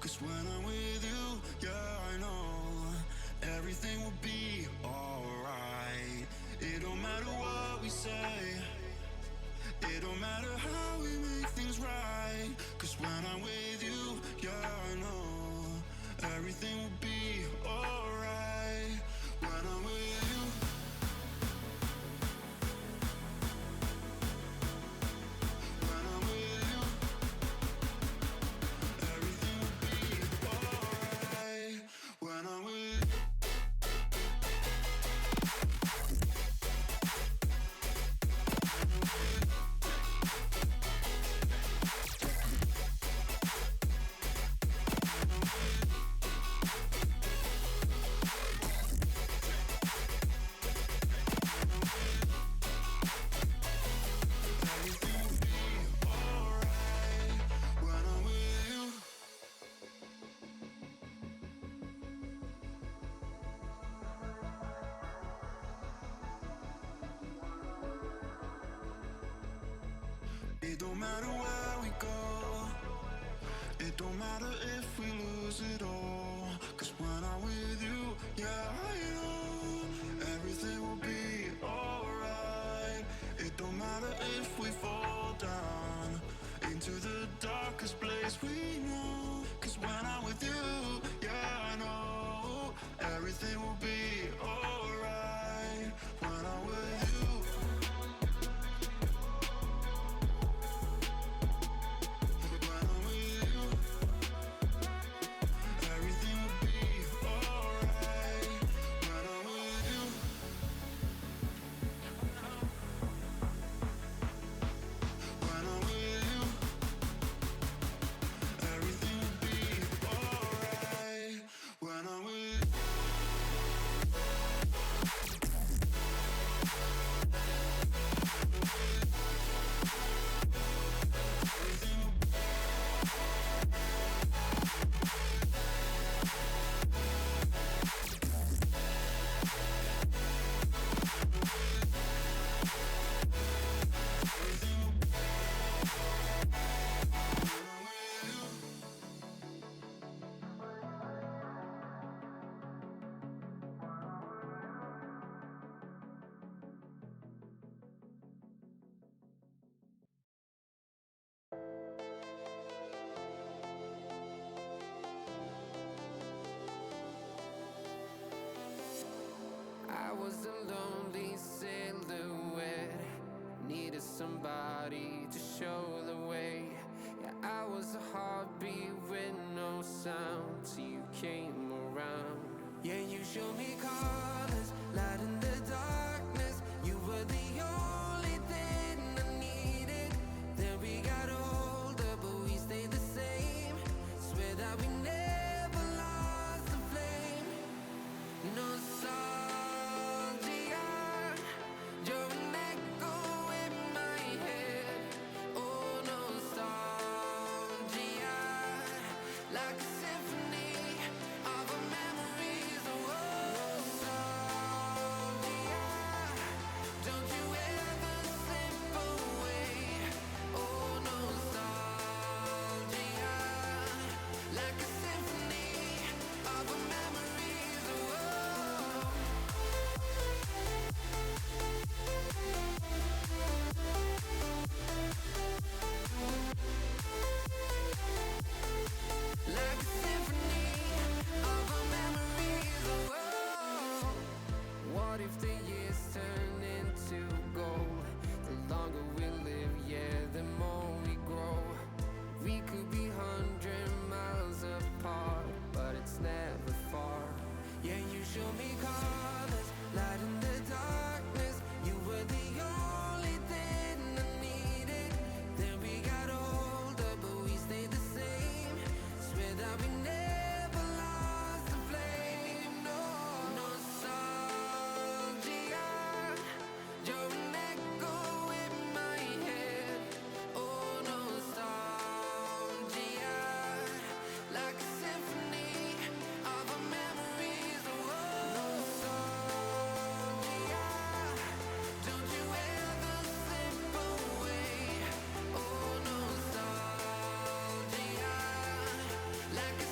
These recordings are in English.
'Cause when I'm with you, yeah, I know everything will be alright. It don't matter what we say, it don't matter how we make things right. 'Cause when I'm with you, yeah, I know everything will be alright. When I'm with you, when I'm with you, everything will be alright. When I'm with you. It don't matter where we go, it don't matter if we lose it all. 'Cause when I'm with you, yeah, I know everything will be alright. It don't matter if we fall down into the darkest place we know. 'Cause when I'm with you, yeah, I know everything will be alright. When I'm with you. I was a lonely silhouette, needed somebody to show the way. Yeah, I was a heartbeat with no sound till you came around. Yeah, you showed me colors, light in the darkness. You were the only thing I needed. Then we got older, but we stayed the same. Swear that we never lost the flame. Nostalgia, you're an echo in my head. Oh, nostalgia, like a symphony of our memories. Oh, nostalgia, don't you ever slip away. Oh, nostalgia, like a symphony of our memories. Oh, like a symphony of our memories. Oh, what if the years turn into gold? The longer we live, yeah, the more we grow. We could be 100 miles apart, but it's never far. Yeah, you show me colors, light in the darkness. You were the only thing I needed. Then we got older, but we stayed the same. Swear that we never lost the flame. No, nostalgia, you're an echo in my head. Oh, nostalgia, like a symphony of our memories. Oh, nostalgia, don't you ever slip away. Oh, nostalgia, like a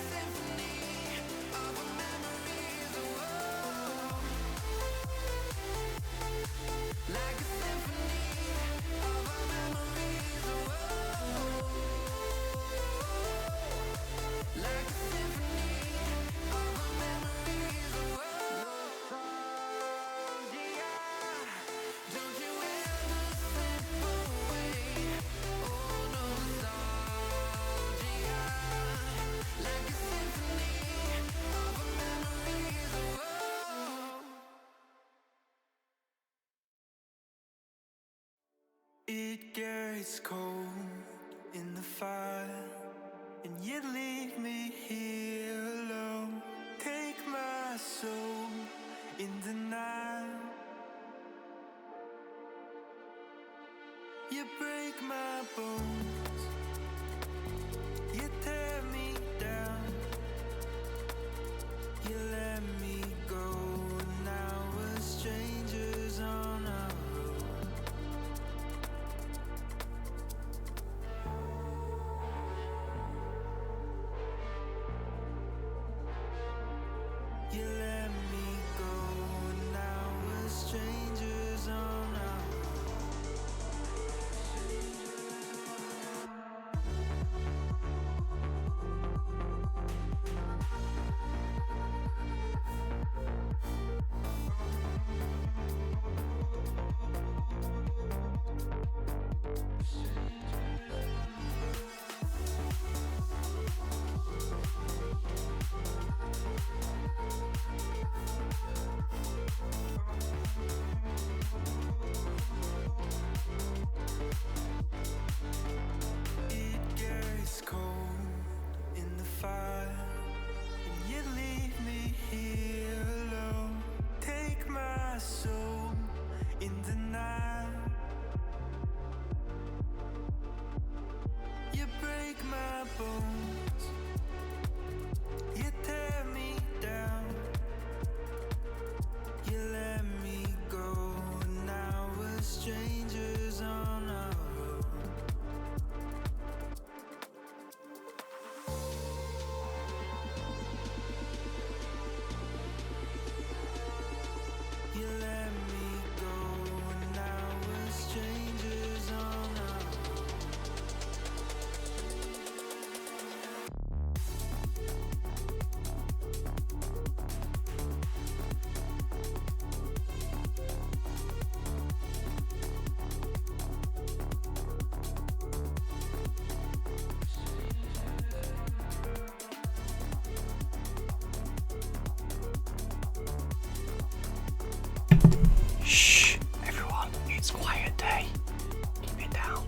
leave me here alone. Take my soul in denial. You break my bones. You tear me down. You let me go. Now we're strangers on our own. You let me go. Now we're strangers on our own. It gets cold in the fire, and you leave me here alone. Take my soul in denial. You break my bones. You tear me down. You let me go. Now we're strangers on our own. You let me go. Now we're strangers on our own. Shh, everyone, it's quiet day. Keep it down.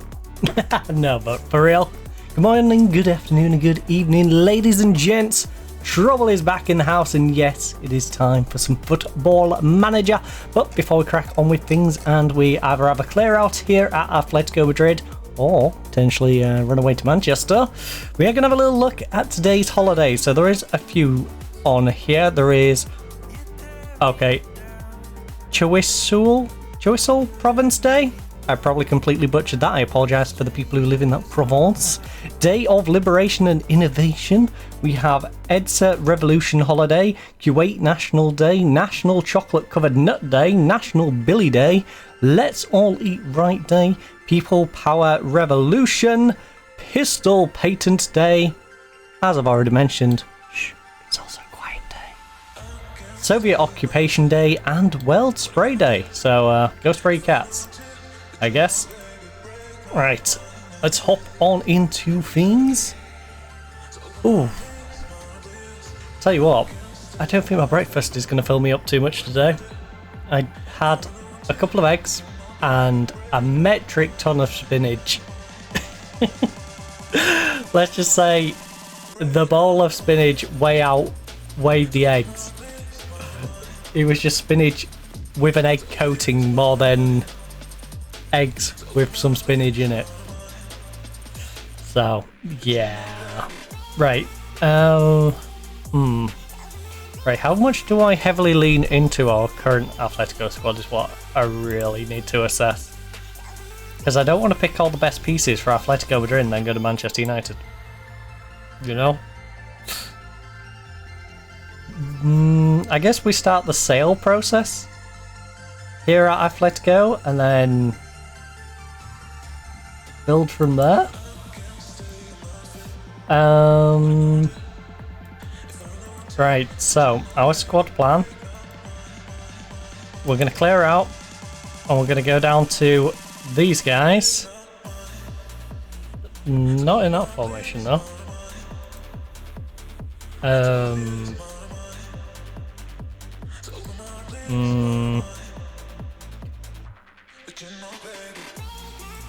No, but for real. Good morning, good afternoon, and good evening, ladies and gents. Trouble is back in the house, and yes, it is time for some Football Manager. But before we crack on with things, and we either have a clear out here at Atletico Madrid, or potentially run away to Manchester, we are going to have a little look at today's holiday. So there is a few on here. There is, okay, Choiseul Province Day. I probably completely butchered that. I apologise for the people who live in that province. Day of Liberation and Innovation. We have EDSA Revolution Holiday, Kuwait National Day, National Chocolate Covered Nut Day, National Billy Day, Let's All Eat Right Day, People Power Revolution, Pistol Patent Day. As I've already mentioned, it's also Quiet Day. Soviet Occupation Day and World Spray Day. So go spray cats, I guess. Right, let's hop on into things. Ooh. Tell you what, I don't think my breakfast is going to fill me up too much today. I had a couple of eggs and a metric ton of spinach. Let's just say the bowl of spinach outweighed the eggs. It was just spinach with an egg coating more than eggs with some spinach in it. So, yeah. Right. Right, how much do I heavily lean into our current Atletico squad is what I really need to assess. Because I don't want to pick all the best pieces for Atletico Madrid and then go to Manchester United. You know? I guess we start the sale process here at Atletico and then build from there. Right, so our squad plan. We're going to clear out and we're going to go down to these guys. Not in that formation though.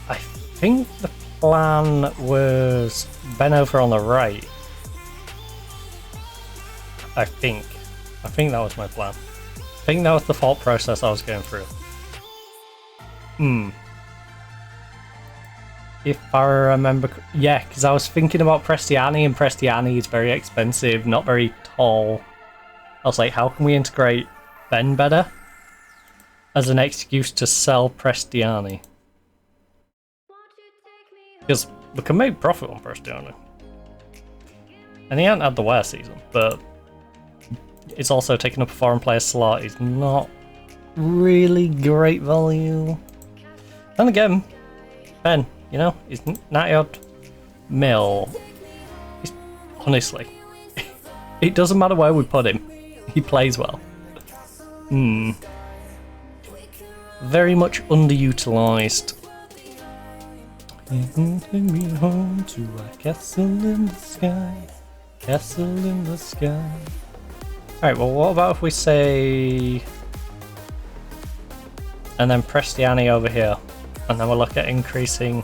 I think the plan was Ben over on the right. I think that was my plan. I think that was the thought process I was going through. If I remember, yeah, because I was thinking about Prestiani, and Prestiani is very expensive, not very tall. I was like, how can we integrate Ben better as an excuse to sell Prestiani? Because we can make profit on Prestiani. And he hasn't had the wear season, but it's also taking up a foreign player slot. He's not really great value. Then again, Ben, you know, he's 90 odd mil. Honestly, it doesn't matter where we put him, he plays well. Very much underutilized. Take me home to a castle in the sky. Castle in the sky. Alright, well, what about if we say. And then Prestiani over here. And then we'll look at increasing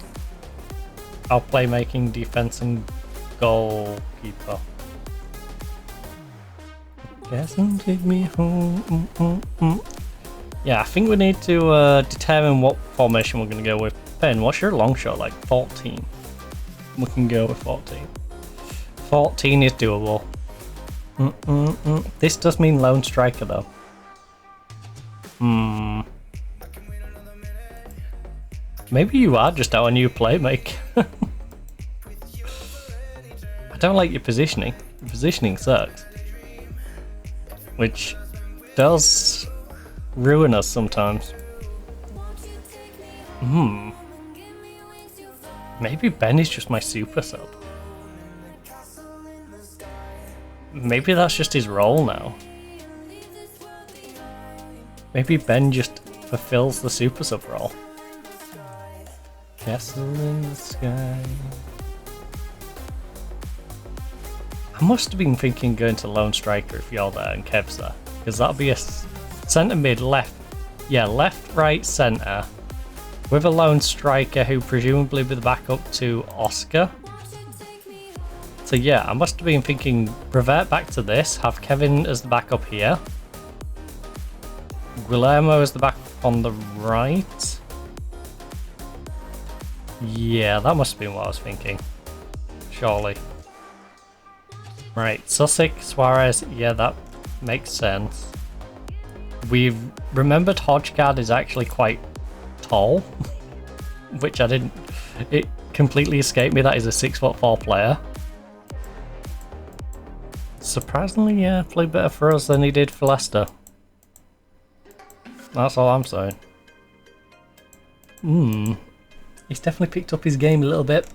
our playmaking, defense, and goalkeeper. Guess and take me home. Yeah, I think we need to determine what formation we're going to go with. Ben, what's your long shot like? 14. We can go with 14. 14 is doable. This does mean lone striker though. Maybe you are just our new playmaker. I don't like your positioning. Your positioning sucks. Which does ruin us sometimes. Maybe Ben is just my super sub. Maybe that's just his role now. Maybe Ben just fulfills the super sub role. Castle in the sky. I must have been thinking going to lone striker if you're there and Kev's there, because that'll be a centre mid left. Yeah, left, right, centre, with a lone striker who presumably will be the backup to Oscar. So yeah, I must have been thinking revert back to this, have Kevin as the backup here, Guillermo as the backup on the right. Yeah, that must have been what I was thinking. Surely. Right, Sussex, Suarez, yeah, that makes sense. We've remembered Hodgegard is actually quite tall, which I didn't. It completely escaped me that he's a 6'4" player. Surprisingly, yeah, played better for us than he did for Leicester. That's all I'm saying. He's definitely picked up his game a little bit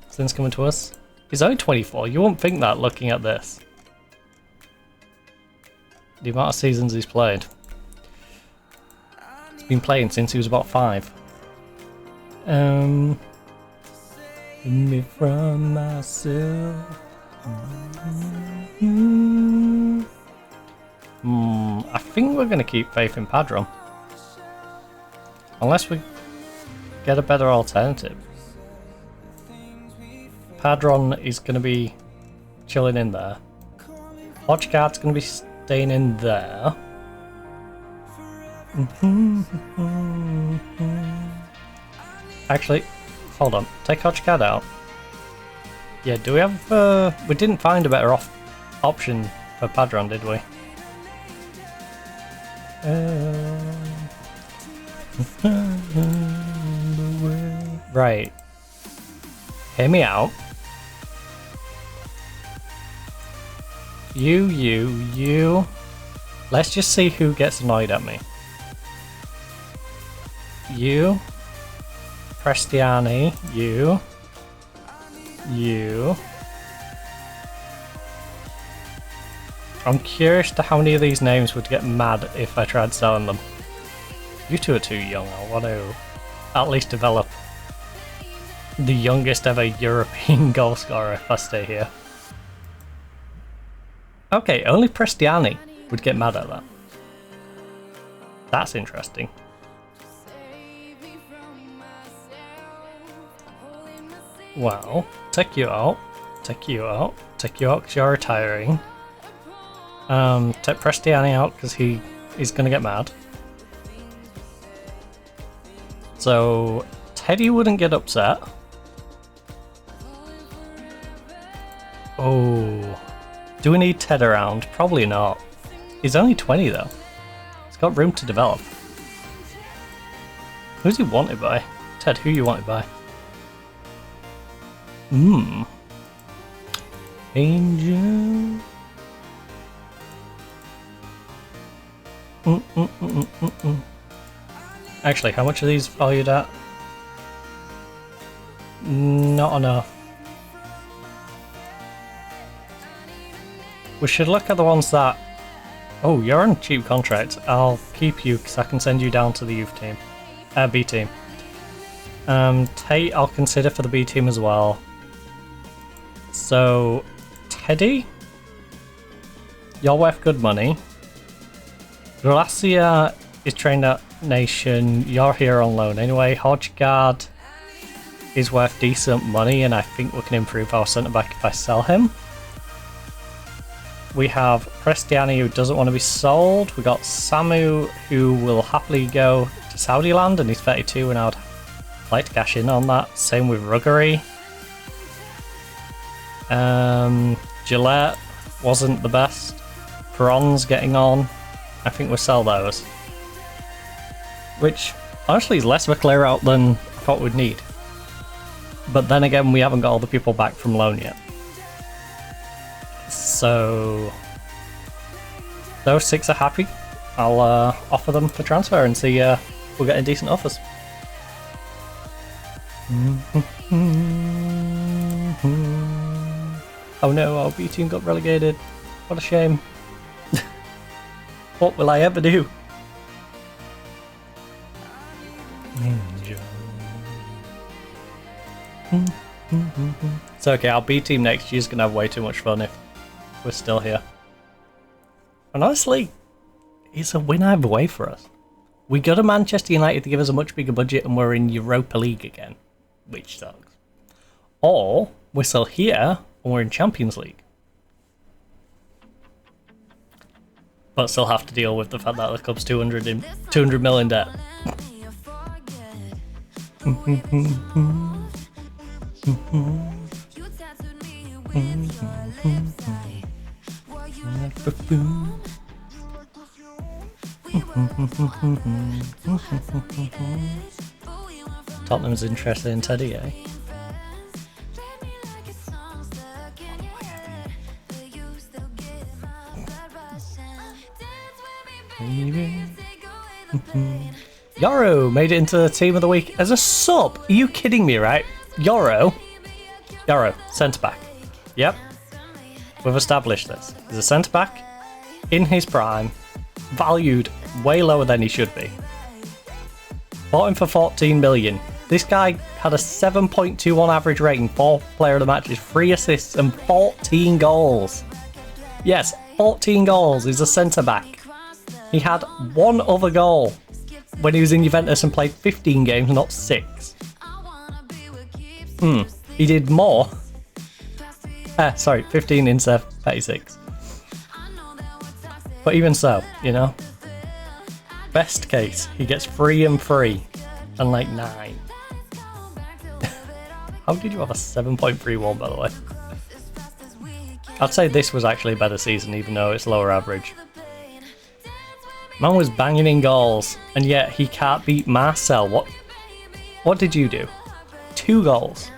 since coming to us. He's only 24, you won't think that looking at this. The amount of seasons he's played. He's been playing since he was about 5. Me from myself. I think we're going to keep faith in Padron. Unless we get a better alternative. Padron is going to be chilling in there. Hodgegard's going to be staying in there. Actually, hold on. Take Hodgegard out. Yeah, do we have... we didn't find a better option for Padron, did we? Right. Hear me out. You. Let's just see who gets annoyed at me. You. Prestiani. You. I'm curious to how many of these names would get mad if I tried selling them. You two are too young. I want to at least develop the youngest ever European goal scorer if I stay here. Okay, only Prestiani would get mad at that. That's interesting. Well, take you out because you're retiring. Take Prestiani out because he's gonna get mad. So Teddy wouldn't get upset. Oh, do we need Ted around? Probably not. He's only 20 though. He's got room to develop. Who's he wanted by? Ted, who you wanted by? Angel. Actually, how much are these valued at? Not enough. We should look at the ones that... Oh, you're on cheap contract. I'll keep you because I can send you down to the youth team. B team. Tate I'll consider for the B team as well. So, Teddy? You're worth good money. Glacia is trained at Nation. You're here on loan anyway. Hodgegard is worth decent money, and I think we can improve our centre back if I sell him. We have Prestiani, who doesn't want to be sold. We got Samu, who will happily go to Saudi land, and he's 32, and I'd like to cash in on that. Same with Ruggery. Gillette wasn't the best. Peron's getting on. I think we'll sell those. Which, honestly, is less of a clear out than I thought we'd need. But then again, we haven't got all the people back from loan yet. So those 6 are happy. I'll offer them for transfer and see we're getting decent offers. Oh no, our B team got relegated. What a shame. What will I ever do? It's okay, our B team next year's gonna have way too much fun if we're still here. And honestly, it's a win either way for us. We go to Manchester United to give us a much bigger budget and we're in Europa League again, which sucks. Or we're still here and we're in Champions League. But still have to deal with the fact that the club's 200 mil in debt. Tottenham's interested in Teddy, eh? Yoro made it into the team of the week as a sub. Are you kidding me, right? Yoro, centre back. Yep, we've established this. He's a centre back in his prime, valued way lower than he should be. Bought him for 14 million. This guy had a 7.21 average rating, 4th player of the match, 3 assists and 14 goals. Yes, 14 goals. He's a centre back. He had 1 other goal when he was in Juventus and played 15 games, not 6. He did more. 15 instead of 36. But even so, you know, best case, he gets 3 and 3 and like 9. How did you have a 7.31, by the way? I'd say this was actually a better season, even though it's lower average. Man was banging in goals, and yet he can't beat Marcel. What did you do? 2 goals.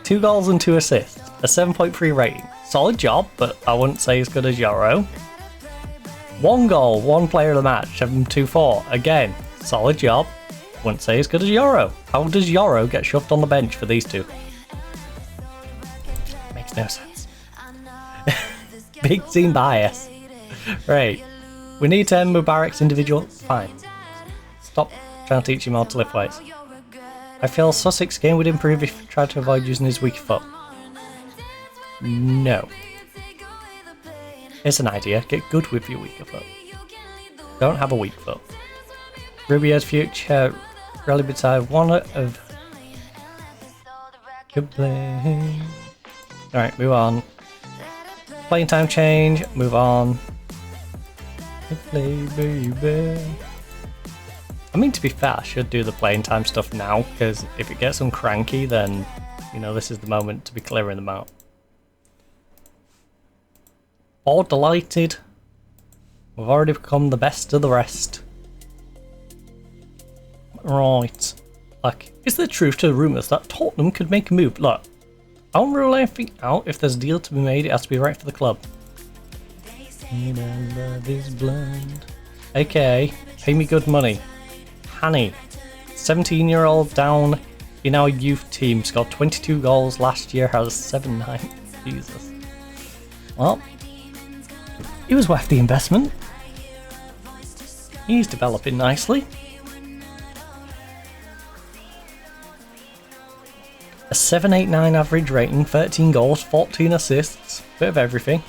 2 goals and 2 assists. A 7.3 rating. Solid job, but I wouldn't say as good as Yoro. 1 goal, 1 player of the match, 7.24. Again, solid job. Wouldn't say as good as Yoro. How does Yoro get shoved on the bench for these 2? Makes no sense. Big team bias. Right. We need to end Mubarak's individual. Fine. Stop trying to teach him how to lift weights. I feel Sussex game would improve if he tried to avoid using his weak foot. No. Here's an idea. Get good with your weaker foot. Don't have a weak foot. Rubio's future rally beside one of... Good play. Alright, move on. Playing time change. Move on. to play, baby. I mean, to be fair, I should do the playing time stuff now, because if it gets them cranky, then, you know, this is the moment to be clearing them out. All delighted. We've already become the best of the rest. Right. Like, is there truth to the rumours that Tottenham could make a move? Look, I won't rule anything out. If there's a deal to be made, it has to be right for the club. Love is blind. AKA, pay me good money. Hanny, 17-year-old down in our youth team, scored 22 goals last year, has 7-9. Jesus. Well, he was worth the investment. He's developing nicely. A 7.89 average rating, 13 goals, 14 assists, bit of everything.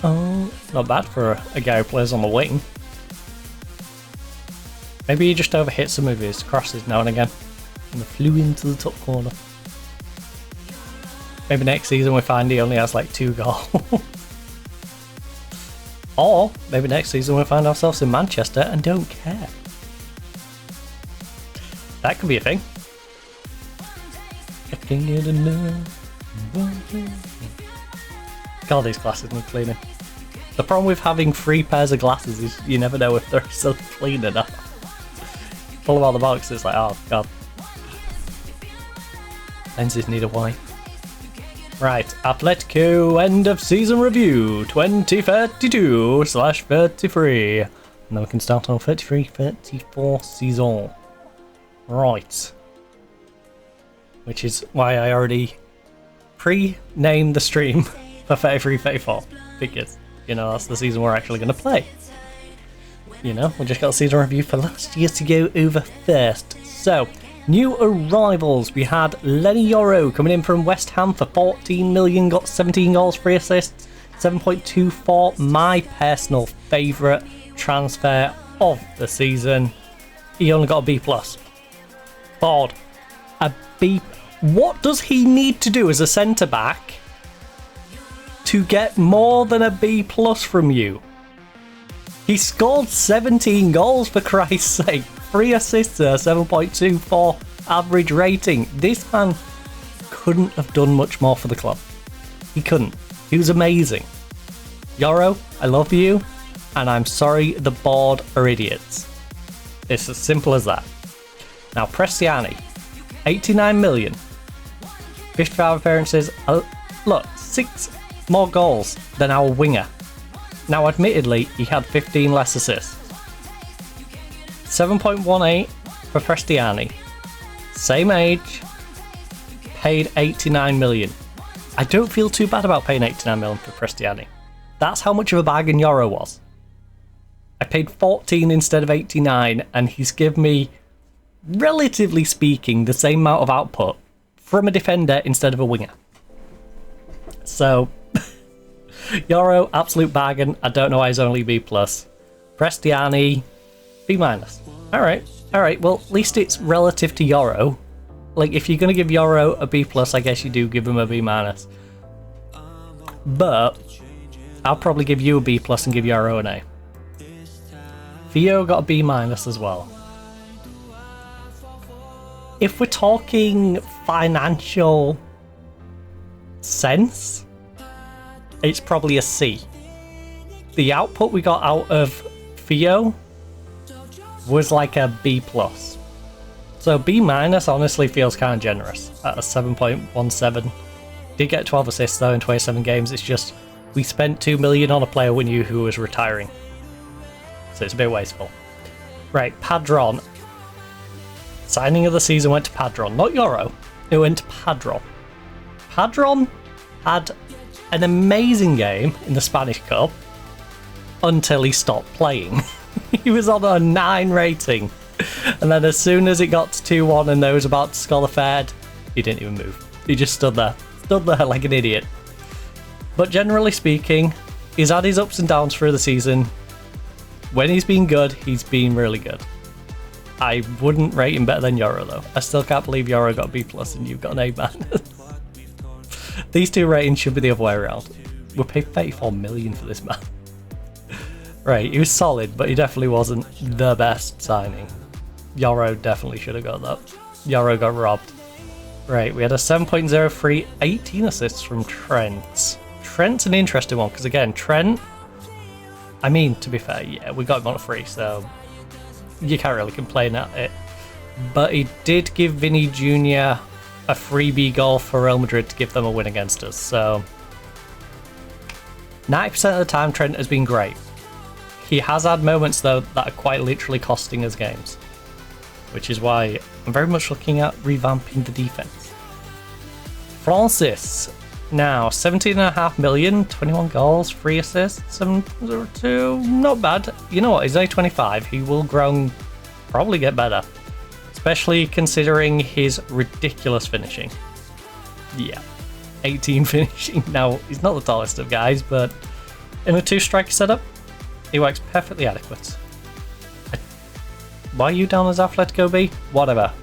Oh, not bad for a guy who plays on the wing. Maybe he just overhit some of his crosses now and again and flew into the top corner. Maybe next season we find he only has like 2 goals. Or maybe next season we find ourselves in Manchester and don't care. That could be a thing. I can get enough. God, these glasses need cleaning. The problem with having 3 pairs of glasses is you never know if they're still clean enough. Pull them out of the box, it's like, oh god. Lenses need a wipe. Right, Atletico end of season review 2032/33. And then we can start on 33-34 season. Right. Which is why I already pre-named the stream for 33-34. Because, you know, that's the season we're actually going to play. You know, we just got a season review for last year to go over first. So, new arrivals. We had Lenny Yoro coming in from West Ham for 14 million, got 17 goals, 3 assists, 7.24. My personal favourite transfer of the season. He only got a B+. Bored. A B. What does he need to do as a centre-back to get more than a B+ from you? He scored 17 goals, for Christ's sake. 3 assists, 7.24 average rating. This man couldn't have done much more for the club. He couldn't. He was amazing. Yoro, I love you, and I'm sorry the board are idiots. It's as simple as that. Now, Prestiani, 89 million. 55 appearances. Look, 6 more goals than our winger. Now, admittedly, he had 15 less assists. 7.18 for Prestiani. Same age. Paid 89 million. I don't feel too bad about paying 89 million for Prestiani. That's how much of a bargain Yoro was. I paid 14 instead of 89, and he's given me, relatively speaking, the same amount of output from a defender instead of a winger. So, Yoro, absolute bargain. I don't know why he's only B+. Prestiani, B-. Alright, well, at least it's relative to Yoro. Like, if you're going to give Yoro a B+, I guess you do give him a B-. But, I'll probably give you a B+ and give Yoro an A. Theo got a B- as well. If we're talking financial sense, it's probably a C. The output we got out of Theo was like a B+. So B- honestly feels kind of generous at a 7.17. Did get 12 assists though in 27 games. It's just we spent 2 million on a player we knew who was retiring. So it's a bit wasteful. Right, Padron. Signing of the season went to Padron, not Yoro. It went to Padron. Padron had an amazing game in the Spanish Cup until he stopped playing. He was on a 9 rating. And then as soon as it got to 2-1 and they was about to score the third, he didn't even move. He just stood there like an idiot. But generally speaking, he's had his ups and downs through the season. When he's been good, he's been really good. I wouldn't rate him better than Yoro though. I still can't believe Yoro got a B+ and you've got an A-. These two ratings should be the other way around. We'll pay 34 million for this man. Right, he was solid, but he definitely wasn't the best signing. Yoro definitely should have got that. Yoro got robbed. Right, we had a 7.03, 18 assists from Trent. Trent's an interesting one, because again, Trent, I mean, to be fair, yeah, we got him on a free, so you can't really complain at it. But he did give Vinny Jr. a freebie goal for Real Madrid to give them a win against us, so 90% of the time Trent has been great. He has had moments though that are quite literally costing us games, which is why I'm very much looking at revamping the defense. Francis, now 17.5 million, 21 goals, 3 assists, 702, not bad. You know what, he's only 25, he will grow and probably get better, especially considering his ridiculous finishing. Yeah, 18 finishing. Now, he's not the tallest of guys, but in a 2-striker setup, he works perfectly adequate. Why are you down as Atletico B? Whatever.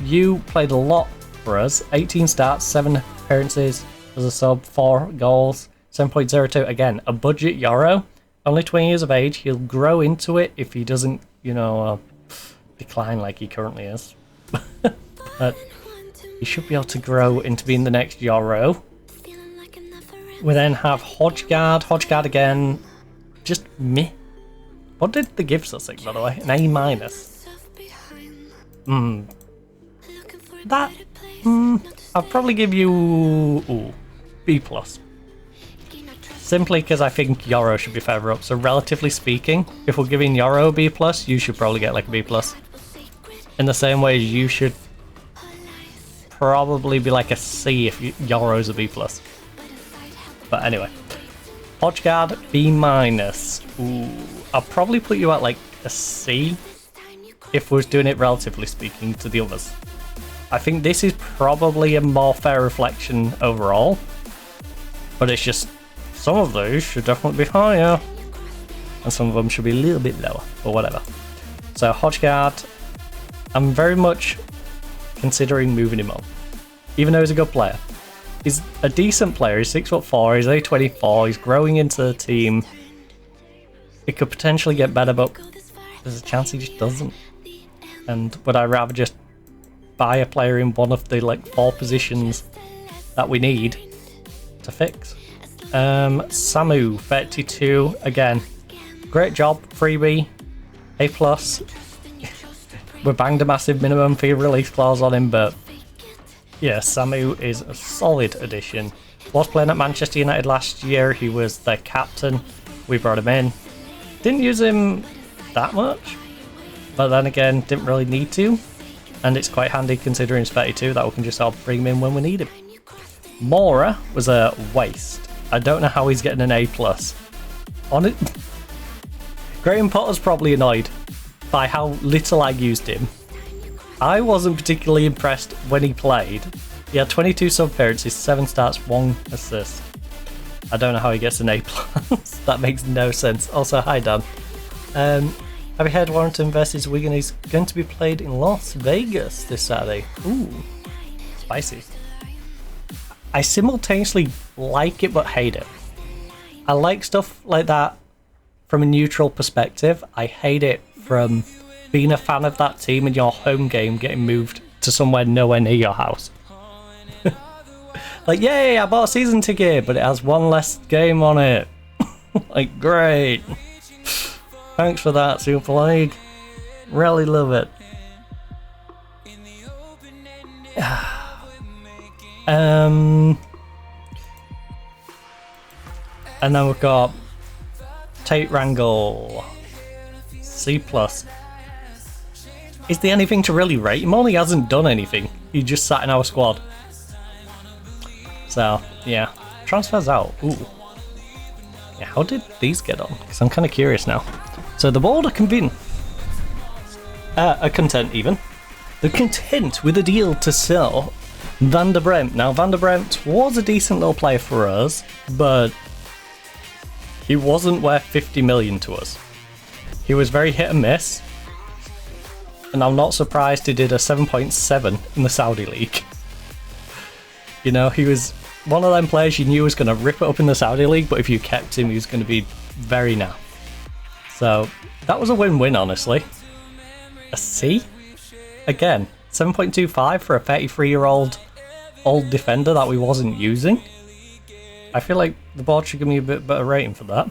You played a lot for us. 18 starts, 7 appearances as a sub, 4 goals, 7.02. Again, a budget Euro. Only 20 years of age. He'll grow into it if he doesn't, decline like he currently is. But he should be able to grow into being the next Euro. We then have Hodggaard. Hodggaard again, just meh. What did the give us think, by the way? An A-. I'll probably give you B+. Simply because I think Yoro should be further up. So relatively speaking, if we're giving Yoro a B+, you should probably get like a B+. In the same way as you should probably be like a C if Yoro's a B+. But anyway, Hodggaard B-. I'll probably put you at like a C if we're doing it relatively speaking to the others. I think this is probably a more fair reflection overall, but it's just some of those should definitely be higher and some of them should be a little bit lower, or whatever. So Hodggaard, I'm very much considering moving him on, even though he's a good player. He's a decent player, he's 6'4", he's only 24, he's growing into the team. It could potentially get better, but there's a chance he just doesn't. And would I rather just buy a player in one of the like 4 positions that we need to fix? Samu, 32, again, great job, freebie, A+. We banged a massive minimum fee release clause on him, but yeah, Samu is a solid addition. Was playing at Manchester United last year, he was their captain, we brought him in. Didn't use him that much, but then again, didn't really need to, and it's quite handy considering he's 32 that we can just help bring him in when we need him. Mora was a waste. I don't know how he's getting an A+. On it, Graham Potter's probably annoyed by how little I used him. I wasn't particularly impressed when he played. He had 22 sub appearances, 7 starts, 1 assist. I don't know how he gets an A+. That makes no sense. Also, hi Dan. Have you heard Warrington versus Wigan is going to be played in Las Vegas this Saturday? Ooh, spicy. I simultaneously like it but hate it. I like stuff like that from a neutral perspective. I hate it from being a fan of that team and your home game getting moved to somewhere nowhere near your house. Like, yay, I bought a season ticket, but it has 1 less game on it. Like, great. Thanks for that, Super League. Really love it. And then we've got Tate Wrangle, C+. Is there anything to really rate him on? He hasn't done anything. He just sat in our squad. So, yeah. Transfers out. Ooh. Yeah, how did these get on? Because I'm kind of curious now. So the board are content even. They're content with a deal to sell Van der Bremt. Now, Van der Bremt was a decent little player for us, but he wasn't worth 50 million to us. He was very hit and miss, and I'm not surprised he did a 7.7 in the Saudi League. You know, he was one of them players you knew was going to rip it up in the Saudi League, but if you kept him, he was going to be very naff. So that was a win-win, honestly. A C? Again, 7.25 for a 33-year-old old defender that we wasn't using. I feel like the board should give me a bit better rating for that.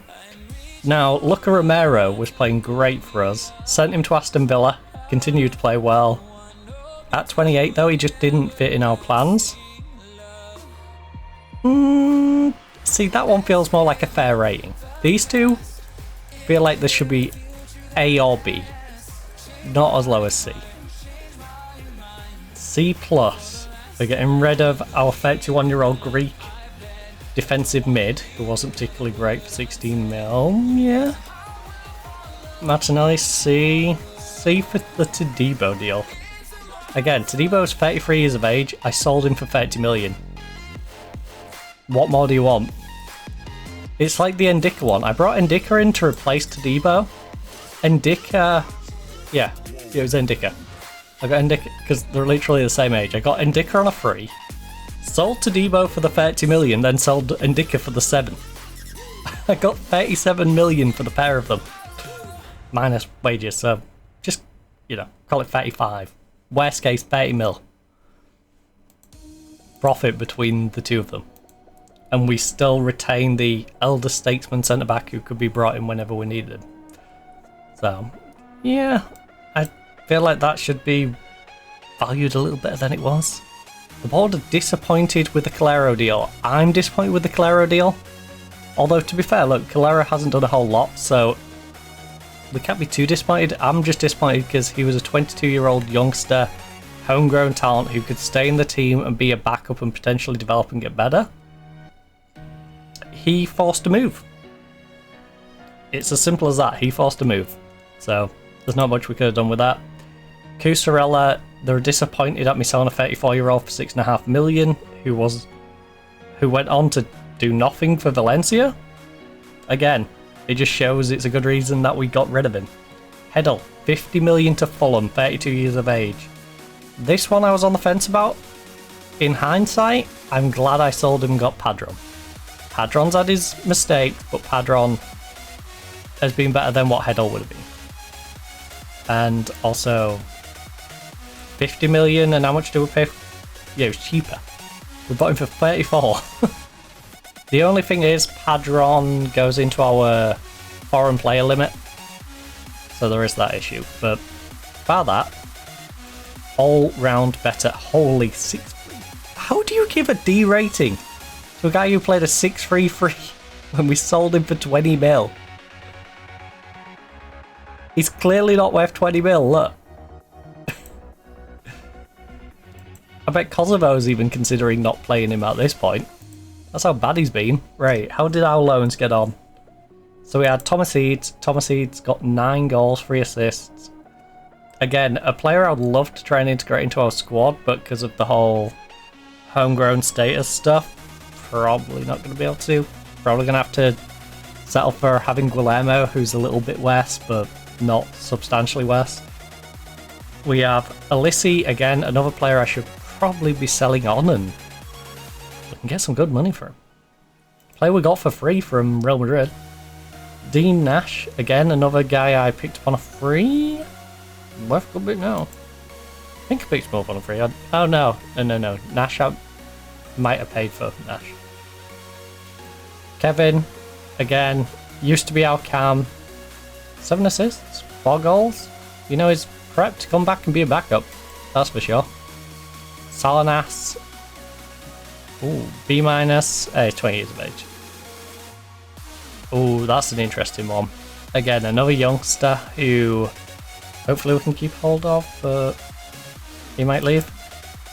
Now, Luca Romero was playing great for us. Sent him to Aston Villa, continued to play well. At 28 though, he just didn't fit in our plans. See, that one feels more like a fair rating. These two feel like there should be A or B, not as low as C. C+. We're getting rid of our 31-year-old Greek defensive mid, who wasn't particularly great for 16 mil. Yeah. Martinelli, C. C for the Todibo deal. Again, Todebo's 33 years of age. I sold him for 30 million. What more do you want? It's like the Ndicka one. I brought Ndicka in to replace Todibo. Ndicka... Yeah, it was Ndicka. I got Ndicka because they're literally the same age. I got Ndicka on a free. Sold Todibo for the 30 million, then sold Ndicka for the 7. I got 37 million for the pair of them. Minus wages, so just, you know, call it 35. Worst case, 30 mil. Profit between the two of them. And we still retain the elder statesman centre-back who could be brought in whenever we needed him. So, yeah, I feel like that should be valued a little better than it was. The board are disappointed with the Calero deal. I'm disappointed with the Calero deal. Although, to be fair, look, Calero hasn't done a whole lot, so we can't be too disappointed. I'm just disappointed because he was a 22-year-old youngster, homegrown talent who could stay in the team and be a backup and potentially develop and get better. He forced a move. It's as simple as that. He forced a move. So, there's not much we could have done with that. Cusarella, they're disappointed at me selling a 34-year-old for 6.5 million, who went on to do nothing for Valencia. Again, it just shows it's a good reason that we got rid of him. Heddle, 50 million to Fulham, 32 years of age. This one I was on the fence about. In hindsight, I'm glad I sold him and got Padron. Padron's had his mistakes, but Padron has been better than what Heddle would have been. And also, 50 million, and how much do we pay for? Yeah, it was cheaper. We bought him for 34. The only thing is, Padron goes into our foreign player limit. So there is that issue. But, bar that, all round better. Holy 6-3. How do you give a D rating to a guy who played a 6-3 free when we sold him for 20 mil? He's clearly not worth 20 mil, look. I bet Kosovo's even considering not playing him at this point. That's how bad he's been. Right, how did our loans get on? So we had Thomas Eads. Thomas Eads got 9 goals, 3 assists. Again, a player I'd love to try and integrate into our squad, but because of the whole homegrown status stuff, probably not going to be able to. Probably going to have to settle for having Guillermo, who's a little bit worse, but not substantially worse. We have Alissi, again, another player I should probably be selling on, and we can get some good money for him. Player we got for free from Real Madrid. Dean Nash, again, another guy I picked up on a free. Worth a good bit now. I think I picked him up on a free. Oh no. No. Nash, I might have paid for Nash. Kevin, again, used to be our cam. 7 assists, 4 goals. You know, he's prepped to come back and be a backup. That's for sure. Salinas. Ooh, B-, 20 years of age. Ooh, that's an interesting one. Again, another youngster who hopefully we can keep hold of, but he might leave.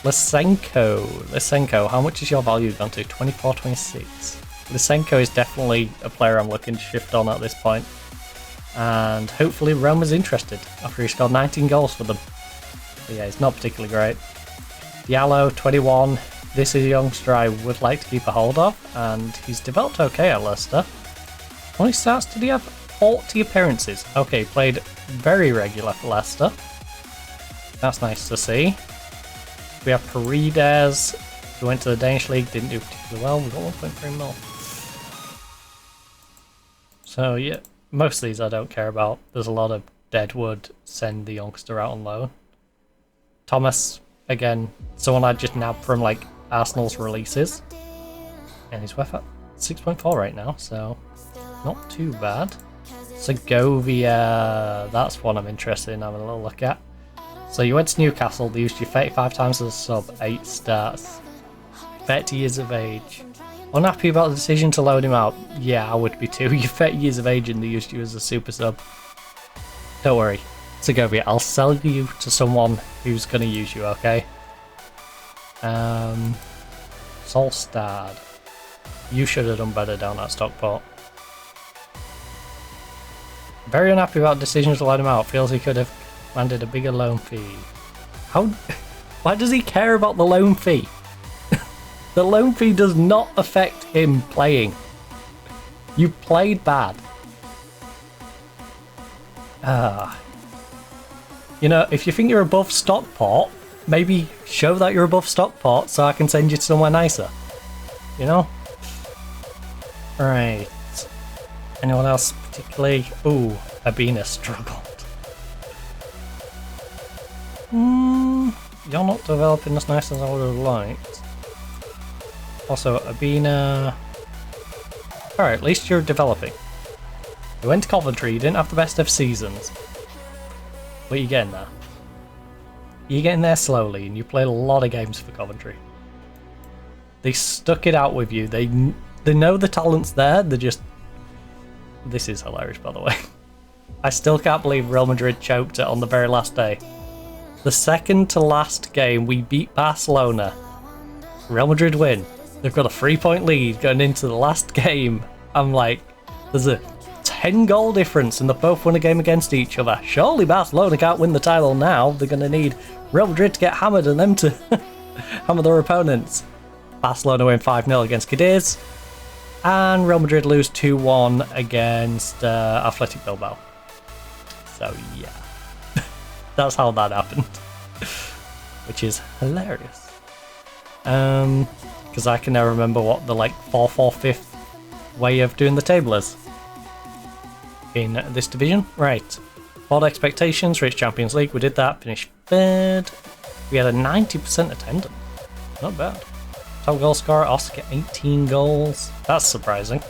Lysenko, how much is your value gone to? 24, 26. Lysenko is definitely a player I'm looking to shift on at this point. And hopefully Roma's interested after he scored 19 goals for them. But yeah, he's not particularly great. Diallo, 21. This is a youngster I would like to keep a hold of, and he's developed okay at Leicester. When he starts, did he have 40 appearances? Okay, played very regular for Leicester. That's nice to see. We have Paredes, who went to the Danish league, didn't do particularly well. We got 1.3 mil. So yeah, Most of these I don't care about. There's a lot of Deadwood, send the youngster out on loan. Thomas, again, someone I just nabbed from like Arsenal's releases. And he's worth at 6.4 right now, so not too bad. Segovia, that's one I'm interested in having a little look at. So you went to Newcastle, they used you 35 times as a sub, 8 starts. 30 years of age. Unhappy about the decision to load him out? Yeah, I would be too. You're 30 years of age and they used you as a super sub. Don't worry, Segovia, I'll sell you to someone who's going to use you, okay? Solstad. You should have done better down at Stockport. Very unhappy about decisions to let him out. Feels he could have landed a bigger loan fee. How? Why does he care about the loan fee? The loan fee does not affect him playing. You played bad. You know, if you think you're above Stockport, maybe show that you're above Stockport so I can send you to somewhere nicer. You know? Right. Anyone else particularly? Ooh, Abina struggled. You're not developing as nice as I would have liked. Also, Abina... Alright, at least you're developing. You went to Coventry, you didn't have the best of seasons. But you're getting there. You're getting there slowly, and you played a lot of games for Coventry. They stuck it out with you. They know the talent's there, they're just... This is hilarious, by the way. I still can't believe Real Madrid choked it on the very last day. The second to last game, we beat Barcelona. Real Madrid win. They've got a 3-point lead going into the last game. I'm like, there's a 10-goal difference and they both won a game against each other. Surely Barcelona can't win the title now. They're going to need Real Madrid to get hammered and them to hammer their opponents. Barcelona win 5-0 against Cadiz. And Real Madrid lose 2-1 against Athletic Bilbao. So yeah, that's how that happened. Which is hilarious. Because I can never remember what the like 4-4-5 way of doing the table is in this division. Right, board expectations, reach Champions League, we did that, finished third. We had a 90% attendance, not bad. Top goal scorer, Oscar, 18 goals, that's surprising.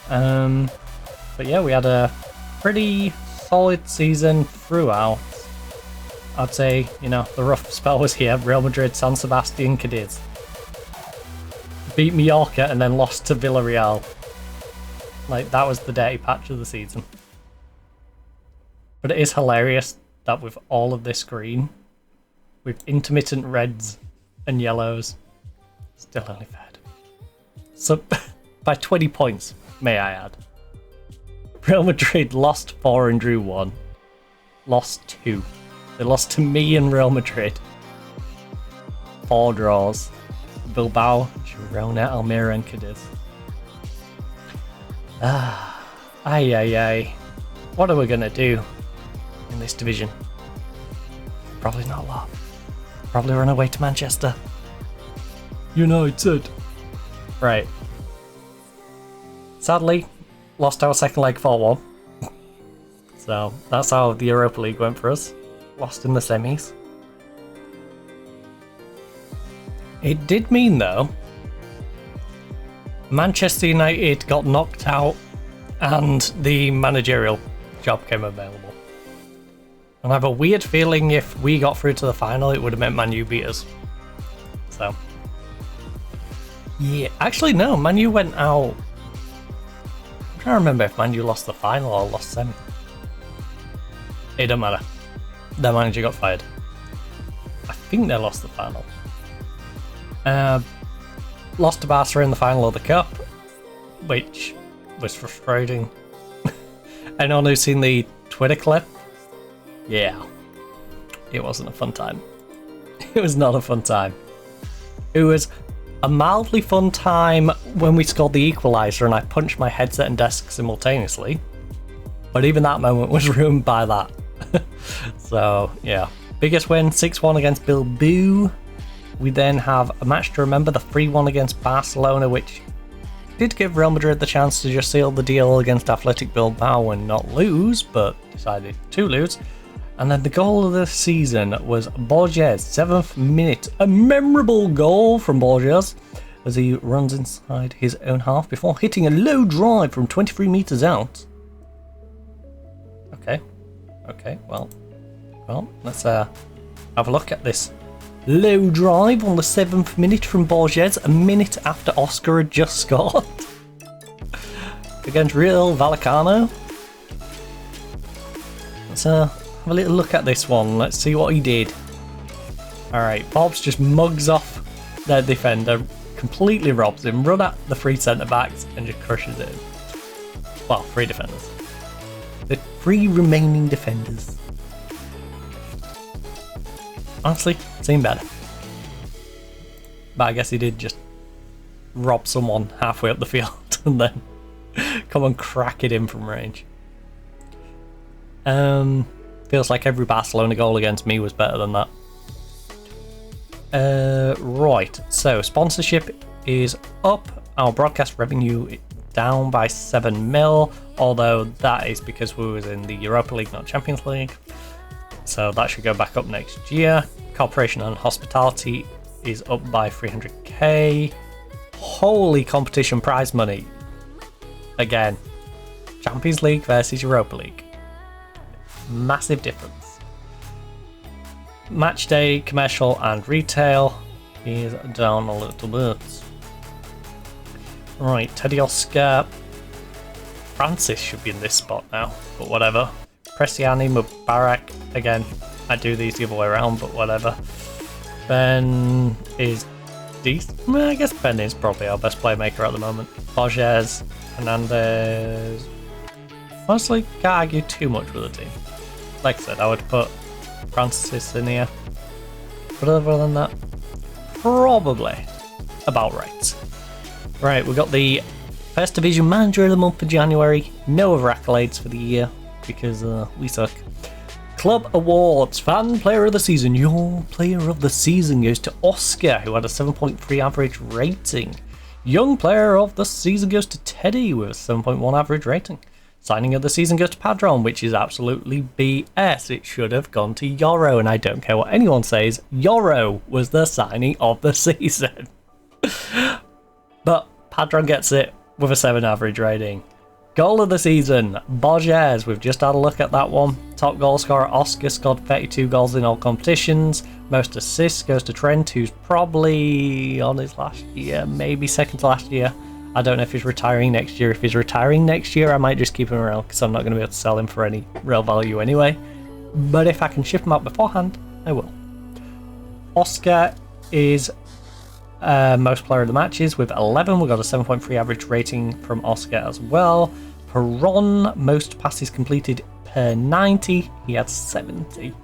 But yeah, we had a pretty solid season throughout. I'd say, you know, the rough spell was here. Real Madrid, San Sebastian, Cadiz. Beat Mallorca and then lost to Villarreal. Like, that was the dirty patch of the season. But it is hilarious that with all of this green, with intermittent reds and yellows, still only third. So, by 20 points, may I add. Real Madrid lost 4 and drew 1. Lost 2. They lost to me and Real Madrid. 4 draws. Bilbao, Girona, Almeria and Cadiz. Ay. What are we going to do in this division? Probably not a lot. Probably run away to Manchester. United. Right. Sadly, lost our second leg 4-1. So that's how the Europa League went for us. Lost in the semis. It did mean, though, Manchester United got knocked out and the managerial job came available. And I have a weird feeling if we got through to the final, it would have meant Man U beat us. So, yeah. Actually, no, Man U went out. I'm trying to remember if Man U lost the final or lost semi. It don't matter. Their manager got fired. I think they lost the final. Lost to Barca in the final of the Cup, which was frustrating. Anyone who's seen the Twitter clip? Yeah. It wasn't a fun time. It was not a fun time. It was a mildly fun time when we scored the equaliser and I punched my headset and desk simultaneously. But even that moment was ruined by that. So, yeah. Biggest win, 6-1 against Bilbao. We then have a match to remember, the 3-1 against Barcelona, which Did give Real Madrid the chance to just seal the deal against Athletic Bilbao and not lose, but decided to lose. And then the goal of the season was Borges, 7th minute. A memorable goal from Borges as he runs inside his own half before hitting a low drive from 23 metres out. Okay, well, let's have a look at this low drive on the 7th minute from Borges, a minute after Oscar had just scored against Real Vallecano. Let's have a little look at this one. Let's see what he did. Alright, Bobs just mugs off their defender, completely robs him, run at the 3 centre-backs and just crushes it. Well, 3 defenders. The 3 remaining defenders. Honestly, seemed better. But I guess he did just rob someone halfway up the field and then come and crack it in from range. Feels like every Barcelona goal against me was better than that. Right, so sponsorship is up. Our broadcast revenue down by 7 mil, although that is because we was in the Europa League, not Champions League. So that should go back up next year. Corporation and hospitality is up by 300k. Holy competition prize money. Again, Champions League versus Europa League. Massive difference. Match day, commercial and retail is down a little bit. Right, Teddy Oscar. Francis should be in this spot now, but whatever. Presiani, Mubarak. Again, I do these the other way around, but whatever. Ben is decent. I guess Ben is probably our best playmaker at the moment. Borges, Hernandez. Honestly, can't argue too much with the team. Like I said, I would put Francis in here. But other than that, probably about right. Right, we got the First Division Manager of the month for January. No other accolades for the year because we suck. Club Awards, Fan Player of the Season. Your Player of the Season goes to Oscar, who had a 7.3 average rating. Young Player of the Season goes to Teddy with a 7.1 average rating. Signing of the Season goes to Padron, which is absolutely BS. It should have gone to Yoro, and I don't care what anyone says. Yoro was the signing of the season. But Padron gets it with a 7 average rating. Goal of the season, Borges. We've just had a look at that one. Top goal scorer, Oscar, scored 32 goals in all competitions. Most assists goes to Trent, who's probably on his last year, maybe second to last year. I don't know if he's retiring next year. If he's retiring next year, I might just keep him around because I'm not going to be able to sell him for any real value anyway. But if I can ship him out beforehand, I will. Oscar is most player of the matches with 11. We've got a 7.3 average rating from Oscar as well. Perron, most passes completed per 90. He had 70.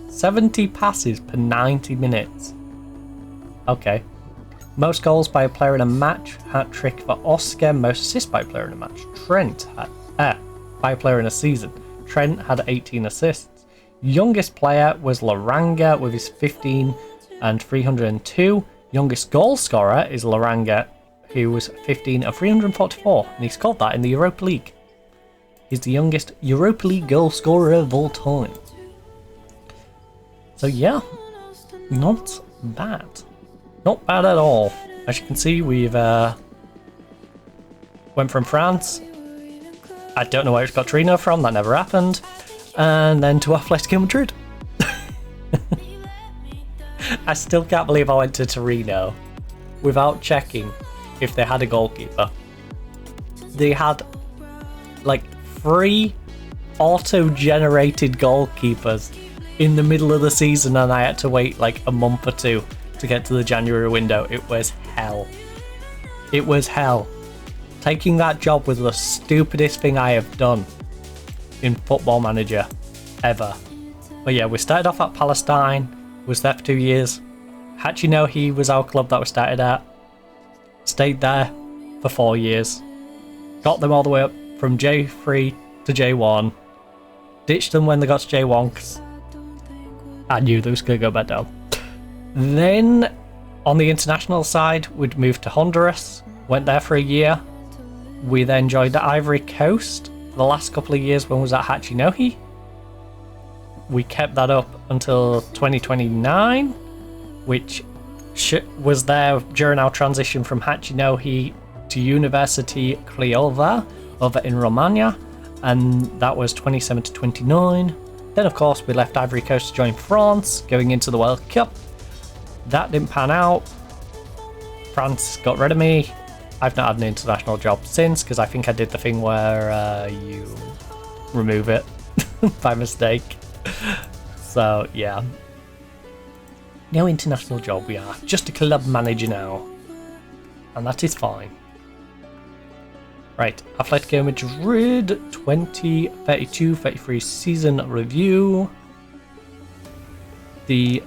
70 passes per 90 minutes. Okay. Most goals by a player in a match, hat-trick for Oscar. Most assists by a player in a match, Trent had, by a player in a season. Trent had 18 assists. Youngest player was Laranga with his 15 and 302. Youngest goal scorer is Laranga, who was 15 and 344, and he scored that in the Europa League. He's the youngest Europa League goal scorer of all time. So yeah, not bad. Not bad at all. As you can see, we've went from France. I don't know where it's got Torino from, that never happened. And then to Atletico Madrid. I still can't believe I went to Torino without checking if they had a goalkeeper. They had like 3 auto-generated goalkeepers in the middle of the season, and I had to wait like a month or 2 to get to the January window. It was hell. It was hell. Taking that job was the stupidest thing I have done in Football Manager ever. But yeah, we started off at Palestine, was there for 2 years. Hachino, he was our club that we started at. Stayed there for 4 years. Got them all the way up from J3 to J1. Ditched them when they got to J1 because I knew they was going to go back down. Then, on the international side, we'd moved to Honduras, Went there for a year. We then joined the Ivory Coast. The last couple of years when we was at Hachinohe. We kept that up until 2029, which was there during our transition from Hachinohe to University Craiova over in Romagna, and that was 27 to 29. Then of course we left Ivory Coast to join France, going into the World Cup. That didn't pan out. France got rid of me. I've not had an international job since, because I think I did the thing where you remove it by mistake. So yeah, no international job. We are just a club manager now, and that is fine. Right, Atletico Madrid 2032-33 season review. The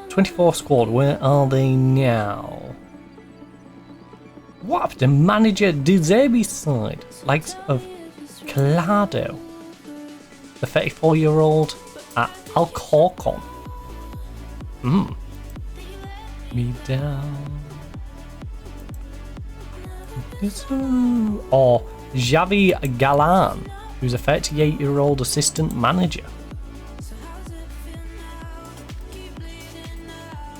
24 squad, where are they now? What happened to manager De Zerbi's side? Likes of Collado, the 34-year-old at Alcorcon. Me down. Or Xavi Galan, who's a 38-year-old assistant manager.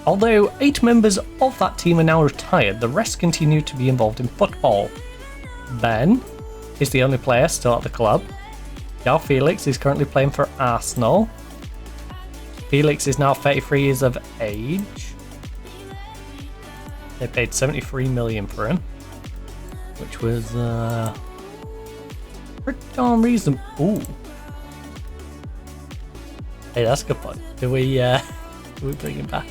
Although 8 members of that team are now retired, the rest continue to be involved in football. Ben is the only player still at the club. João Felix is currently playing for Arsenal. Felix is now 33 years of age. They paid 73 million for him, which was pretty darn reasonable. Ooh. Hey, that's a good point. Do we bring him back?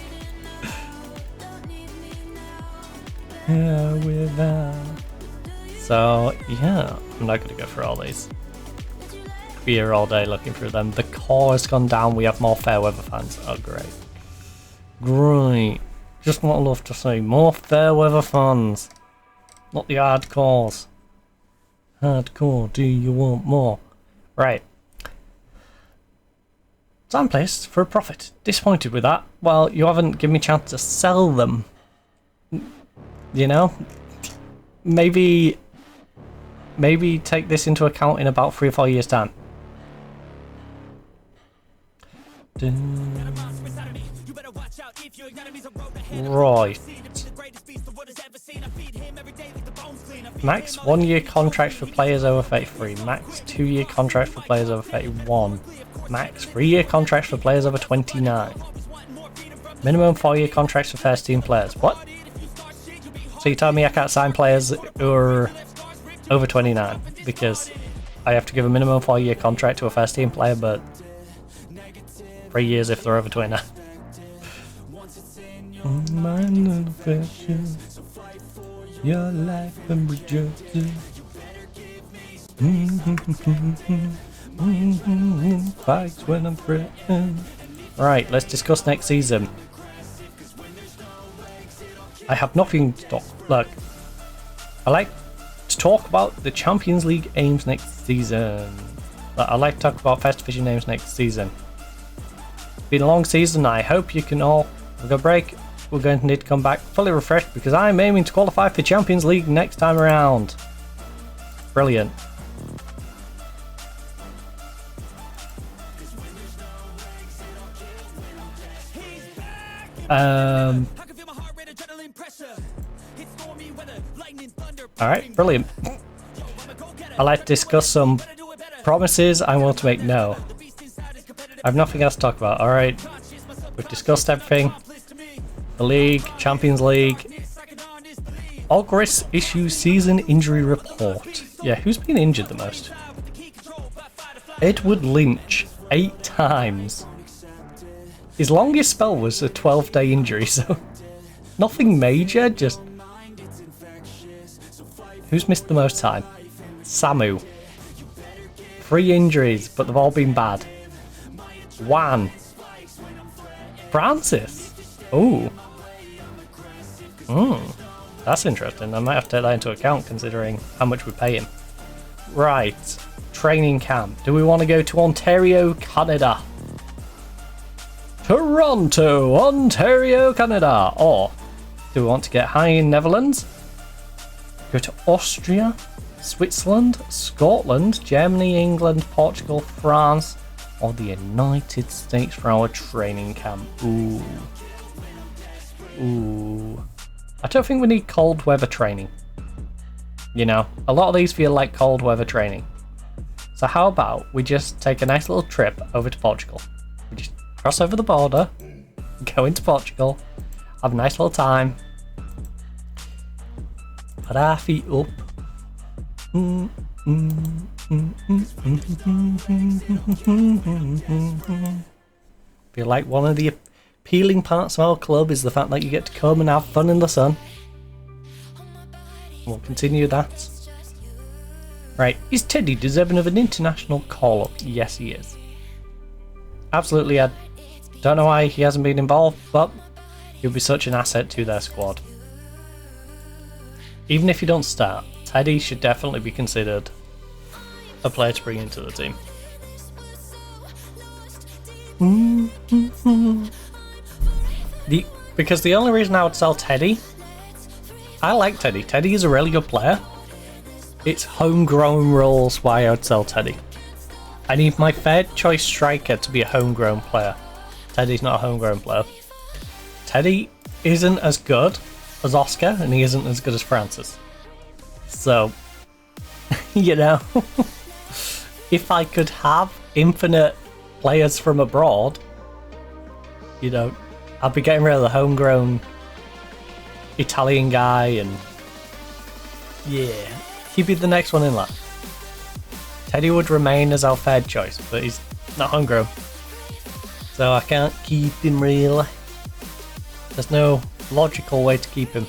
Yeah, with so yeah, I'm not gonna go through all these. Could be here all day looking through them. The core has gone down. We have more fair weather fans. Oh great, great. Just what I love to see. More fair weather fans, not the hardcores. Hardcore. Do you want more? Right. Time placed for a profit. Disappointed with that. Well, you haven't given me a chance to sell them. You know, maybe take this into account in about 3 or 4 years' time. Right. Max 1-year contracts for players over 33. Max 2-year contracts for players over 31. Max 3-year contracts for players over 29. Minimum 4-year contracts for first team players. What? So you tell me I can't sign players who are over 29 because I have to give a minimum 4-year contract to a first team player, but 3 years if they're over 29. Your life and rejected. Fights when I'm threatened. Right, let's discuss next season. I have nothing to talk. Look, I like to talk about the Champions League aims next season. I like to talk about First Division aims next season. It's been a long season. I hope you can all have a break. We're going to need to come back fully refreshed because I'm aiming to qualify for Champions League next time around. Brilliant. Alright, brilliant. I'd like to discuss some promises I want to make now. I have nothing else to talk about. Alright, we've discussed everything. The league, Champions League. Ogris issues season injury report. Yeah, who's been injured the most? Edward Lynch, 8 times. His longest spell was a 12-day injury, so nothing major, just... Who's missed the most time? Samu. 3 injuries, but they've all been bad. Juan. Francis. Ooh. That's interesting. I might have to take that into account considering how much we pay him. Right. Training camp. Do we want to go to Ontario, Canada? Toronto, Ontario, Canada. Or do we want to get high in Netherlands? Go to Austria, Switzerland, Scotland, Germany, England, Portugal, France, or the United States for our training camp. Ooh. Ooh. I don't think we need cold weather training. You know, a lot of these feel like cold weather training. So how about we just take a nice little trip over to Portugal? We just cross over the border, go into Portugal, have a nice little time, put our feet up. Feel like one of the appealing parts of our club is the fact that you get to come and have fun in the sun. We'll continue that. Right, is Teddy deserving of an international call-up? Yes, he is. Absolutely, I don't know why he hasn't been involved, but he'll be such an asset to their squad. Even if you don't start, Teddy should definitely be considered a player to bring into the team. Because the only reason I would sell Teddy, I like Teddy. Teddy is a really good player. It's homegrown roles why I would sell Teddy. I need my fair choice striker to be a homegrown player. Teddy's not a homegrown player. Teddy isn't as good as Oscar, and he isn't as good as Francis. So, you know, if I could have infinite players from abroad, you know, I'd be getting rid of the homegrown Italian guy, and yeah, he'd be the next one in line. Teddy would remain as our third choice, but he's not homegrown, so I can't keep him really. There's no logical way to keep him.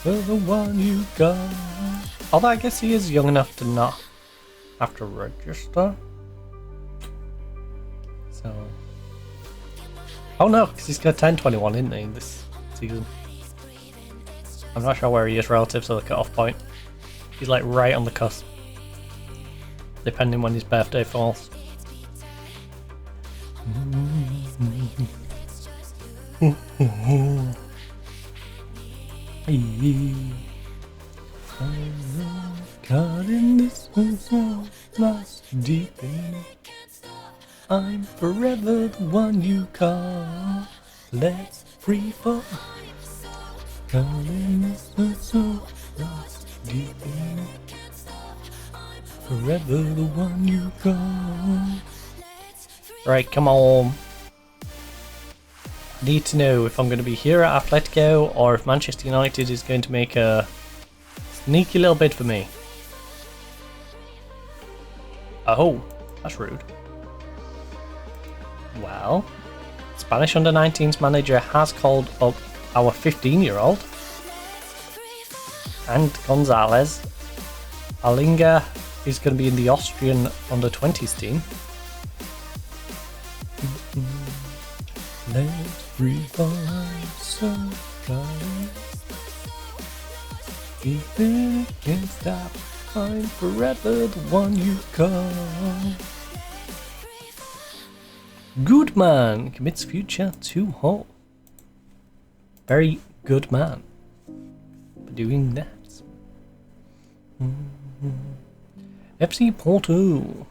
The one you got. Although I guess he is young enough to not have to register. So. Oh no, because he's going to turn 21, isn't he, this season? I'm not sure where he is relative to the cut-off point. He's like right on the cusp, depending when his birthday falls. Caught in this one lost deep in. I'm forever the one you call. Let's free fall. Caught in this one lost deep in. Forever the one you call. Right, come on. I need to know if I'm going to be here at Atletico or if Manchester United is going to make a sneaky little bid for me. Oh, that's rude. Well, Spanish under-19s manager has called up our 15-year-old and Gonzalez. Alinga is going to be in the Austrian under-20s team. Let's revive some time. Even can't stop. I'm forever the one you call. Good man commits future to Hull. Very good man for doing that. FC Porto.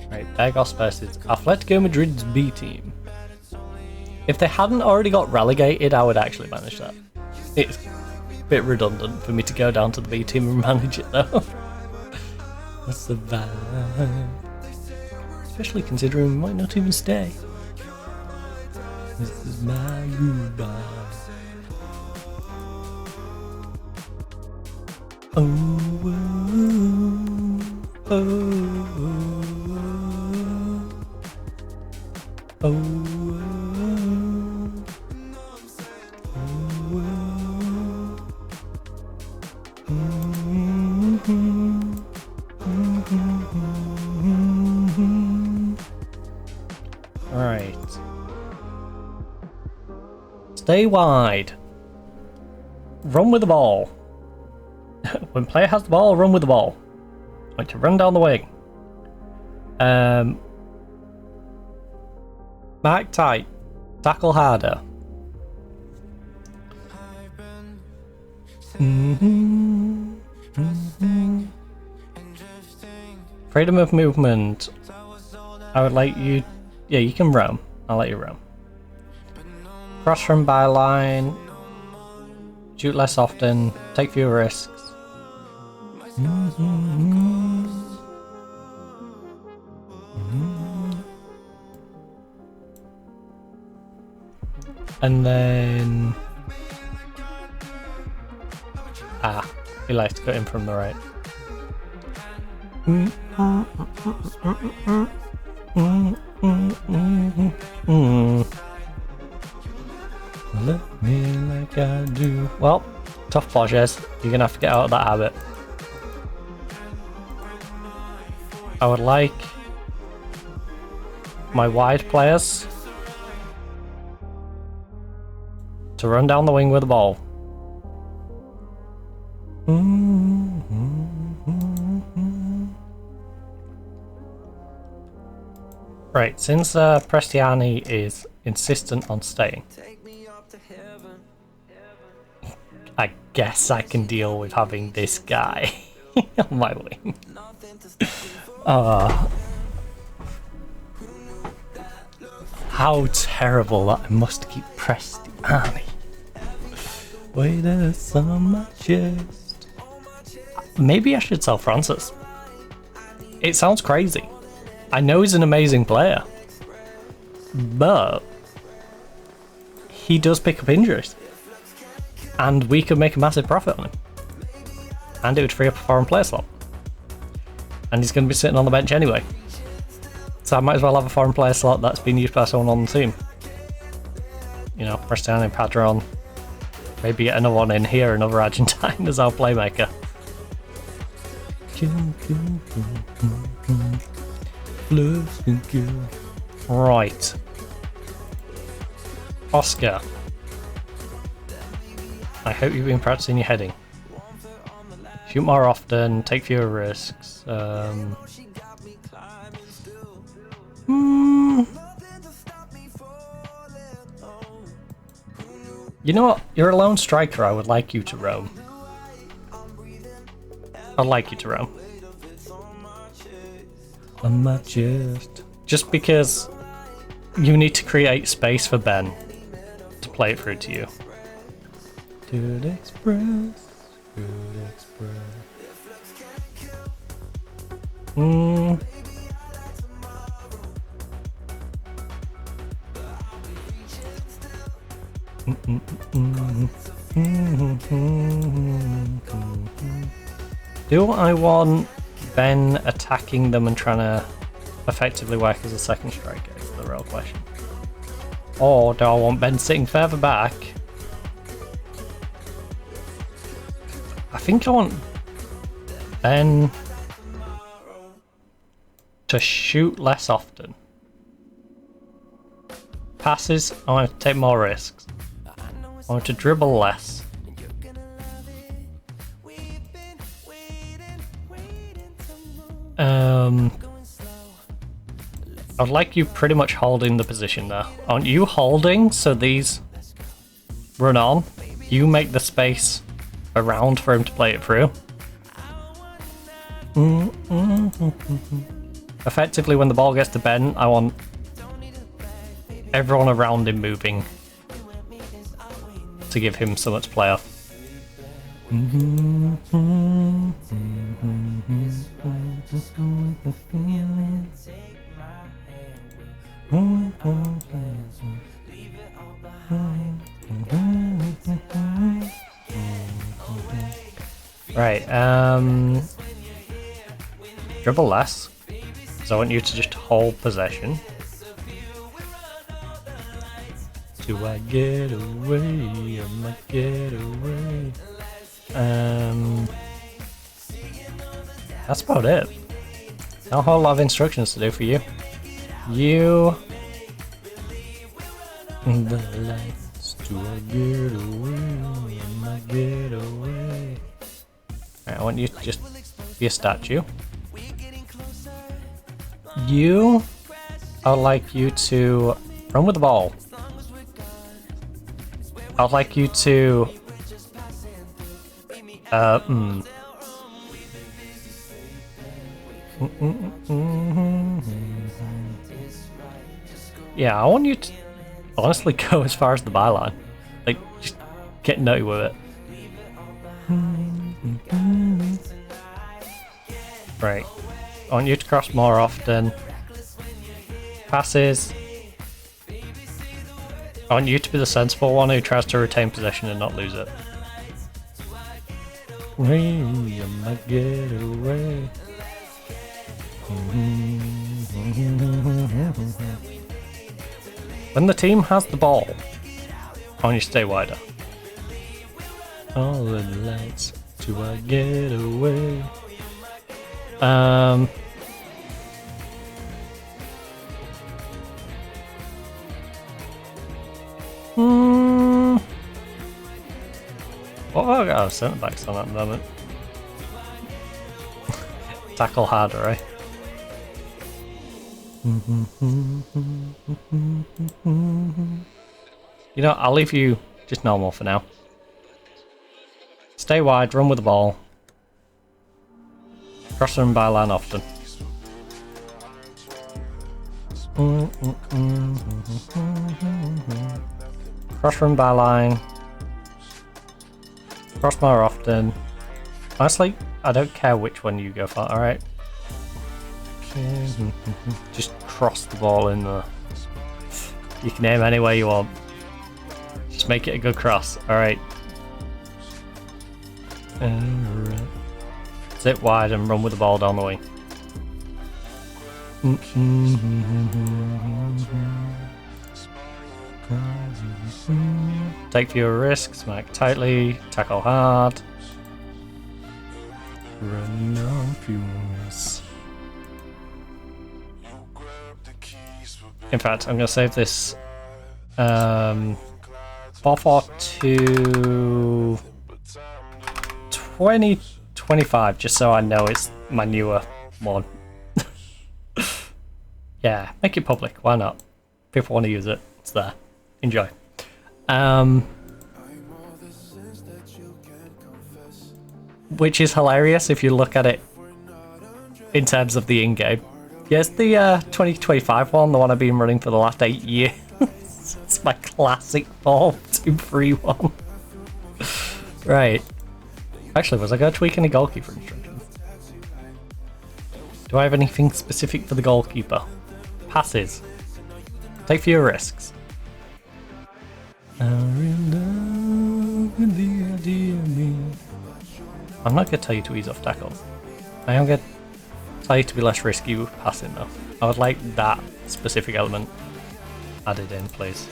Right, Burgos versus Atletico Madrid's B team. If they hadn't already got relegated, I would actually manage that. It's a bit redundant for me to go down to the B team and manage it though. That's the vibe. Especially considering we might not even stay. This is my goodbye. Oh, oh, oh, oh. Alright. Stay wide. Run with the ball. When player has the ball, run with the ball. Like to run down the wing. Mark tight. Tackle harder. Freedom of movement. I would like you... Yeah, you can roam. I'll let you roam. Cross from byline. Shoot less often. Take fewer risks. And then... he likes to cut in from the right. Let me like I do. Well, tough Borges. You're gonna have to get out of that habit. I would like my wide players to run down the wing with the ball. Right, since Prestiani is insistent on staying, I guess I can deal with having this guy on my wing. How terrible that I must keep Prestiani. Wait, there's on my chest. Maybe I should sell Francis. It sounds crazy. I know he's an amazing player, but he does pick up injuries, and we could make a massive profit on him, and it would free up a foreign player slot, and he's going to be sitting on the bench anyway, so I might as well have a foreign player slot that's been used by someone on the team. You know, Prestiani, Padron, maybe get another one in here, another Argentine as our playmaker. Right. Oscar. I hope you've been practicing your heading. Shoot more often, take fewer risks. You know what? You're a lone striker. I would like you to roam. I'd like you to roam. On my chest. Just because you need to create space for Ben to play it through to you. Good Express. Good Express. Do I want Ben attacking them and trying to effectively work as a second striker is the real question. Or do I want Ben sitting further back? I think I want Ben to shoot less often. Passes, I want to take more risks. I want to dribble less. I'd like you pretty much holding the position there. Aren't you holding so these run on? You make the space around for him to play it through. Effectively, when the ball gets to Ben, I want everyone around him moving to give him so much play off. Right, dribble less, because I want you to just hold possession. Do I get away? Am I get away? That's about it. Not a whole lot of instructions to do for you. You... The lights. Do I get away? Am I get away? want you to just be a statue. You, I would like you to run with the ball. I would like you to yeah, I want you to honestly go as far as the byline. Like, just get nutty with it. Right. I want you to cross more often. Passes. I want you to be the sensible one who tries to retain possession and not lose it. Getaway. When the team has the ball, I want you to stay wider. All the lights to a getaway. What have I got? Centre backs on at the moment. Tackle harder, right? You know, I'll leave you just normal for now. Stay wide, run with the ball. Cross and byline often. Cross run byline. Cross more often. Honestly, I don't care which one you go for, alright? Just cross the ball in there. You can aim anywhere you want. Just make it a good cross, alright? Sit wide and run with the ball down the wing. Take fewer risks, mark tightly, tackle hard. Run on fumes. In fact, I'm going to save this 4-4-2 2025 just so I know it's my newer one. Yeah, make it public, why not? People want to use it, it's there. Enjoy. Which is hilarious if you look at it in terms of the in-game. Yes, the 2025 one, the one I've been running for the last 8 years. It's my classic 4-2-3-1. Right. Actually, was I going to tweak any goalkeeper instructions? Do I have anything specific for the goalkeeper? Passes. Take fewer risks. I'm not going to tell you to ease off tackles. I am going to tell you to be less risky with passing though. I would like that specific element added in, please.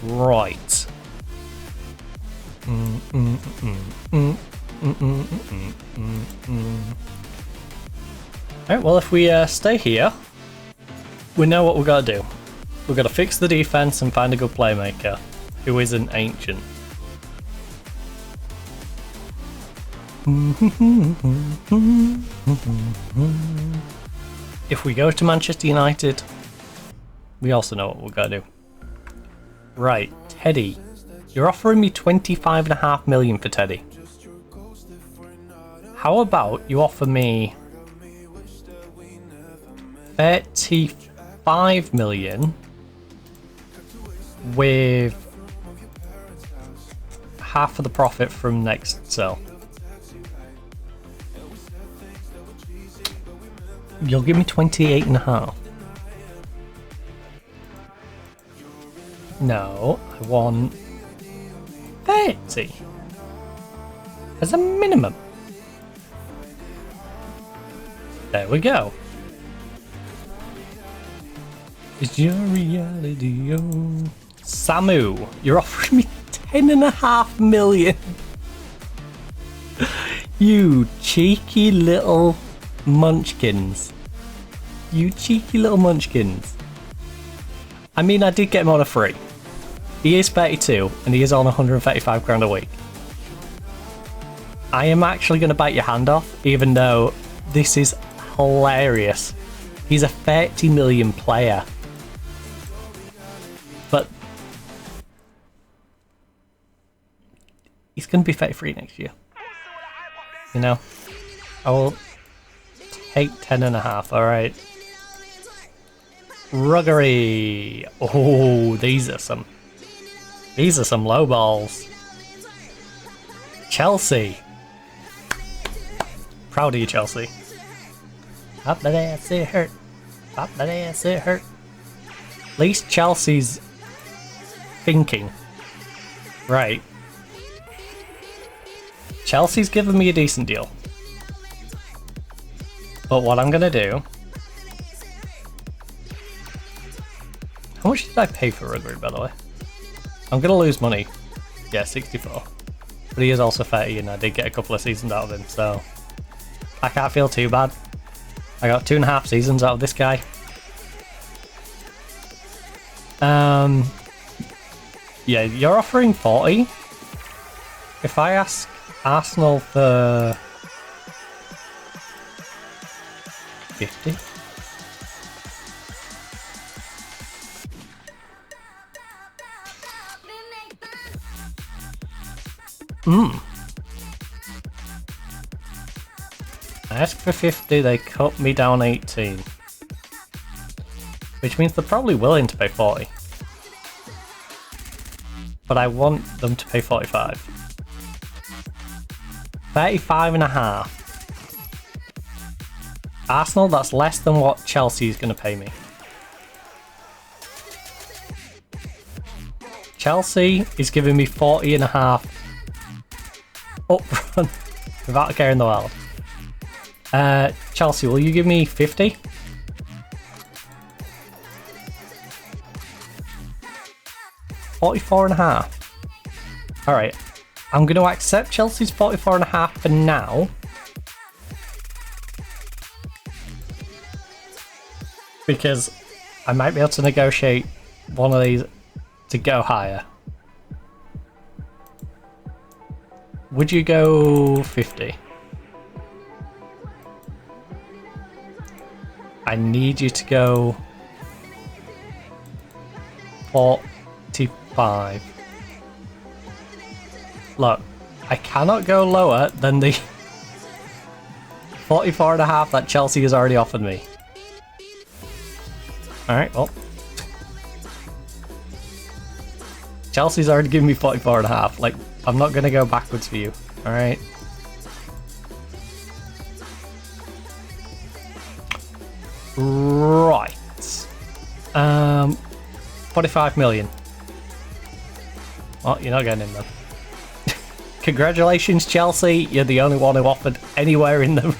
Right. Alright, well if we stay here, we know what we've got to do. We've got to fix the defense and find a good playmaker who isn't ancient. If we go to Manchester United, we also know what we've got to do. Right, Teddy. You're offering me 25.5 million for Teddy. How about you offer me 35 million with half of the profit from next sale? You'll give me 28.5. No, I want 30 as a minimum. There we go. It's your reality, oh. Samu, you're offering me 10.5 million. You cheeky little munchkins. You cheeky little munchkins. I mean, I did get him on a free. He is 32, and he is on 135 grand a week. I am actually going to bite your hand off, even though this is hilarious. He's a 30 million player. But he's going to be 33 next year. You know? I will take 10.5, alright. Ruggery. Oh, these are some low balls. Chelsea. Proud of you, Chelsea. Pop that ass, it hurt. Pop that ass, it hurt. At least Chelsea's thinking. Right. Chelsea's given me a decent deal. But what I'm gonna do... How much did I pay for Ruggery, by the way? I'm gonna lose money. Yeah, 64. But he is also 30 and I did get a couple of seasons out of him, so... I can't feel too bad. I got 2.5 seasons out of this guy. Yeah, you're offering 40. If I ask Arsenal for 50. I asked for 50, they cut me down 18. Which means they're probably willing to pay 40. But I want them to pay 45. 35.5. Arsenal, that's less than what Chelsea is going to pay me. Chelsea is giving me 40.5 up front without a care in the world. Chelsea, will you give me 50? $44.5. Alright, I'm going to accept Chelsea's 44.5 for now. Because I might be able to negotiate one of these to go higher. Would you go 50? I need you to go 45. Look, I cannot go lower than the 44.5 that Chelsea has already offered me. Alright, well. Chelsea's already given me 44.5. Like, I'm not going to go backwards for you. Alright. Right. 45 million. Well, you're not getting in then. Congratulations, Chelsea. You're the only one who offered anywhere in the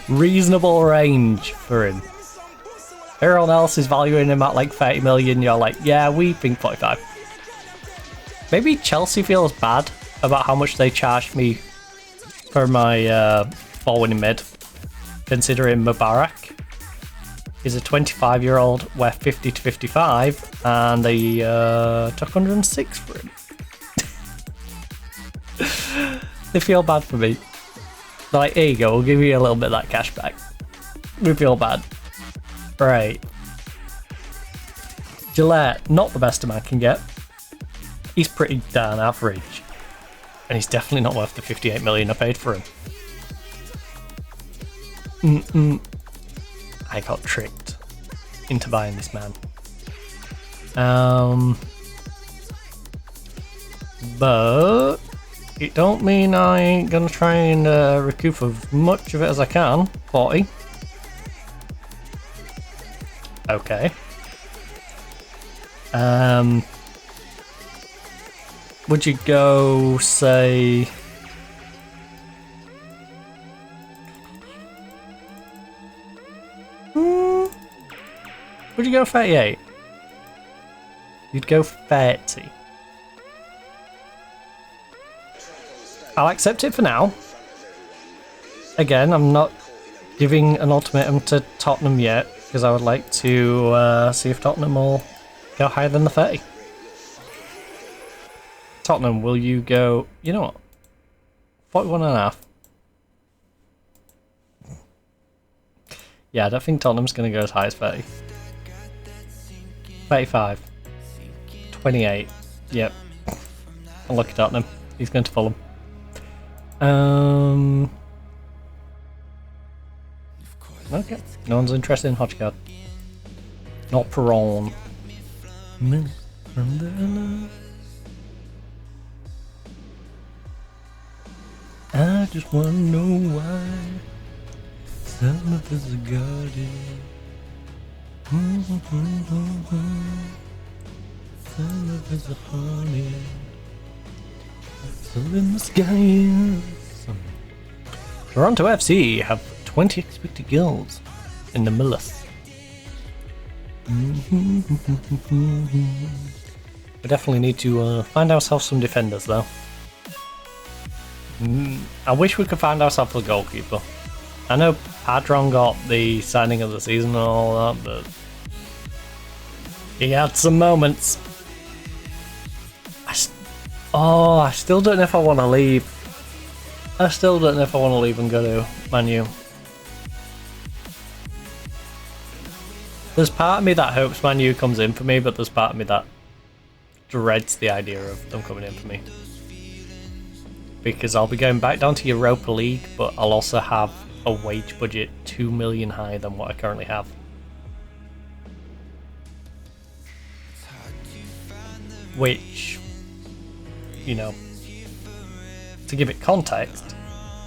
reasonable range for him. Everyone else is valuing him at like 30 million. You're like, yeah, we think 45. Maybe Chelsea feels bad about how much they charged me for my forward in mid, considering Mubarak is a 25-year-old worth 50 to 55, and they took 106 for him. They feel bad for me. They're like, here you go, we'll give you a little bit of that cash back. We feel bad. Right. Gillette, not the best a man can get. He's pretty darn average. And he's definitely not worth the 58 million I paid for him. I got tricked into buying this man. But it don't mean I ain't gonna try and recoup as much of it as I can. 40. Okay. Would you go, say... Would you go 38? You'd go 30. I'll accept it for now. Again, I'm not giving an ultimatum to Tottenham yet, because I would like to see if Tottenham will go higher than the 30. Tottenham, will you go... You know what? 41.5. Yeah, I don't think Tottenham's going to go as high as 30. 35. 28. Yep. Unlucky Tottenham. He's going to Fulham. Okay. No one's interested in Hodgkin. Not prawn. I just wanna know why some of us are guarded. Some of us are haunted. So in the sky. Toronto FC have 20 expected goals in the Millers. We definitely need to find ourselves some defenders though. I wish we could find ourselves a goalkeeper. I know Padron got the signing of the season and all that, but he had some moments. I still don't know if I want to leave. I still don't know if I want to leave and go to Man U. There's part of me that hopes Man U comes in for me, but there's part of me that dreads the idea of them coming in for me. Because I'll be going back down to Europa League, but I'll also have a wage budget 2 million higher than what I currently have. Which, you know, to give it context,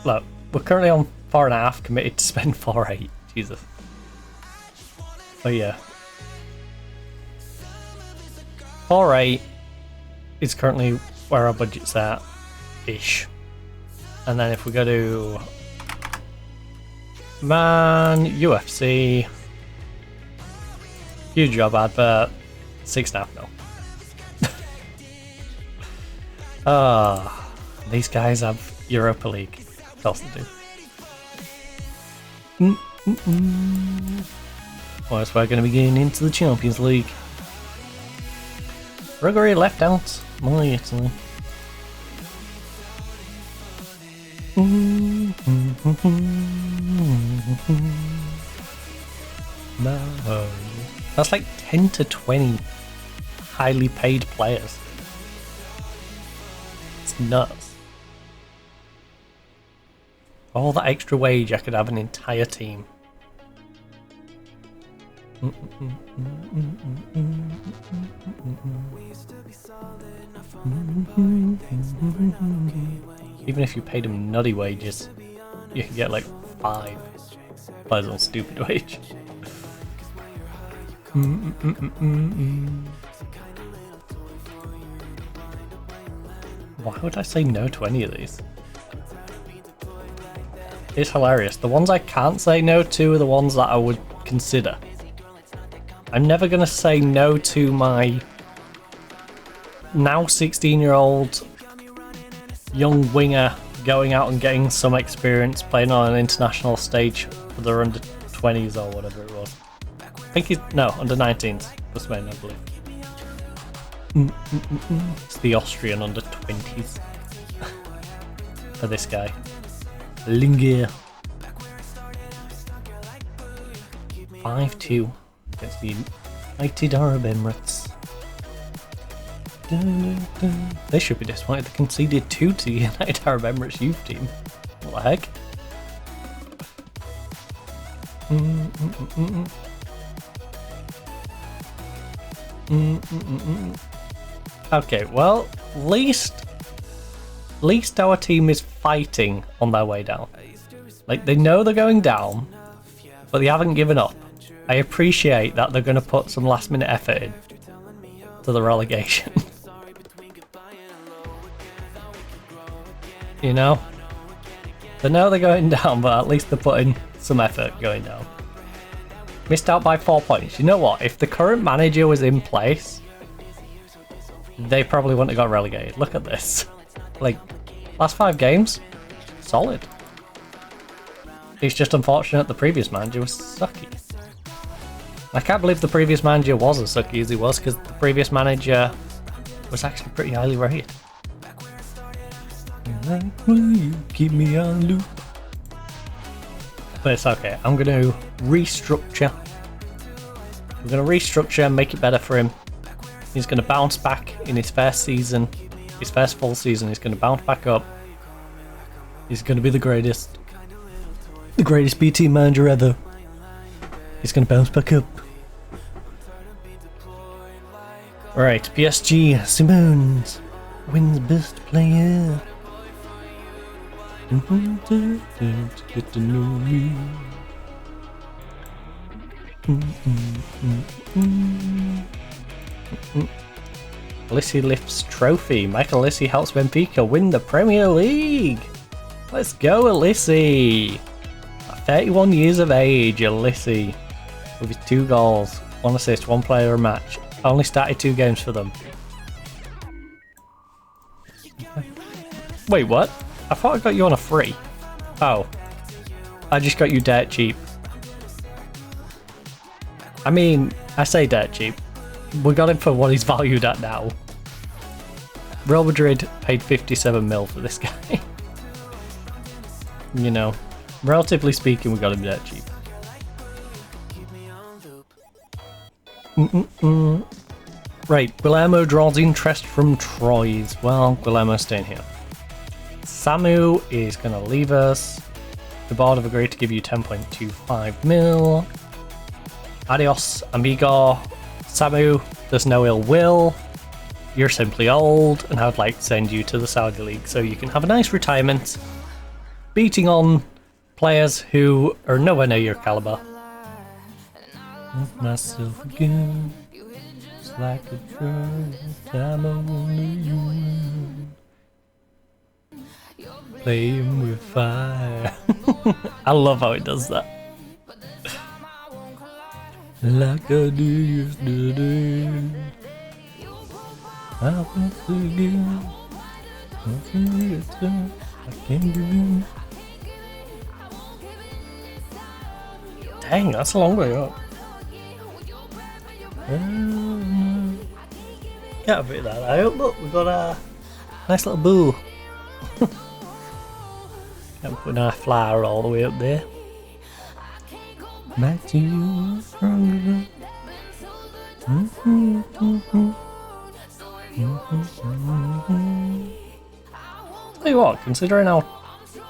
look, we're currently on 4.5, committed to spend 4.8. Jesus. Oh yeah. 4.8 is currently where our budget's at, ish. And then if we go to Man, UFC, huge job advert, 6.5 mil. These guys have Europa League. Of course they do. Well, that's why we're going to be getting into the Champions League. Gregory left out. My Italy. That's like 10 to 20 highly paid players. It's nuts. All that extra wage, I could have an entire team. Even if you paid them nutty wages, you can get like 5 players on stupid wage. Why would I say no to any of these? It's hilarious. The ones I can't say no to are the ones that I would consider. I'm never going to say no to my now 16-year-old young winger going out and getting some experience playing on an international stage for their under 20s or whatever it was. I think he's, no, under 19s, was main, I believe. It's the Austrian under 20s for this guy. Lingier. 5-2 against the United Arab Emirates. They should be disappointed. They conceded 2 to the United Arab Emirates youth team. What the heck? Okay, well, at least our team is fighting on their way down. Like, they know they're going down, but they haven't given up. I appreciate that they're going to put some last minute effort in to the relegation. You know? They know they're going down, but at least they're putting some effort going down. Missed out by 4 points. You know what? If the current manager was in place, they probably wouldn't have got relegated. Look at this. Like, last 5 games, solid. It's just unfortunate the previous manager was sucky. I can't believe the previous manager was as sucky as he was, because the previous manager was actually pretty highly rated. You keep me on loop. But it's okay. I'm going to restructure. We're going to restructure and make it better for him. He's going to bounce back in his first season. His first full season. He's going to bounce back up. He's going to be the greatest. The greatest B team manager ever. He's going to bounce back up. Right, PSG, Simons wins best player. Get to know me. Lissi lifts trophy. Michael Lissi helps Benfica win the Premier League. Let's go, Lissi. At 31 years of age, Lissi, with his 2 goals, 1 assist, 1 player a match. Only started 2 games for them. Wait, what? I thought I got you on a free. Oh. I just got you dirt cheap. I mean, I say dirt cheap. We got him for what he's valued at now. Real Madrid paid 57 mil for this guy. You know, relatively speaking, we got him dirt cheap. Right, Guillermo draws interest from Troyes. Well, Guillermo's staying here. Samu is going to leave us. The board have agreed to give you 10.25 mil. Adios, amigo. Samu, there's no ill will. You're simply old, and I'd like to send you to the Saudi League so you can have a nice retirement, beating on players who are nowhere near your caliber. Myself again, it's like a first time only you. Playing with fire. I love how it does that. Like I did yesterday. I want to again. I can't do. Dang, that's a long way up. Can't beat that. I hope. Look, we've got a nice little boo. Can't put our flower all the way up there. Back to you stronger. Tell you what, considering how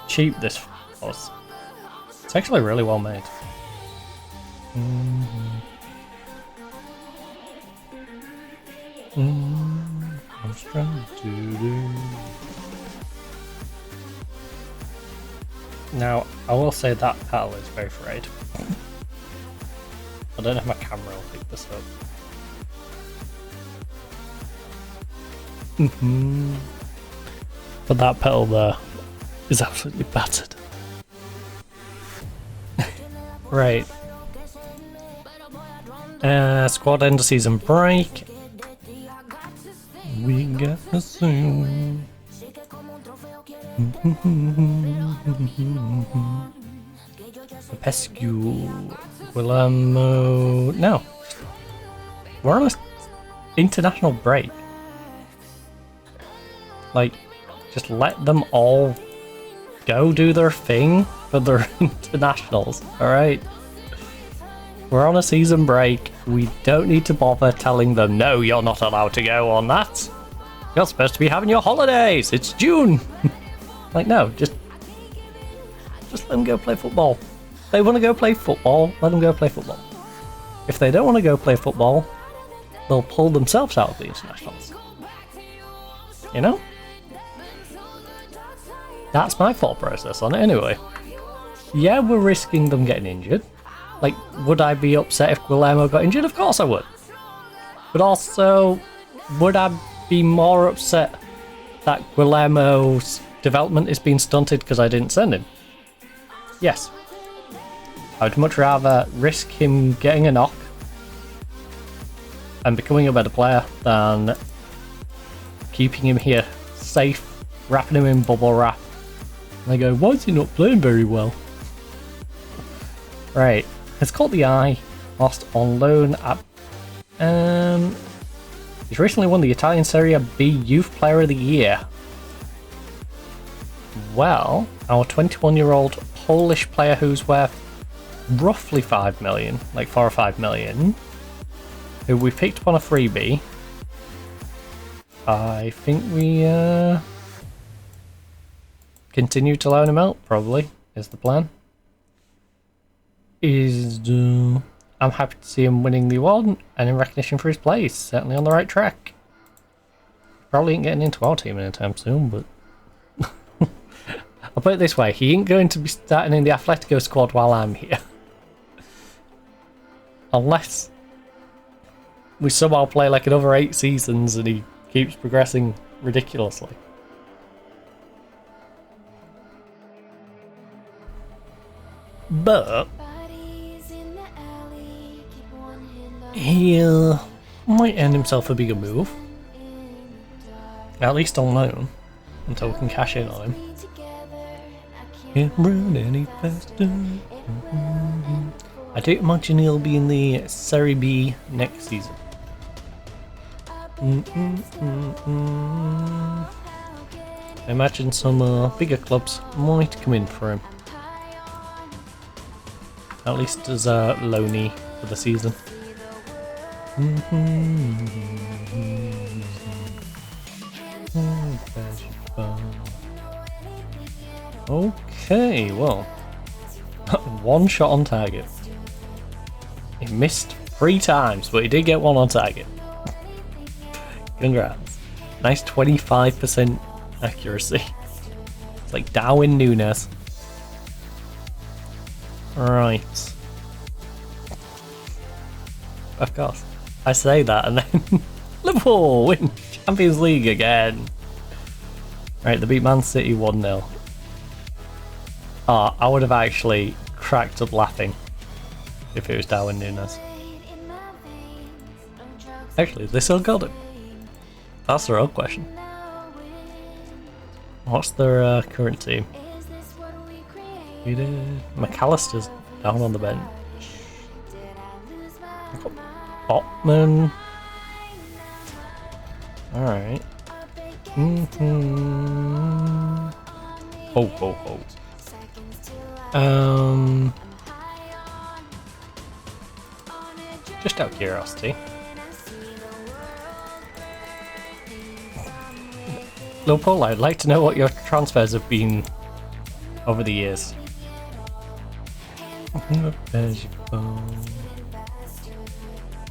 cheap this was, it's actually really well made. I'm strong to do. Now, I will say that paddle is very frayed. I don't know if my camera will pick this up. But that pedal there is absolutely battered. Right. Squad end of season break. We got the soon. Pescu. Guillermo. No. We're on an international break. Like, just let them all go do their thing for their internationals, alright? We're on a season break. We don't need to bother telling them, no, you're not allowed to go on that. You're supposed to be having your holidays. It's June. Like, no, just let them go play football. If they want to go play football, let them go play football. If they don't want to go play football, they'll pull themselves out of the internationals. You know? That's my thought process on it anyway. Yeah, we're risking them getting injured. Like, would I be upset if Guillermo got injured? Of course I would. But also, would I be more upset that Guillermo's development is being stunted because I didn't send him? Yes. I'd much rather risk him getting a knock and becoming a better player than keeping him here safe, wrapping him in bubble wrap. And I go, why is he not playing very well? Right, it's called the Eye, lost on loan at... he's recently won the Italian Serie B Youth Player of the Year. well, our 21-year-old Polish player who's worth roughly 5 million, like 4 or 5 million, who we picked up on a freebie. I think we continue to loan him out, probably, is the plan. I'm happy to see him winning the award, and in recognition for his play, he's certainly on the right track. Probably ain't getting into our team anytime soon, but I'll put it this way, he ain't going to be starting in the Atletico squad while I'm here. Unless we somehow play like another 8 seasons and he keeps progressing ridiculously. But he might earn himself a bigger move. At least on loan. Until we can cash in on him. Can't run any faster. I don't imagine he'll be in the Serie B next season. I imagine some bigger clubs might come in for him. At least as a loanee for the season. Okay, well, one shot on target. He missed 3 times, but he did get one on target. Congrats. Nice 25% accuracy. It's like Darwin Núñez. Right. Of course. I say that and then Liverpool win Champions League again. Right, they beat Man City 1-0. Oh, I would have actually cracked up laughing if it was Darwin Núñez. Actually, they still got it. That's the real question. What's their current team? McAllister's down on the bench. Botman. Alright. Oh. Just out of curiosity. Liverpool, I'd like to know what your transfers have been over the years.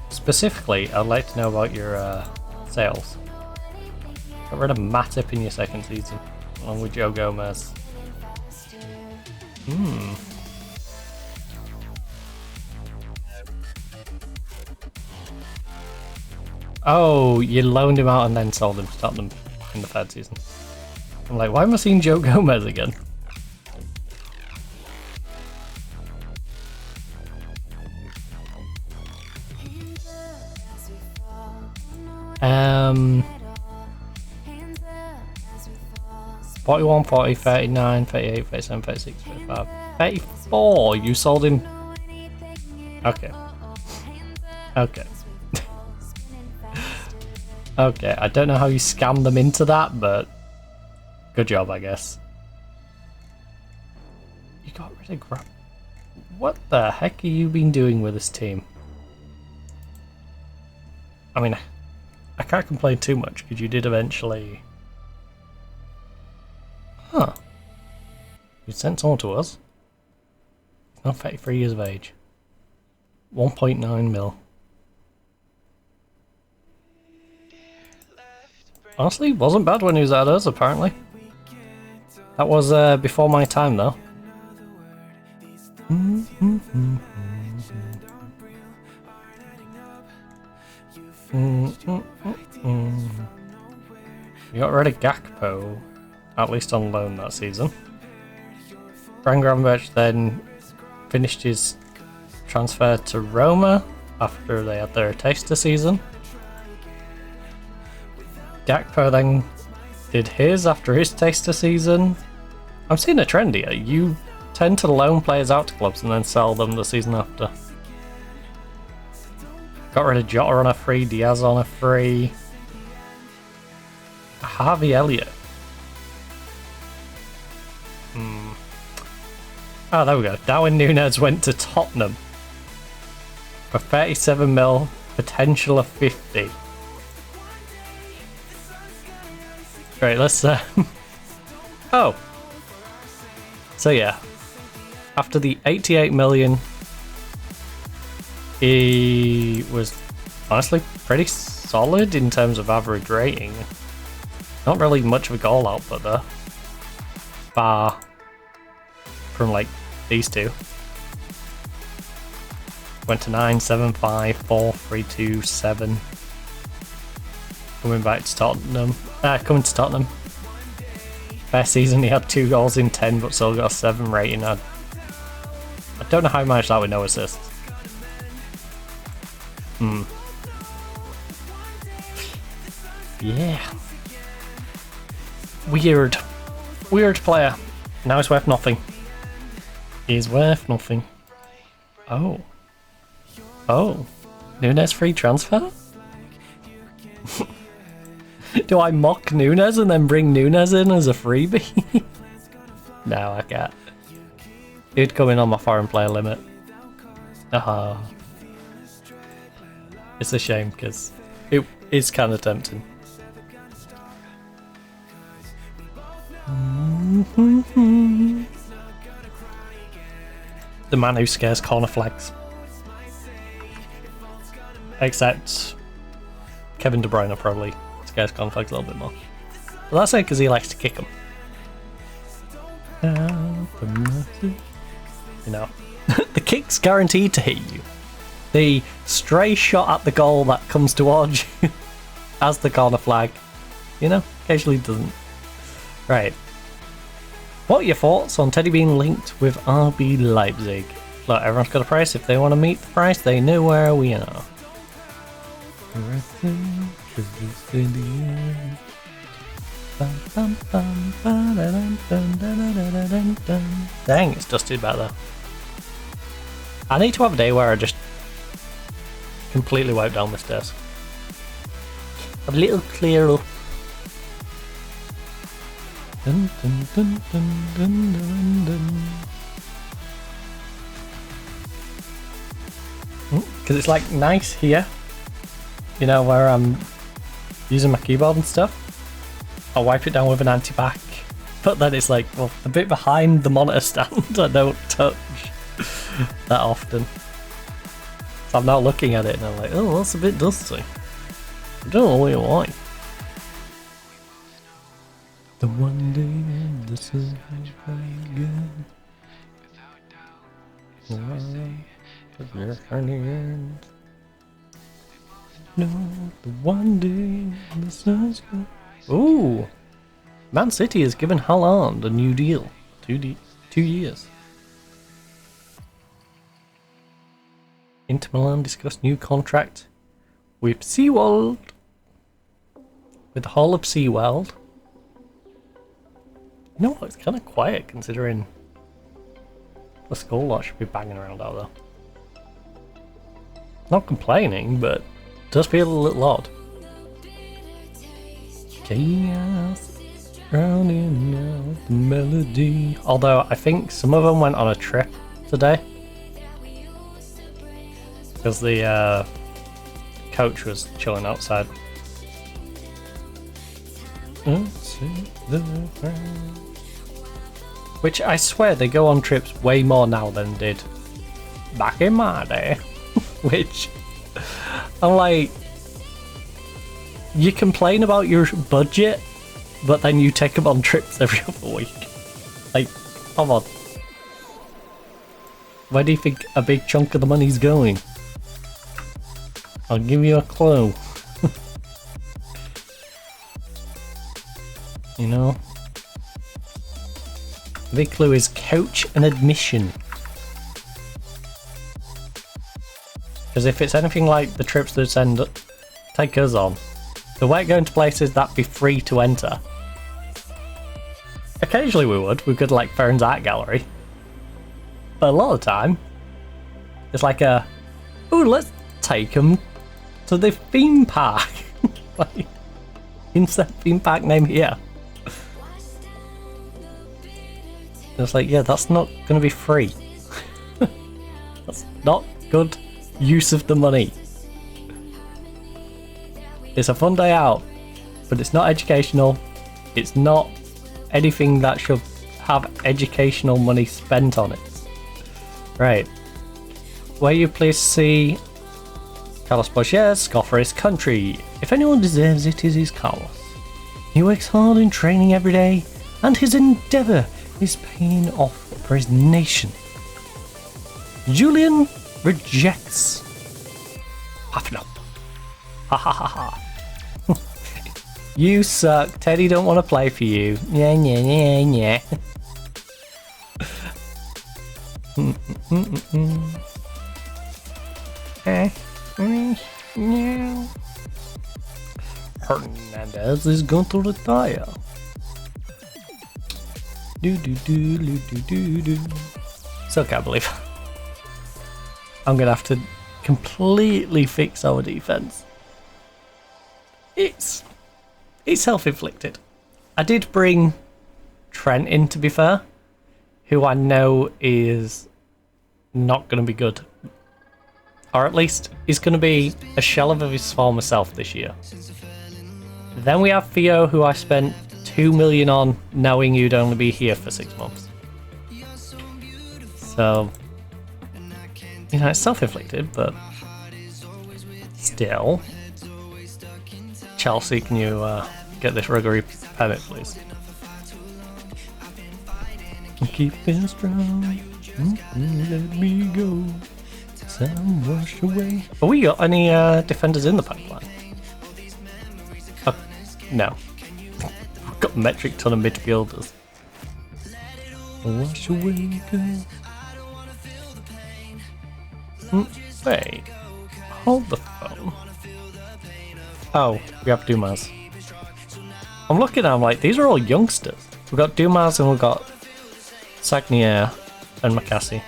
Specifically, I'd like to know about your sales. Got rid of Matip in your second season, along with Joe Gomez. Oh, you loaned him out and then sold him to Tottenham in the third season. I'm like, why am I seeing Joe Gomez again? Um, 41, 40, 39, 38, 37, 36, 35, 34. You sold him. Okay. Okay, I don't know how you scammed them into that, but good job, I guess. You got rid of Grab. What the heck have you been doing with this team? I mean, I can't complain too much, because you did eventually... Huh. You sent someone to us. He's not 33 years of age. 1.9 mil. Honestly, wasn't bad when he was at us, apparently. That was before my time, though. We got rid of Gakpo, at least on loan that season. Bran Gravenberch then finished his transfer to Roma after they had their taster season. Gakpo then did his after his taster season. I'm seeing a trend here. You tend to loan players out to clubs and then sell them the season after. Got rid of Jota on a free, Diaz on a free. Harvey Elliott. Oh, there we go. Darwin Núñez went to Tottenham for 37 mil, potential of 50. Great, let's... Oh. So yeah. After the 88 million, he was honestly pretty solid in terms of average rating. Not really much of a goal output though. Far from like these two. Went to 9, 7, 5, 4, 3, 2, 7. Coming back to Tottenham. Coming to Tottenham. First season he had 2 goals in 10 but still got a 7 rating. I don't know how he managed that with no assists. Yeah. Weird player. Now he's worth nothing. He's worth nothing. Oh. Núñez free transfer? Do I mock Núñez and then bring Núñez in as a freebie? No, I can't. He'd come in on my foreign player limit. It's a shame because it is kind of tempting. The man who scares corner flags. Except Kevin De Bruyne probably scares corner flags a little bit more. But that's it because he likes to kick them. You know, the kick's guaranteed to hit you. The stray shot at the goal that comes towards you as the corner flag, you know, occasionally doesn't. Right. What are your thoughts on Teddy being linked with RB Leipzig? Look, everyone's got a price. If they want to meet the price, they know where we are. Dang, it's dusted back there. I need to have a day where I just completely wipe down this desk. A little clear up. Dun, dun, dun, dun, dun, dun, dun. Because it's like nice here, you know, where I'm using my keyboard and stuff. I'll wipe it down with an anti-bac, but then it's like, well, a bit behind the monitor stand. I don't touch that often, so I'm now looking at it and I'm like, oh, that's a bit dusty. I don't know why. The one day the sun again. No, the one day the sun's gone. Ooh, Man City has given Haaland a new deal. 2 years. Inter Milan discussed new contract with SeaWorld. With the whole of SeaWorld. You know what? It's kind of quiet considering the school lot should be banging around out there. Not complaining, but it does feel a little odd. Chaos drowning out the melody. Although I think some of them went on a trip today because the coach was chilling outside. Which I swear they go on trips way more now than did back in my day. Which I'm like, you complain about your budget, but then you take them on trips every other week. Like, come on. Where do you think a big chunk of the money's going? I'll give you a clue. You know? The big clue is coach and admission. Because if it's anything like the trips that take us on, the way going to places that be free to enter. Occasionally we could like Ferns Art Gallery. But a lot of the time, it's like a, ooh, let's take them to the theme park. Like, insert theme park name here. It's like, yeah, that's not going to be free. That's not good use of the money. It's a fun day out, but it's not educational. It's not anything that should have educational money spent on it. Right. Where you please see Carlos Boschet's score for his country. If anyone deserves it, it is Carlos. He works hard in training every day, and his endeavour is paying off for his nation. Julian rejects. Puffing up. Ha ha ha ha. You suck. Teddy don't want to play for you. Yeah, yeah, yeah, yeah. Hernandez is going to retire. Still can't believe I'm gonna have to completely fix our defense. It's self-inflicted. I did bring Trent in, to be fair, who I know is not going to be good. Or at least is going to be a shell of his former self this year. Then we have Theo, who I spent 2 million on, knowing you'd only be here for 6 months. So, you know, it's self-inflicted, but still. Chelsea, can you get this ruggery permit, please? Keeping strong, let me go. Some wash away. Have we got any defenders in the pipeline? No. We've got a metric ton of midfielders. Wash away, girl. Wait. Hold the phone. Oh, we have Dumas. I'm looking at them like, these are all youngsters. We've got Dumas and we've got Sagnier and McCassie.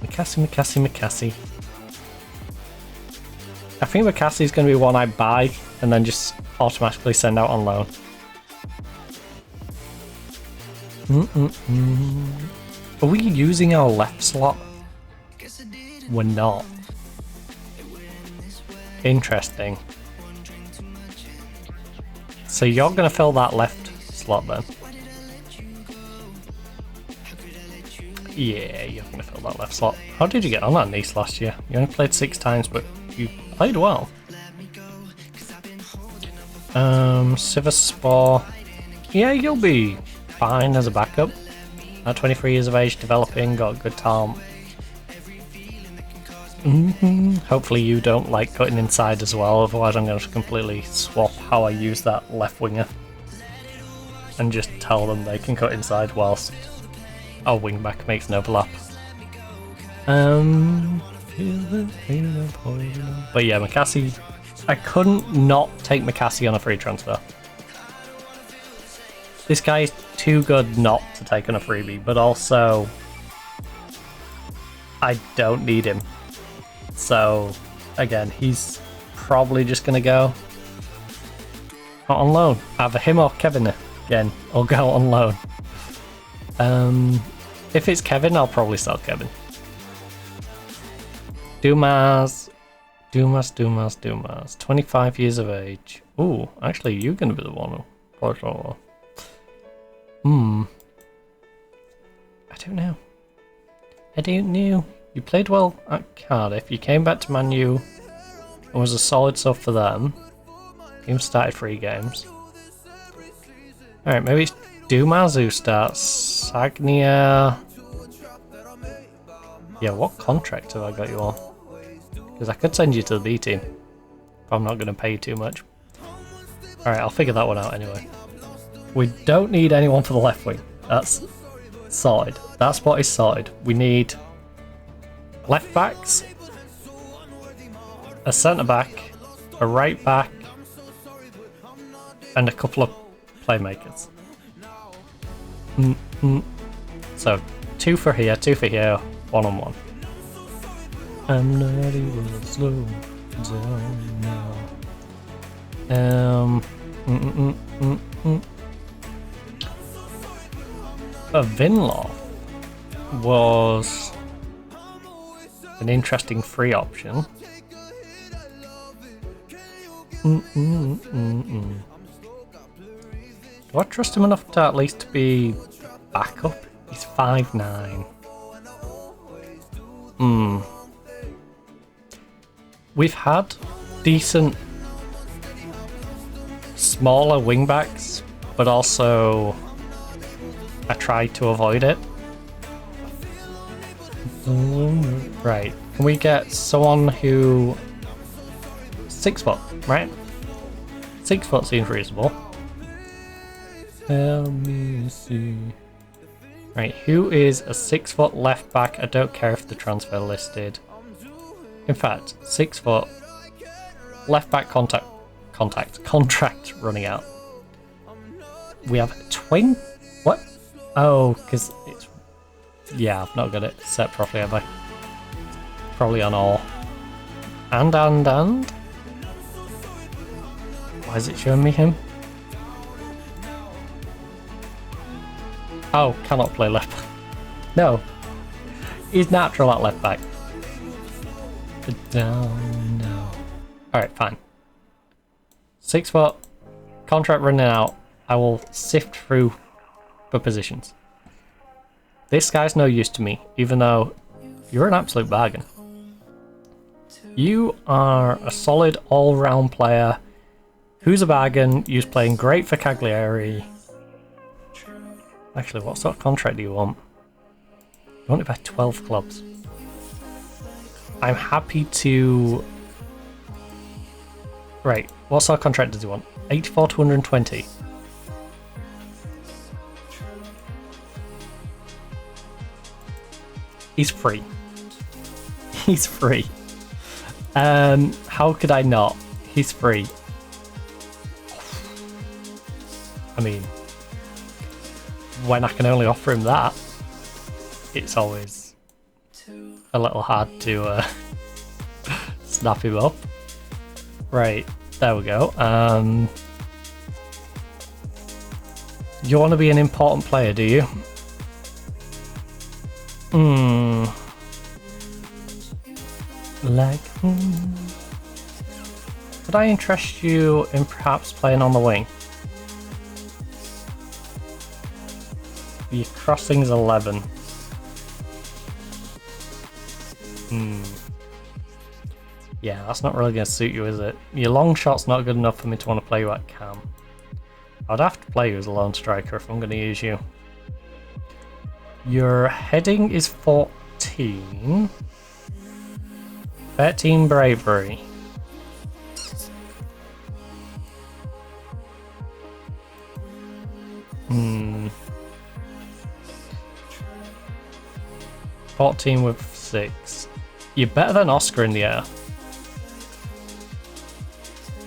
McCassie. I think McCassie's going to be one I buy and then just automatically send out on loan. Are we using our left slot? We're not. Interesting. So you're going to fill that left slot then? Yeah, you're going to fill that left slot. How did you get on that Nice last year? You only played 6 times, but you played well. Sivaspor. Yeah, you'll be fine as a backup. At 23 years of age, developing, got good talent. Hopefully you don't like cutting inside as well, otherwise I'm going to completely swap how I use that left winger. And just tell them they can cut inside whilst our wing back makes an overlap. But yeah, McCassie, I couldn't not take McCassie on a free transfer. This guy is too good not to take on a freebie, but also I don't need him. So again, he's probably just going to go out on loan. Either him or Kevin again, or go on loan. If it's Kevin, I'll probably sell Kevin. Dumas. 25 years of age. Ooh, actually, you're going to be the one who plays well. I don't know. You played well at Cardiff. You came back to Man U and was a solid sub for them. Even started 3 games. Alright, maybe it's Dumas who starts. Sagnia. Yeah, what contract have I got you on? Because I could send you to the B team. But I'm not going to pay you too much. Alright, I'll figure that one out anyway. We don't need anyone for the left wing. That's sorted. That spot is sorted. We need left backs, a centre back, a right back, and a couple of playmakers. So 2 for here, 2 for here, 1 on 1. I'm not even slow down now. A Vinloff was an interesting free option. Do I trust him enough to at least be backup? He's 5'9". We've had decent smaller wingbacks, but also I tried to avoid it. Right, can we get someone who 6 foot, right? 6 foot seems reasonable. Let me see. Right, who is a 6 foot left back? I don't care if the transfer listed. In fact, 6 foot left back contract running out. We have twin. What? Oh, because it's. Yeah, I've not got it set properly, have I? Probably on all. And. Why is it showing me him? Oh, cannot play left back. No. He's natural at left back. No. Alright, fine. 6 foot. Contract running out. I will sift through the positions. This guy's no use to me, even though you're an absolute bargain. You are a solid all-round player who's a bargain. You're playing great for Cagliari. Actually, what sort of contract do you want? You want it by 12 clubs. I'm happy to... Right, what sort of contract does he want? 84 to 120. He's free. He's free. How could I not? He's free. I mean, when I can only offer him that, it's always a little hard to snap him up. Right, there we go. You want to be an important player, do you? Would I interest you in perhaps playing on the wing? Your crossing's 11. Yeah, that's not really going to suit you, is it? Your long shot's not good enough for me to want to play you at cam. I'd have to play you as a lone striker if I'm going to use you. Your heading is 14. 13 bravery. Hmm. 14 with 6. You're better than Oscar in the air.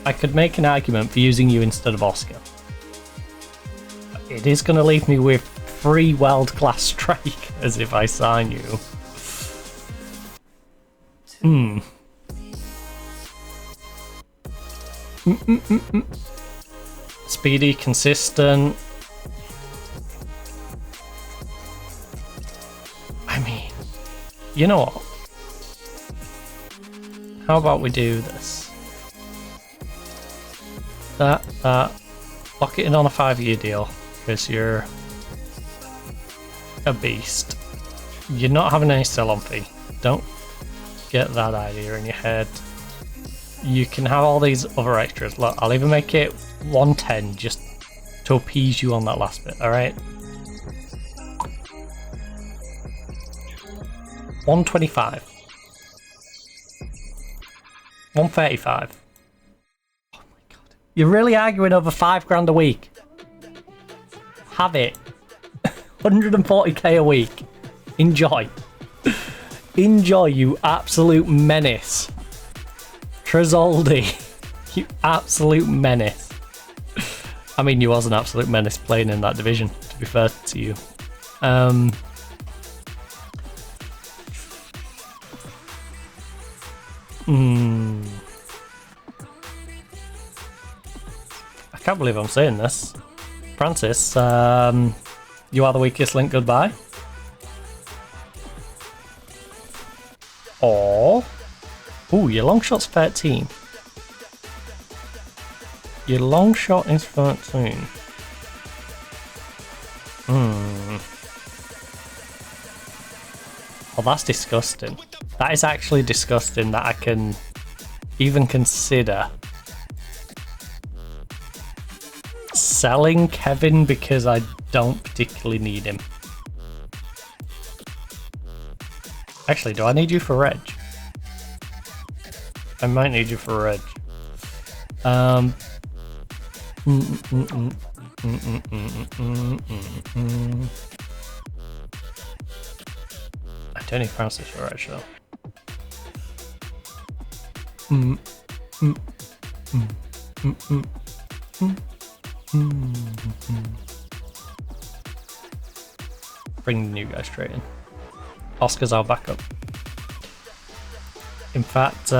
I could make an argument for using you instead of Oscar. It is going to leave me with 3 world-class strikers if I sign you. Speedy, consistent. I mean, you know what? How about we do this? Lock it in on a 5-year deal, because you're a beast. You're not having any sell-on fee. Don't get that idea in your head. You can have all these other extras. Look, I'll even make it 110 just to appease you on that last bit, alright? 125. 135. Oh my god. You're really arguing over £5 a week. Have it. 140k a week. Enjoy. Enjoy, you absolute menace. Tresoldi. You absolute menace. I mean, you was an absolute menace playing in that division, to be fair to you. I can't believe I'm saying this. Francis, you are the weakest link, goodbye. Or... Ooh, your long shot's 13. Your long shot is 13. Well, that's disgusting. That is actually disgusting that I can even consider selling Kevin because I don't particularly need him. Actually, do I need you for Reg? I might need you for Reg. I don't need Francis for Reg though. Bring the new guy straight in. Oscar's our backup. In fact,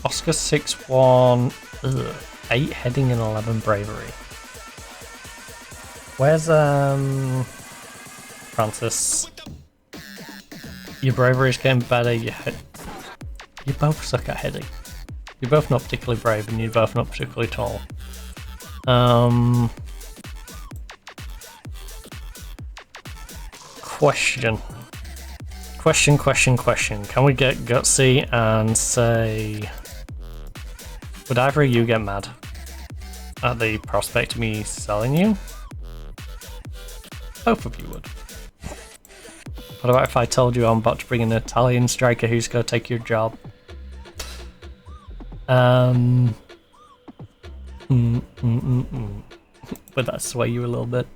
Oscar 6'1", 8 heading and 11 bravery. Where's Francis? Your bravery is getting better. You both suck at heading. You're both not particularly brave, and you're both not particularly tall. Question. Can we get gutsy and say, would either of you get mad at the prospect of me selling you? Both of you would. What about if I told you I'm about to bring in an Italian striker who's going to take your job? Would that sway you a little bit?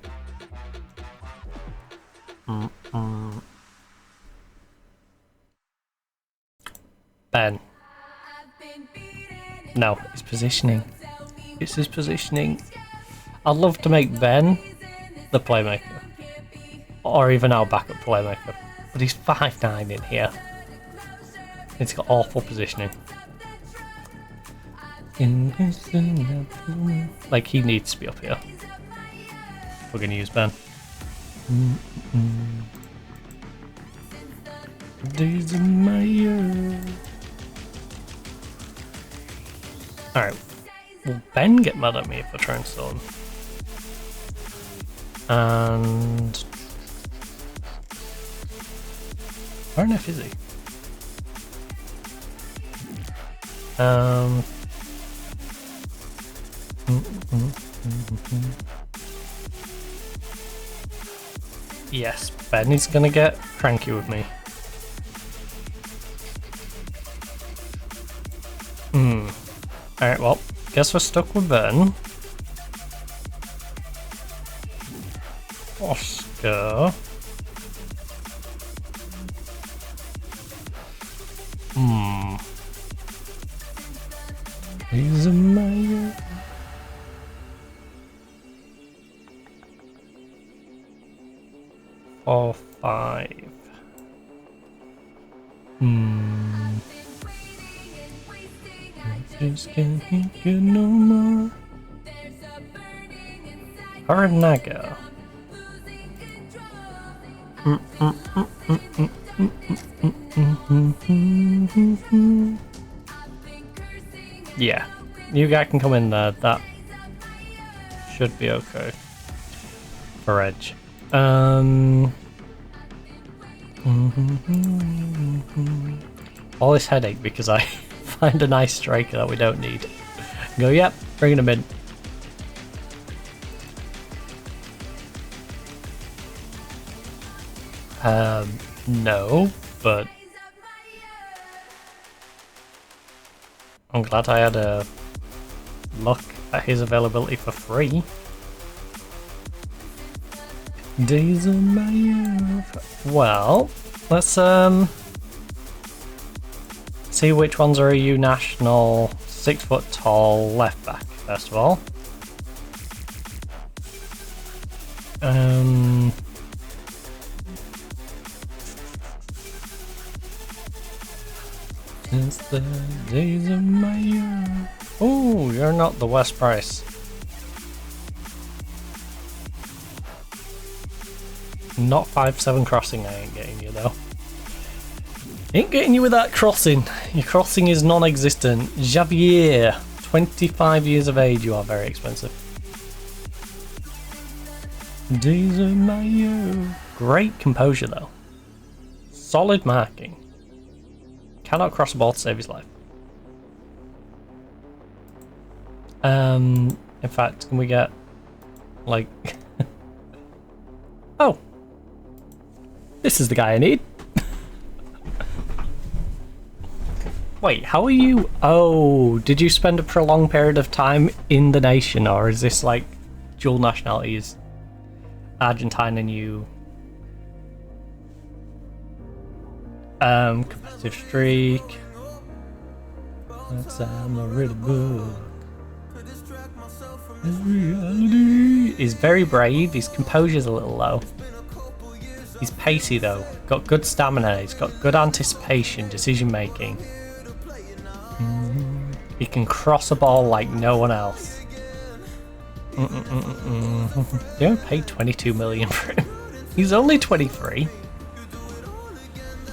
Ben. No, it's positioning. It's his positioning. I'd love to make Ben the playmaker. Or even our backup playmaker. But he's 5'9" in here. He's got awful positioning. Like, he needs to be up here. We're going to use Ben. Days of my year. Alright. Will Ben get mad at me if I try and sell him? And... where on earth is he? Yes, Ben is gonna get cranky with me. Alright, well, guess we're stuck with Ben. Oscar. He's a Maya. Or 5. Just can't get no more. Aranaga. Yeah, you guy can come in there. That should be okay for Edge. All this headache because I find a nice striker that we don't need. Go, yep, bringing him in. No, but I'm glad I had a look at his availability for free. Days of my youth. Well, let's see which ones are EU national 6 foot tall left back first of all. Since the days of my youth. you're not the worst price. Not 5-7 crossing, I ain't getting you though. Ain't getting you with that crossing. Your crossing is non-existent. Javier, 25 years of age, you are very expensive. Days of Mayo. Great composure though. Solid marking. Cannot cross a ball to save his life. In fact, can we get like oh, this is the guy I need. Wait, how are you? Oh, did you spend a prolonged period of time in the nation, or is this like dual nationalities? Argentine and you. Competitive streak. That's I'm already booked. He's very brave. His composure's a little low. He's pacey though. Got good stamina. He's got good anticipation, decision making. He can cross a ball like no one else. They only paid 22 million for him. He's only 23.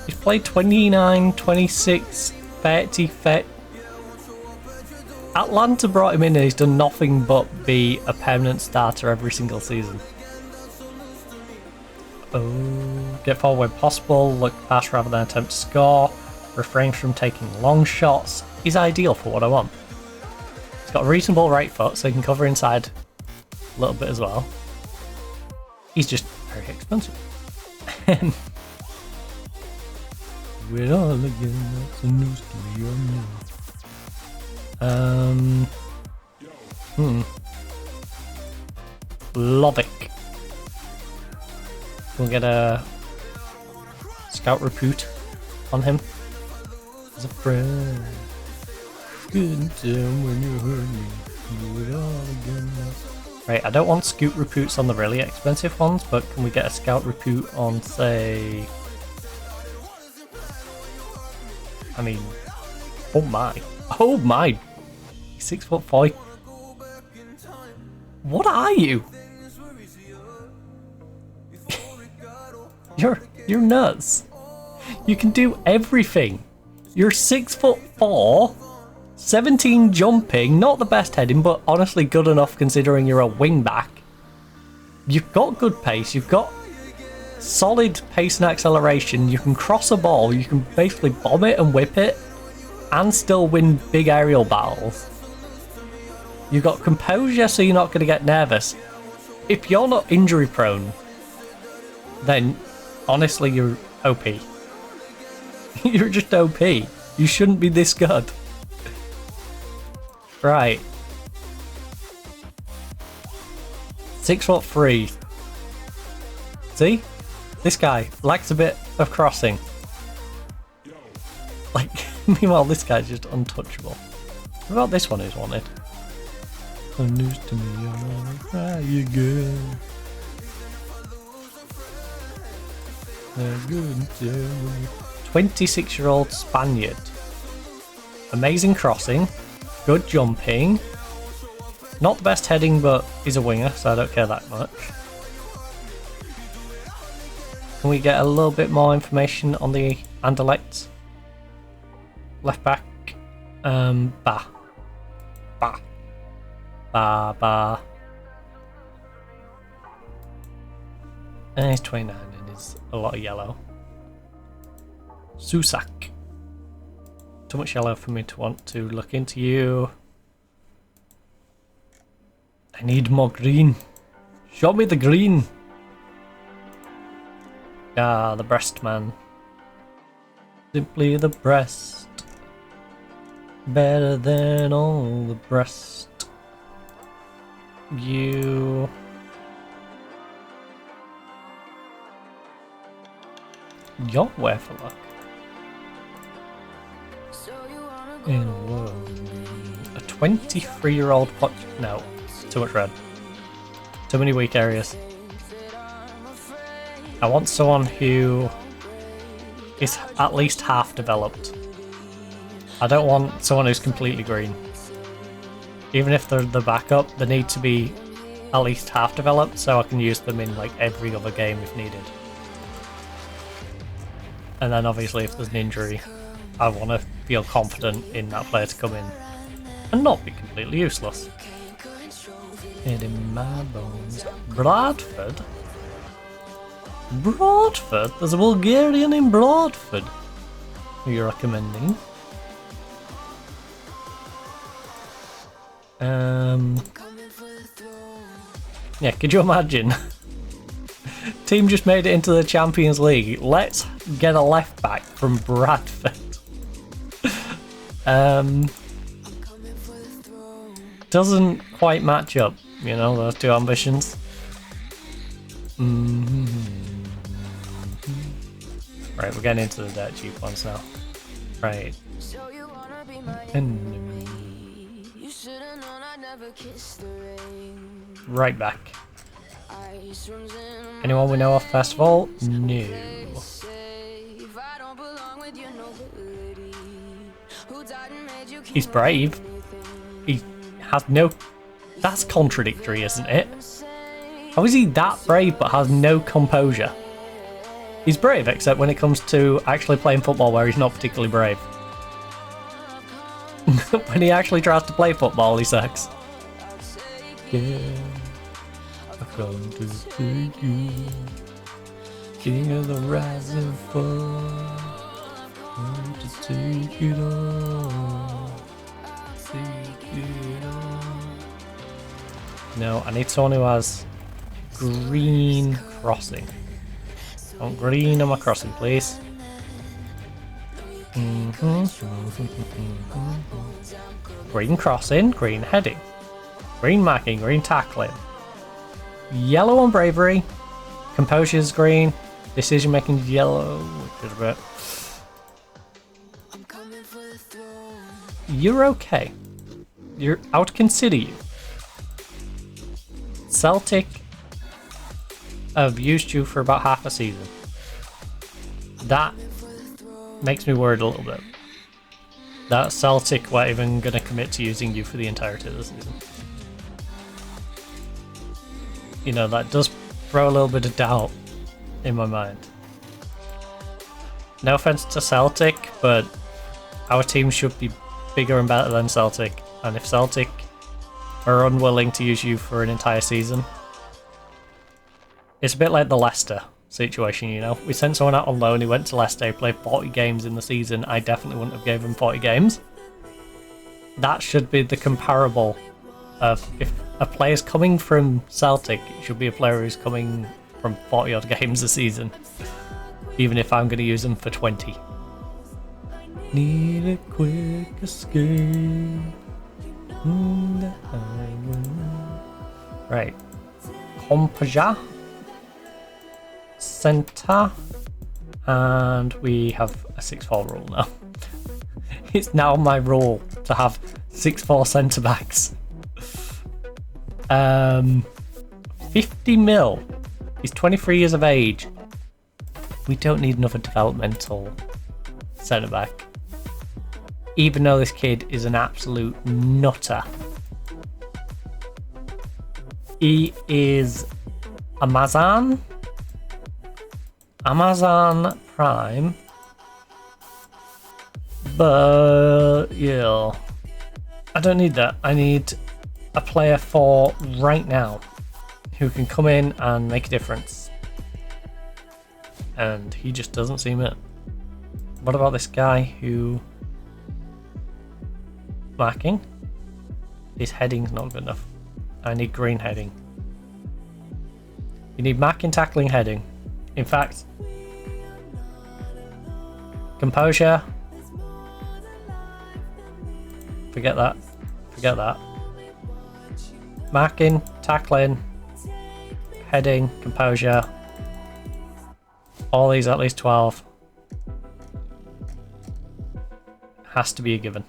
He's played 29, 26, 30. Atlanta brought him in and he's done nothing but be a permanent starter every single season. Oh, get forward when possible, look pass rather than attempt to score, refrain from taking long shots. He's ideal for what I want. He's got a reasonable right foot so he can cover inside a little bit as well. He's just very expensive. We're all again, that's a news to me. Lovick. We'll get a scout repute on him as a friend. Good time when you hurt me. Do it all again. Right, I don't want scout reputes on the really expensive ones, but can we get a scout repute on, say, I mean, oh my, 6'5". What are you? You're nuts. You can do everything. You're 6'4", 17 jumping, not the best heading, but honestly good enough considering you're a wing back. You've got good pace, you've got solid pace and acceleration, you can cross a ball, you can basically bomb it and whip it, and still win big aerial battles. You've got composure, so you're not going to get nervous. If you're not injury prone, then honestly you're OP. You're just OP. You shouldn't be this good. Right. 6'3". See? This guy lacks a bit of crossing. Like, meanwhile this guy's just untouchable. What about this one who's wanted? No news to me, I wanna cry again. A good time. 26-year-old Spaniard. Amazing crossing, good jumping. Not the best heading, but he's a winger, so I don't care that much. Can we get a little bit more information on the Anderlecht? Left back, Ba. And he's 29 and he's a lot of yellow. Susak. Too much yellow for me to want to look into you. I need more green. Show me the green. Ah, the breast man. Simply the breast. Better than all the breast. You. You're where for luck. In a world. A 23-year-old pot. No. Too much red. Too many weak areas. I want someone who is at least half developed. I don't want someone who's completely green. Even if they're the backup, they need to be at least half developed so I can use them in like every other game if needed. And then obviously if there's an injury, I want to feel confident in that player to come in and not be completely useless. Head in my bones. Bradford? Bradford? There's a Bulgarian in Bradford. Who are you recommending? Yeah, could you imagine? Team just made it into the Champions League. Let's get a left back from Bradford. Doesn't quite match up, you know, those two ambitions. Right, we're getting into the dirt cheap ones now. Right. Right back. Anyone we know of first of all? No. He's brave. He has no... That's contradictory, isn't it? How is he that brave but has no composure? He's brave, except when it comes to actually playing football where he's not particularly brave. When he actually tries to play football, he sucks. Yeah, I've come to take you, king of the rising fall, come to take it all, take it all. No, I need someone who has green crossing. I want green on my crossing, please. Green crossing, green heading. Green marking, green tackling. Yellow on bravery. Composure's green. Decision making yellow, which is a bit... You're okay. I would consider you. Celtic have used you for about half a season. That makes me worried a little bit. That Celtic weren't even going to commit to using you for the entirety of the season. You know, that does throw a little bit of doubt in my mind. No offense to Celtic, but our team should be bigger and better than Celtic. And if Celtic are unwilling to use you for an entire season, it's a bit like the Leicester situation, you know. We sent someone out on loan, he went to Leicester, he played 40 games in the season. I definitely wouldn't have gave him 40 games. That should be the comparable of if a player's coming from Celtic, it should be a player who's coming from 40 odd games a season. Even if I'm going to use them for 20. Need a quick escape. Right. Composure. Centre. And we have a 6-4 rule now. It's now my rule to have 6-4 centre backs. 50 mil. He's 23 years of age. We don't need another developmental centre back. Even though this kid is an absolute nutter. He is Amazon Prime. But yeah, I don't need that. I need a player for right now who can come in and make a difference. And he just doesn't seem it. What about this guy who... Marking? His heading's not good enough. I need green heading. You need marking, tackling, heading. In fact, composure. Forget that. Forget that. Marking, tackling, heading, composure. All these at least 12. Has to be a given.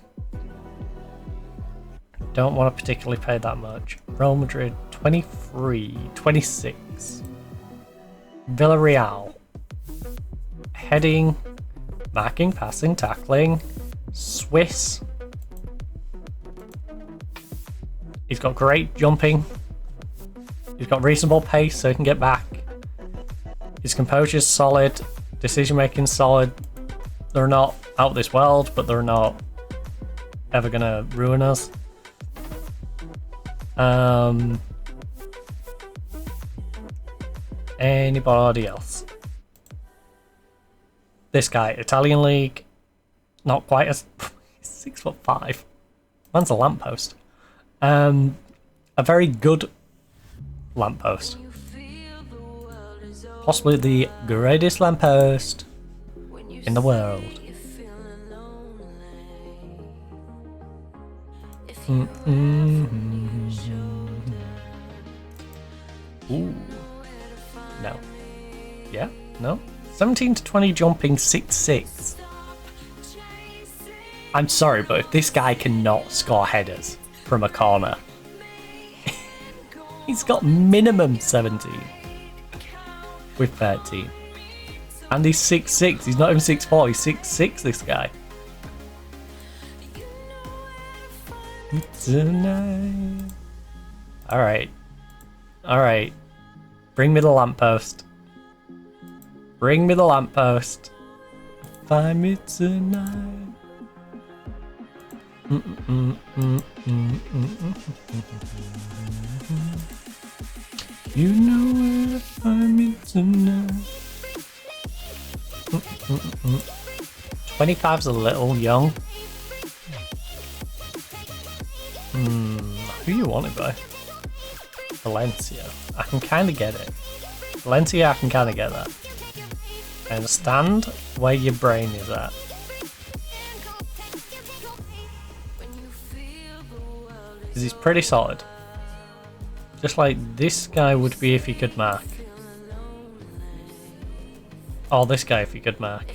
Don't want to particularly pay that much. Real Madrid, 23, 26. Villarreal. Heading, marking, passing, tackling. Swiss. He's got great jumping. He's got reasonable pace so he can get back. His composure's solid. Decision making solid. They're not out of this world, but they're not ever gonna ruin us. Anybody else? This guy, Italian League, not quite as 6'5". Man's a lamppost. A very good lamppost. Possibly the greatest lamppost in the world. Ooh. No. Yeah? No? 17 to 20 jumping 6'6". I'm sorry, but if this guy cannot score headers from a corner, he's got minimum 17 with 13. And he's 6'6". He's not even 6'4". He's 6'6", this guy. Tonight. Alright. Alright. Bring me the lamppost. Bring me the lamppost. Find me tonight. You know where to find me tonight. 25's a little young. Who you want it by? Valencia. I can kind of get it. Valencia, I can kind of get that. I understand where your brain is at. Because he's pretty solid. Just like this guy would be if he could mark. Or this guy if he could mark.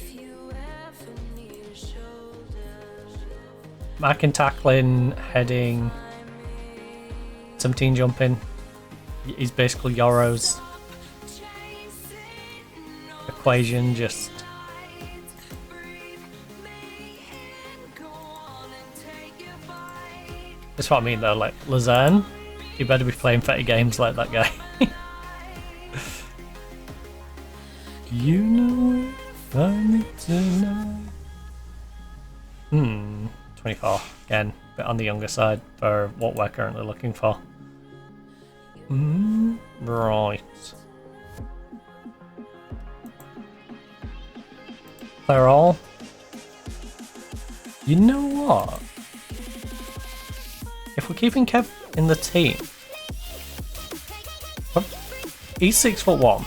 Marking, tackling, heading, 17 jumping. He's basically Yoro's equation, just that's what I mean though, like Luzerne, you better be playing 30 games like that guy. You know find me tonight. 24, again, a bit on the younger side for what we're currently looking for. Right. They're all. You know what? If we're keeping Kev in the team, he's 6'1".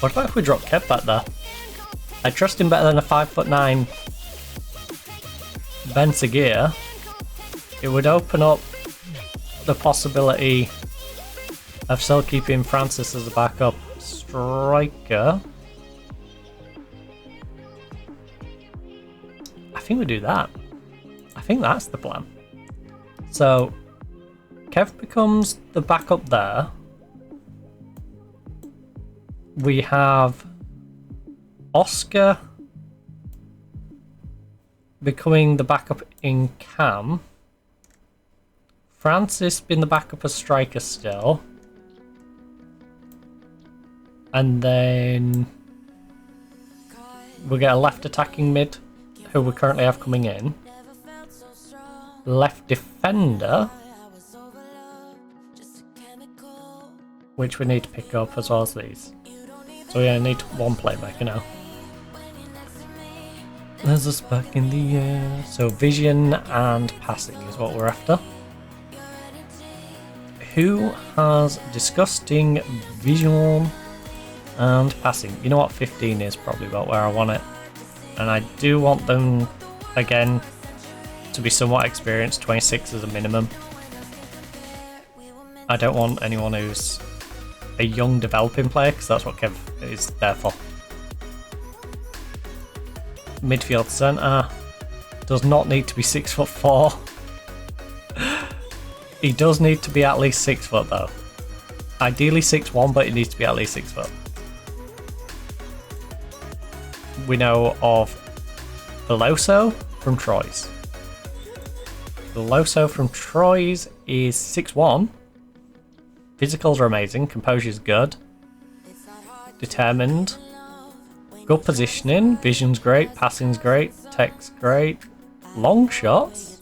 What about if we drop Kev back there? I trust him better than a 5'9" Ben Seguir. It would open up the possibility of still keeping Francis as a backup striker. I think we do that. I think that's the plan. So Kev becomes the backup there. We have Oscar becoming the backup in Cam. Francis being the backup as striker still. And then we'll get a left attacking mid, who we currently have coming in. Left defender, which we need to pick up as well as these. So we only need one playmaker now. There's us back in the air. So vision and passing is what we're after. Who has disgusting vision and passing? You know what, 15 is probably about where I want it. And I do want them, again, to be somewhat experienced. 26 is a minimum. I don't want anyone who's a young developing player, because that's what Kev is there for. Midfield centre does not need to be 6'4". He does need to be at least 6 foot though. Ideally 6'1", but he needs to be at least 6 foot. We know of Veloso from Troyes. Loso from Troyes is 6'1". Physicals are amazing. Composure's good. Determined. Good positioning. Vision's great. Passing's great. Tech's great. Long shots.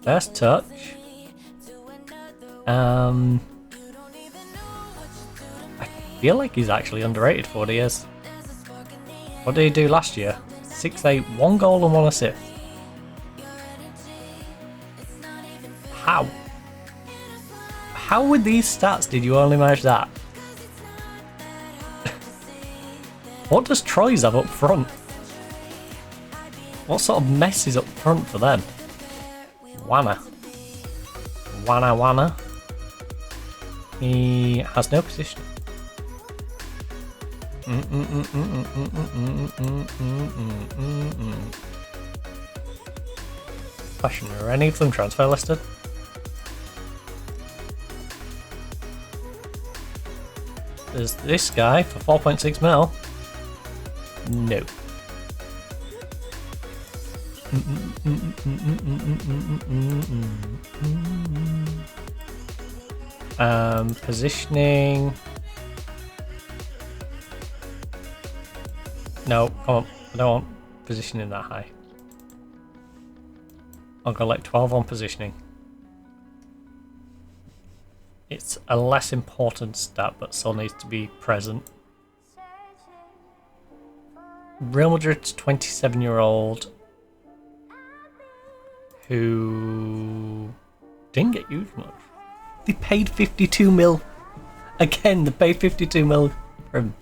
First touch. I feel like he's actually underrated for what he is. What did he do last year? 6'8", 1 goal and 1 assist. How? How with these stats did you only manage that? What does Troyes have up front? What sort of mess is up front for them? Wana. He has no position. Question, are any of them transfer listed? There's this guy for 4.6 mil. No. Positioning. No, come on. I don't want positioning that high. I'll go like 12 on positioning. It's a less important stat, but still needs to be present. Real Madrid's 27-year-old who didn't get used much. They paid 52 mil. Again, they paid 52 mil for him.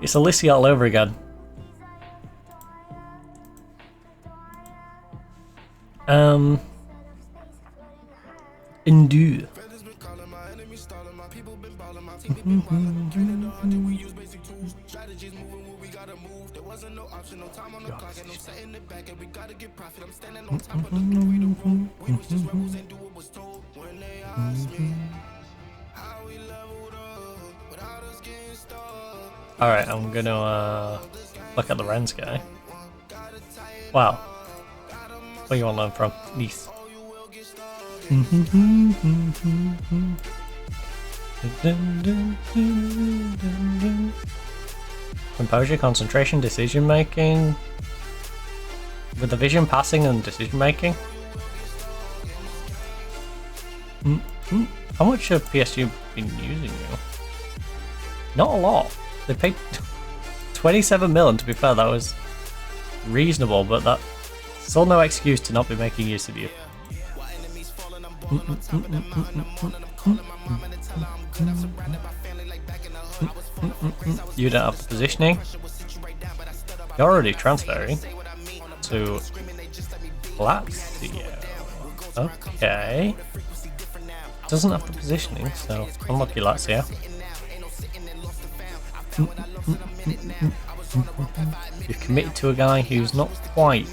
It's Alissi all over again. Endure. Alright, I'm gonna look at the Rennes guy. Wow. Where do you want to learn from? Nice. Composure, concentration, decision making. With the vision, passing, and decision making. How much have PSG been using you? Not a lot. They paid 27 mil, and to be fair, that was reasonable, but that's still no excuse to not be making use of you. You don't have the positioning. You're already transferring to Lazio. Okay. Doesn't have the positioning, so unlucky Lazio. You're committed to a guy who's not quite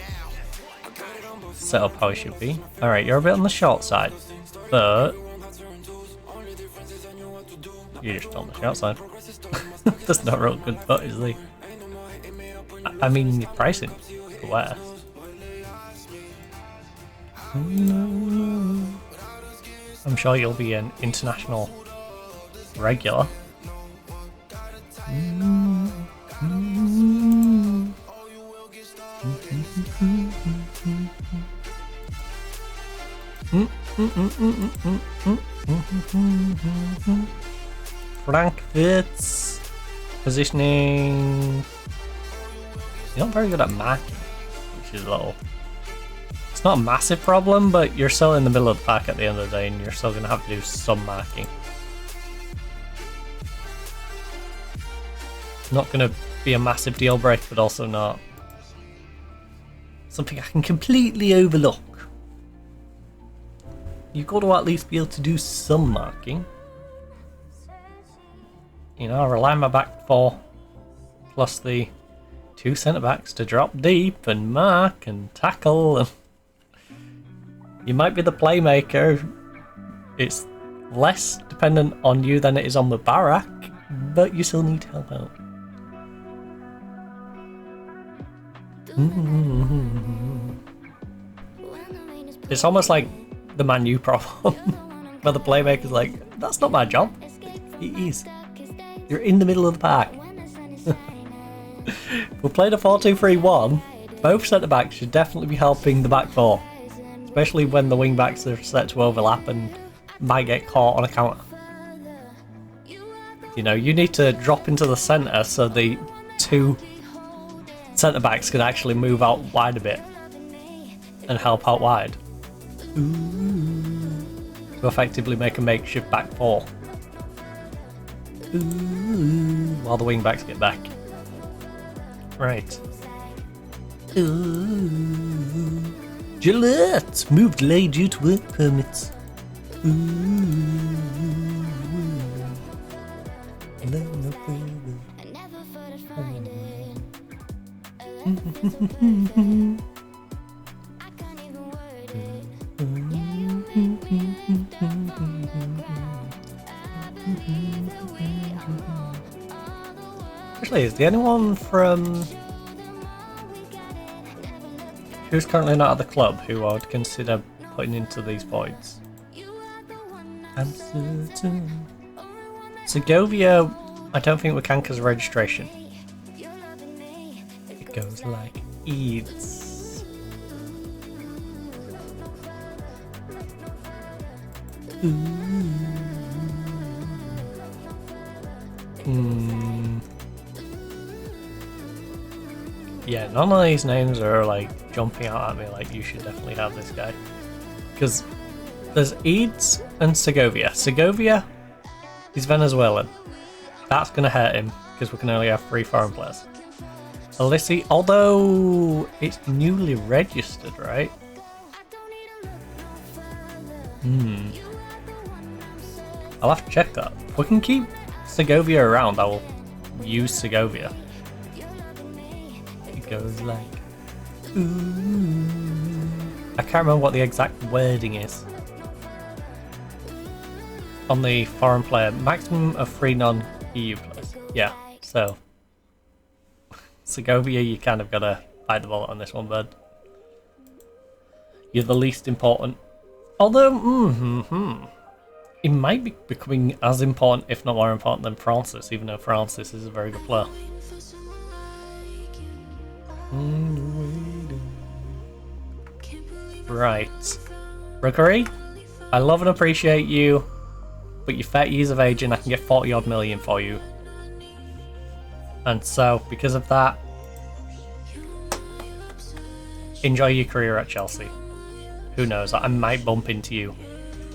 set up how he should be. Alright, you're a bit on the short side, but you're just on the short side. There's no real good foot, is there? I mean, your pricing for West. I'm sure you'll be an international regular. Frankfurt's positioning. You're not very good at marking, which is a little. It's not a massive problem, but you're still in the middle of the pack at the end of the day, and you're still going to have to do some marking. Not going to be a massive deal break, but also not something I can completely overlook. You've got to at least be able to do some marking. You know, I rely on my back four, plus the 2 centre-backs to drop deep and mark and tackle. And you might be the playmaker. It's less dependent on you than it is on the Barak, but you still need help out. It's almost like the Man U problem, where the playmaker's like, that's not my job. It is. You're in the middle of the park. If we played a 4-2-3-1, both centre-backs should definitely be helping the back four, especially when the wing-backs are set to overlap and might get caught on a counter. You know, you need to drop into the centre so the two centre-backs can actually move out wide a bit and help out wide to effectively make a makeshift back four while the wing-backs get back. Right. Gillette moved late due to work permits. Actually, is there anyone from who's currently not at the club who I would consider putting into these voids? I'm certain. Segovia, I don't think we can because of registration. It goes like Eads. Yeah, none of these names are like jumping out at me like you should definitely have this guy. Because there's Eads and Segovia. Segovia is Venezuelan. That's going to hurt him because we can only have 3 foreign players. Alissi, although it's newly registered, right? I'll have to check that. If we can keep Segovia around, I will use Segovia. It goes like... I can't remember what the exact wording is. On the foreign player, maximum of 3 non-EU players. Yeah, so Segovia, you kind of gotta bite the bullet on this one, bud. You're the least important. Although, it might be becoming as important, if not more important, than Francis, even though Francis is a very good player. Right. Rookery, I love and appreciate you, but you're 30 years of age and I can get 40 odd million for you. And so, because of that, enjoy your career at Chelsea. Who knows, I might bump into you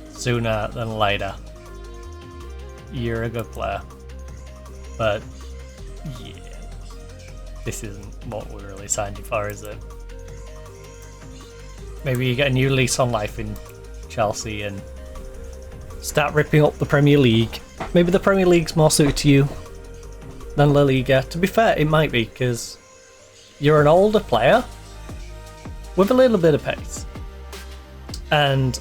sooner than later. You're a good player. But, yeah, this isn't what we really signed you for, is it? Maybe you get a new lease on life in Chelsea and start ripping up the Premier League. Maybe the Premier League's more suited to you than La Liga. To be fair, it might be, because you're an older player with a little bit of pace. And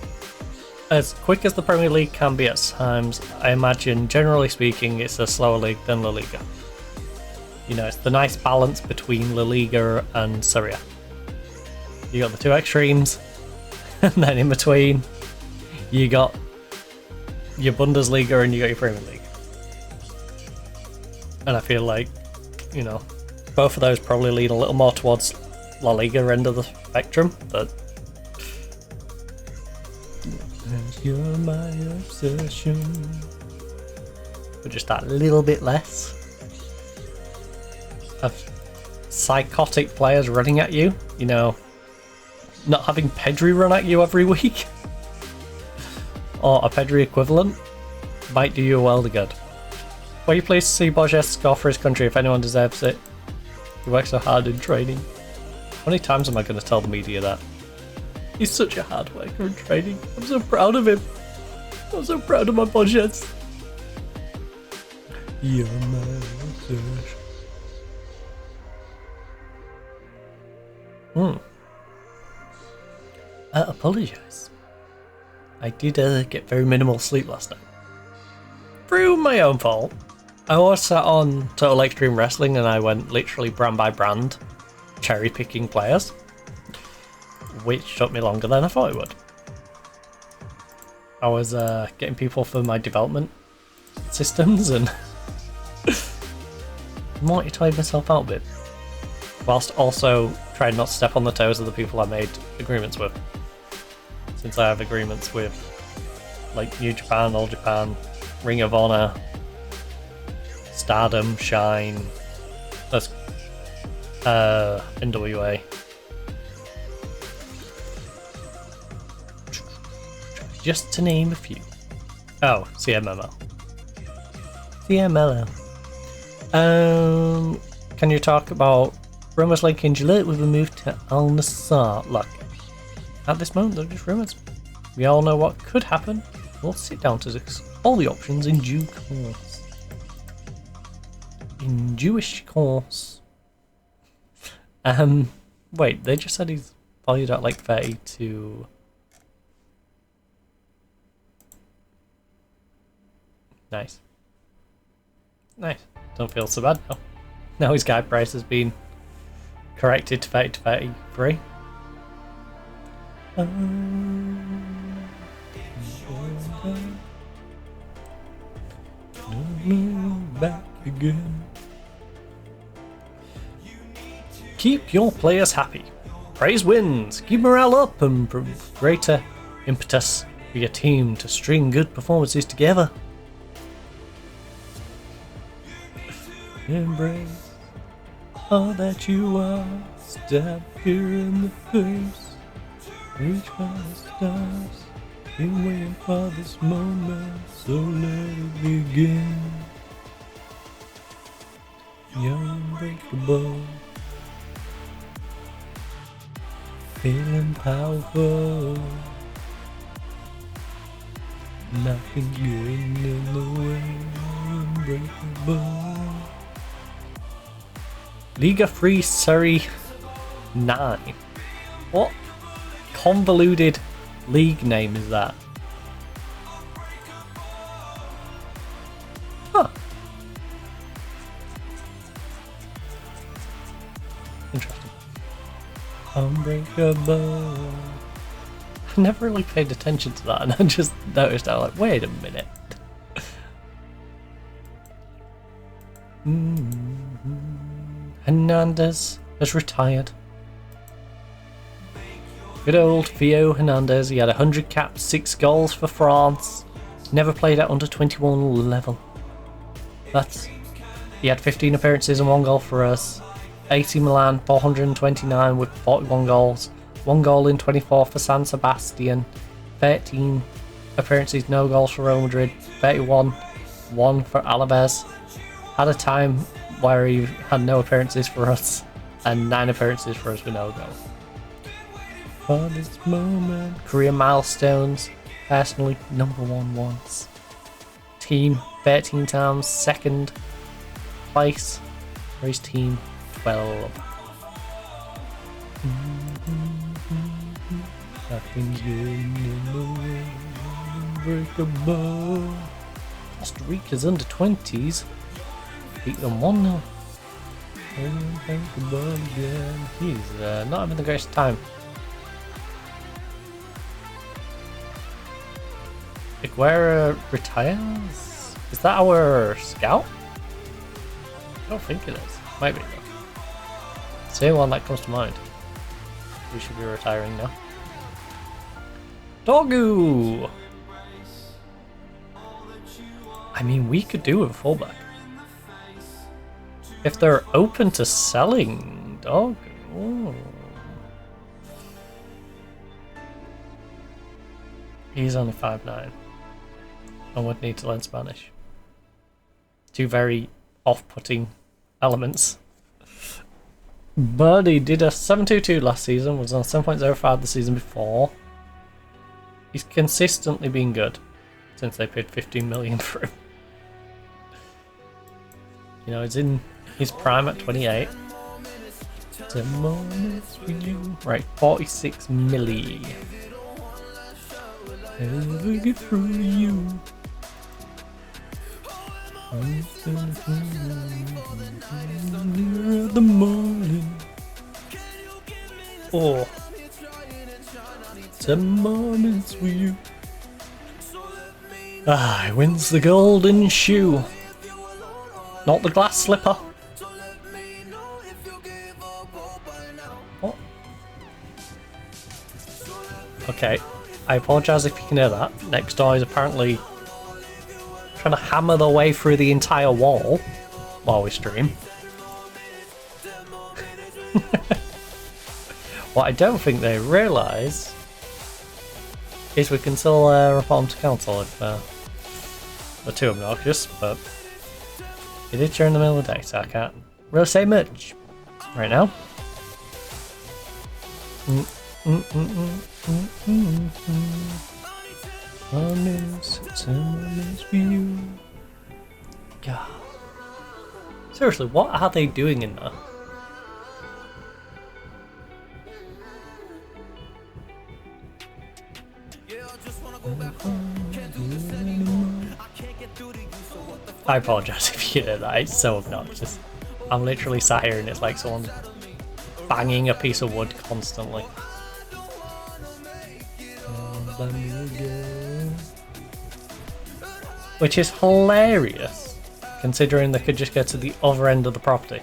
as quick as the Premier League can be at times, I imagine, generally speaking, it's a slower league than La Liga. You know, it's the nice balance between La Liga and Serie A. You got the two extremes, and then in between, you got your Bundesliga and you got your Premier League. And I feel like, you know, both of those probably lean a little more towards La Liga end of the spectrum, but you're my obsession. But just that little bit less of psychotic players running at you, you know, not having Pedri run at you every week or a Pedri equivalent might do you a world of good. Were you pleased to see Borges score for his country if anyone deserves it? He works so hard in training. How many times am I going to tell the media that? He's such a hard worker in training. I'm so proud of him. I'm so proud of my Borges. You're my obsession. I apologise. I did get very minimal sleep last night. Through my own fault. I was sat on Total Extreme Wrestling and I went literally brand by brand cherry picking players. which took me longer than I thought it would. I was getting people for my development systems and mortified myself out a bit, whilst also trying not to step on the toes of the people I made agreements with. Since I have agreements with like New Japan, All Japan, Ring of Honor, Stardom, Shine, that's NWA. Just to name a few. Oh, CMLL. CMLL. Can you talk about rumours linking Gillette with a move to Al Nassr? Look, at this moment they're just rumours. We all know what could happen. We'll sit down to discuss all the options in due course. In Jewish course. Wait, they just said he's valued at like 32. Nice. Nice. Don't feel so bad now. Now his guide price has been corrected to 30 to 33. Back again. Keep your players happy. Praise wins. Keep morale up and greater impetus for your team to string good performances together. Embrace all that you are. Stab here in the face. Reach for the stars. Been waiting for this moment, so let it begin. You're unbreakable. Feeling powerful. Nothing getting in the way. Unbreakable. Liga Free Surrey 9. What convoluted league name is that? Huh. Interesting. Unbreakable. I never really paid attention to that, and I just noticed. I was like, wait a minute. Hernandez has retired. Good old Theo Hernandez. He had 100 caps, 6 goals for France. Never played at under 21 level. He had 15 appearances and 1 goal for us. AC Milan 429 with 41 goals. 1 goal in 24 for San Sebastian. 13 appearances, no goals for Real Madrid. 31, 1 for Alaves. Had a time where he had no appearances for us and 9 appearances for us with no goal. For this moment, career milestones, personally #1 once. Team 13 times, 2nd place for his team 12. Nothing's getting in the way. Unbreakable. Costa Rica's under 20s. Beat them 1-0. Unbreakable again. He's not having the greatest time. Iguera retires? Is that our scout? I don't think it is. Might be though. It's the only one that comes to mind. We should be retiring now. Dogu! I mean, we could do with a fullback. If they're open to selling Dogu. Ooh. He's only 5'9". I would need to learn Spanish. 2 very off-putting elements. But he did a 7.22 last season, was on 7.05 the season before. He's consistently been good since they paid 15 million for him. You know, he's in his prime at 28. Right, 46 milli. Never get through you. The morning. Oh, 10 moments with you. Ah, wins the golden shoe. Not the glass slipper. What? Okay, I apologise if you can hear that. Next door is apparently trying to hammer their way through the entire wall while we stream. What I don't think they realise is we can still report them to council if they're too obnoxious, but it is during the middle of the day, so I can't really say much right now. I miss you. God. Seriously, what are they doing in there? I apologise if you hear that, it's so obnoxious. I'm literally sat here and it's like someone banging a piece of wood constantly. Which is hilarious, considering they could just go to the other end of the property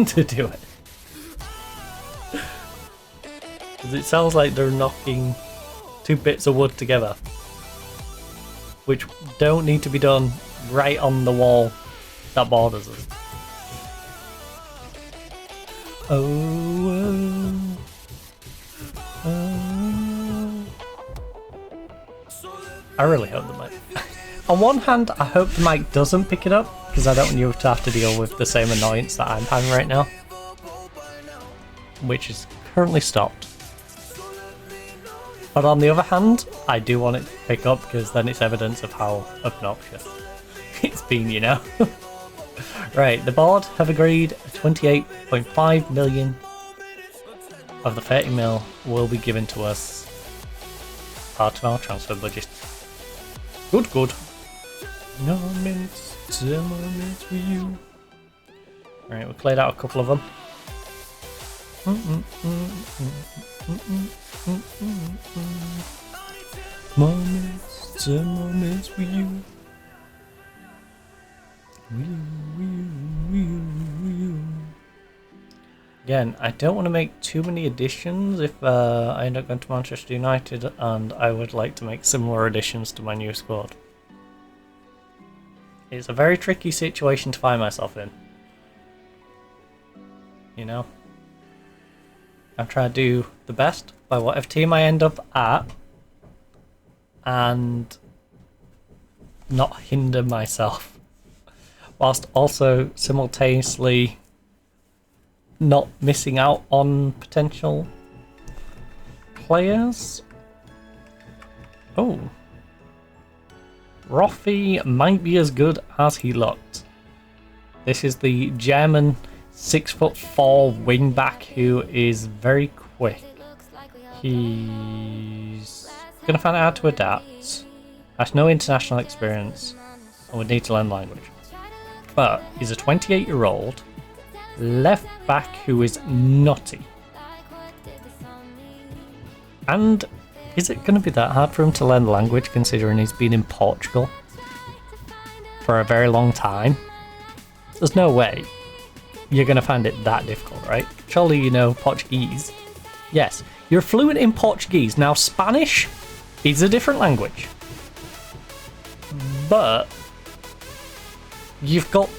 to do it. Because it sounds like they're knocking two bits of wood together, which don't need to be done right on the wall that borders us. Oh, oh, oh. I really hope the mic. On one hand, I hope the mic doesn't pick it up, because I don't want you to have to deal with the same annoyance that I'm having right now, which is currently stopped. But on the other hand, I do want it to pick up, because then it's evidence of how obnoxious it's been, you know? Right, the board have agreed 28.5 million of the 30 mil will be given to us part of our transfer budget. Good, good. No minutes, 10 minutes for you. Right, we cleared out a couple of them. Moments, 10 moments for you. Again, I don't want to make too many additions if I end up going to Manchester United, and I would like to make similar additions to my new squad. It's a very tricky situation to find myself in. You know? I'm trying to do the best by whatever team I end up at, and not hinder myself, whilst also simultaneously not missing out on potential players. Oh, Roffy might be as good as he looked. This is the German 6'4" wing back who is very quick. He's gonna find it hard to adapt, has no international experience, and would need to learn language. But he's a 28-year-old left back who is nutty. And is it going to be that hard for him to learn the language, considering he's been in Portugal for a very long time? There's no way you're going to find it that difficult, right? Surely you know Portuguese. Yes, you're fluent in Portuguese. Now Spanish is a different language, but you've got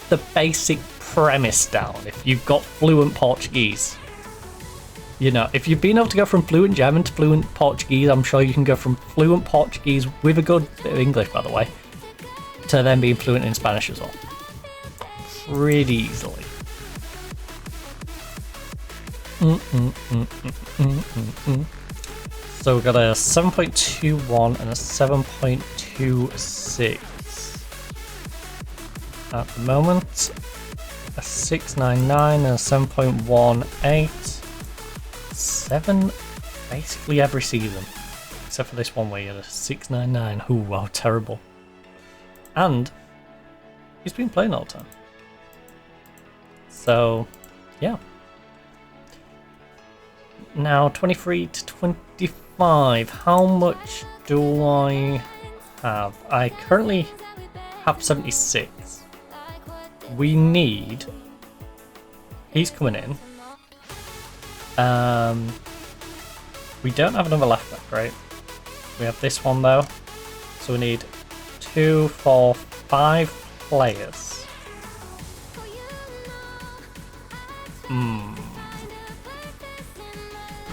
the basic premise down if you've got fluent Portuguese. You know, if you've been able to go from fluent German to fluent Portuguese, I'm sure you can go from fluent Portuguese with a good bit of English, by the way, to then being fluent in Spanish as well. Pretty easily. So we've got a 7.21 and a 7.26 at the moment. A 699 and a 7.18. 7 basically every season, except for this one where you had a 699. Ooh, wow, terrible. And he's been playing all the time. So, yeah. Now 23 to 25. How much do I have? I currently have 76. We need... He's coming in. We don't have another left back, right? We have this one though. So we need 2, 4, 5 players.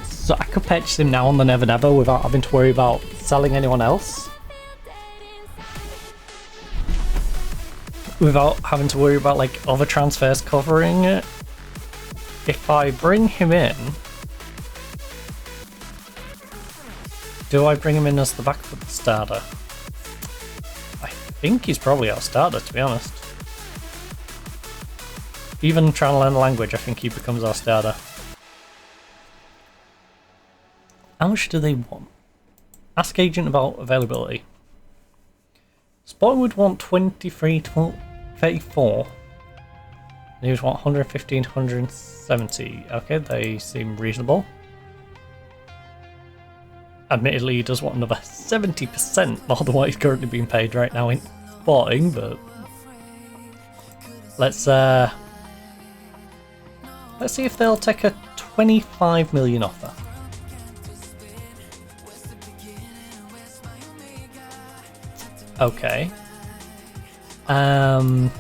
So I could purchase him now on the Never Never without having to worry about selling anyone else. Without having to worry about like other transfers covering it. If I bring him in, do I bring him in as the backup starter? I think he's probably our starter, to be honest. Even trying to learn the language, I think he becomes our starter. How much do they want? Ask agent about availability. Sporting would want 23 to 34. They would want 115 to 170. Okay, they seem reasonable. Admittedly, he does want another 70% more than what he's currently being paid right now in Sporting, but let's see if they'll take a 25 million offer. Okay. How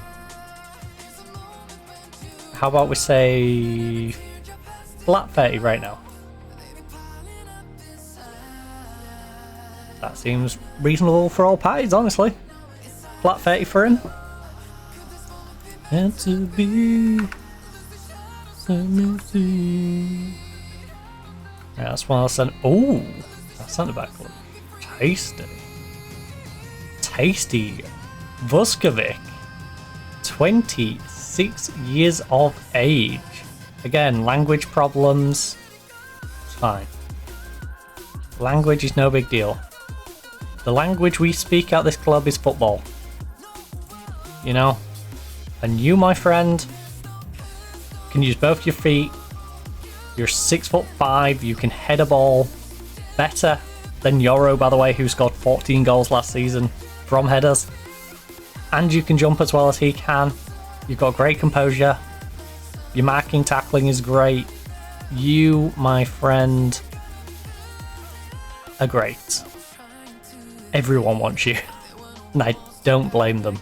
about we say flat 30 right now? That seems reasonable for all parties, honestly. Flat 30 for him. And to be yeah, that's one I'll send. Oh, that centre back look tasty. Tasty. Vuskovic, 26 years of age. Again, language problems. It's fine. Language is no big deal. The language we speak at this club is football. You know? And you, my friend, can use both your feet. You're 6'5", you can head a ball better than Yoro, by the way, who scored 14 goals last season from headers. And you can jump as well as he can. You've got great composure. Your marking tackling is great. You, my friend, are great. Everyone wants you. And I don't blame them.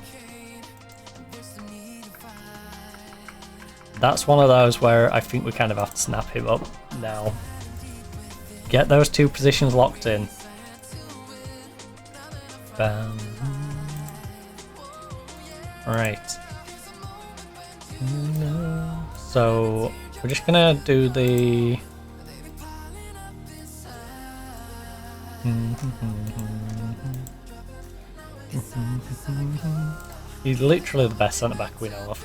That's one of those where I think we kind of have to snap him up now. Get those two positions locked in. Bam. Right. So we're just gonna do the he's literally the best centre back we know of.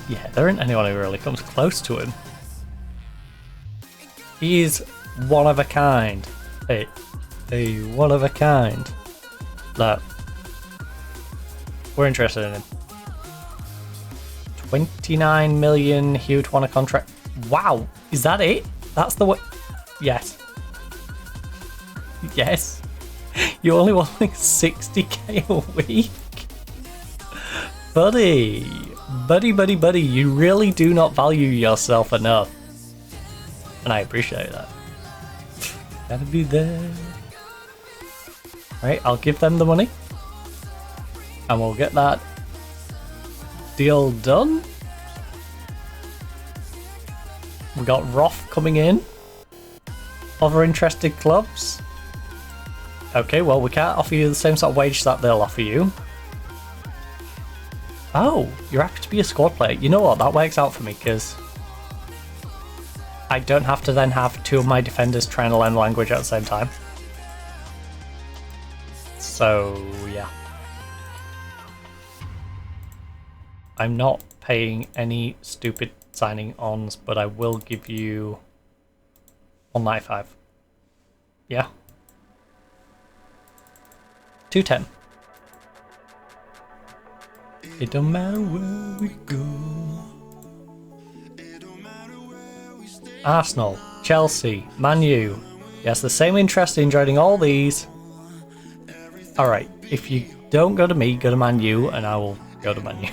Yeah, there isn't anyone who really comes close to him. He is one of a kind. A one of a kind. Look, we're interested in him. 29 million, he would want a contract. Wow, is that it? That's the way. Yes. Yes. You only want like 60k a week? Buddy, you really do not value yourself enough. And I appreciate that. Gotta be there. Right, I'll give them the money. And we'll get that deal done. We got Roth coming in. Other interested clubs. Okay, well, we can't offer you the same sort of wage that they'll offer you. Oh, you're happy to be a squad player. You know what? That works out for me because I don't have to then have two of my defenders trying to learn the language at the same time. So, yeah. I'm not paying any stupid signing ons, but I will give you 195. Yeah. 210. It don't matter where we go. Arsenal, Chelsea, Man U. Yes, the same interest in joining all these. Alright, if you don't go to me, go to Man U, and I will go to Man U.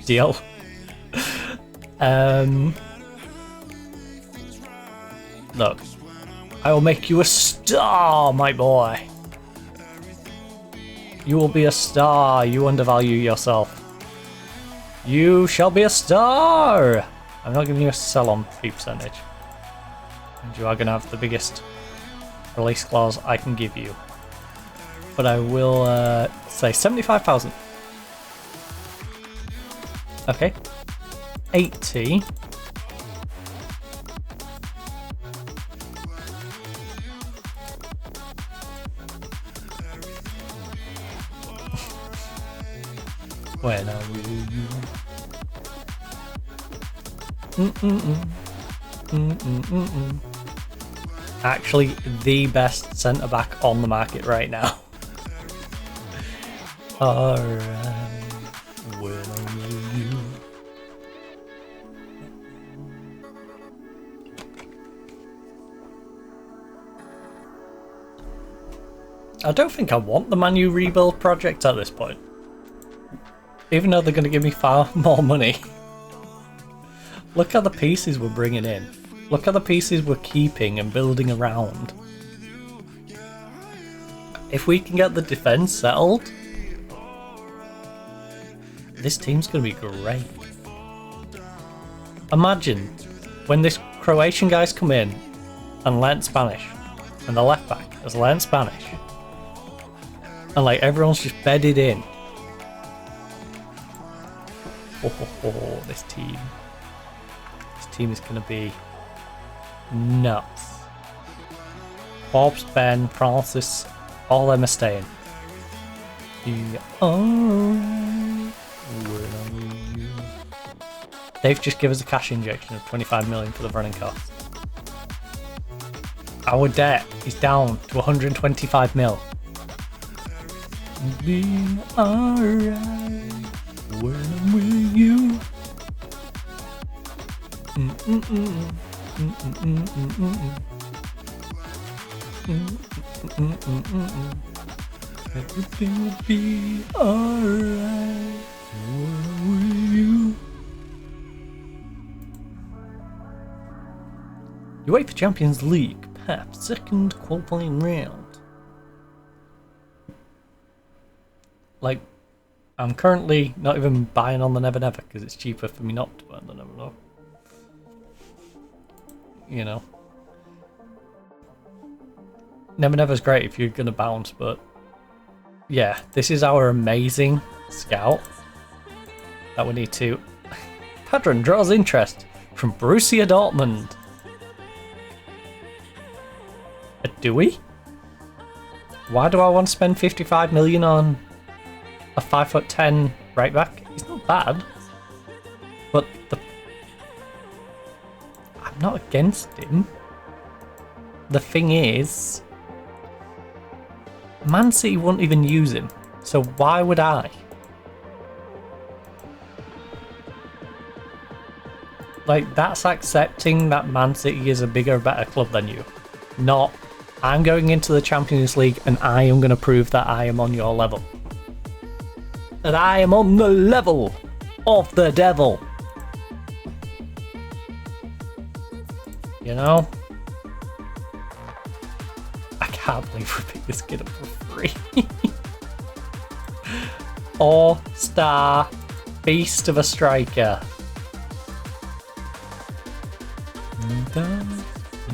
Deal. Look, I will make you a star, my boy. You will be a star. You undervalue yourself. You shall be a star. I'm not giving you a sell-on fee percentage. And you are going to have the biggest release clause I can give you. But I will say 75,000. Okay. 80. When are we? Actually, the best centre back on the market right now. Alright. When are we? I don't think I want the Man U rebuild project at this point. Even though they're going to give me far more money. Look at the pieces we're bringing in. Look at the pieces we're keeping and building around. If we can get the defence settled, this team's going to be great. Imagine when this Croatian guy's come in and learnt Spanish, and the left back has learnt Spanish, and like everyone's just bedded in. Oh, this team is going to be nuts. Forbes, Ben, Francis, all them are staying. They've just given us a cash injection of 25 million for the running costs. Our debt is down to 125 mil. Be alright when I'm with you. Everything will be alright when I'm with you. UEFA Champions League, Pep, second qualifying round. Like, I'm currently not even buying on the Never Never because it's cheaper for me not to buy on the Never Never. You know. Never Never's great if you're going to bounce, but yeah, this is our amazing scout that we need to. Padron draws interest from Borussia Dortmund. Do we? Why do I want to spend 55 million on a 5'10" right back? He's not bad, but I'm not against him. The thing is, Man City won't even use him, so why would I? Like, that's accepting that Man City is a bigger, better club than you. Not, I'm going into the Champions League and I am going to prove that I am on your level. That I am on the level of the devil. You know? I can't believe we picked this kid up for free. All-star beast of a striker.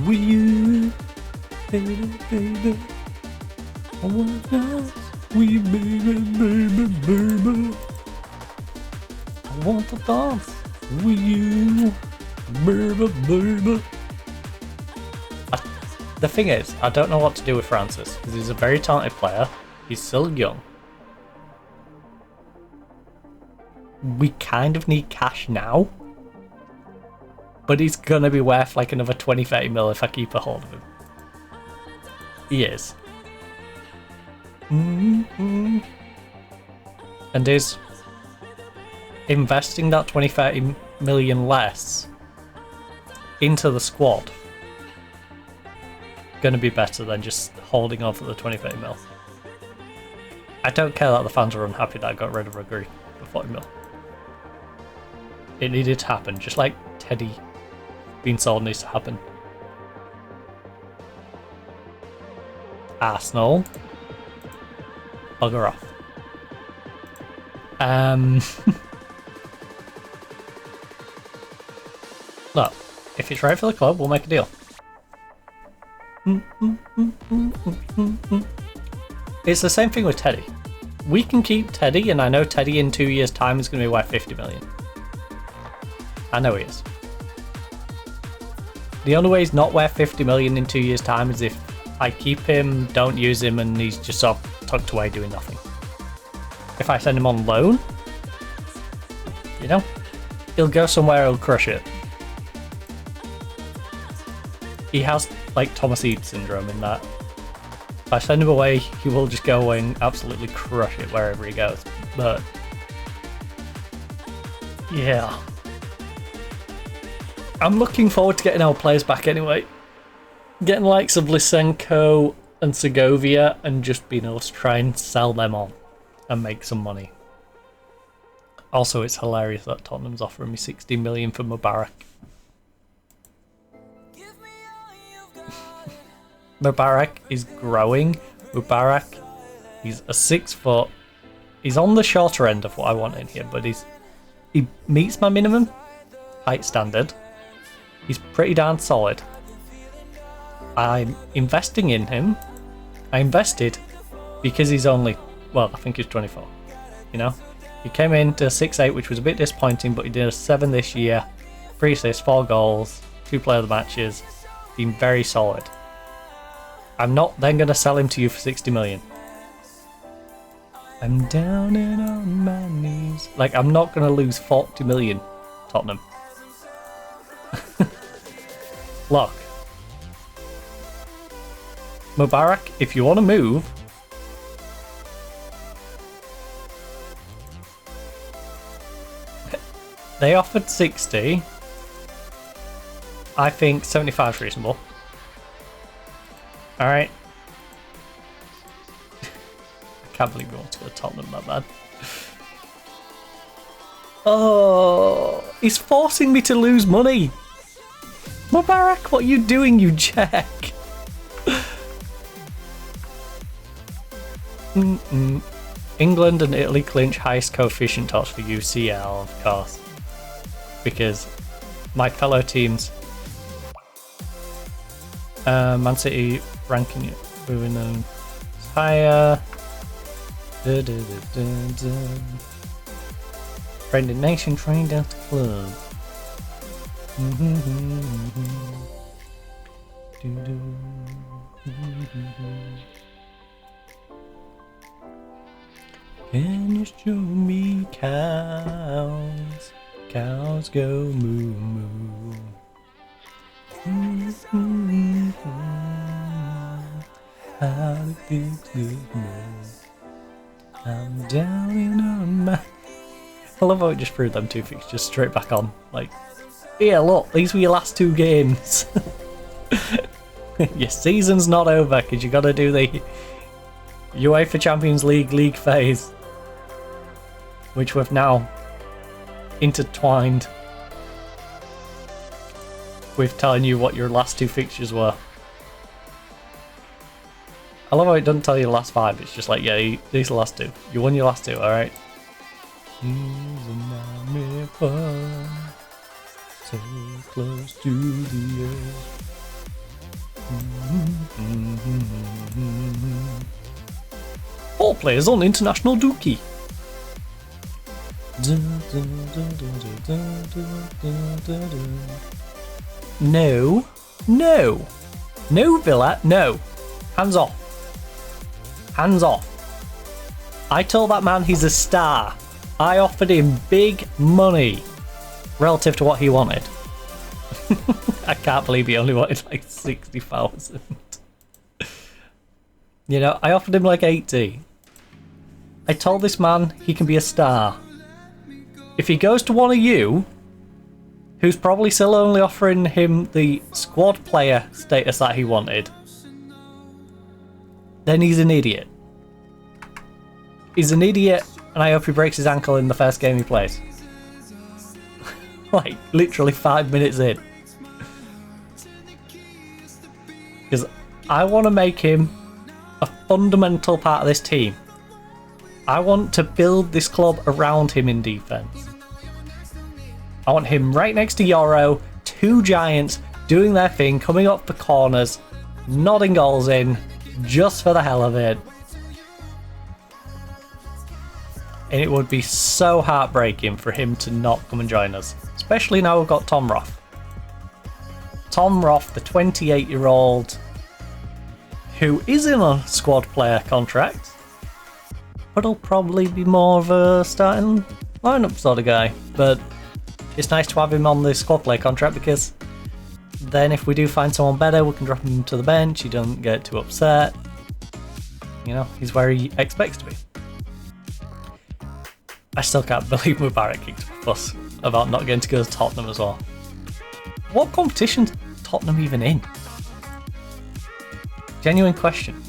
With you, baby, baby. I wanna dance with you, baby, baby, baby. I want to dance with you, baby, baby. The thing is, I don't know what to do with Francis because he's a very talented player. He's still young. We kind of need cash now. But he's gonna be worth like another 20-30 mil if I keep a hold of him. He is. And is investing that 20-30 million less into the squad going to be better than just holding on for the 20-30 mil? I don't care that the fans are unhappy that I got rid of Ruggery for 40 mil. It needed to happen, just like Teddy being sold needs to happen. Arsenal. Bugger off. Look, if it's right for the club, we'll make a deal. It's the same thing with Teddy. We can keep Teddy, and I know Teddy in 2 years' time is going to be worth 50 million. I know he is. The only way he's not worth 50 million in 2 years' time is if I keep him, don't use him, and he's just sort of tucked away doing nothing. If I send him on loan, you know, he'll go somewhere, he'll crush it. He has, like, Thomas Eade syndrome in that if I send him away, he will just go away and absolutely crush it wherever he goes. But, yeah. I'm looking forward to getting our players back anyway. Getting the likes of Lysenko and Segovia and just being able to try and sell them on and make some money. Also, it's hilarious that Tottenham's offering me 60 million for Mubarak. Mubarak is growing. Mubarak, he's a 6 foot. He's on the shorter end of what I want in here, but he meets my minimum height standard. He's pretty darn solid. I'm investing in him. I invested because he's only, well, I think he's 24. You know, he came in to 6'8", which was a bit disappointing, but he did a 7 this year, 3 assists, 4 goals, 2 player of the matches. Been very solid. I'm not then going to sell him to you for 60 million. I'm down and on my knees. Like, I'm not going to lose 40 million, Tottenham. Look. Mubarak, if you want to move, they offered 60. I think 75 is reasonable. Alright. I can't believe we want to go to Tottenham that bad. Oh, he's forcing me to lose money. Mubarak, what are you doing, you jack? England and Italy clinch highest coefficient tops for UCL, of course. Because my fellow teams, Man City ranking it, moving them higher. Friendly nation, trained out to club. Can you show me cows? Cows go moo moo. How to fix good news. I'm down and on my... I love how it just threw them 2 fixtures straight back on. Like, yeah, look, these were your last 2 games. Your season's not over because you got to do the UEFA Champions League phase, which we've now intertwined with telling you what your last 2 fixtures were. I love how it doesn't tell you the last 5, it's just like, yeah, these are the last 2. You won your last 2, alright? So close to the earth. All players on international dookie. No. No. No, Villa. No. Hands off. Hands off. I told that man he's a star. I offered him big money relative to what he wanted. I can't believe he only wanted like 60,000. You know, I offered him like 80. I told this man he can be a star. If he goes to one of you, who's probably still only offering him the squad player status that he wanted, then he's an idiot. He's an idiot, and I hope he breaks his ankle in the first game he plays. Like, literally 5 minutes in. Because I want to make him a fundamental part of this team. I want to build this club around him in defense. I want him right next to Yoro, two giants doing their thing, coming up the corners, nodding goals in, just for the hell of it. And it would be so heartbreaking for him to not come and join us. Especially now we've got Tom Roth. Tom Roth, the 28-year-old, who is in a squad player contract, but he'll probably be more of a starting lineup sort of guy. But it's nice to have him on the squad player contract, because then if we do find someone better, we can drop him to the bench. He doesn't get too upset. You know, he's where he expects to be. I still can't believe Mubarak kicked up a fuss about not getting to go to Tottenham as well. What competition's Tottenham even in? Genuine question.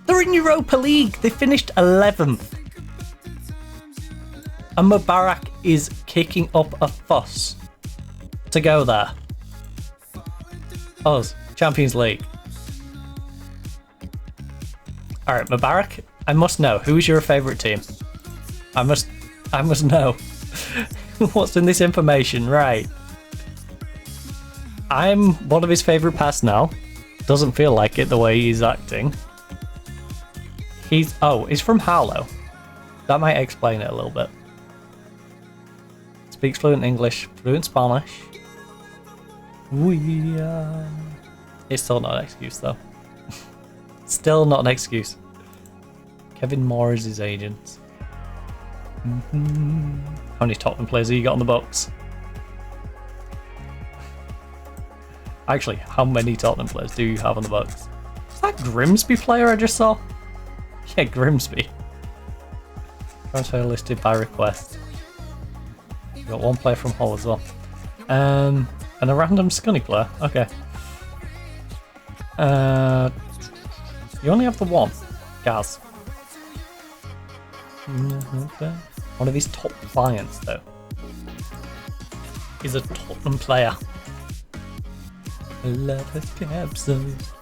They're in Europa League. They finished 11th. And Mubarak is kicking up a fuss to go there. Us, Champions League. Alright, Mubarak, I must know. Who is your favourite team? I must know. What's in this information? Right. I'm one of his favourite past now. Doesn't feel like it the way he's acting. He's from Harlow. That might explain it a little bit. Speaks fluent English, fluent Spanish. It's still not an excuse though. Still not an excuse. Kevin Moore is his agent. How many Tottenham players have you got on the books? Actually, how many Tottenham players do you have on the books? Is that Grimsby player I just saw? Yeah, Grimsby. Transfer listed by request. You got one player from Hull as well. And a random Scunny player. Okay. You only have the one. Gaz. Okay. One of his top clients, though, is a Tottenham player. I love his capsules.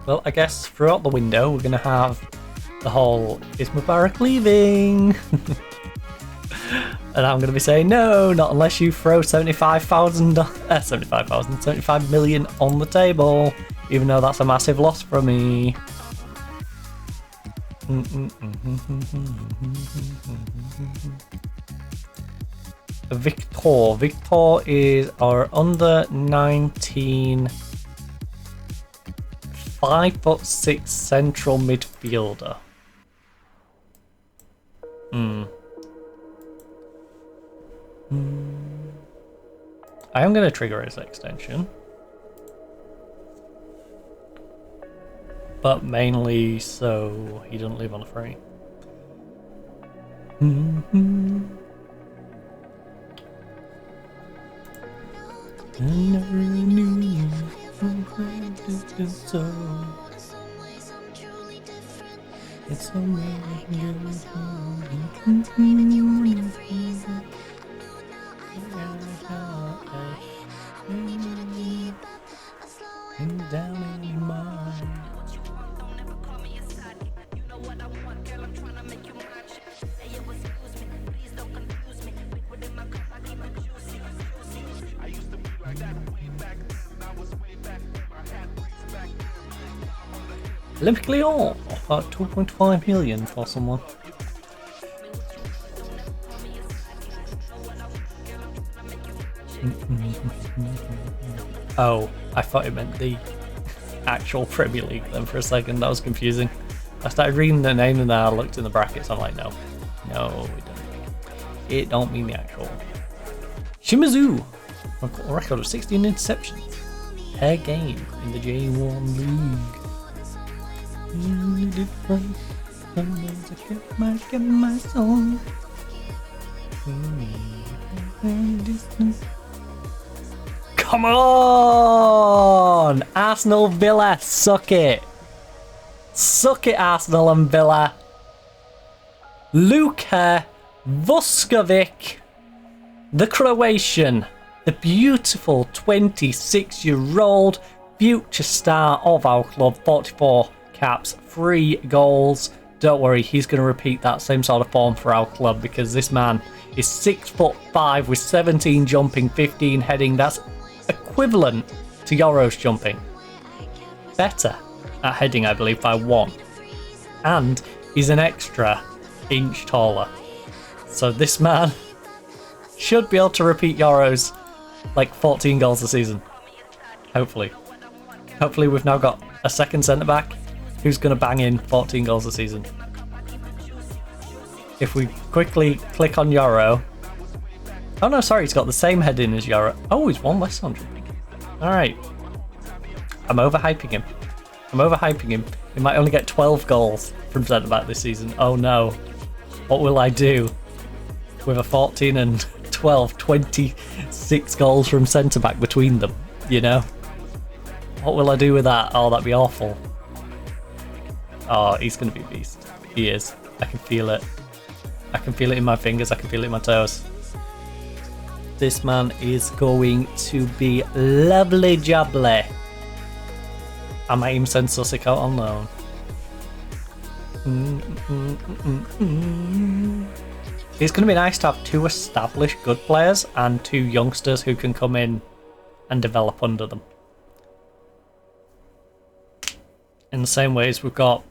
Well, I guess throughout the window we're going to have the whole, is Mubarak leaving? And I'm going to be saying, no, not unless you throw 75 million on the table, even though that's a massive loss for me. Victor is our under 19 5'6" central midfielder. I am going to trigger his extension, but mainly so he doesn't leave on a free. I never knew so. It's so down in mine. Olympic Lyon offer 2.5 million for someone. Oh, I thought it meant the actual Premier League then for a second. That was confusing. I started reading the name and then I looked in the brackets. I'm like, no, it don't mean the actual Shimizu. I've got a record of 16 interceptions per game in the J1 League. Get my song. Come on! Arsenal Villa, suck it. Suck it, Arsenal and Villa. Luka Vuskovic, the Croatian, the beautiful 26-year-old future star of our club, 44 caps, 3 goals. Don't worry, he's going to repeat that same sort of form for our club because this man is 6'5" with 17 jumping, 15 heading. That's equivalent to Yoro's jumping. Better at heading, I believe, by 1. And he's an extra inch taller. So this man should be able to repeat Yoro's like 14 goals a season. Hopefully. Hopefully we've now got a second centre-back who's going to bang in 14 goals a season. If we quickly click on Yoro... Oh no, sorry, he's got the same heading as Yoro. Oh, he's 1 less on jumping. Alright. I'm overhyping him. He might only get 12 goals from centre-back this season. Oh no. What will I do with a 14 and 12, 26 goals from centre-back between them, you know? What will I do with that? Oh, that'd be awful. Oh, he's going to be a beast. He is. I can feel it. I can feel it in my fingers. I can feel it in my toes. This man is going to be lovely jubbly. I might even send Sussex out on loan. It's going to be nice to have 2 established good players and 2 youngsters who can come in and develop under them. In the same ways, we've got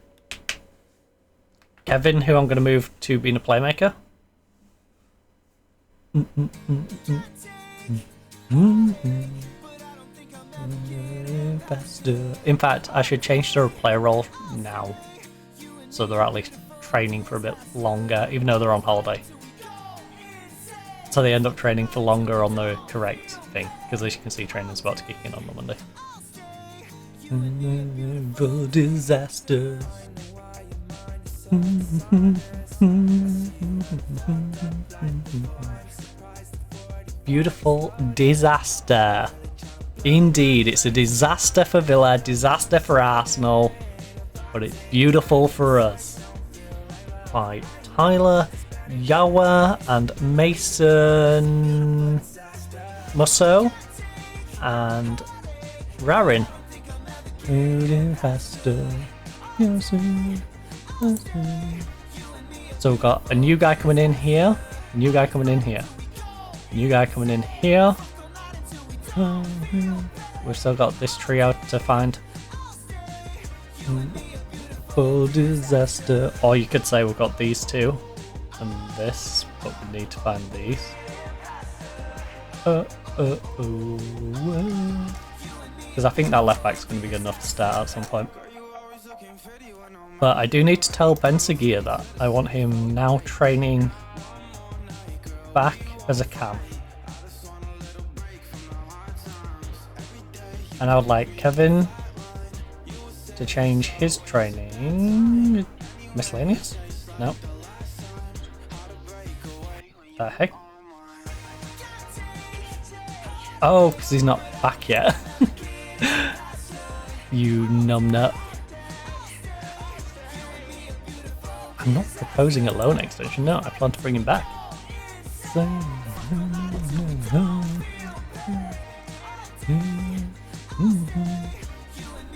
Kevin, who I'm going to move to being a playmaker. In fact, I should change their player role now, so they're at least training for a bit longer, even though they're on holiday. So they end up training for longer on the correct thing, because as you can see, training's about to kick in on the Monday. For disaster. Beautiful disaster. Indeed, it's a disaster for Villa, disaster for Arsenal, but it's beautiful for us. By Tyler, Yawa, and Mason Musso, and Rarin. So we've got a new guy coming in here, a new guy coming in here, a new guy coming in here. We've still got this trio to find. Full disaster. Or you could say we've got these 2 and this, but we need to find these. Because I think that left back's going to be good enough to start at some point. But I do need to tell Ben Seguir that I want him now training back as a cam. And I would like Kevin to change his training. Miscellaneous? No. The heck? Oh, because he's not back yet. You numbnut. I'm not proposing a loan extension, no, I plan to bring him back.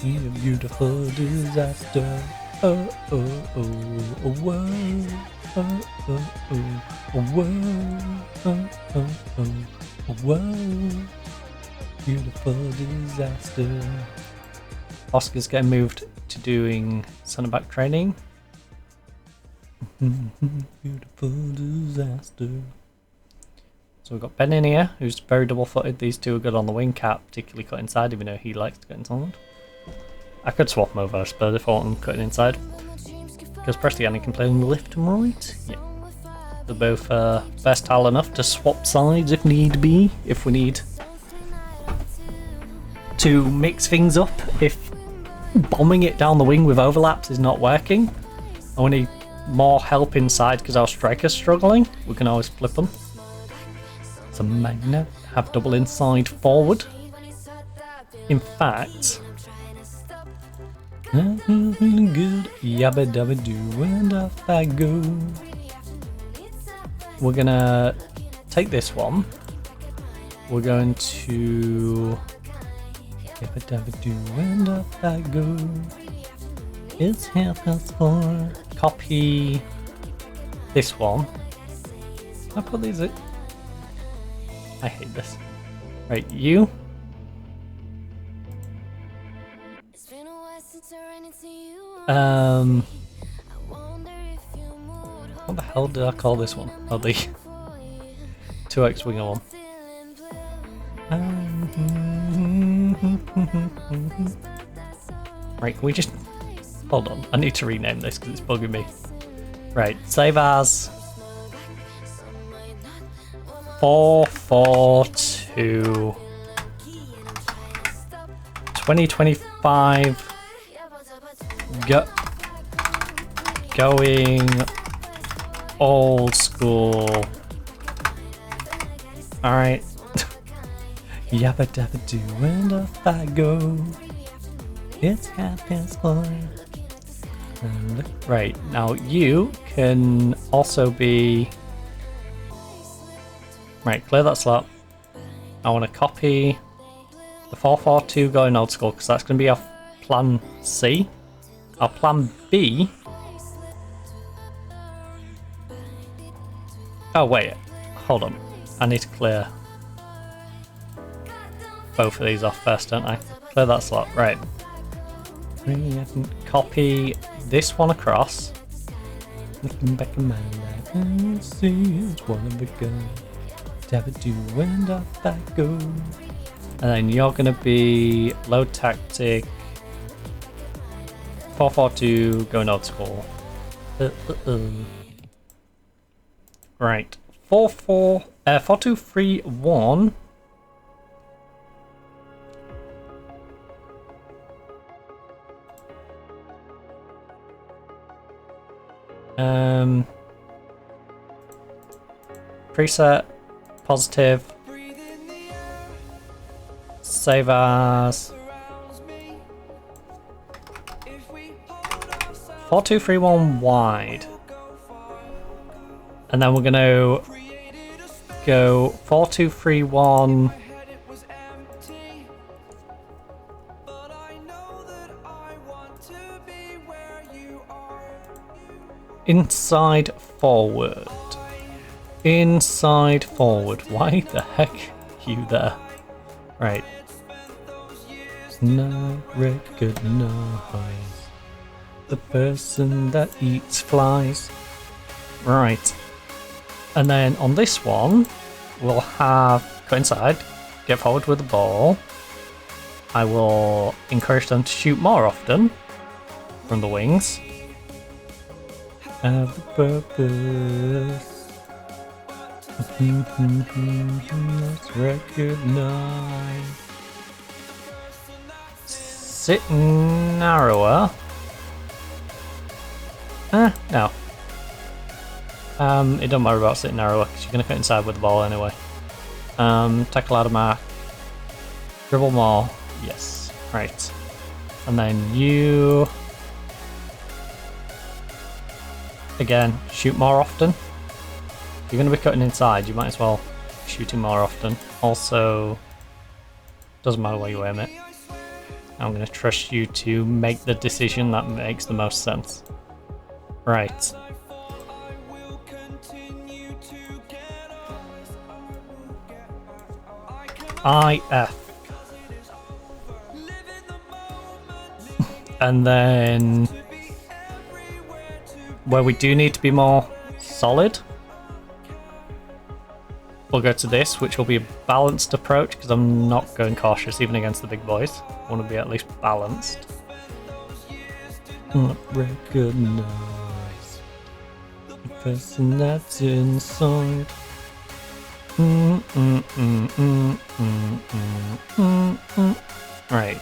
A beautiful disaster. Oh, oh, oh, oh, whoa. Oh, oh, oh, oh, whoa. Oh, oh, oh, oh, whoa. Beautiful disaster. Oscar's getting moved to doing centre-back training. Beautiful disaster. So we've got Ben in here, who's very double-footed. These 2 are good on the wing. Cap particularly cut inside, even though he likes to cut inside. I could swap them over, I suppose, if I want them cutting inside. Because Prestiani can play on the left and right. Yeah. They're both versatile enough to swap sides if need be, if we need to mix things up. If bombing it down the wing with overlaps is not working, and we need more help inside because our striker's struggling, we can always flip them. It's a magnet, have double inside forward. In fact, I'm feeling good, yabba dabba do, and off I go. We're gonna take this one. We're going to yabba dabba do, and off I go. It's 4:30. Copy this one. Can I put these in? I hate this. Right, you. What the hell did I call this one? Oh, the 2x winger one. Right, can we just... Hold on, I need to rename this because it's bugging me. Right, save as 442 2025 going old school. Alright. Yabba dabba do and off I go. It's 4:30. Right, now you can also be... Right, clear that slot. I want to copy the 442 going old school because that's going to be our plan C. Our plan B... Oh wait, hold on. I need to clear both of these off first, don't I? Clear that slot, right. I can copy this one across. Looking back in my life, I see it's one of a gun. Dabba do and off I go. And then you're gonna be load tactic 442 going old school. Right, 4231. Preset positive. Save as 4231 wide. And then we're going to go 4231 inside forward. Inside forward. Why the heck are you there? Right. Not recognize the person that eats flies. Right. And then on this one, we'll have go inside, get forward with the ball. I will encourage them to shoot more often from the wings. Have the purpose. Let's recognize. Sit narrower. No. It don't matter about sitting narrower because you're going to cut inside with the ball anyway. Tackle out of mark. Dribble more. Yes. Right. And then you... Again, shoot more often. If you're going to be cutting inside, you might as well be shooting more often. Also, doesn't matter where you aim it. I'm going to trust you to make the decision that makes the most sense. Right. IF. And then where we do need to be more solid, we'll go to this, which will be a balanced approach because I'm not going cautious even against the big boys. I want to be at least balanced. Recognize person that's inside. Right.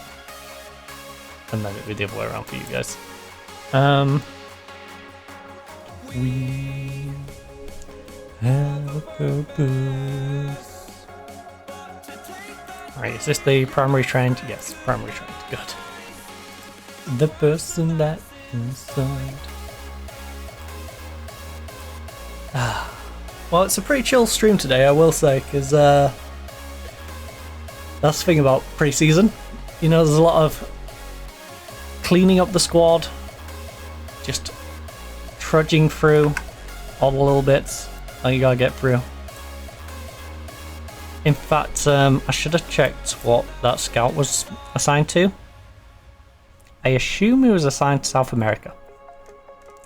And then it'll be the other way around for you guys. We have a purpose. Right, is this the primary trend? Yes, primary trend. Good. The person that inside. Well, it's a pretty chill stream today, I will say, because that's the thing about pre-season. You know, there's a lot of cleaning up the squad, just trudging through all the little bits that you gotta get through. In fact, I should have checked what that scout was assigned to. I assume he was assigned to South America.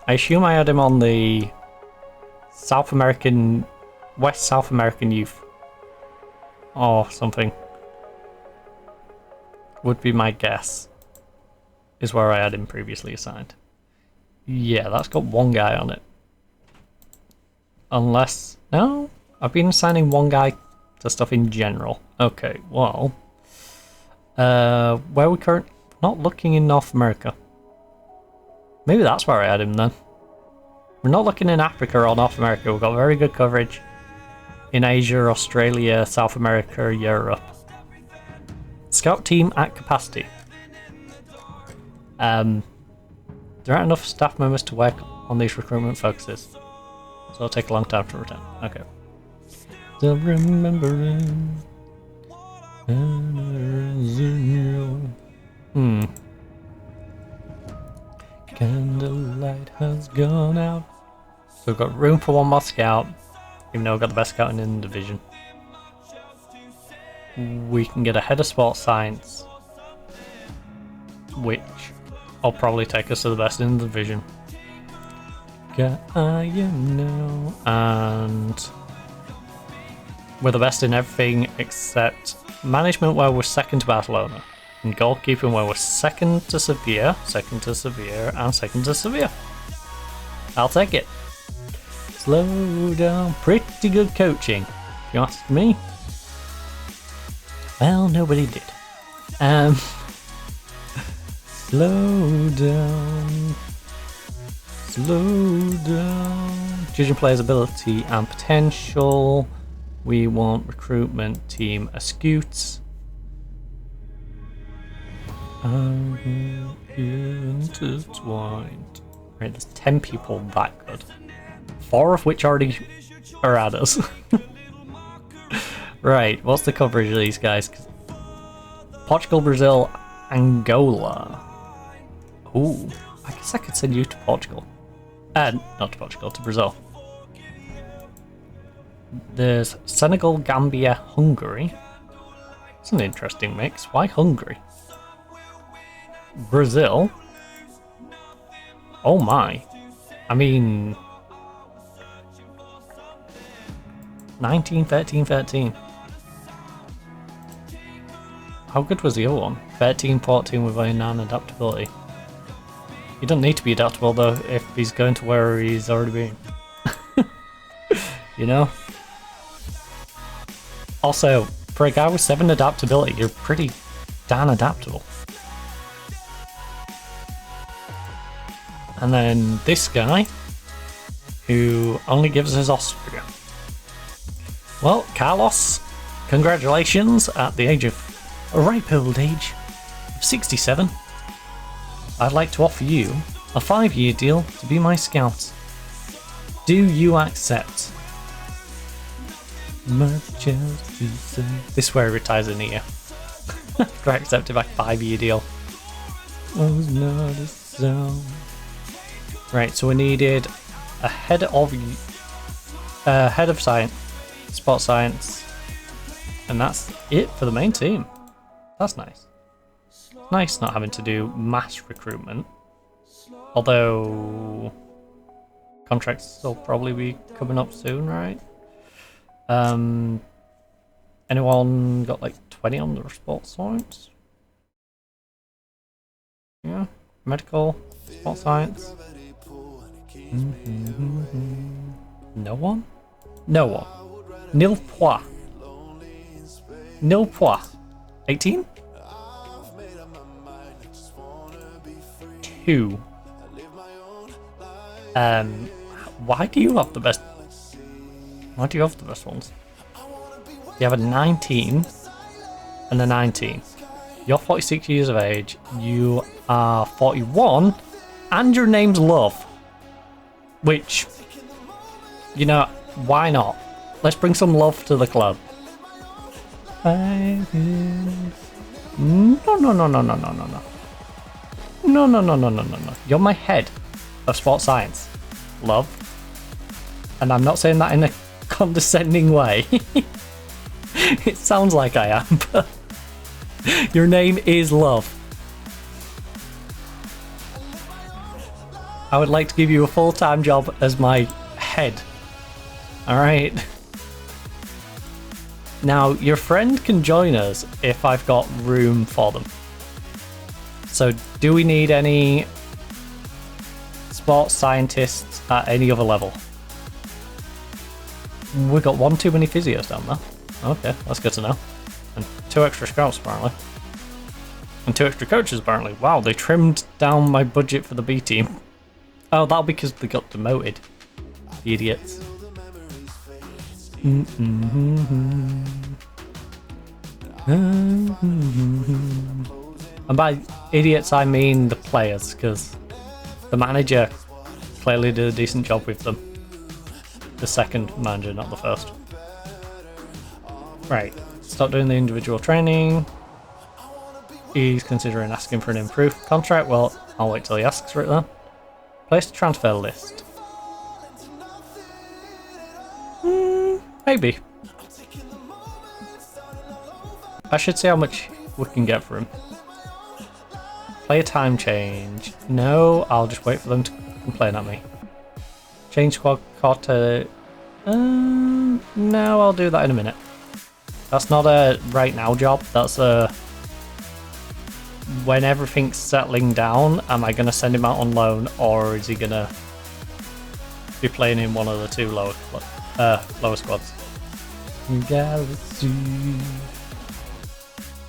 I assume I had him on the West South American youth. Or something. Would be my guess. Is where I had him previously assigned. Yeah, that's got one guy on it. Unless... No? I've been assigning one guy to stuff in general. Okay, well... where we currently... Not looking in North America. Maybe that's where I had him then. We're not looking in Africa or North America. We've got very good coverage in Asia, Australia, South America, Europe. Scout team at capacity. There aren't enough staff members to work on these recruitment focuses, so it'll take a long time to return. Okay. Still remembering. Candlelight has gone out. So we've got room for one more scout, even though we've got the best scouting in the division. We can get a head of sports science, which will probably take us to the best in the division. And we're the best in everything except management, where we're second to Barcelona. And goalkeeping, where we're second to Sevilla, and second to Sevilla. I'll take it. Slow down. Pretty good coaching, if you ask me. Well, nobody did. Slow down. Slow down. Judging players' ability and potential. We want recruitment team astute. Intertwined. Right, there's 10 people that good. 4 of which already are at us. Right, what's the coverage of these guys? Portugal, Brazil, Angola. Ooh, I guess I could send you to Portugal. Not to Portugal, to Brazil. There's Senegal, Gambia, Hungary. It's an interesting mix. Why Hungary? Brazil. Oh my. I mean... 19, 13, 13. How good was the other one? 13, 14 with only 9 adaptability. You don't need to be adaptable though if he's going to where he's already been. You know? Also, for a guy with 7 adaptability, you're pretty damn adaptable. And then this guy, who only gives us Austria. Well, Carlos, congratulations at the age of a ripe old age of 67. I'd like to offer you a 5-year deal to be my scout. Do you accept? Much else to say. This is where he retires in a year. After I accepted my 5-year deal. Was not a sound. Right, so we needed a head of science, sports science, and that's it for the main team. That's nice. Nice not having to do mass recruitment. Although contracts will probably be coming up soon, right? Anyone got like 20 on the sports science? Yeah, medical, sports science. No one? No one. Nil point. Nil point. 18? 2. Why do you have the best? Why do you have the best ones? You have a 19 and a 19. You're 46 years of age. You are 41, and your name's Love. Which, you know, why not? Let's bring some love to the club. No, no, no, no, no, no, no, no, no. No, no, no, no, no, no, no. You're my head of sports science, Love. And I'm not saying that in a condescending way. It sounds like I am, but your name is Love. I would like to give you a full-time job as my head. Alright. Now, your friend can join us if I've got room for them. So, do we need any sports scientists at any other level? We got one too many physios down there. Okay, that's good to know. And 2 extra scouts, apparently. And 2 extra coaches, apparently. Wow, they trimmed down my budget for the B team. Oh, that'll be because they got demoted. The idiots. And by idiots, I mean the players, because the manager clearly did a decent job with them. The second manager, not the first. Right, stop doing the individual training. He's considering asking for an improved contract. Well, I'll wait till he asks for it then. Place the transfer list. Maybe. I should see how much we can get for him. Play a time change. No, I'll just wait for them to complain at me. Change squad quarter. No, I'll do that in a minute. That's not a right now job. That's a when everything's settling down. Am I going to send him out on loan, or is he going to be playing in one of the 2 lower squads? Galaxy.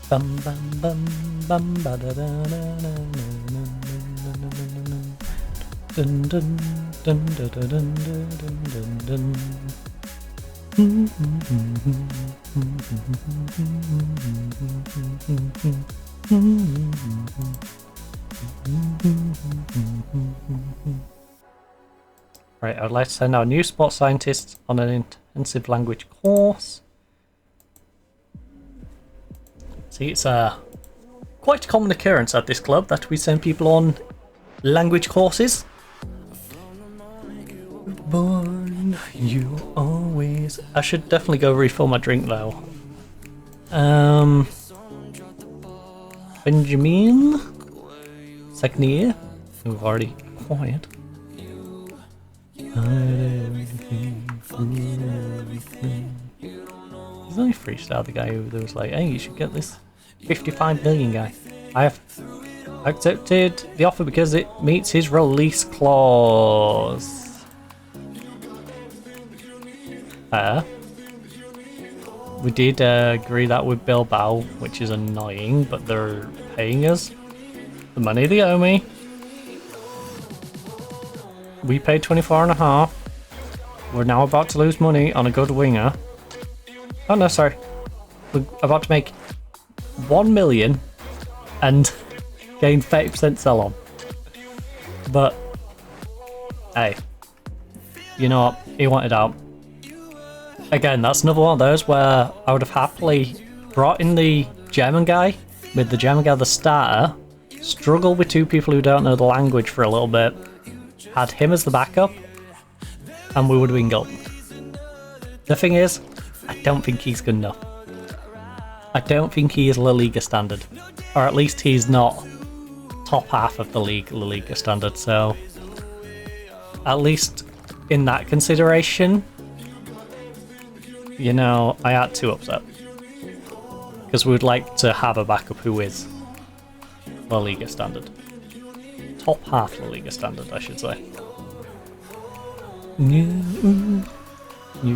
Bum bum bum bum ba da da da dun dun dun dun dun dun dun dun Right, I'd like to send our new sports scientists on an intensive language course. See, it's quite a common occurrence at this club that we send people on language courses. Born, you always. I should definitely go refill my drink though. Benjamin Sagnier, who we've already acquired. He's only 3-star, the guy who was like, hey, you should get this 55 million guy. I have accepted the offer because it meets his release clause. We did agree that with Bilbao, which is annoying, but they're paying us the money they owe me. We paid 24.5. We're now about to lose money on a good winger. Oh no, sorry. We're about to make 1 million and gain 30% sell on. But hey, you know what? He wanted out. Again, that's another one of those where I would have happily brought in the German guy, with the German guy the starter, struggle with 2 people who don't know the language for a little bit, had him as the backup, and we would have been golden. The thing is, I don't think he's good enough. I don't think he is La Liga standard, or at least he's not top half of the league La Liga standard, so at least in that consideration, you know, I had to upset. Because we would like to have a backup who is La Liga standard. Top half La Liga standard, I should say. You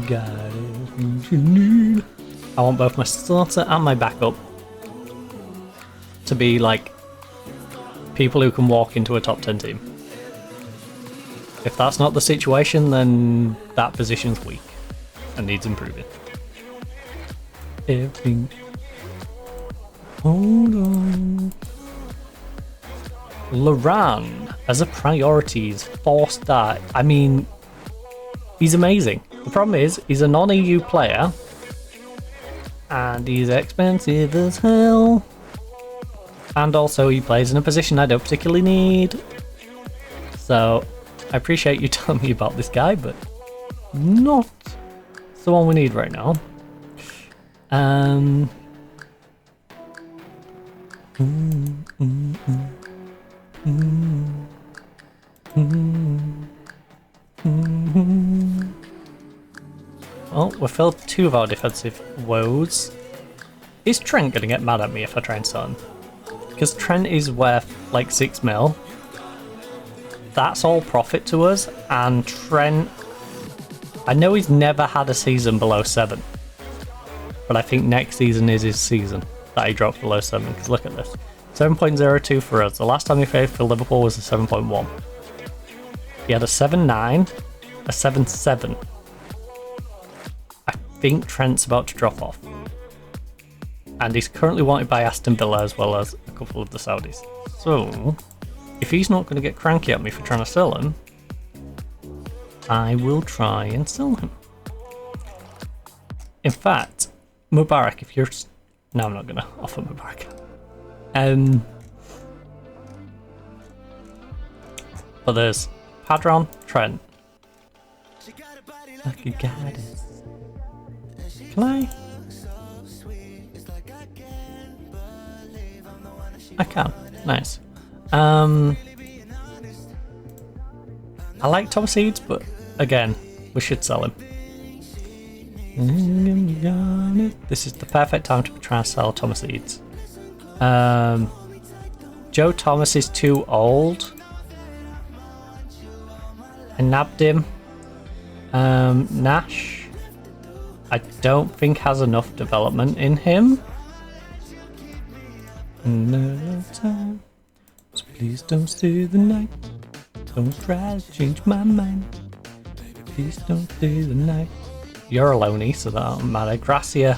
got everything you need. I want both my starter and my backup to be like people who can walk into a top 10 team. If that's not the situation, then that position's weak and needs improving. Everything. Hold on. Laran as a priorities 4-star. I mean, he's amazing. The problem is, he's a non-EU player and he's expensive as hell. And also he plays in a position I don't particularly need. So I appreciate you telling me about this guy, but not the one we need right now. Well, we filled 2 of our defensive woes. Is Trent gonna get mad at me if I try and sell him? Because Trent is worth like 6 mil. That's all profit to us, and Trent, I know he's never had a season below 7, but I think next season is his season that he drops below 7, because look at this. 7.02 for us. The last time he played for Liverpool was a 7.1. He had a 7.9, a 7.7. I think Trent's about to drop off. And he's currently wanted by Aston Villa as well as a couple of the Saudis. So, if he's not going to get cranky at me for trying to sell him, I will try and sell him. In fact, Mubarak, if you're... No, I'm not going to offer Mubarak. But there's Padron, Trent. Like a goddess. Can I? I can. Nice. I like Thomas Eads, but again, we should sell him. This is the perfect time to try and sell Thomas Eads. Joe Thomas is too old. I nabbed him. Nash, I don't think has enough development in him. Another time, so please don't stay the night. Don't try to change my mind. Please don't stay the night. You're a loney, so that don't matter. Gracia.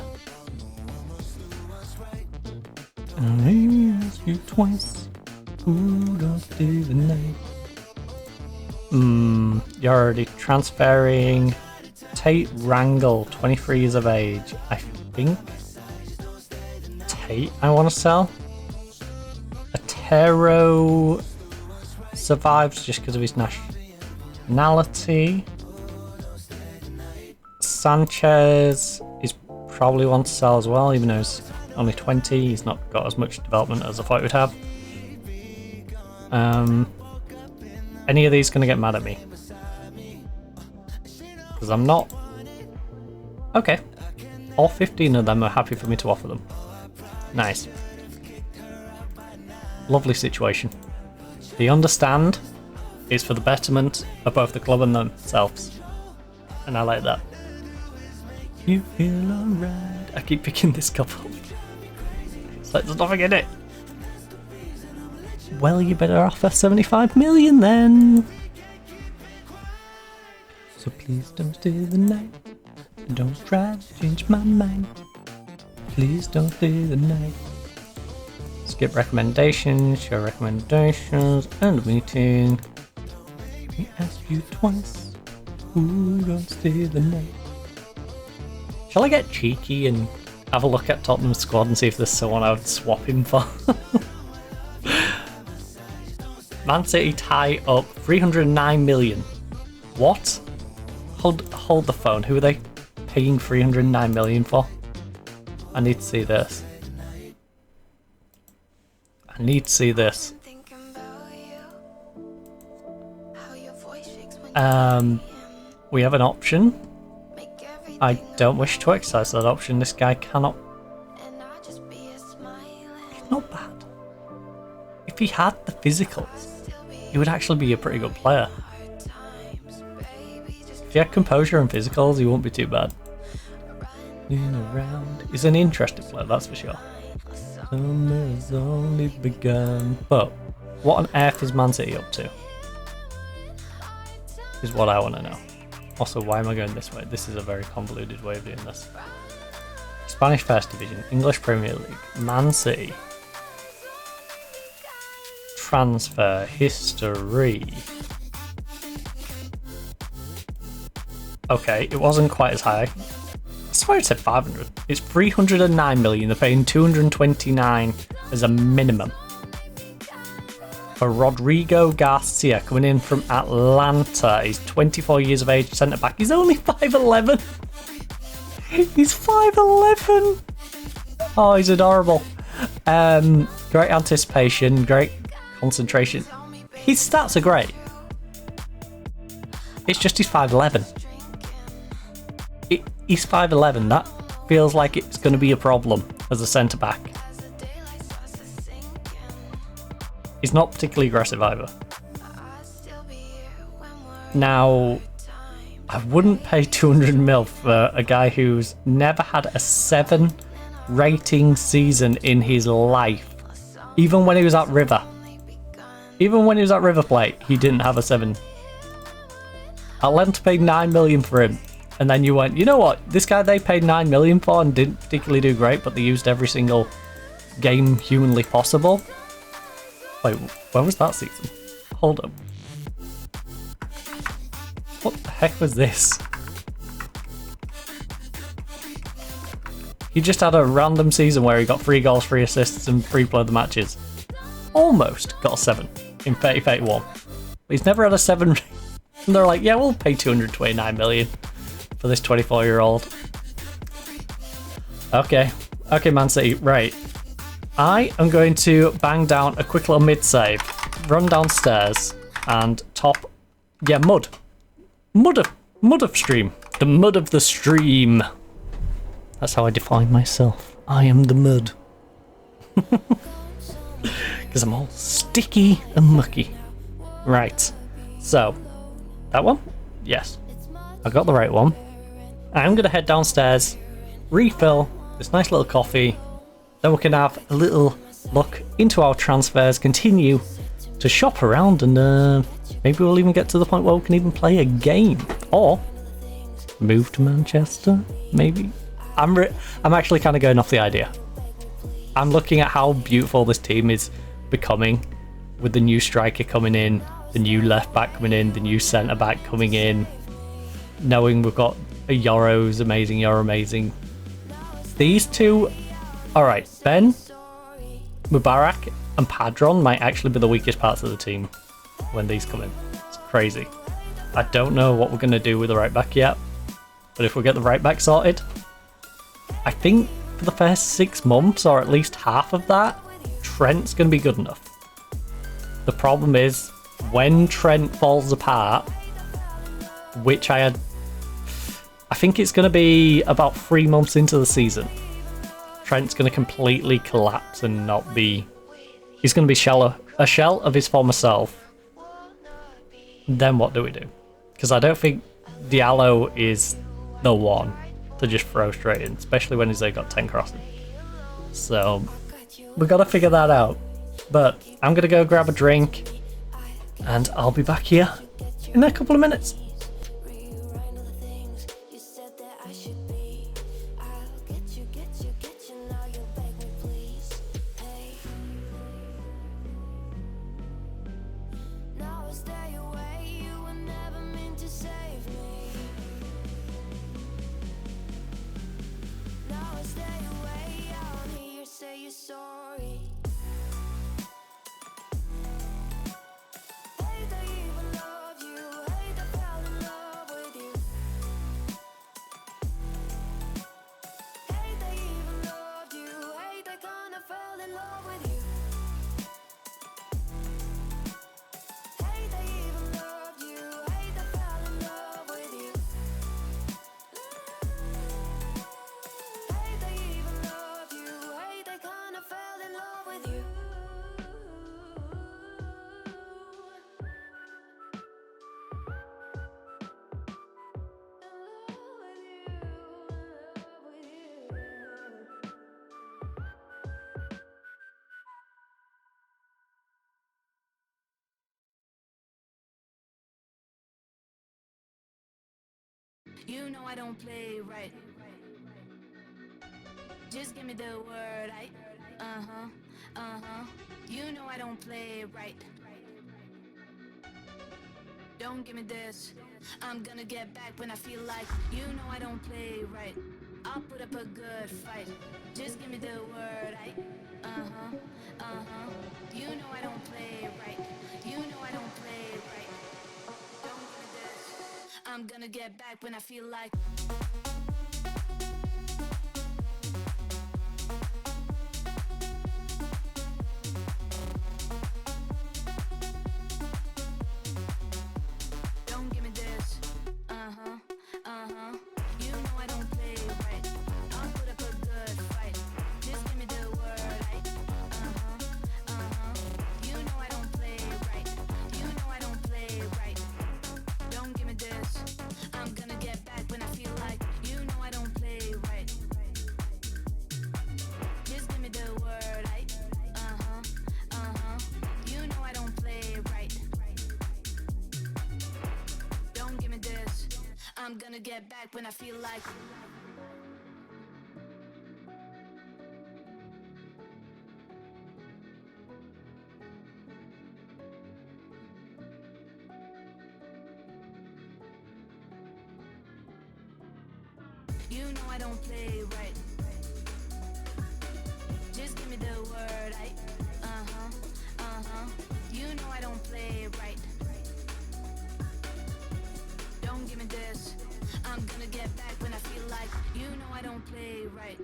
I asked you twice. Who don't stay the night? You're already transferring. Tate Wrangle, 23 years of age. I think Tate I want to sell. Atero survives just because of his nationality. Sanchez is probably one to sell as well, even though he's only 20. He's not got as much development as I thought he would have. Any of these gonna get mad at me? Because I'm not. Okay. All 15 of them are happy for me to offer them. Nice. Lovely situation. They understand it's for the betterment of both the club and themselves. And I like that. You feel alright. I keep picking this couple. It's like there's nothing in it. Well, you better offer 75 million then. So please don't stay the night. Don't try to change my mind. Please don't stay the night. Skip recommendations, show recommendations, end meeting. We asked you twice. Who don't stay the night? Shall I get cheeky and have a look at Tottenham's squad and see if there's someone I would swap him for? Man City tie up 309 million. What? Hold the phone. Who are they paying 309 million for? I need to see this. I need to see this. We have an option. I don't wish to exercise that option. This guy cannot. He's not bad. If he had the physicals, he would actually be a pretty good player. If you had composure and physicals, he won't be too bad. In around. He's an interesting player, that's for sure. Summer's only begun. But what on earth is Man City up to? Is what I want to know. Also, why am I going this way? This is a very convoluted way of doing this. Spanish First Division, English Premier League, Man City. Transfer history. Okay, it wasn't quite as high. I swear it said 500. It's 309 million. They're paying 229 as a minimum. For Rodrigo Garcia coming in from Atlanta. He's 24 years of age, centre back. He's only 5'11". He's 5'11". Oh, he's adorable. Great anticipation, great concentration. His stats are great. It's just he's 5'11". He's 5'11". That feels like it's going to be a problem as a centre back. He's not particularly aggressive either. Now, I wouldn't pay 200 mil for a guy who's never had a 7 rating season in his life. Even when he was at River. Even when he was at River Plate, he didn't have a 7. Atlanta paid 9 million for him. And then you went, you know what? This guy they paid 9 million for and didn't particularly do great, but they used every single game humanly possible. Wait, where was that season? Hold up. What the heck was this? He just had a random season where he got 3 goals, 3 assists, and 3 player of the matches. Almost got a 7 in 30-31. But he's never had a 7. And they're like, yeah, we'll pay 229 million for this 24-year-old. Okay, Man City, right. I am going to bang down a quick little mid-save, run downstairs, and top... Yeah, mud of stream. The mud of the stream. That's how I define myself. I am the mud. Because I'm all sticky and mucky. Right. So, that one? Yes. I got the right one. I'm going to head downstairs, refill this nice little coffee. Then we can have a little look into our transfers, continue to shop around, and maybe we'll even get to the point where we can even play a game. Or move to Manchester, maybe. I'm actually kind of going off the idea. I'm looking at how beautiful this team is becoming with the new striker coming in, the new left back coming in, the new centre back coming in, knowing we've got a Yoro's amazing, Yoro amazing. These two, alright, Ben, Mubarak, and Padron might actually be the weakest parts of the team when these come in. It's crazy. I don't know what we're going to do with the right back yet, but if we get the right back sorted, I think for the first 6 months, or at least half of that, Trent's going to be good enough. The problem is, when Trent falls apart, which I think it's going to be about 3 months into the season, Trent's going to completely collapse and not be... He's going to be a shell of his former self. Then what do we do? Because I don't think Diallo is the one to just throw straight in, especially when he's got 10 crossing. So we've got to figure that out. But I'm going to go grab a drink and I'll be back here in a couple of minutes. You know I don't play right. Just give me the word. You know I don't play right. Don't give me this. I'm gonna get back when I feel like. You know I don't play right. I'll put up a good fight. Just give me the word. You know I don't play right. You know I don't play right. Don't give me this. I'm gonna get back when I feel like. I'm gonna get back when I feel like. You know I don't play right. Just give me the word. You know I don't play right. Don't give me this. I'm gonna get back when I feel like. You know I don't play right.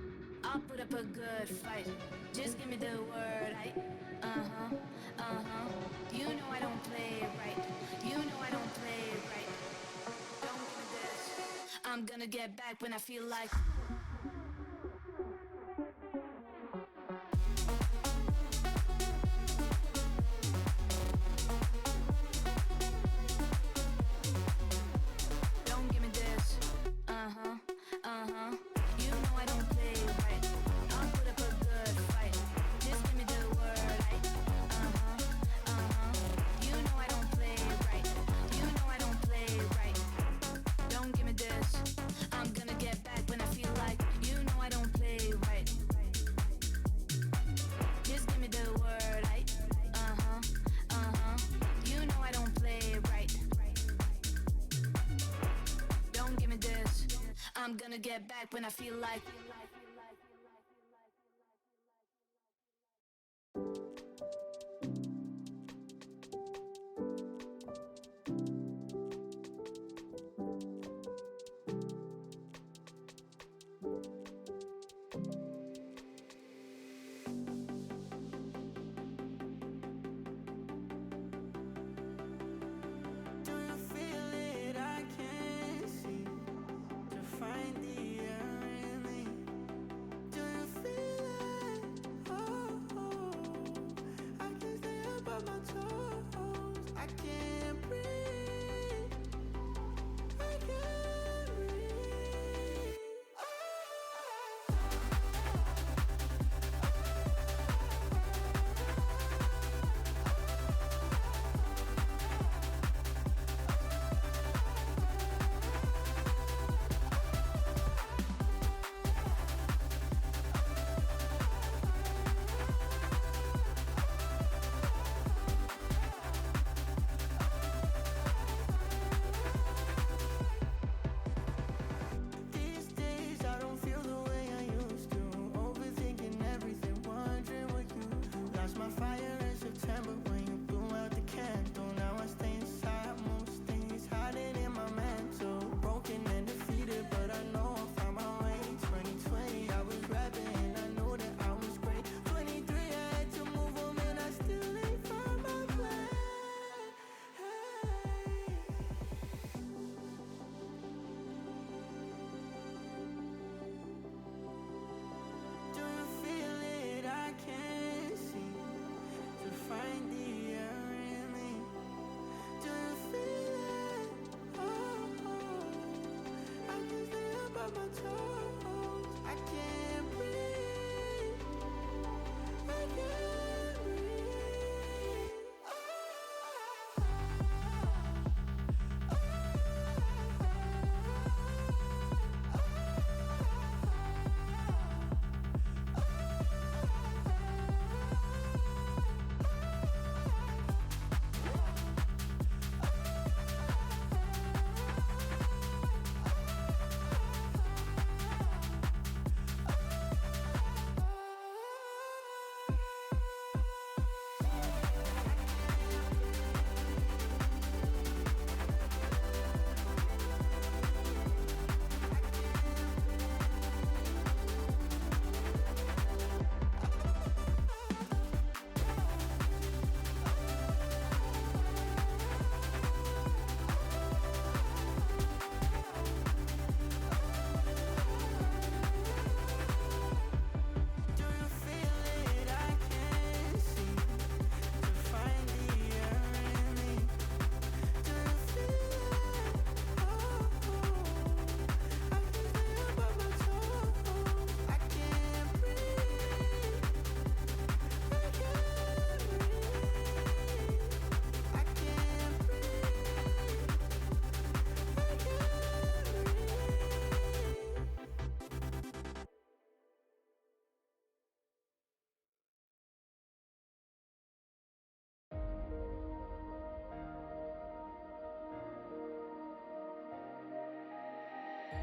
I'll put up a good fight. Just give me the word. You know I don't play right. You know I don't play right. Don't give me this. I'm gonna get back when I feel like. I'm gonna get back when I feel like.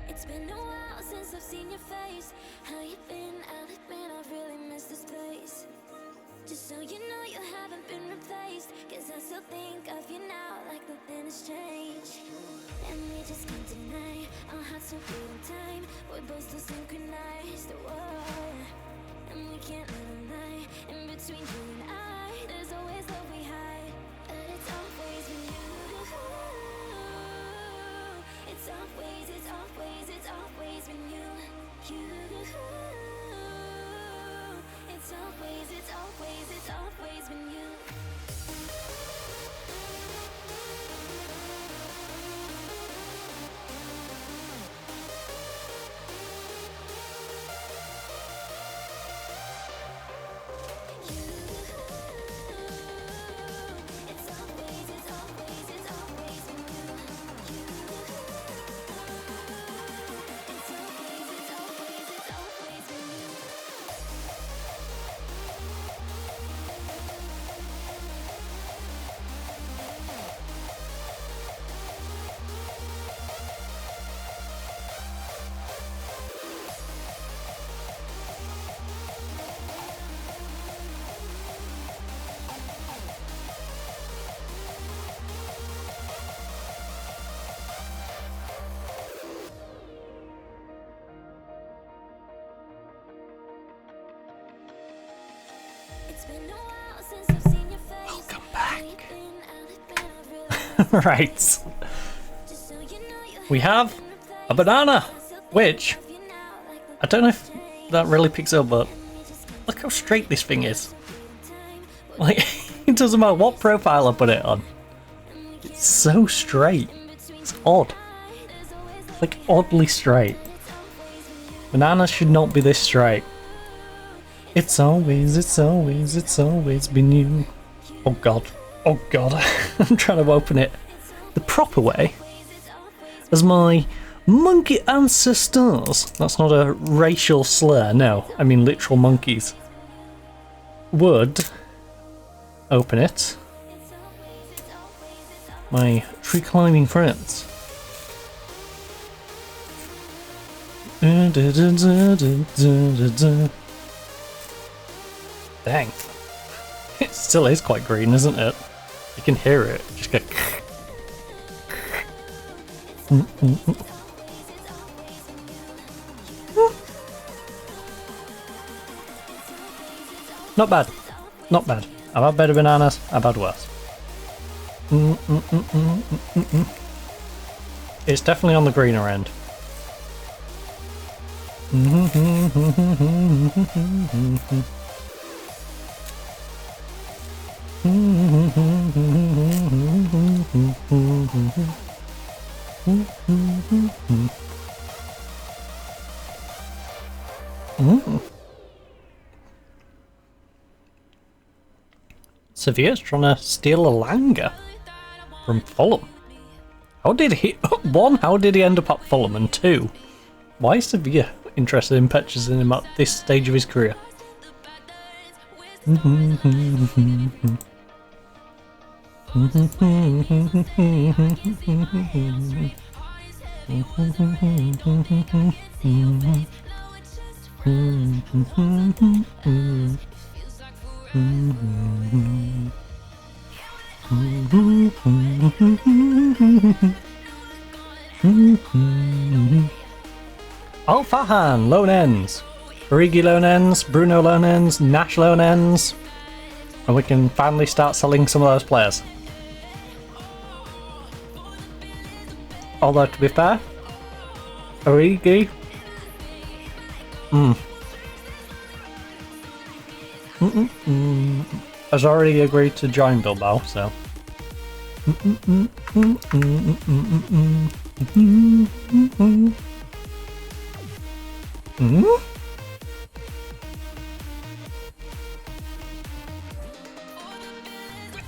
It's been a while since I've seen your face. How you been? I've really missed this place. Just so you know, you haven't been replaced. Cause I still think of you now like nothing has changed. And we just can't deny our hearts so good in time. We're both still synchronized. Whoa. And we can't let a lie in between you and I. There's always love we hide, but it's always been you. It's always been you. It's always been you. Welcome back. Right. We have a banana, which I don't know if that really picks up, but look how straight this thing is. Like, it doesn't matter what profile I put it on. It's so straight. It's odd. It's like oddly straight. Bananas should not be this straight. It's always been you. Oh god. Oh god. I'm trying to open it the proper way. As my monkey ancestors, that's not a racial slur, no, I mean literal monkeys, would open it. My tree climbing friends. Dang. It still is quite green, isn't it? You can hear it. Just go. Not bad. Not bad. I've had better bananas, I've had worse. It's definitely on the greener end. Sevilla's trying to steal a Langer from Fulham. How did he... One, how did he end up at Fulham? And two, why is Sevilla interested in purchasing him at this stage of his career? Al-Fahan, loan ends. Origi loan ends, Bruno loan ends, Nash loan ends. And we can finally start selling some of those players. Although, to be fair, Origi... has already agreed to join Bilbao, so... We're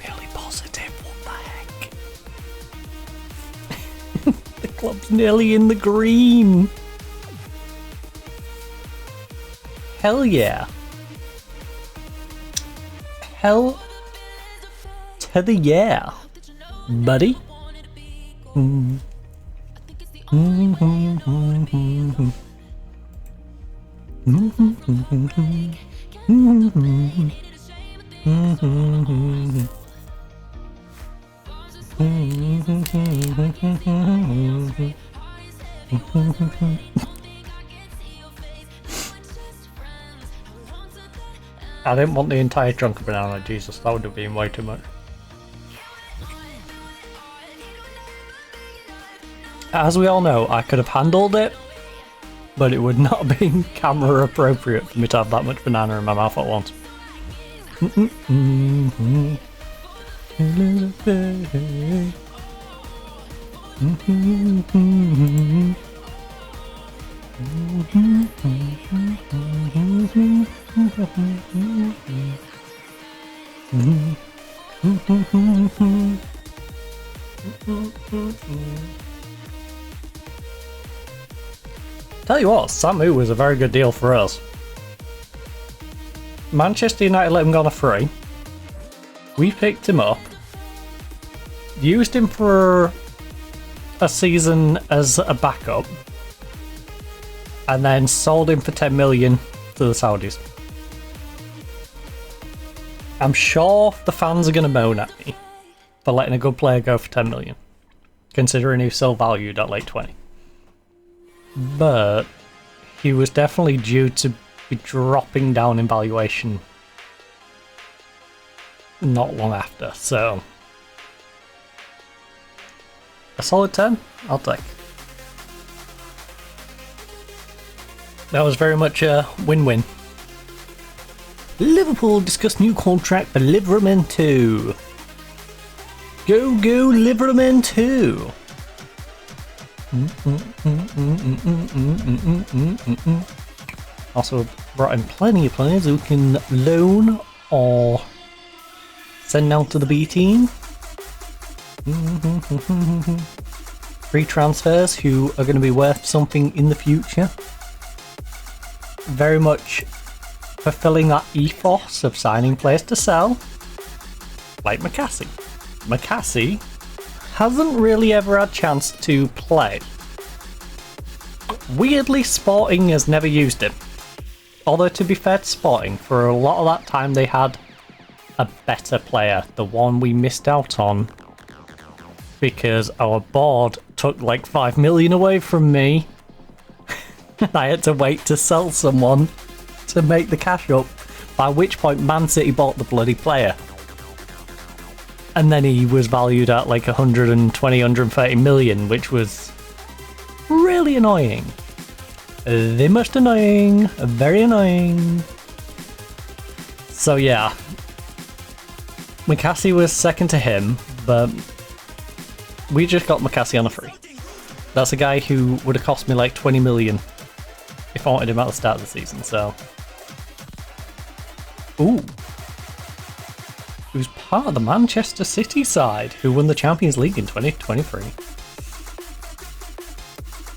nearly positive, what the heck? The club's nearly in the green! Hell yeah! Hell to the yeah, buddy. I didn't want the entire chunk of banana, Jesus, that would have been way too much. As we all know, I could have handled it, but it would not have been camera appropriate for me to have that much banana in my mouth at once. Tell you what, Samu was a very good deal for us. Manchester United let him go on a free. We picked him up, used him for a season as a backup, and then sold him for 10 million to the Saudis. I'm sure the fans are going to moan at me for letting a good player go for 10 million, considering he's still valued at like 20. But he was definitely due to be dropping down in valuation not long after, so a solid 10, I'll take. That was very much a win-win. Liverpool discuss new contract for Livramento. Go Livramento! Also brought in plenty of players who can loan or send out to the B team. Free transfers who are going to be worth something in the future. Very much fulfilling that ethos of signing players to sell. Like McCassie. McCassie hasn't really ever had a chance to play. Weirdly, Sporting has never used him. Although to be fair to Sporting, for a lot of that time they had a better player. The one we missed out on because our board took like 5 million away from me. I had to wait to sell someone to make the cash up, by which point Man City bought the bloody player. And then he was valued at like 120, 130 million, which was really annoying. The most annoying, very annoying. So yeah, McCassie was second to him, but we just got McCassie on a free. That's a guy who would have cost me like 20 million if I wanted him at the start of the season, so. Ooh. Who's part of the Manchester City side, who won the Champions League in 2023.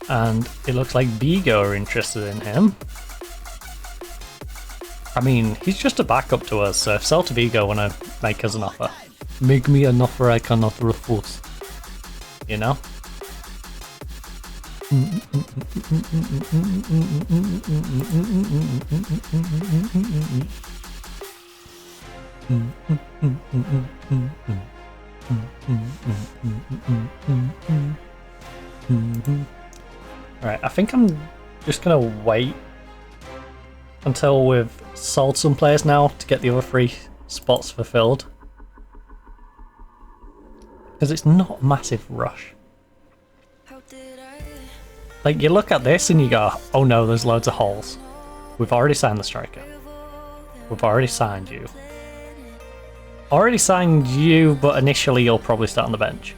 And it looks like Vigo are interested in him. I mean, he's just a backup to us, so if Celta Vigo want to make us an offer, make me an offer I cannot refuse. You know? Right, I think I'm just gonna wait until we've sold some players now to get the other 3 spots fulfilled. Because it's not a massive rush. Like, you look at this and you go, oh no, there's loads of holes. We've already signed the striker. We've already signed you. Already signed you, but initially you'll probably start on the bench.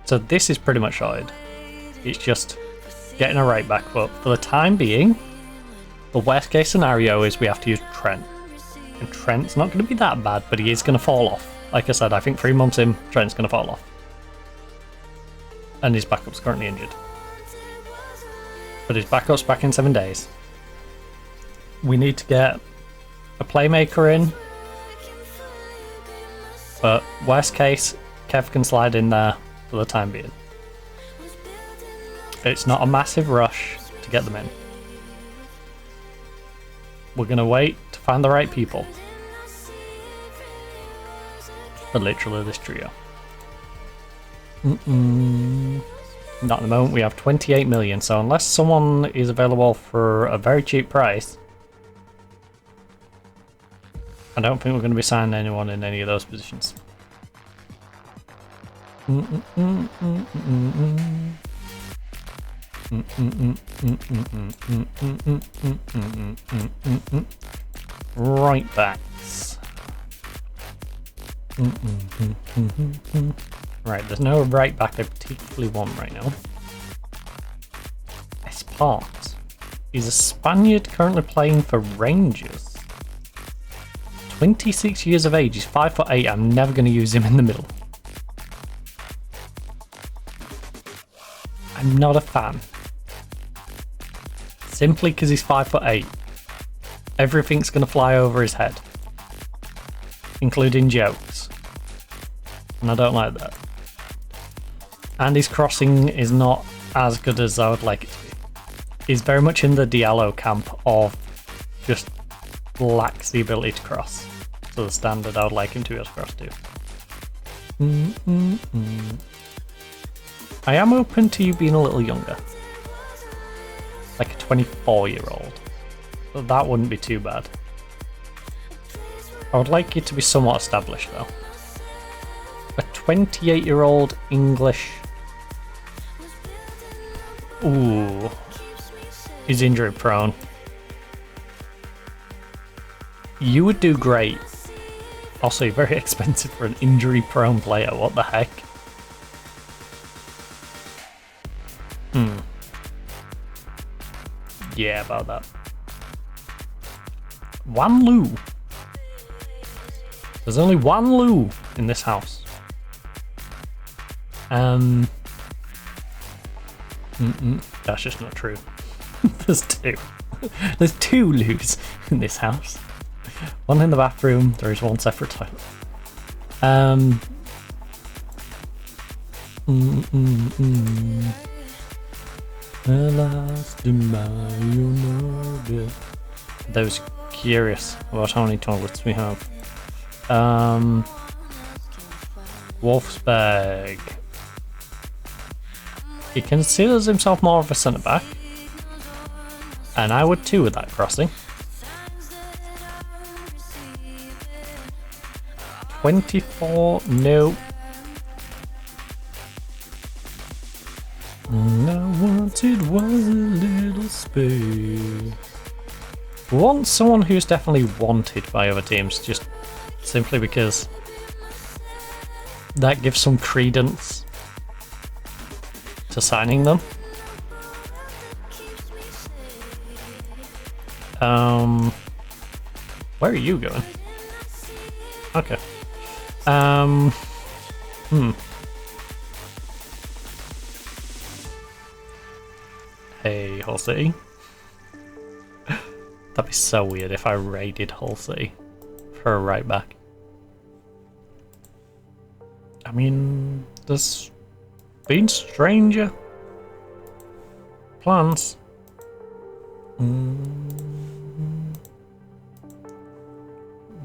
So this is pretty much sorted. It's just getting a right back, but for the time being, the worst case scenario is we have to use Trent. And Trent's not going to be that bad, but he is going to fall off. Like I said, I think 3 months in, Trent's going to fall off. And his backup's currently injured. But his backup's back in 7 days. We need to get a playmaker in. But worst case, Kev can slide in there for the time being. It's not a massive rush to get them in. We're gonna wait to find the right people. For literally this trio. Not at the moment, we have 28 million, so unless someone is available for a very cheap price, I don't think we're going to be signing anyone in any of those positions. Right backs. Right, there's no right back I particularly want right now. Espart. He's a Spaniard currently playing for Rangers. 26 years of age, he's 5'8". I'm never going to use him in the middle. I'm not a fan. Simply because he's 5'8". Everything's going to fly over his head. Including jokes. And I don't like that. And his crossing is not as good as I would like it to be. He's very much in the Diallo camp of just lacks the ability to cross. So the standard I would like him to be able to cross to. I am open to you being a little younger. Like a 24-year-old. But that wouldn't be too bad. I would like you to be somewhat established though. A 28-year-old English. Ooh. He's injury prone. You would do great. Also, you're very expensive for an injury prone player. What the heck? Yeah, about that. One Lu. There's only one Lu in this house. That's just not true. There's two. There's two Lus in this house. One in the bathroom. There is one separate toilet. Those curious about how many toilets we have. Wolfsberg. He considers himself more of a centre back. And I would too with that crossing. 24, no. All I wanted was a little space. We want someone who's definitely wanted by other teams, just simply because that gives some credence to signing them. Where are you going? Okay. Hey, Hull City. That'd be so weird if I raided Hull City for a right back. I mean, there's been stranger plans.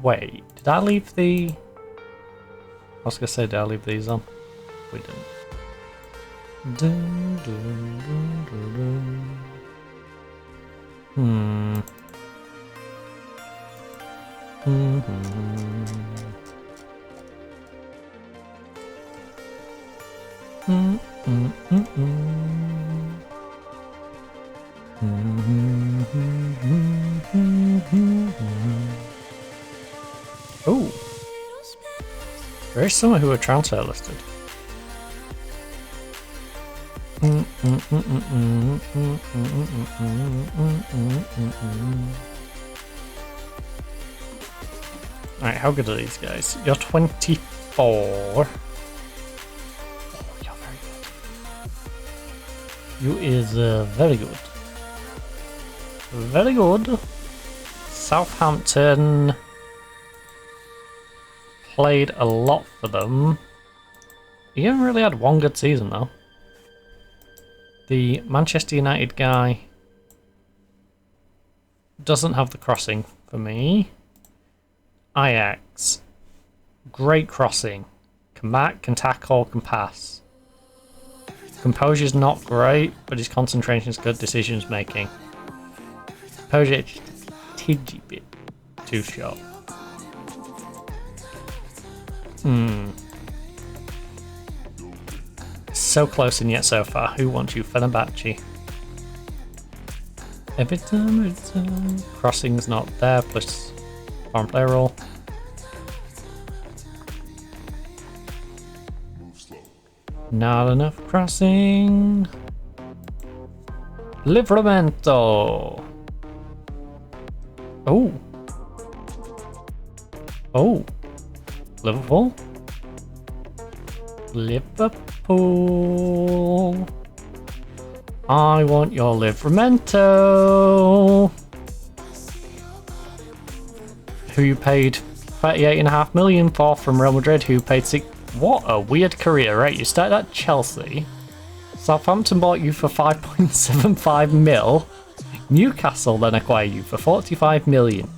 Wait, did I leave the... I was gonna say, did I leave these on? We didn't. Oh, there is someone who are transfer listed. Alright, how good are these guys? You're 24. Oh, you're very good. You is very good. Very good. Southampton played a lot for them. He hasn't really had one good season though. The Manchester United guy doesn't have the crossing for me. Ajax. Great crossing. Can back, can tackle, can pass. Composure's not great, but his concentration is good. Decisions making. Composure tidgy bit too short. So close and yet so far. Who wants you? Fenerbahce. Everton. Crossing's not there, plus foreign player role. Not enough crossing. Livramento. Oh. Oh. Liverpool. Liverpool. I want your Livramento. Who you paid 38.5 million for from Real Madrid, who paid What a weird career, right? You started at Chelsea. Southampton bought you for 5.75 mil. Newcastle then acquired you for 45 million.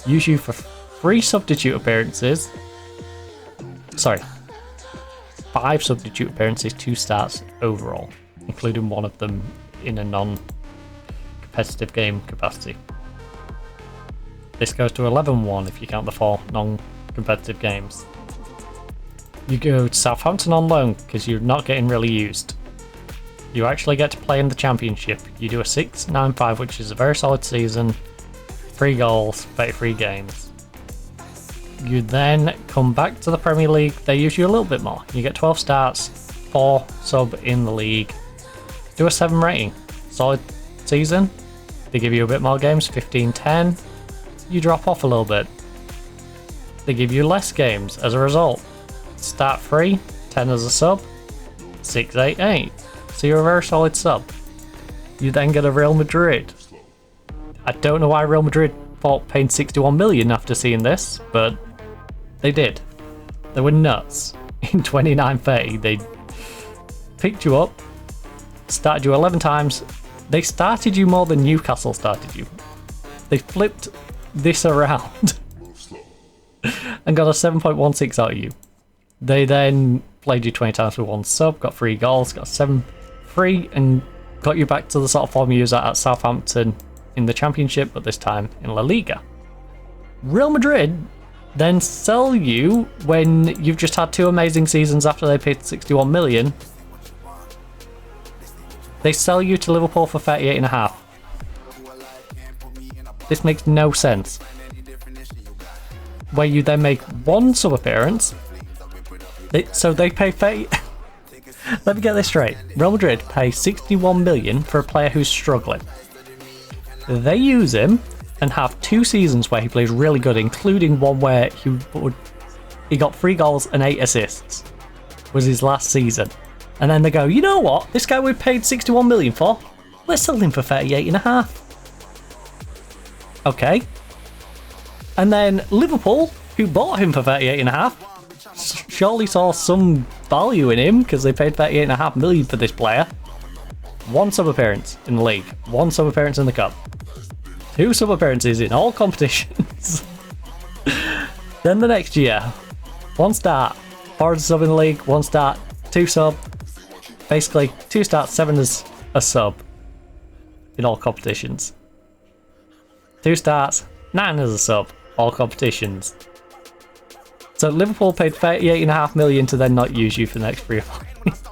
Use you for 3 substitute appearances. Sorry. 5 substitute appearances, 2 starts overall, including one of them in a non-competitive game capacity. This goes to 11-1 if you count the 4 non-competitive games. You go to Southampton on loan because you're not getting really used. You actually get to play in the Championship. You do a 6-9-5, which is a very solid season. 3 goals, 33 games. You then come back to the Premier League. They use you a little bit more. You get 12 starts, 4 sub in the league. Do a 7 rating. Solid season. They give you a bit more games, 15-10. You drop off a little bit. They give you less games as a result. Start 3, 10 as a sub, 6-8-8. So you're a very solid sub. You then get a Real Madrid. I don't know why Real Madrid thought paying 61 million after seeing this, but they did. They were nuts. In 29-30, they picked you up, started you 11 times. They started you more than Newcastle started you. They flipped this around and got a 7.16 out of you. They then played you 20 times with 1 sub, got 3 goals, got 7 free, and got you back to the sort of form you was at Southampton in the Championship, but this time in La Liga. Real Madrid then sell you when you've just had 2 amazing seasons after they paid 61 million. They sell you to Liverpool for 38.5. This makes no sense. Where you then make 1 sub appearance. So they pay 30. Let me get this straight. Real Madrid pay 61 million for a player who's struggling. They use him and have 2 seasons where he plays really good, including one where he got 3 goals and 8 assists. Was his last season. And then they go, you know what? This guy we paid 61 million for, let's sell him for 38.5. Okay. And then Liverpool, who bought him for 38.5, surely saw some value in him because they paid 38.5 million for this player. 1 sub appearance in the league, 1 sub appearance in the cup, 2 sub appearances in all competitions. Then the next year, 1 start, 4 as a sub in the league, 1 start, 2 sub, basically 2 starts, 7 as a sub in all competitions. 2 starts, 9 as a sub, all competitions. So Liverpool paid 38.5 million to then not use you for the next 3 or 4 years.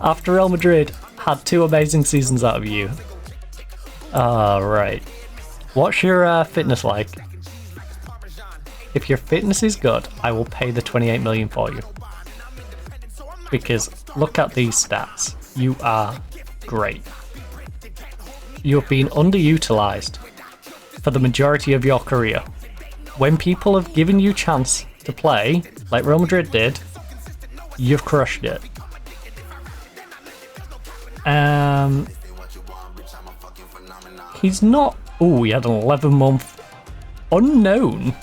After Real Madrid had 2 amazing seasons out of you. Right. What's your fitness like? If your fitness is good, I will pay the 28 million for you. Because look at these stats. You are great. You have been underutilized for the majority of your career. When people have given you chance to play, like Real Madrid did, you've crushed it. He's not... Ooh, he had an 11-month unknown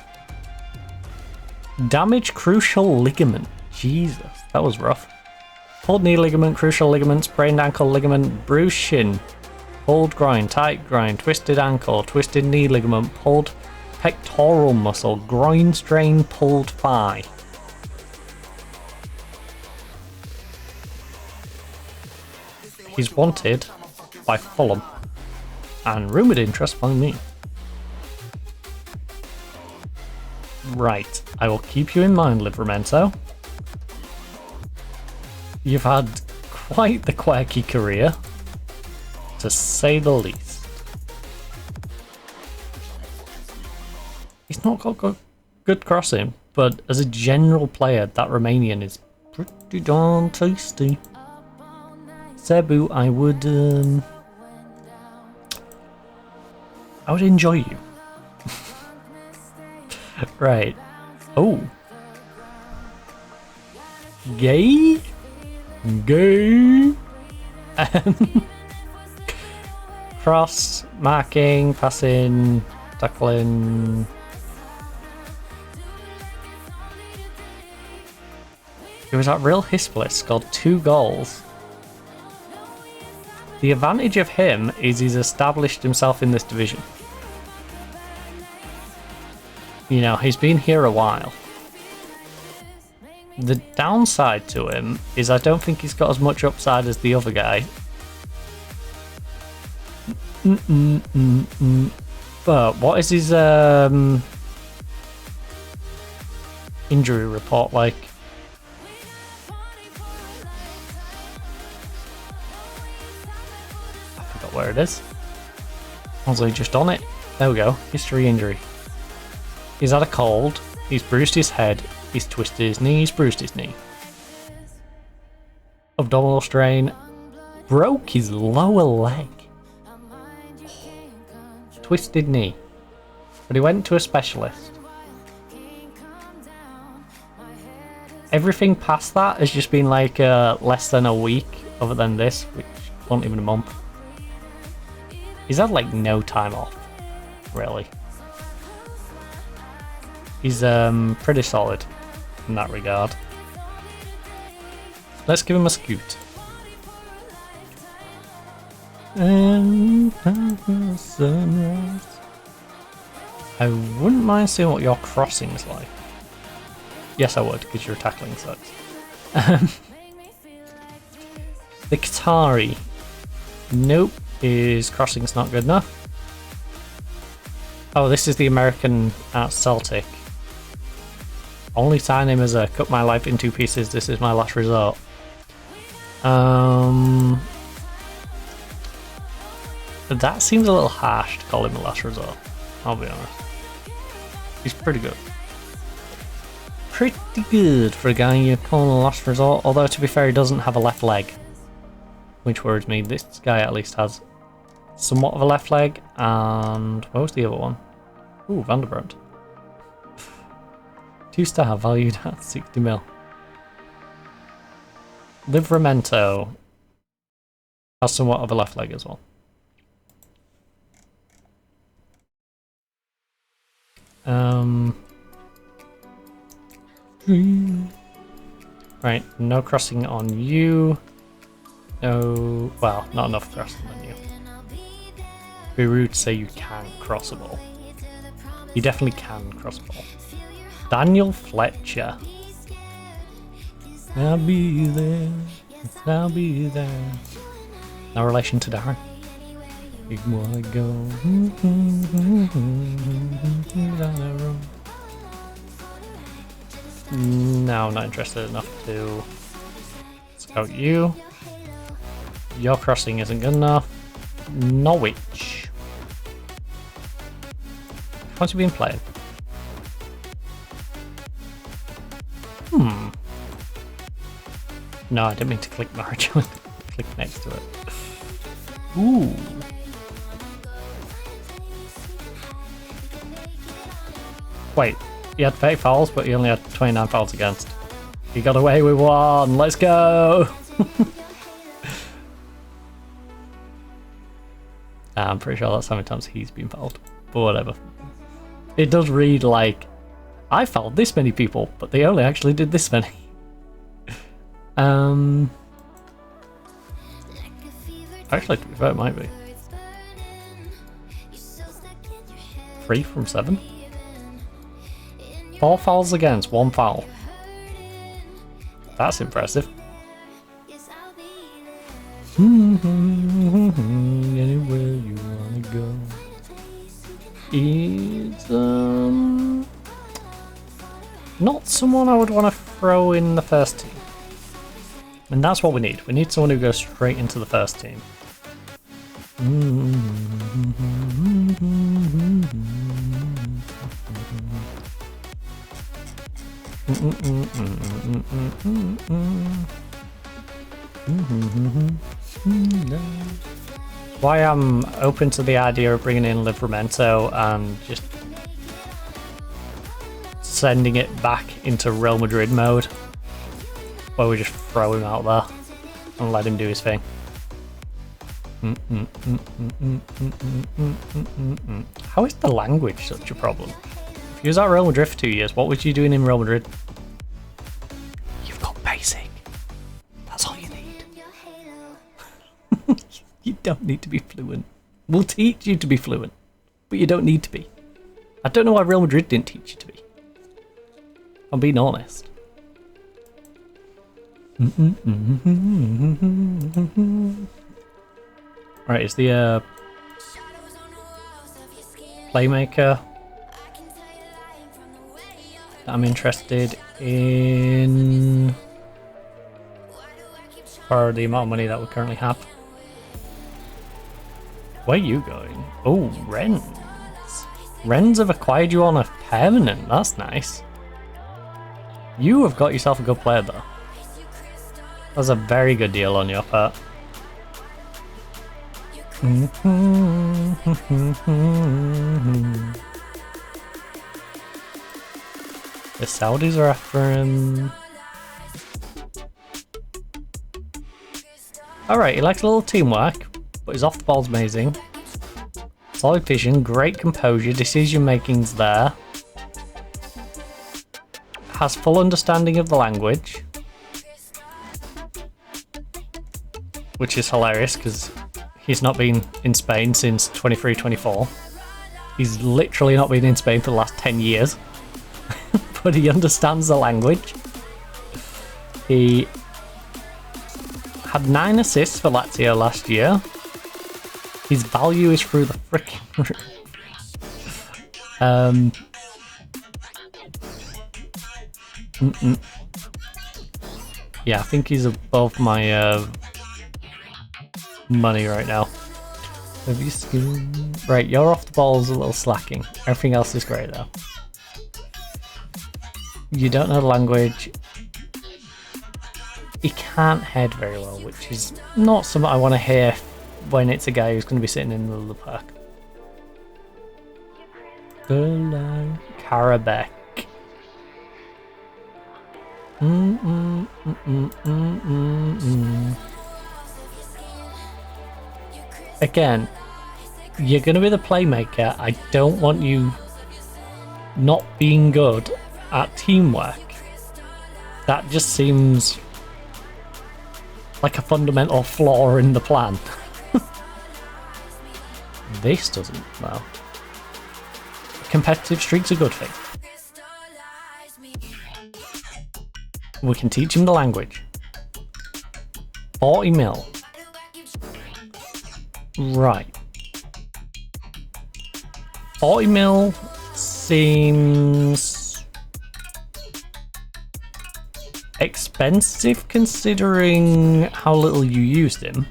damage crucial ligament. Jesus, that was rough. Pulled knee ligament, crucial ligament, sprained ankle ligament, bruised shin, pulled groin, tight groin, twisted ankle, twisted knee ligament, pulled pectoral muscle, groin strain, pulled thigh. He's wanted by Fulham and rumoured interest by me. Right, I will keep you in mind, Livramento. You've had quite the quirky career, to say the least. He's not got good crossing, but as a general player, that Romanian is pretty darn tasty. Cebu, I would enjoy you. Right. Oh. Gay? Gay? Cross, marking, passing, tackling. He was at Real Hisplus, scored 2 goals. The advantage of him is he's established himself in this division. You know, he's been here a while. The downside to him is I don't think he's got as much upside as the other guy. But what is his injury report like? I forgot where it is. Was I just on it? There we go. History injury. He's had a cold. He's bruised his head. He's twisted his knee. He's bruised his knee. Abdominal strain. Broke his lower leg. Twisted knee. But he went to a specialist. Everything past that has just been like less than a week, other than this, which wasn't even a month. He's had like no time off, really. He's pretty solid in that regard. Let's give him a scoot. And sunrise. I wouldn't mind seeing what your crossing's like. Yes, I would, because your tackling sucks. The Qatari. Nope, his crossing's not good enough. Oh, this is the American at Celtic. Only sign him as a cut my life in 2 pieces, this is my last resort. That seems a little harsh to call him a last resort, I'll be honest. He's pretty good. Pretty good for a guy you call a last resort, although to be fair he doesn't have a left leg. Which worries me, this guy at least has somewhat of a left leg, and what was the other one? Ooh, Vanderbrandt. 2-star, valued at 60 mil. Livramento has somewhat of a left leg as well. Right, no crossing on you. No, well, not enough crossing on you. It'd be rude to say you can cross a ball. You definitely can cross a ball. Daniel Fletcher. I'll be there. I'll be there. No relation to Darren. Big boy go. No, I'm not interested enough to scout you. Your crossing isn't good enough. Norwich. How's you been playing? No, I didn't mean to click Norwich. I meant to click next to it. Ooh. Wait, he had 30 fouls, but he only had 29 fouls against. He got away with 1. Let's go! I'm pretty sure that's how many times he's been fouled. But whatever. It does read like, I fouled this many people, but they only actually did this many. Actually, to be fair, it might be. 3 from 7. 4 fouls against, 1 foul. That's impressive. Anywhere you wanna go. He's not someone I would want to throw in the first team. And that's what we need. We need someone who goes straight into the first team. Why I'm open to the idea of bringing in Livramento and just sending it back into Real Madrid mode, where we just throw him out there and let him do his thing. How is the language such a problem? If you was at Real Madrid for 2 years, what was you doing in Real Madrid? You've got basic. That's all you need. You don't need to be fluent. We'll teach you to be fluent, but you don't need to be. I don't know why Real Madrid didn't teach you to be. I'm being honest. Right, is the playmaker that I'm interested in for the amount of money that we currently have. Where are you going? Oh, Rennes. Rennes have acquired you on a permanent. That's nice. You have got yourself a good player though. That's a very good deal on your part. The Saudis are after him. Alright, he likes a little teamwork, but his off the ball's amazing. Solid vision, great composure, decision making's there. Has full understanding of the language, which is hilarious because he's not been in Spain since 23-24. He's literally not been in Spain for the last 10 years. But he understands the language. He had 9 assists for Lazio last year. His value is through the freaking roof. Yeah, I think he's above my money right now. Have you seen? Right, your off the ball's a little slacking. Everything else is great though. You don't know the language. He can't head very well, which is not something I want to hear when it's a guy who's going to be sitting in the middle of the park. Karabakh. Again, you're going to be the playmaker. I don't want you not being good at teamwork. That just seems like a fundamental flaw in the plan. This doesn't, though. Competitive streak's a good thing. We can teach him the language. 40 mil. Right. 40 mil seems expensive considering how little you used him,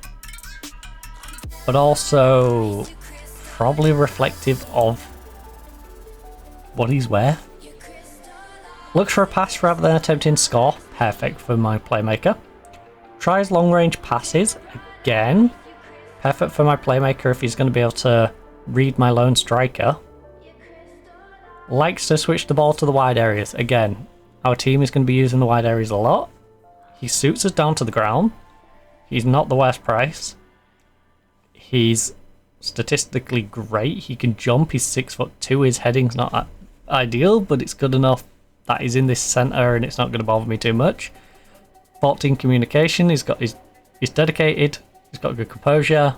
but also probably reflective of what he's worth. Looks for a pass rather than attempting to score. Perfect for my playmaker. Tries long range passes. Again, perfect for my playmaker if he's going to be able to read my lone striker. Likes to switch the ball to the wide areas. Again, our team is going to be using the wide areas a lot. He suits us down to the ground. He's not the worst price. He's statistically great. He can jump. He's 6'2". His heading's not ideal, but it's good enough that he's in this centre and it's not going to bother me too much. 14 communication. He's dedicated. He's got good composure.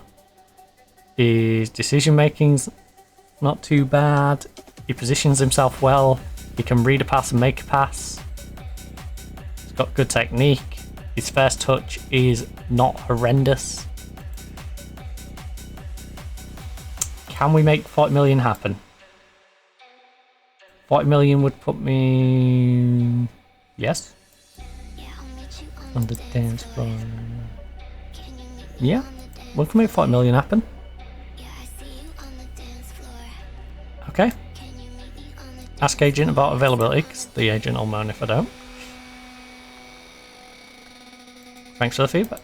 His decision making's not too bad. He positions himself well. He can read a pass and make a pass. He's got good technique. His first touch is not horrendous. Can we make 40 million happen? 40 million would put me... Yes? On the dance floor. Yeah, we can make 40 million happen. Okay. Ask agent about availability, because the agent will moan if I don't. Thanks for the feedback.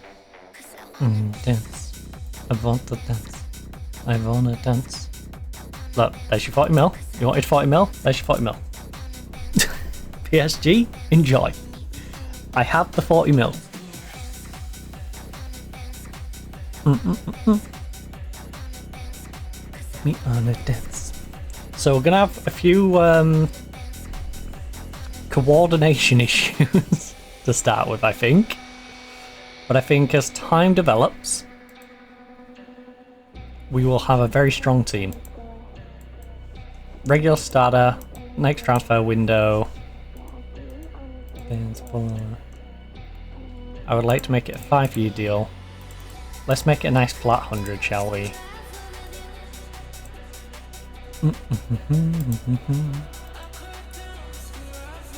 Dance. I want to dance. I wanna dance. Look, there's your 40 mil. You wanted 40 mil? There's your 40 mil. PSG, enjoy. I have the 40 mil. Me on a dance. So we're gonna have a few coordination issues to start with, I think. But I think as time develops, we will have a very strong team. Regular starter, next transfer window. I would like to make it a 5-year deal. Let's make it a nice flat 100, shall we?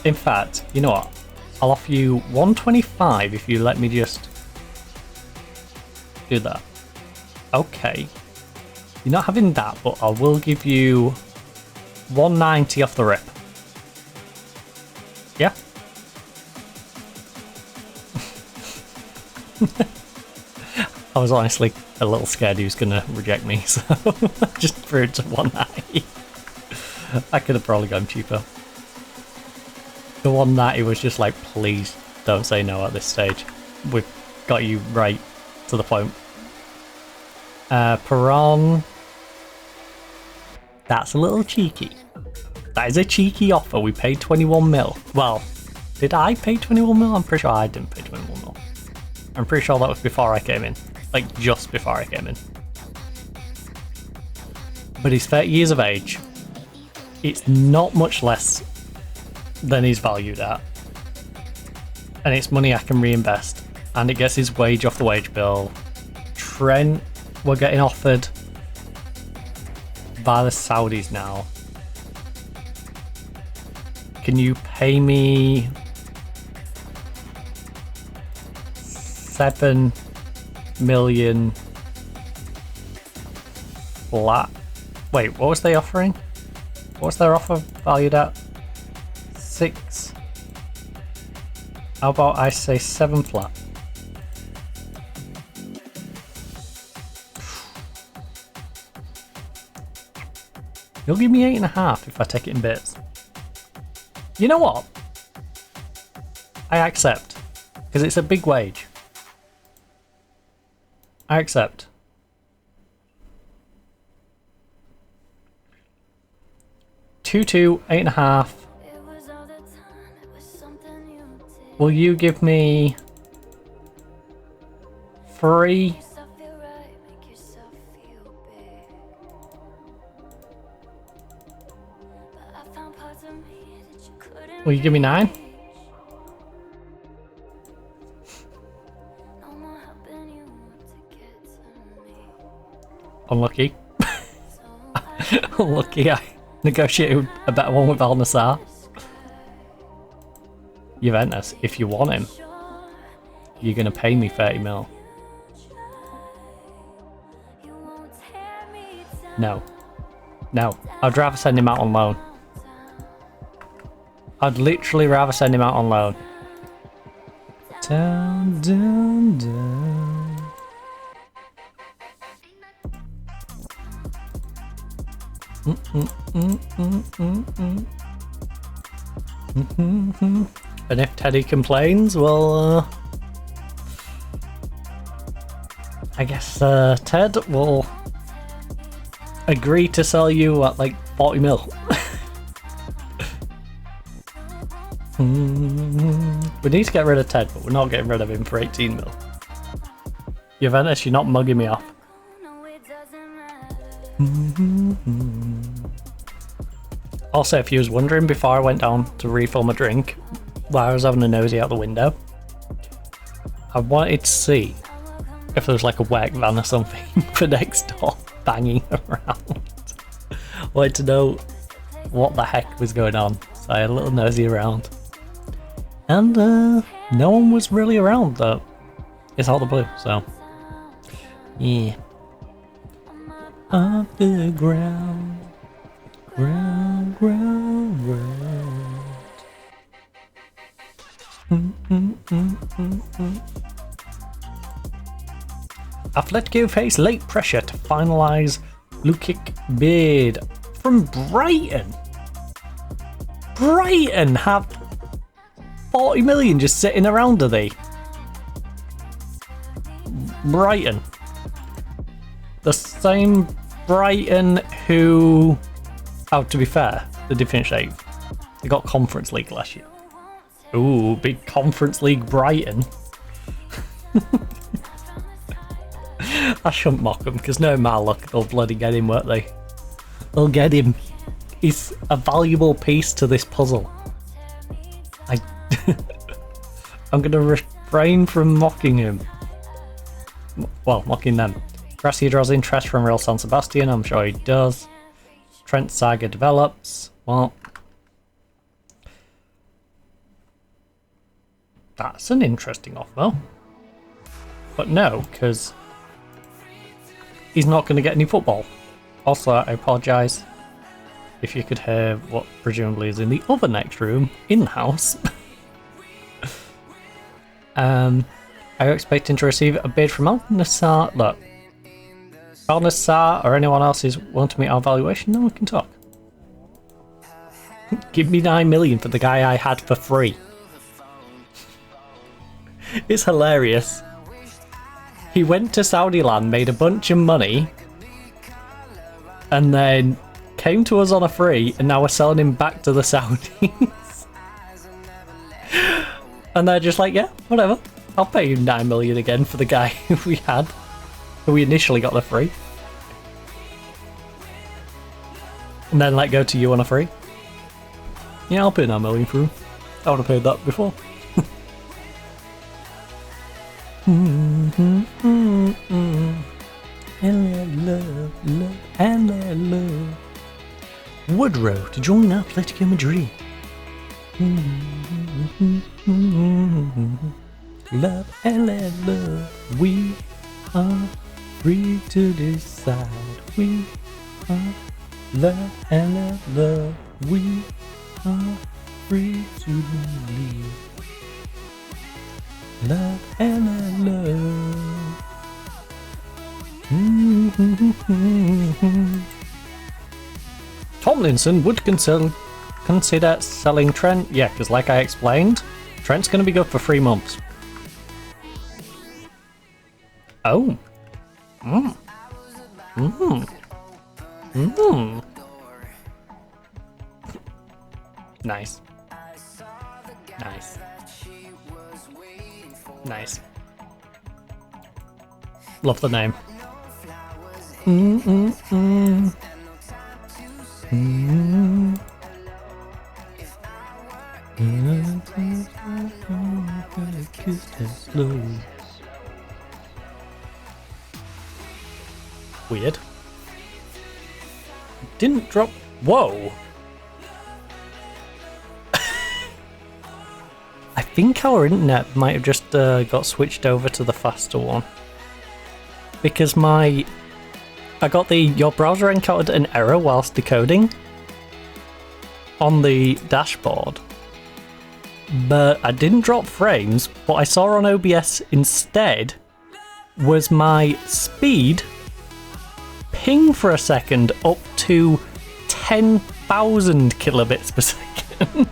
In fact, you know what? I'll offer you 125 if you let me just do that. Okay. You're not having that, but I will give you 190 off the rip. Yeah? I was honestly a little scared he was going to reject me, so I just threw it to 190. I could have probably gone cheaper. The 190 was just like, please don't say no at this stage. We've got you right to the point. Peron. That's a little cheeky. That is a cheeky offer. We paid 21 mil. Well, did I pay 21 mil? I'm pretty sure I didn't pay 21 mil. I'm pretty sure that was before I came in. Like, just before I came in. But he's 30 years of age. It's not much less than he's valued at. And it's money I can reinvest. And it gets his wage off the wage bill. Trent, we're getting offered by the Saudis now. Can you pay me 7 million flat? Wait, what was they offering? What's their offer valued at? 6. How about I say 7 flat? You'll give me 8.5 if I take it in bits. You know what? I accept. Because it's a big wage. I accept. Two, 8.5. Will you give me 3? Will you give me 9? Unlucky. Unlucky, I negotiated a better one with Al Nassr. Juventus, if you want him, you're going to pay me 30 mil. No. No. I'd rather send him out on loan. I'd literally rather send him out on loan. Down, down, down. And if Teddy complains, well, I guess Ted will agree to sell you at like 40 mil. We need to get rid of Ted, but we're not getting rid of him for 18 mil. Juventus, you're not mugging me off. No, it doesn't matter. Also, if you was wondering, before I went down to refill my drink, while I was having a nosy out the window, I wanted to see if there was like a work van or something for next door banging around. Wanted to know what the heck was going on, so I had a little nosy around. And no one was really around, though. It's out of the blue, so yeah. Off the ground, ground, ground, ground. Atletico face late pressure to finalise Lukic bid from Brighton. Brighton have 40 million just sitting around, are they? Brighton. The same Brighton who... Oh, to be fair, they did finish 8th. They got Conference League last year. Ooh, big Conference League Brighton. I shouldn't mock them, because no matter look, they'll bloody get him, won't they? They'll get him. He's a valuable piece to this puzzle. I'm going to refrain from mocking him. Well, mocking them. Gracia draws interest from Real San Sebastian, I'm sure he does. Trent Saga develops. Well, that's an interesting offer. But no, because he's not going to get any football. Also, I apologise if you could hear what presumably is in the other next room in the house. Are you expecting to receive a bid from Al Nassar? Look, Al Nassar or anyone else is willing to meet our valuation, then we can talk. Give me 9 million for the guy I had for free. It's hilarious. He went to Saudi land, made a bunch of money, and then came to us on a free, and now we're selling him back to the Saudis. And they're just like, yeah, whatever. I'll pay you 9 million again for the guy who we had, who we initially got the free. And then let go to you on a free. Yeah, I'll pay 9 million for him. I would have paid that before. Love. Woodrow to join Atletico Madrid. Love and love. We are free to decide. We are love and love. We are free to believe. Love and love. Tomlinson would consider selling Trent. Yeah, because like I explained, Trent's going to be good for 3 months. Oh. Nice. Nice. Nice. Love the name. Weird. Didn't drop. Whoa. I think our internet might have just got switched over to the faster one. Because I got your browser encountered an error whilst decoding on the dashboard. But I didn't drop frames. What I saw on OBS instead was my speed ping for a second up to 10,000 kilobits per second.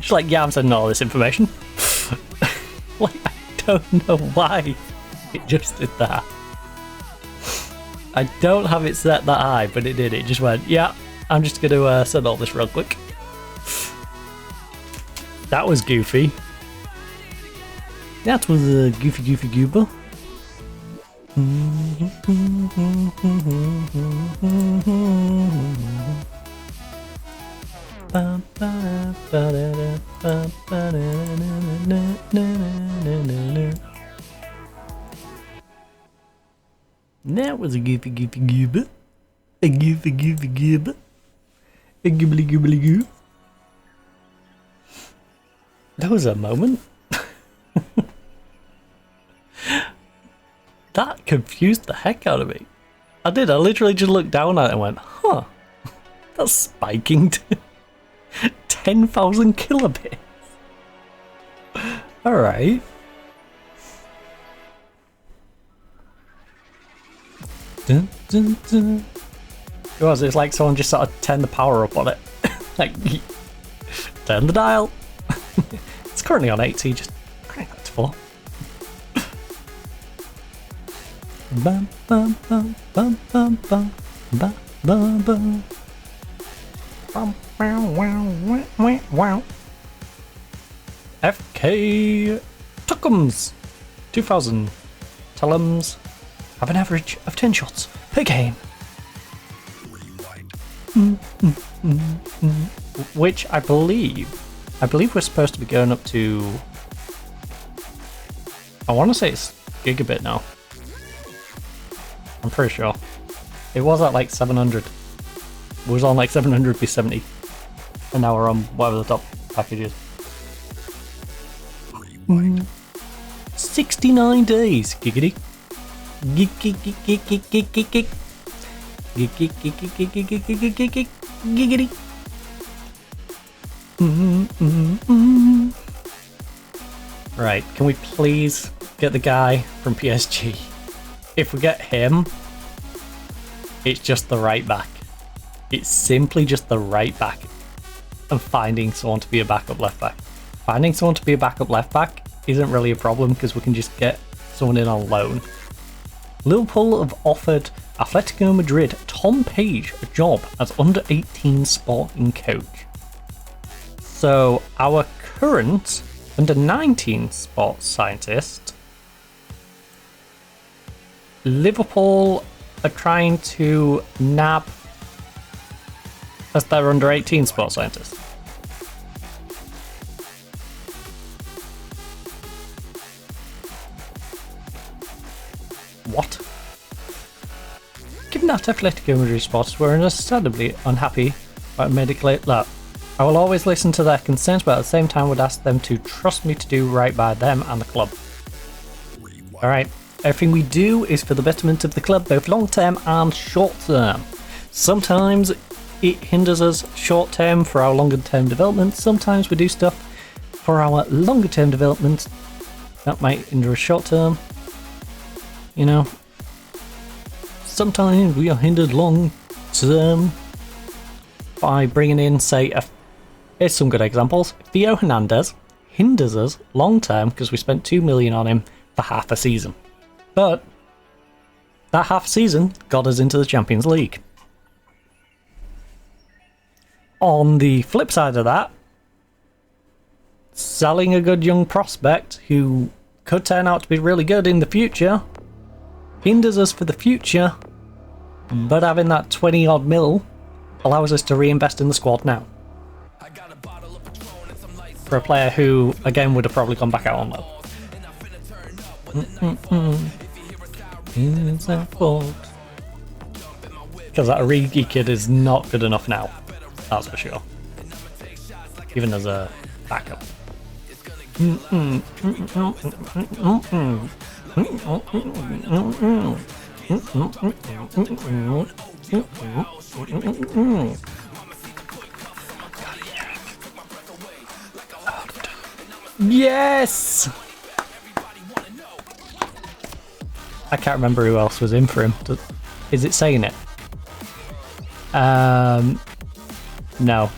She's like, yeah, I'm sending all this information. Like, I don't know why it just did that. I don't have it set that high, but it did. It just went, yeah, I'm just going to send all this real quick. That was goofy. That was a goofy goober. That was a goofy goober. A goofy goober. A goobly goo. That was a moment. That confused the heck out of me. I did. I literally just looked down at it and went, huh, that's spiking to 10,000 kilobits. Alright. Dun, dun, dun. It was. It's like someone just sort of turned the power up on it. Like, turn the dial. It's currently on 8, so you just crank that to 4. Bum, bum, bum, bum, bum, bum, bum, bum, bum. Bum, wow, wow, wow, wow. FK Tuckums 2000 Tellums have an average of 10 shots per game. Which I believe we're supposed to be going up to, I want to say it's gigabit now. I'm pretty sure. It was at like 700. It was on like 700 by 70. And now we're on whatever the top package is. 69 days. Giggity. Giggity. Right, can we please get the guy from PSG? If we get him, it's just the right back. It's simply just the right back. And finding someone to be a backup left back. Finding someone to be a backup left back isn't really a problem because we can just get someone in on loan. Liverpool have offered Atletico Madrid Tom Page a job as under-18 sporting coach. So our current under-19 sports scientist, Liverpool are trying to nab as their under-18 sports scientist. What? Given that Atletico Madrid supporters were understandably unhappy about medical that I will always listen to their concerns, but at the same time would ask them to trust me to do right by them and the club. Alright, everything we do is for the betterment of the club, both long term and short term. Sometimes it hinders us short term for our longer term development, sometimes we do stuff for our longer term development that might hinder us short term. You know, sometimes we are hindered long term by bringing in, say, here's some good examples. Theo Hernandez hinders us long term because we spent 2 million on him for half a season. But that half season got us into the Champions League. On the flip side of that, selling a good young prospect who could turn out to be really good in the future hinders us for the future, but having that 20 odd mil allows us to reinvest in the squad now. For a player who, again, would have probably gone back out on loan. It's their fault. Because that Origi kid is not good enough now. That's for sure. Even as a backup. Yes! I can't remember who else was in for him. Is it saying it? No.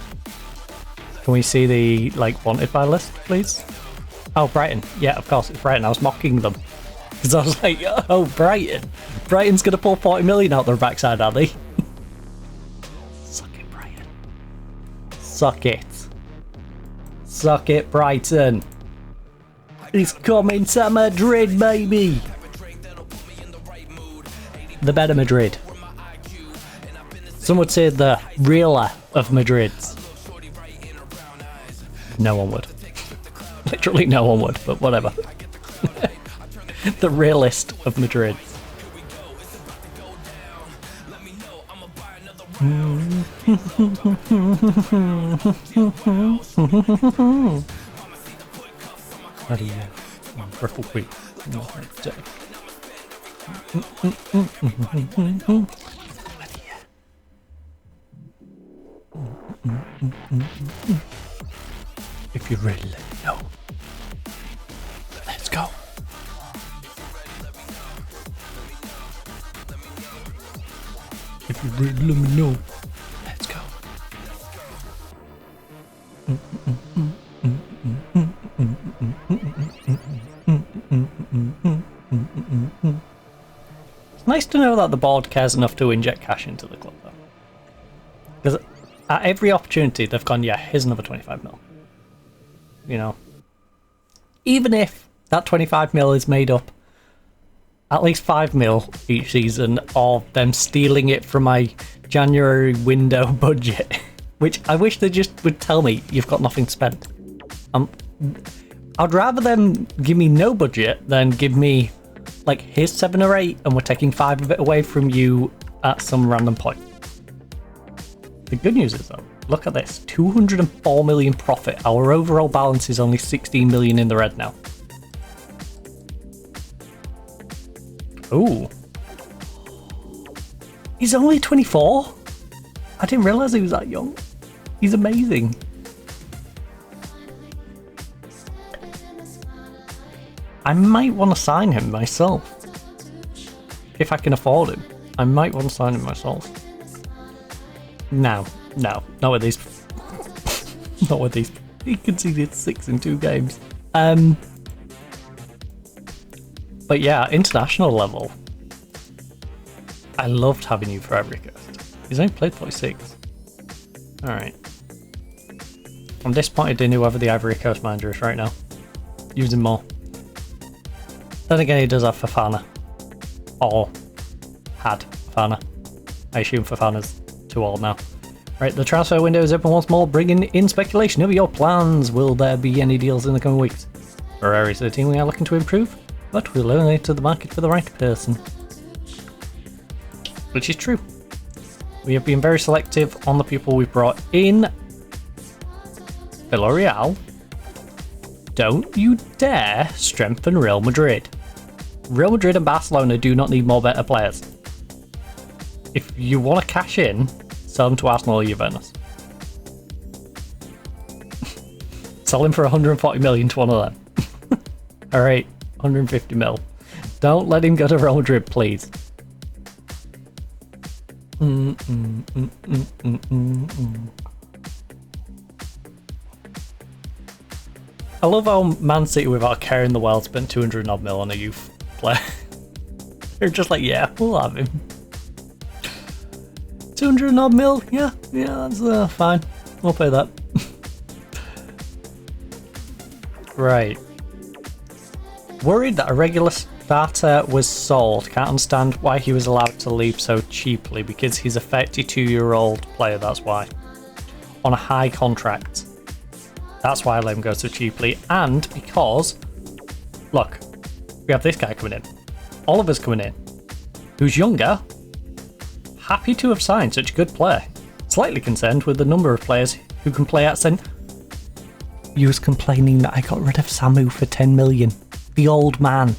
Can we see the wanted by list, please? Oh, Brighton. Yeah, of course it's Brighton. I was mocking them. Because I was like, oh, Brighton. Brighton's going to pull 40 million out their backside, are they? Suck it, Brighton. Suck it. Suck it, Brighton. He's coming to Madrid, baby. the better Madrid. Some would say the realer of Madrids. No one would. Literally no one would, but whatever. The realist of Madrid. Purple Queen. If you're ready, let me know. Let's go. If you're ready, let me know. Let's go. It's nice to know that the board cares enough to inject cash into the club, though. Because at every opportunity, they've gone, yeah, here's another 25 mil. You know, even if that 25 mil is made up at least 5 mil each season of them stealing it from my January window budget, which I wish they just would tell me you've got nothing to spend. I'd rather them give me no budget than give me like, here's 7 or 8 and we're taking 5 of it away from you at some random point. The good news is though, look at this, 204 million profit. Our overall balance is only 16 million in the red now. Ooh. He's only 24? I didn't realise he was that young. He's amazing. I might want to sign him myself. If I can afford him. I might want to sign him myself. No, not with these. Not with these. He conceded 6 in 2 games. But yeah, international level. I loved having you for Ivory Coast. He's only played 46. Alright. I'm disappointed in whoever the Ivory Coast manager is right now. Use him more. Then again, he does have Fofana. Or had Fofana. I assume Fofana's too old now. Right, the transfer window is open once more, bringing in speculation of your plans. Will there be any deals in the coming weeks? For areas of the team we are looking to improve, but we'll only enter the market for the right person. Which is true. We have been very selective on the people we've brought in. Villarreal. Don't you dare strengthen Real Madrid. Real Madrid and Barcelona do not need more better players. If you want to cash in, sell them to Arsenal or Juventus. Sell him for 140 million to one of them. Alright, 150 mil. Don't let him go to Real Madrid, please. I love how Man City, without caring in the world, spent 200 odd mil on a youth player. They're just like, yeah, we'll have him. 200 odd mil? Yeah, that's fine. We'll pay that. Right. Worried that a regular starter was sold. Can't understand why he was allowed to leave so cheaply, because he's a 32-year-old player, that's why. On a high contract. That's why I let him go so cheaply. And because, look, we have this guy coming in. Oliver's coming in. Who's younger. Happy to have signed such a good player. Slightly concerned with the number of players who can play at centre. You was complaining that I got rid of Samu for 10 million. The old man.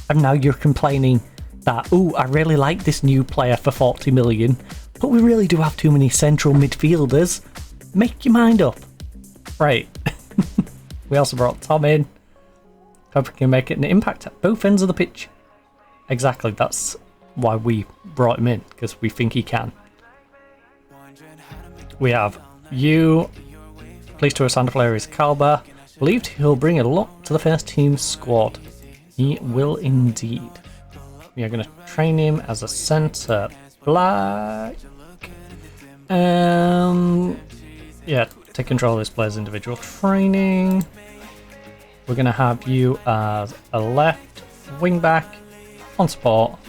And now you're complaining that, ooh, I really like this new player for 40 million, but we really do have too many central midfielders. Make your mind up. Right. We also brought Tom in. Hope we can make it an impact at both ends of the pitch. Exactly, that's why we brought him in, because we think he can. We have you. Pleased to have signed a player is Calba. Believed he'll bring a lot to the first team squad. He will indeed. We are going to train him as a centre black. Yeah, take control of this player's individual training. We're going to have you as a left wing back on support.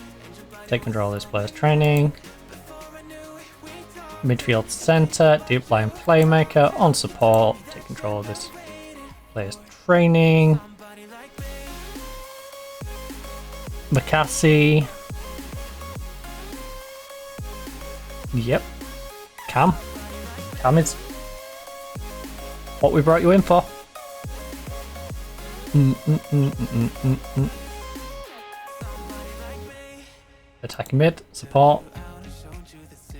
take control of this player's training. Midfield centre, deep line playmaker. On support, take control of this player's training. McCassie. Yep. Cam is what we brought you in for. Attacking mid, support.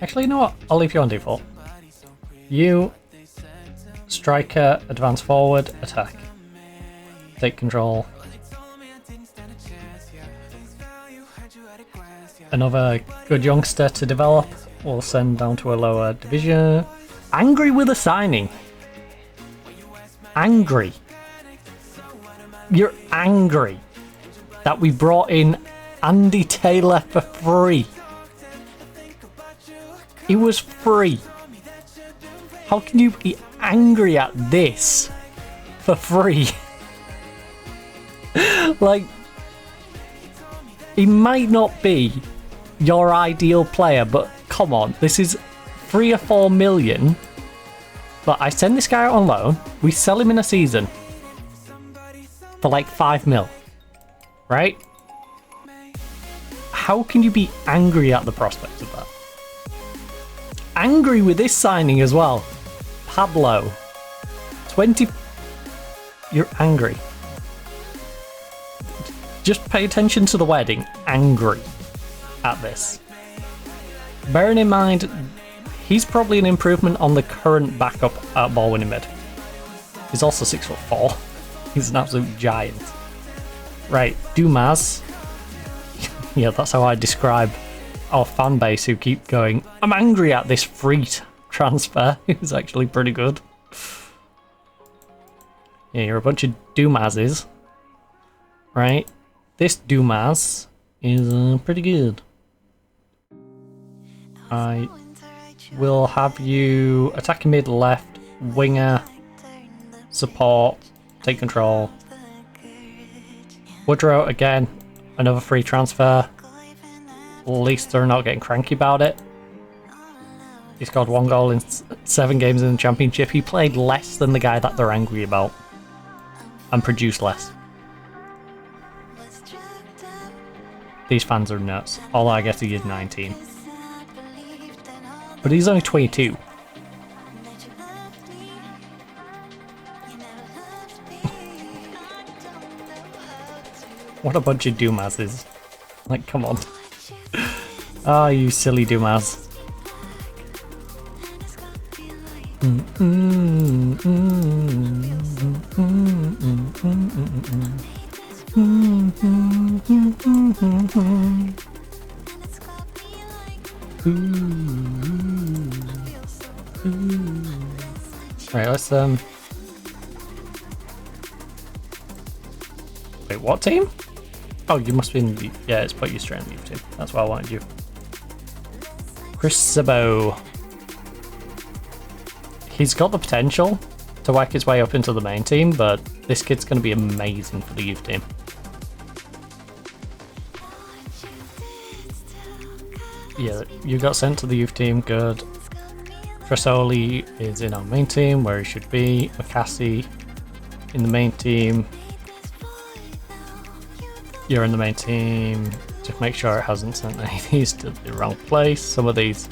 Actually, you know what? I'll leave you on default. You, striker, advance forward, attack. Take control. Another good youngster to develop. We'll send down to a lower division. Angry with a signing. Angry. You're angry that we brought in Andy Taylor for free. It was free. How can you be angry at this for free? Like, he might not be your ideal player, but come on, this is 3 or 4 million. But I send this guy out on loan, we sell him in a season for like 5 mil, right? How can you be angry at the prospect of that? Angry with this signing as well. Pablo, 20. You're angry. Just pay attention to the wedding. Angry at this. Bearing in mind, he's probably an improvement on the current backup at ball winning mid. He's also 6'4". He's an absolute giant. Right, Dumas. Yeah, that's how I describe our fan base who keep going, I'm angry at this free transfer. It's actually pretty good. Yeah, you're a bunch of Dumases. Right? This Dumas is pretty good. I will have you attacking mid left, winger, support, take control. Woodrow again, another free transfer. At least they're not getting cranky about it. He scored 1 goal in 7 games in the championship. He played less than the guy that they're angry about and produced less. These fans are nuts. Although I guess he is 19. But he's only 22. What a bunch of Dumases. Like, come on. Ah, oh, you silly Dumas. Right, let's wait, what team? Oh, you must be in the... Yeah, it's put you straight in the youth team. That's why I wanted you. Chris Sabo. He's got the potential to whack his way up into the main team, but this kid's going to be amazing for the youth team. Yeah, you got sent to the youth team, good. Trasoli is in our main team, where he should be. McCassie in the main team. You're in the main team. Just make sure it hasn't sent any of these to the wrong place. Some of these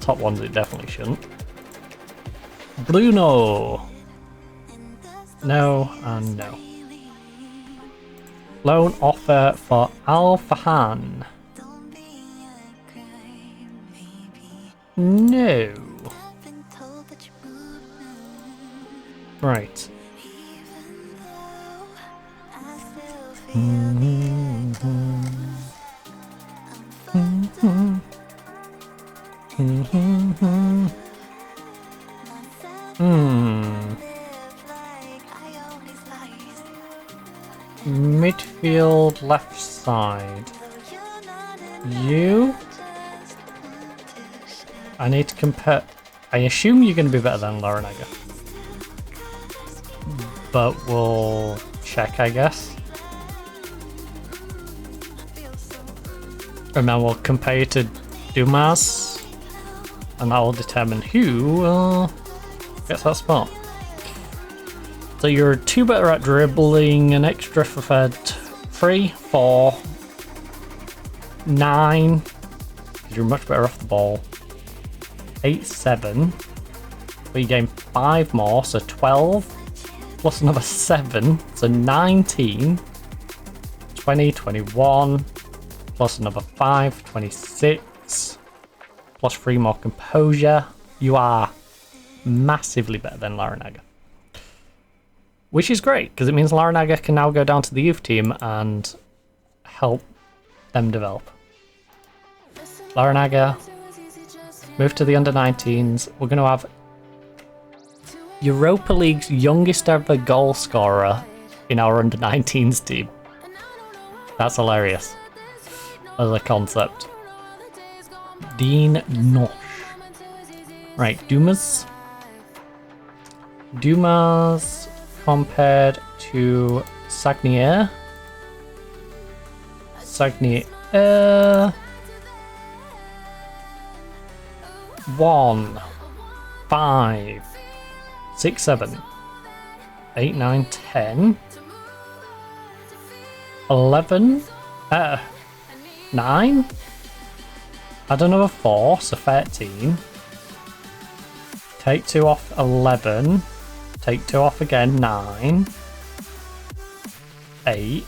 top ones it definitely shouldn't. Bruno. No and no. Loan offer for Al Fahan. No. Right. Midfield left side. You? I need to compare. I assume you're going to be better than Laurinega. But we'll check, I guess. And then we'll compare you to Dumas, and that will determine who gets that spot. So you're 2 better at dribbling, an extra for fed 3, 4, 9, because you're much better off the ball. 8, 7, but you gain 5 more, so 12, plus another 7, so 19, 20, 21, plus another 5, 26, plus 3 more composure. You are massively better than Larinaga. Which is great, because it means Larinaga can now go down to the youth team and help them develop. Larinaga, move to the under-19s. We're going to have Europa League's youngest ever goal scorer in our under-19s team. That's hilarious as a concept. Dean Nosh. Right, Dumas. Dumas compared to Sagnier. Sagnier. 1, 5, 6, 7, 8, 9, 10, 11, 9, add another 4, so 13, take 2 off 11, take 2 off again, 9, 8,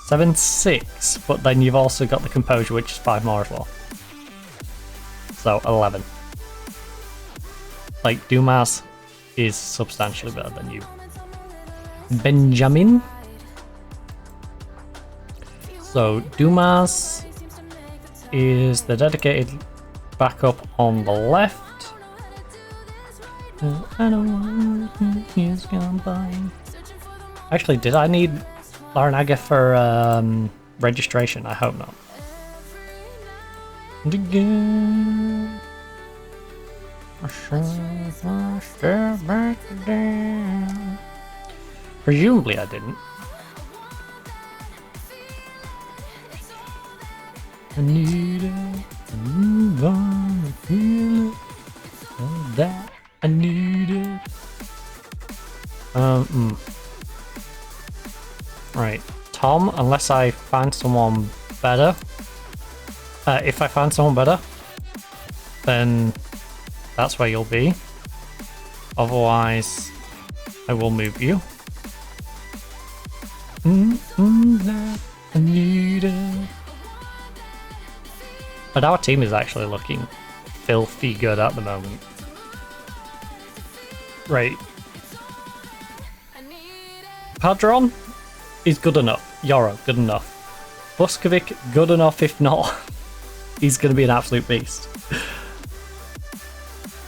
7, 6, but then you've also got the composure, which is 5 more as well. So 11. Like, Dumas is substantially better than you. Benjamin. So Dumas is the dedicated backup on the left. I don't know years gone by. Actually, did I need Larinaga for registration? I hope not. And again, presumably I didn't. I need it to move on, I feel it, all that I need it. Right, Tom, unless I find someone better. If I find someone better, then that's where you'll be. Otherwise, I will move you. I need it. But our team is actually looking filthy good at the moment. Right. Padron is good enough. Yoro, good enough. Buskovic, good enough. If not, he's going to be an absolute beast.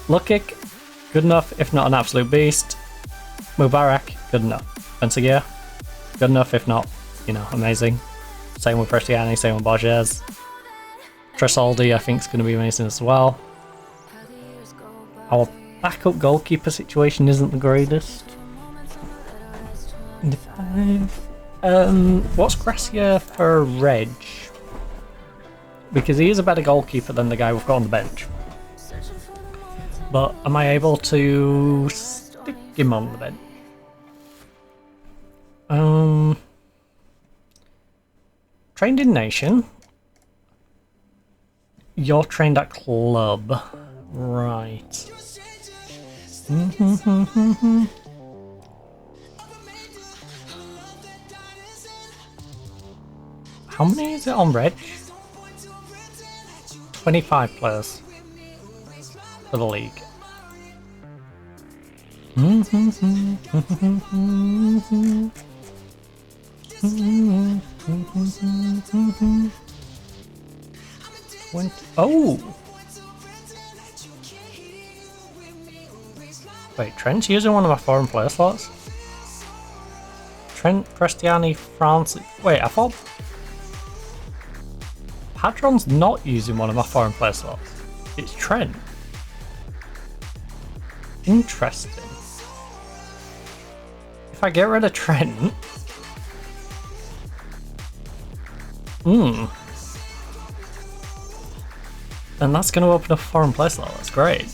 Lukic, good enough. If not an absolute beast. Mubarak, good enough. Benseguer, good enough. If not, you know, amazing. Same with Prestiani, same with Borges. Tresoldi, I think, is going to be amazing as well. Our backup goalkeeper situation isn't the greatest. What's Gracia for Reg? Because he is a better goalkeeper than the guy we've got on the bench. But am I able to stick him on the bench? Trained in Nation. You're trained at club. Right. How many is it on Reg? 25 players for the league. Oh! Wait, Trent's using one of my foreign player slots? Trent, Prestiani, France... Wait, I thought... Padron's not using one of my foreign player slots. It's Trent. Interesting. If I get rid of Trent... And that's going to open up a foreign place level. That's great.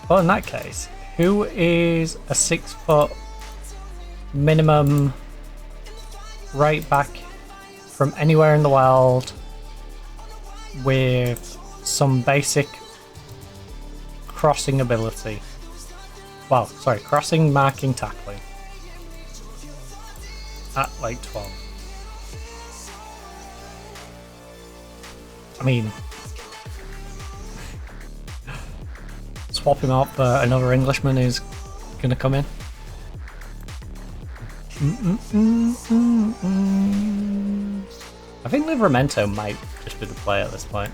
Well, in that case, who is a 6 foot minimum right back from anywhere in the world with some basic crossing ability? Well, sorry, crossing, marking, tackling. At like 12. I mean, swap him out for another Englishman who's gonna come in. I think Livramento might just be the play at this point.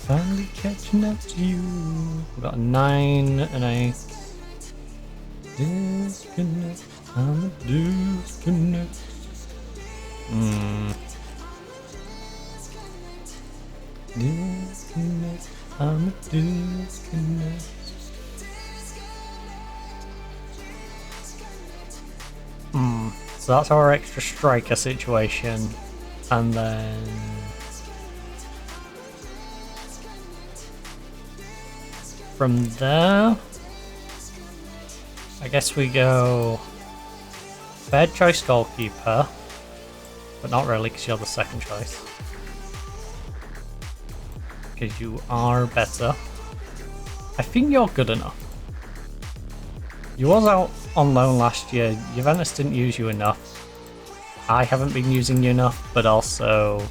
Finally catching up to you. We've got a 9 and a disconnect. I'm a disconnect. Disconnect. I'm a disconnect. So that's our extra striker situation. And then from there, I guess we go third choice goalkeeper, but not really because you're the second choice. Because you are better. I think you're good enough. You was out on loan last year. Juventus didn't use you enough. I haven't been using you enough, but also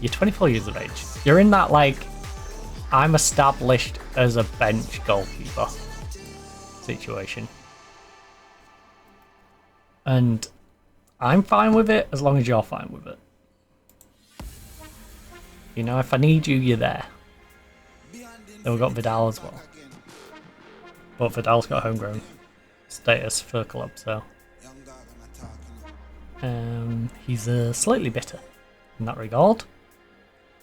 you're 24 years of age. You're in that like I'm established as a bench goalkeeper situation. And I'm fine with it as long as you're fine with it. You know, if I need you, you're there. Then we've got Vidal as well. But Vidal's got homegrown status for the club, so he's slightly better in that regard.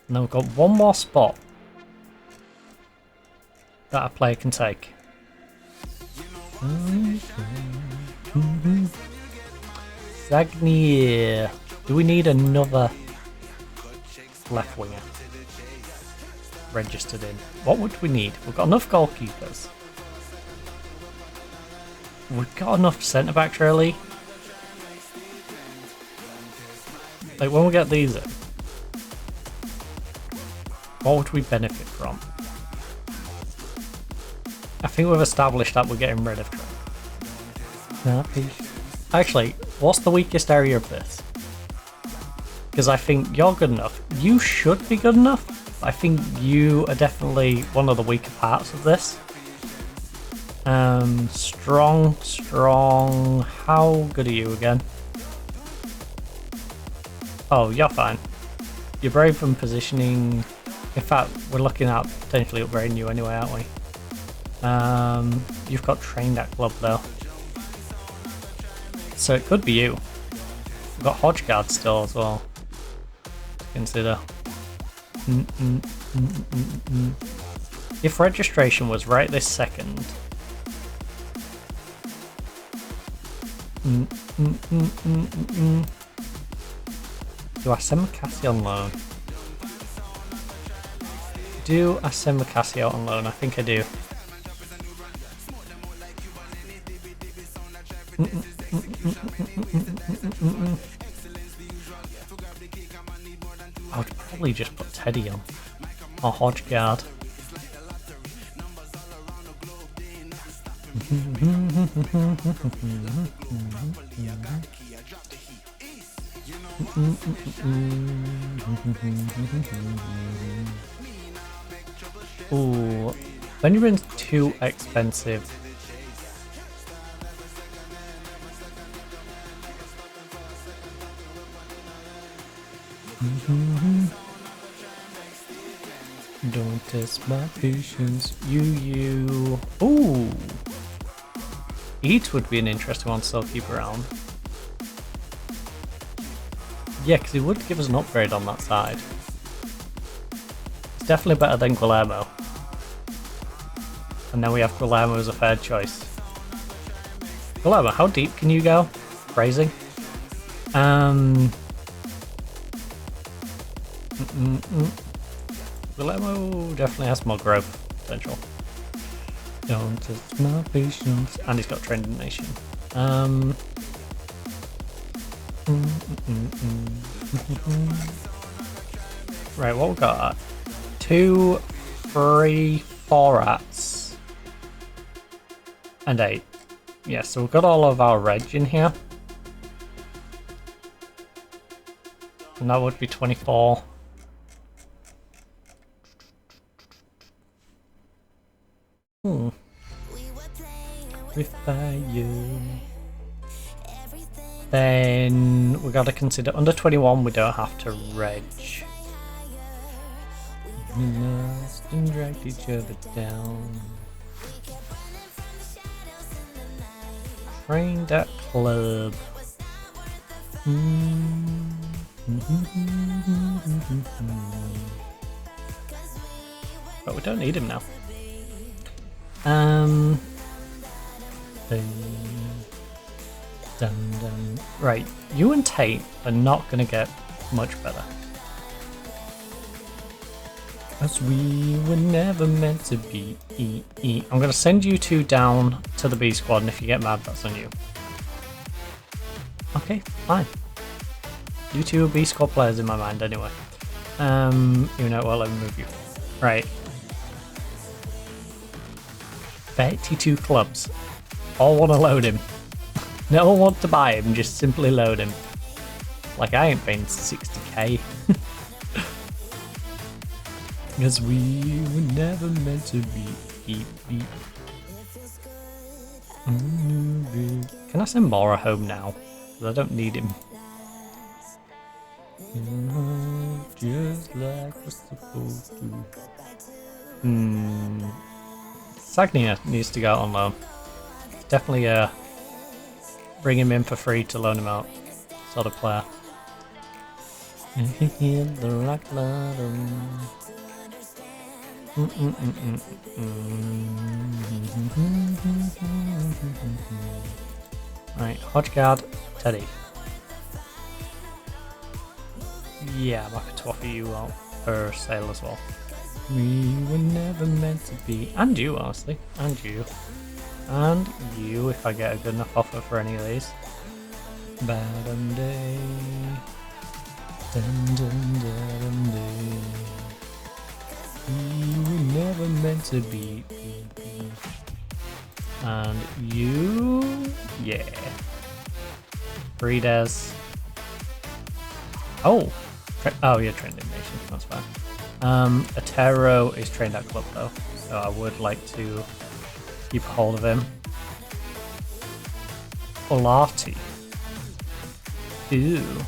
And then we've got one more spot that a player can take. Zagnier. Do we need another left winger registered in? What would we need? We've got enough goalkeepers. We've got enough centre backs, really. Like when we get these in, what would we benefit from? I think we've established that we're getting rid of Trent. Actually, what's the weakest area of this? Because I think you're good enough. You should be good enough. I think you are definitely one of the weaker parts of this. Strong. How good are you again? Oh, you're fine. You're brave from positioning. In fact, we're looking at potentially upgrading you anyway, aren't we? You've got trained at club though. So it could be you. We've got Hodgegaard still as well to consider. If registration was right this second. Do I send Macassi on loan? Do I send Macassi out on loan? I think I do. I would probably just put Teddy on. Or Hodgegaard. Ooh, Benjamin's too expensive. Don't test my patience, you. Ooh, Eat would be an interesting one to still keep around. Yeah, because he would give us an upgrade on that side. It's definitely better than Guillermo. And then we have Guillermo as a third choice. Guillermo, how deep can you go? Crazy. Guillermo definitely has more growth potential. Don't test my patience. And he's got Trending Nation. Right, what we got? 2, 3, 4 rats. And 8. Yeah, so we've got all of our reg in here. And that would be 24. With fire. Then we gotta consider under 21 we don't have to reg. We must and drag each other down. Trained at club. But we don't need him now. Right, you and Tate are not gonna get much better. As we were never meant to be. I'm gonna send you two down to the B squad, and if you get mad, that's on you. Okay, fine. You two are B squad players in my mind anyway. You know what, let me move you. Right. 32 clubs. All want to load him. No one wants to buy him, just simply load him. Like I ain't paying 60k. Because we were never meant to be. Can I send Mora home now? Because I don't need him. Just like we're supposed to. Sagnia needs to go out on loan. Definitely bring him in for free to loan him out. Sort of player. The rock bottom. Right, Hodgegard, Teddy. Yeah, I'm happy to offer you out for sale as well. We were never meant to be. And you, honestly. And you. And you, if I get a good enough offer for any of these. Badum day. Dun dun dun day. We were never meant to be. And you. Yeah. Breeders. Oh! Oh, yeah, Trending Nation. That's fine. Atero is trained at club though, so I would like to keep a hold of him. Olati. Ooh.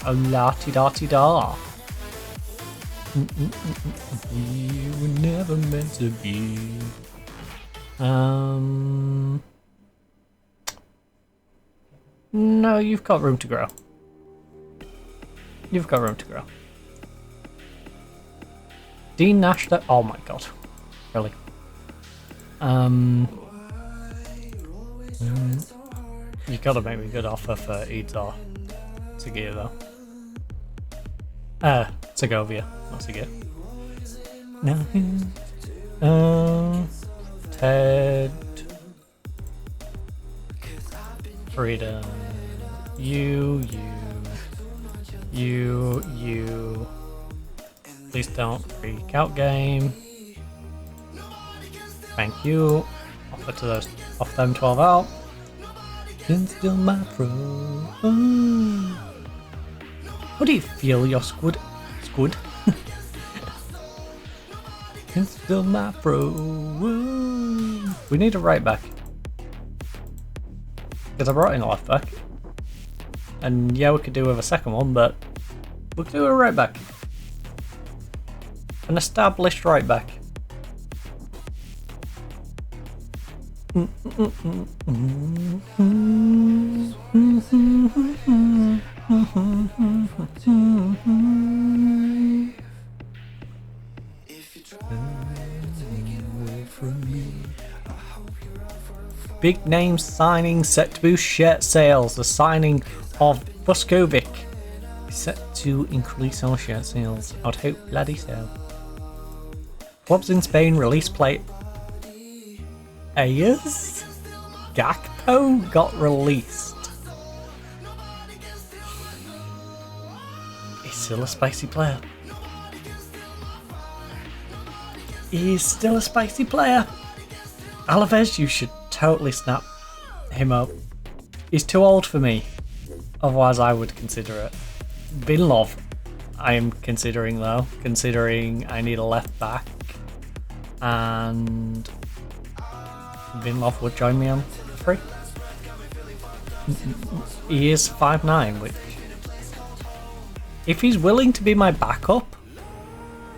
Olati dati da. We were never meant to be. No, you've got room to grow. You've got room to grow. Dean Nash, that. Oh my god. Really? You gotta make me a good offer for Edsar. Segovia though. Segovia, not Segovia. No. Ted. Freedom. You. Please don't freak out, game. Thank you. Offer to those. Off them 12 out. Can still my pro. How do you feel your squid? Squid? Can still my pro. We need a right back. Because I brought in a left back. And yeah, we could do with a second one, but we could do a right back. An established right back. Big name signing set to boost shirt sales. The signing of Buskovic is set to increase our shirt sales. I'd hope bloody so. Clubs in Spain release play. Ayers? Gakpo got released. He's still a spicy player. He's still a spicy player. Alaves, you should totally snap him up. He's too old for me. Otherwise, I would consider it. Binlov, I am considering though. Considering I need a left back. And Binlov would join me on free. He is 5'9", which... if he's willing to be my backup,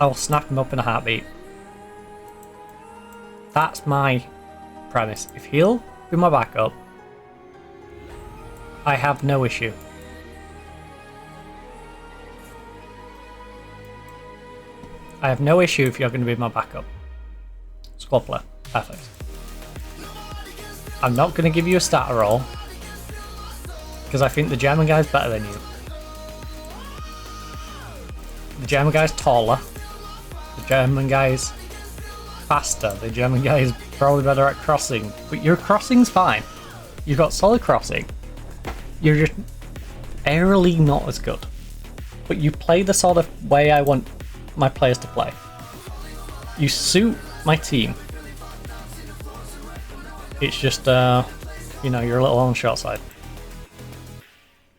I'll snap him up in a heartbeat. That's my premise. If he'll be my backup, I have no issue. I have no issue if you're going to be my backup. Squad player. Perfect. I'm not going to give you a starter role because I think the German guy's better than you. The German guy's taller. The German guy's faster. The German guy is probably better at crossing. But your crossing's fine. You've got solid crossing. You're just aerially not as good. But you play the sort of way I want my players to play. You suit my team. It's just, you know, you're a little on the short side.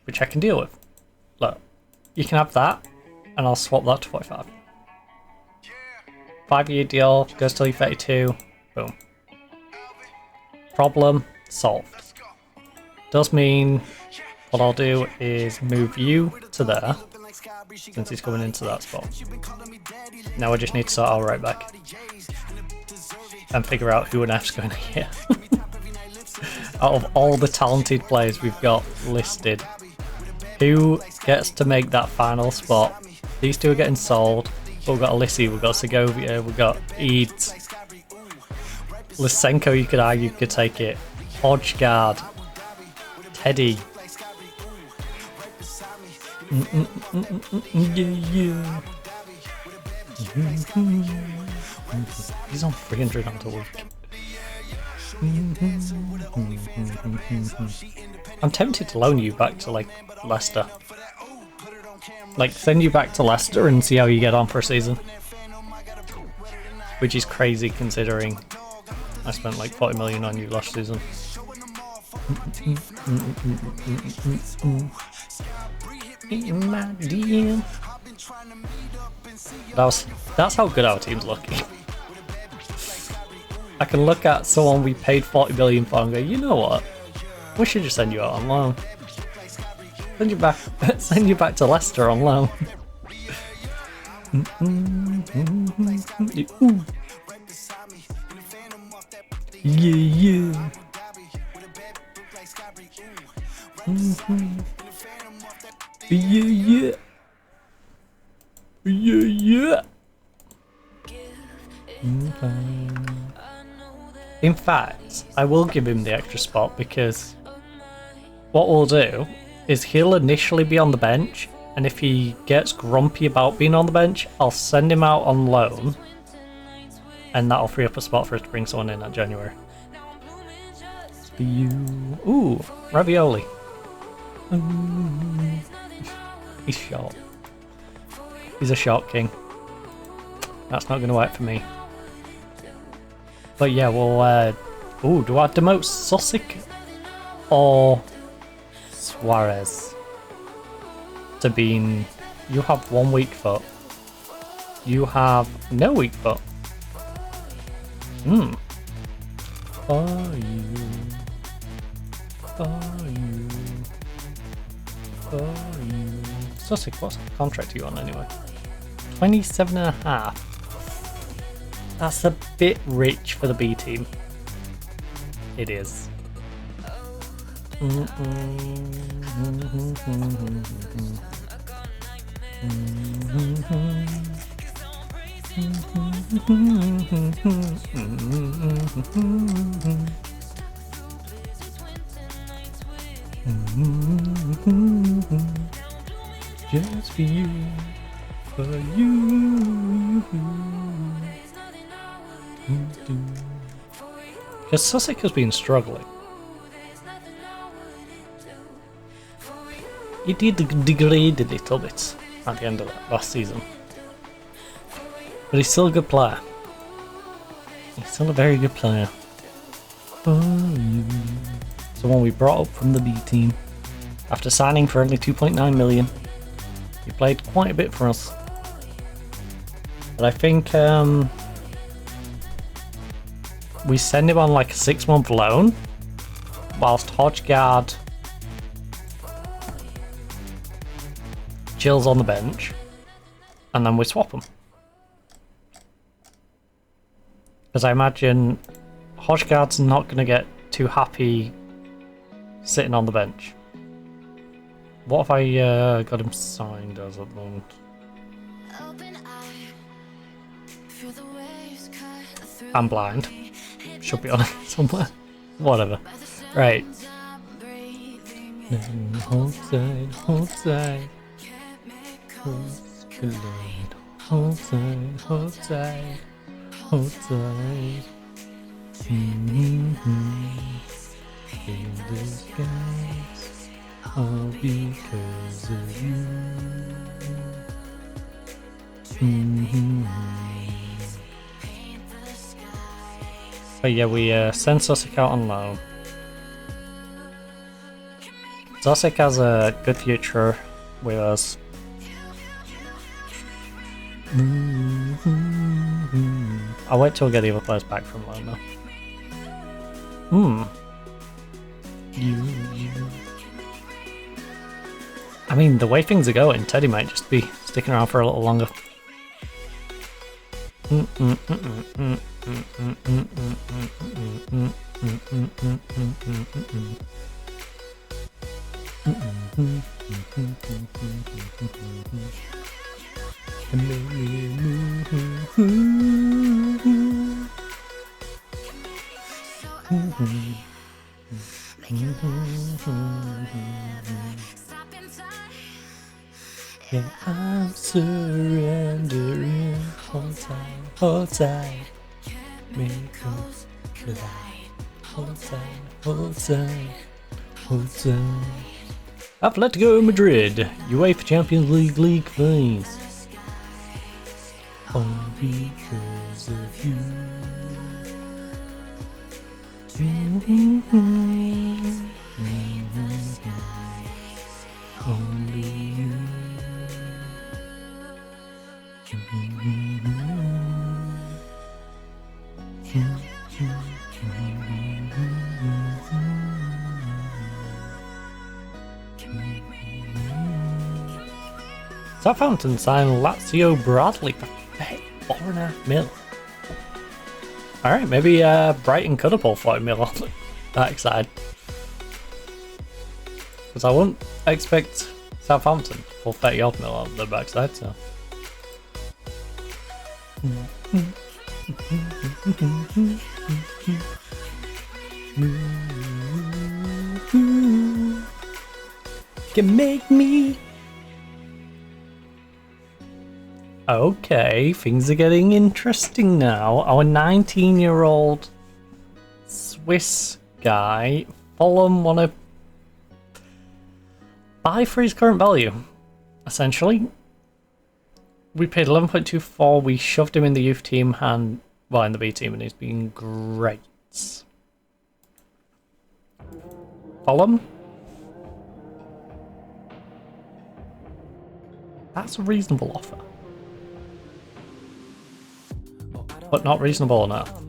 Which I can deal with. Look, you can have that, and I'll swap that to 45. 5-year deal, goes till you're 32. Boom. Problem solved. Does mean what I'll do is move you to there, since he's coming into that spot. Now I just need to sort out right back and figure out who an F's going to here. Out of all the talented players we've got listed, who gets to make that final spot? These two are getting sold. We've got Alissi, we've got Segovia, we've got Eads. Lysenko, you could argue, could take it. Hodgegard. Teddy. Yeah. He's on 300 on a week. I'm tempted to loan you back to like Leicester. Like send you back to Leicester and see how you get on for a season. Which is crazy considering I spent like 40 million on you last season. That's how good our team's looking. I can look at someone we paid 40 million for and go, you know what? We should just send you out on loan. Send you back to Leicester on loan. Yeah. Yeah. In fact, I will give him the extra spot because what we'll do is he'll initially be on the bench, and if he gets grumpy about being on the bench, I'll send him out on loan, and that'll free up a spot for us to bring someone in at January. Ooh, Ravioli. He's short. He's a short king. That's not going to work for me. But yeah, we'll... ooh, do I demote Susic or Suarez to being... You have 1 weak foot. You have no weak foot. For you. Susic, what's the contract you on anyway? 27.5. That's a bit rich for the B team. It is. Just for you, for you. Because Sussex has been struggling. He did degrade a little bit at the end of that last season. But he's still a good player. He's still a very good player. For you. Someone we brought up from the B team. After signing for only 2.9 million. He played quite a bit for us. But I think we send him on like a 6-month loan. Whilst Hodgegard chills on the bench. And then we swap him. Because I imagine Hodgegard's not going to get too happy sitting on the bench. What if I got him signed as at the moment? I'm blind. Should be on it somewhere. Whatever. Right. Hold tight, hold tight. Hold tight, hold tight. Hold tight. In disguise, all because of you. But yeah, we sent Sussex out on loan. Sussex has a good future with us. I'll wait till I get the other players back from loan though. I mean, the way things are going, Teddy might just be sticking around for a little longer. Yeah, I'm surrendering. Hold tight, hold tight. Make us collide. Hold tight, hold tight, hold tight. Atletico Madrid, UEFA Champions League phase. All because of you. Only you. Southampton signed Lazio Bradley for $4.5 million. Alright, maybe Brighton could have pulled 40 mil on that side. Because I wouldn't expect Southampton to pull 30 odd mil on the backside, so. Can make me. Okay, things are getting interesting now. Our 19-year-old Swiss guy, Fulham want to buy for his current value, essentially. We paid 11.24, we shoved him in the youth team and, well, in the B team, and he's been great. Fulham? That's a reasonable offer. But not reasonable enough.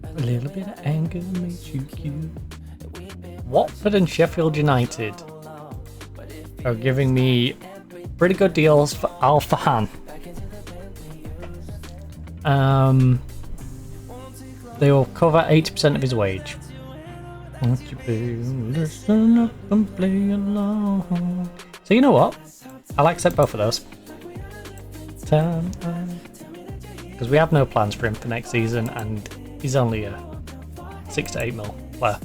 A little bit of anger makes you cute. Watford and Sheffield United are giving me pretty good deals for Al Fahan. They will cover 80% of his wage. Won't you baby, listen up and play along. So you know what? I'll accept both of those. Because we have no plans for him for next season, and he's only a 6 to 8 mil player.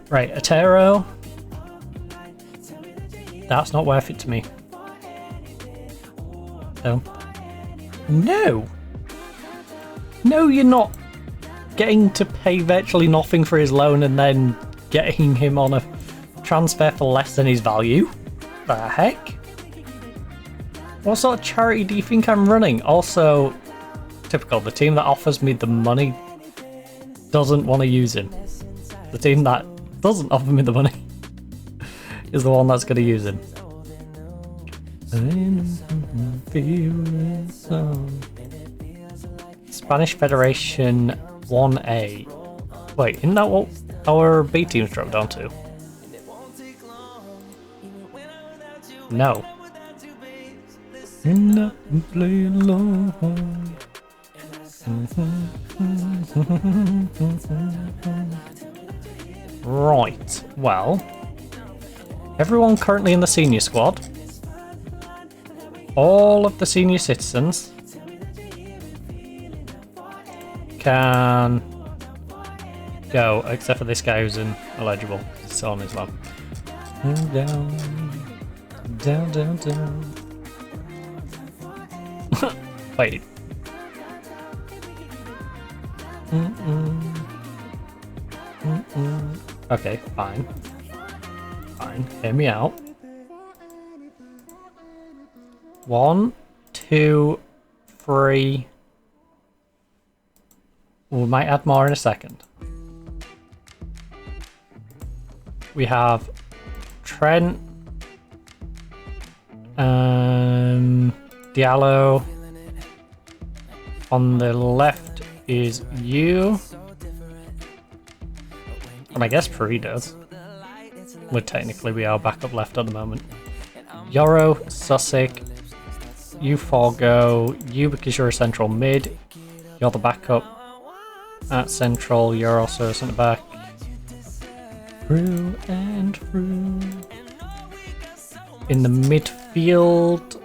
Right, Otero. That's not worth it to me. No. No! No, you're not getting to pay virtually nothing for his loan and then getting him on a transfer for less than his value. The heck? What sort of charity do you think I'm running? Also, typical, the team that offers me the money doesn't want to use him. The team that doesn't offer me the money is the one that's going to use him. Spanish Federation 1A. Wait, isn't that what our B team's dropped down to? No. Right, well, everyone currently in the senior squad, all of the senior citizens can go, except for this guy who's ineligible. He's on his lap. Down, down, down, down. Wait. Okay, fine. Fine, hear me out. 1, 2, 3. We might add more in a second. We have Trent, Diallo. On the left is you. And I guess Puri does. Well, technically we are back up left at the moment. Yoro, Sussex, you 4 go. You because you're a central mid. You're the backup at central. You're also a centre back. Through and through. In the midfield,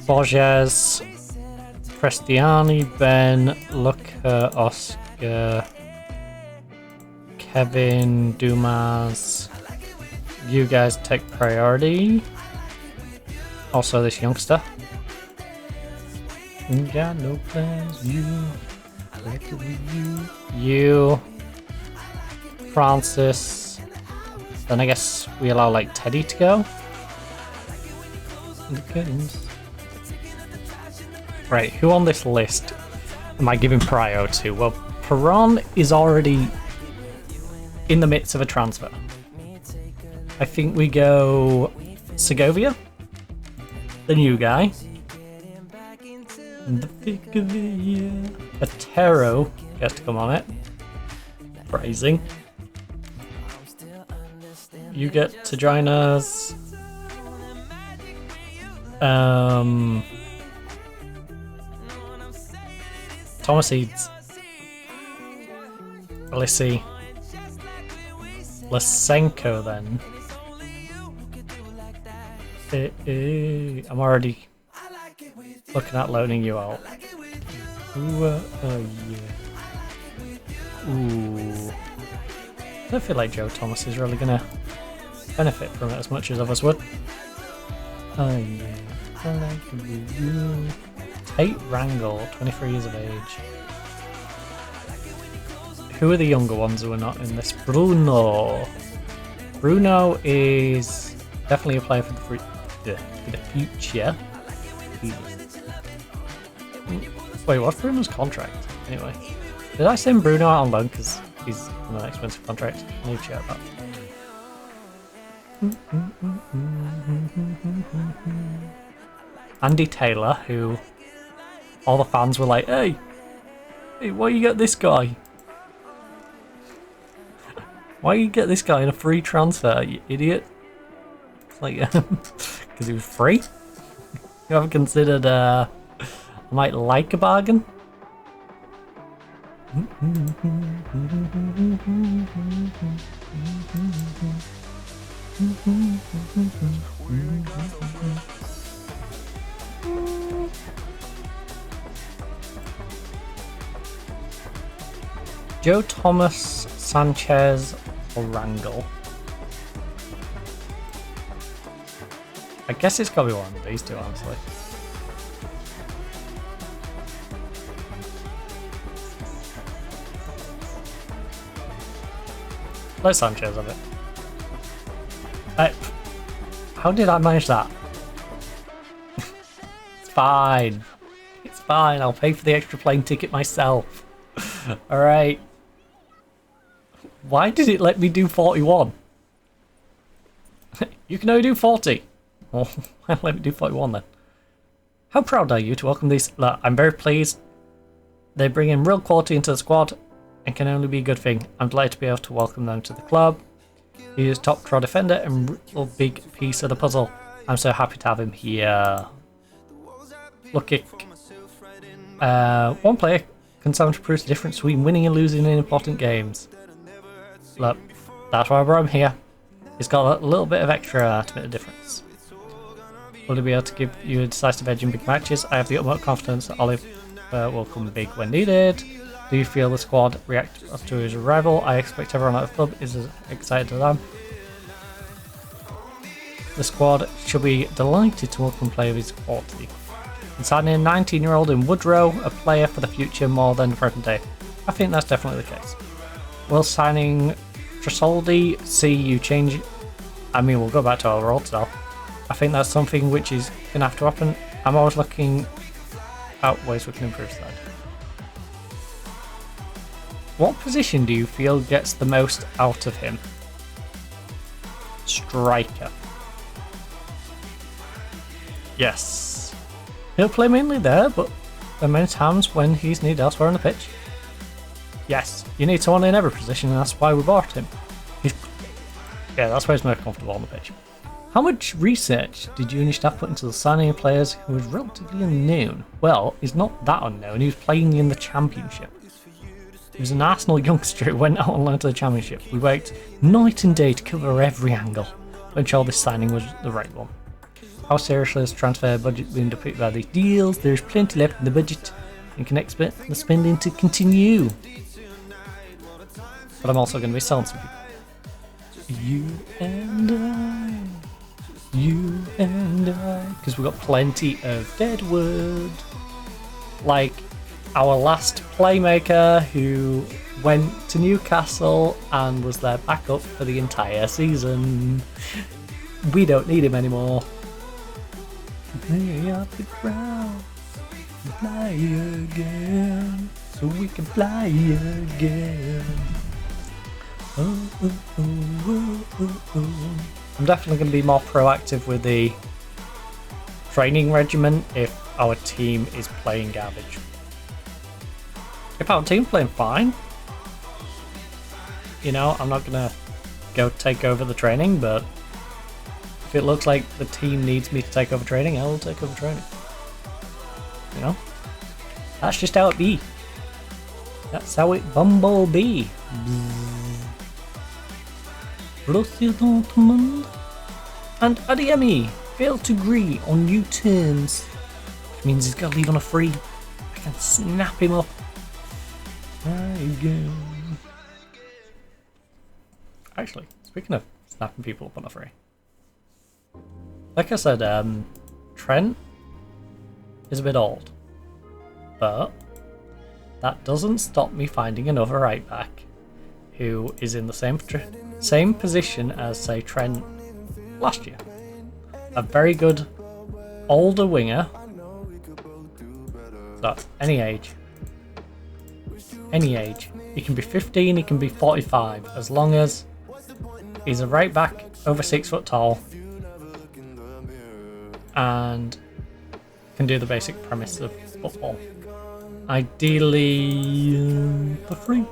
Borges, Prestiani, Ben, Luca, Oscar, Kevin, Dumas. You guys take priority. Also this youngster. Got no plans, you, Francis. Then I guess we allow like Teddy to go. Right, who on this list am I giving prio to? Well, Perron is already in the midst of a transfer. I think we go Segovia, the new guy. In the thick of it, yeah. Otero gets to come on it. Phrasing. You get to join us. Thomas Eads. Alissi. Lysenko then. I'm already looking at loaning you out. Ooh, yeah. Ooh. I don't feel like Joe Thomas is really gonna benefit from it as much as others would. Oh yeah. I like it with you. Tate Wrangle, 23 years of age. Who are the younger ones who are not in this? Bruno. Bruno is definitely a player for the future. Wait, what's Bruno's contract? Anyway, did I send Bruno out on loan because he's on an expensive contract? I need to check that. Andy Taylor, who all the fans were like, hey, why you get this guy? Why you get this guy in a free transfer, you idiot? It's like, because he was free? You haven't considered, I might like a bargain? Joe Thomas, Sanchez, or Rangel? I guess it's gotta be one of these two, honestly. Let Sanchez have it. How did I manage that? It's fine. It's fine. I'll pay for the extra plane ticket myself. Alright. Why did it let me do 41? You can only do 40. Well, why let me do 41 then? How proud are you to welcome these? Look, I'm very pleased. They bring in real quality into the squad and can only be a good thing. I'm delighted to be able to welcome them to the club. He is top draw defender and real big piece of the puzzle. I'm so happy to have him here. Lucky. One player can sometimes prove the difference between winning and losing in important games. Look, that's why I brought him here. He's got a little bit of extra to make a difference. Will he be able to give you a decisive edge in big matches? I have the utmost confidence that Olive will come big when needed. Do you feel the squad react to his arrival? I expect everyone at the club is as excited as I am. The squad should be delighted to welcome players of his quality. And signing a 19-year-old in Woodrow, a player for the future more than the present day. I think that's definitely the case. Will signing Trasoldi see you change? I mean, we'll go back to our old self. I think that's something which is going to have to happen. I'm always looking at ways we can improve that. What position do you feel gets the most out of him? Striker. Yes. He'll play mainly there, but there are many times when he's needed elsewhere on the pitch. Yes, you need someone in every position, and that's why we bought him. Yeah, that's why he's most comfortable on the pitch. How much research did you and your staff put into the signing of players who was relatively unknown? Well, he's not that unknown. He was playing in the Championship. He was an Arsenal youngster who went out and learned to the Championship. We worked night and day to cover every angle to ensure this signing was the right one. How seriously is the transfer budget being depleted by these deals? There's plenty left in the budget and can expect the spending to continue. But I'm also going to be selling some people. You and I, because we've got plenty of deadwood. Like our last playmaker who went to Newcastle and was their backup for the entire season. We don't need him anymore. Play up the ground, fly again, so we can fly again. I'm definitely going to be more proactive with the training regimen if our team is playing garbage. If our team's playing fine, you know, I'm not going to go take over the training, but if it looks like the team needs me to take over training, I will take over training. You know? That's just how it be. That's how it bumblebee. Borussia Dortmund and Adeyemi failed to agree on new terms, which means he's got to leave on a free. I can snap him up. There you go. Actually, speaking of snapping people up on a free, like I said, Trent is a bit old, but that doesn't stop me finding another right back who is in the same position as, say, Trent last year. A very good older winger. So that's any age. Any age. He can be 15, he can be 45, as long as he's a right back over 6 foot tall and can do the basic premise of football. Ideally, for free.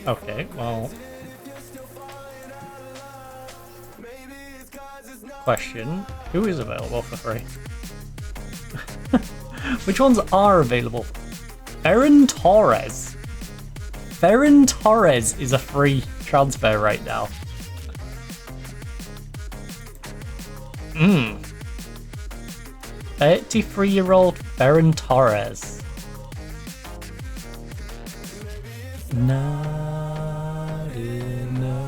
Okay, well, question, who is available for free? Which ones are available? Ferran Torres. Ferran Torres is a free transfer right now. 33-year-old Ferran Torres. Not enough.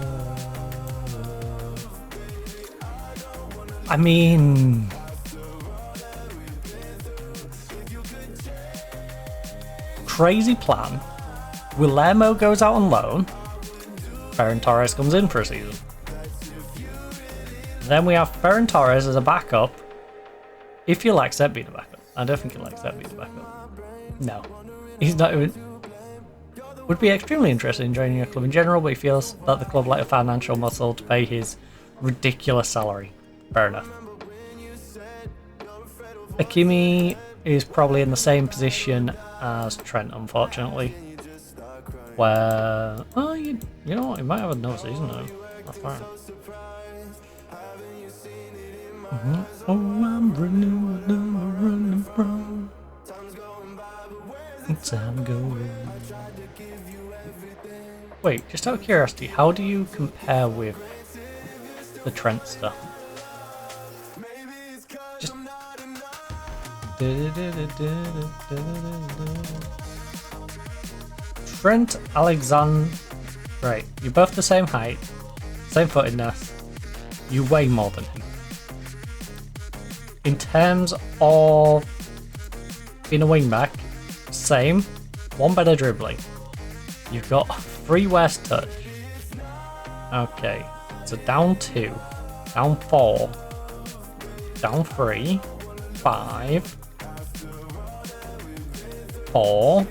I mean, crazy plan. Guillermo goes out on loan. Ferran Torres comes in for a season. Then we have Ferran Torres as a backup. If you'll accept being a backup. I don't think he'll accept being a backup. No. He's not even... Would be extremely interested in joining a club in general, but he feels that the club lacked a financial muscle to pay his ridiculous salary. Fair enough. Hakimi is probably in the same position as Trent, unfortunately. Where... Oh, you know what? He might have another season though. That's fine. Oh, I'm running from time going. Wait, just out of curiosity, how do you compare with the Trent stuff? Just... Trent Alexander... Right, you're both the same height, same footedness, you weigh more than him. In terms of being a wingback, same, one better dribbling. You've got free west touch. Okay, so down 2, down 4, down 3, 5, 4,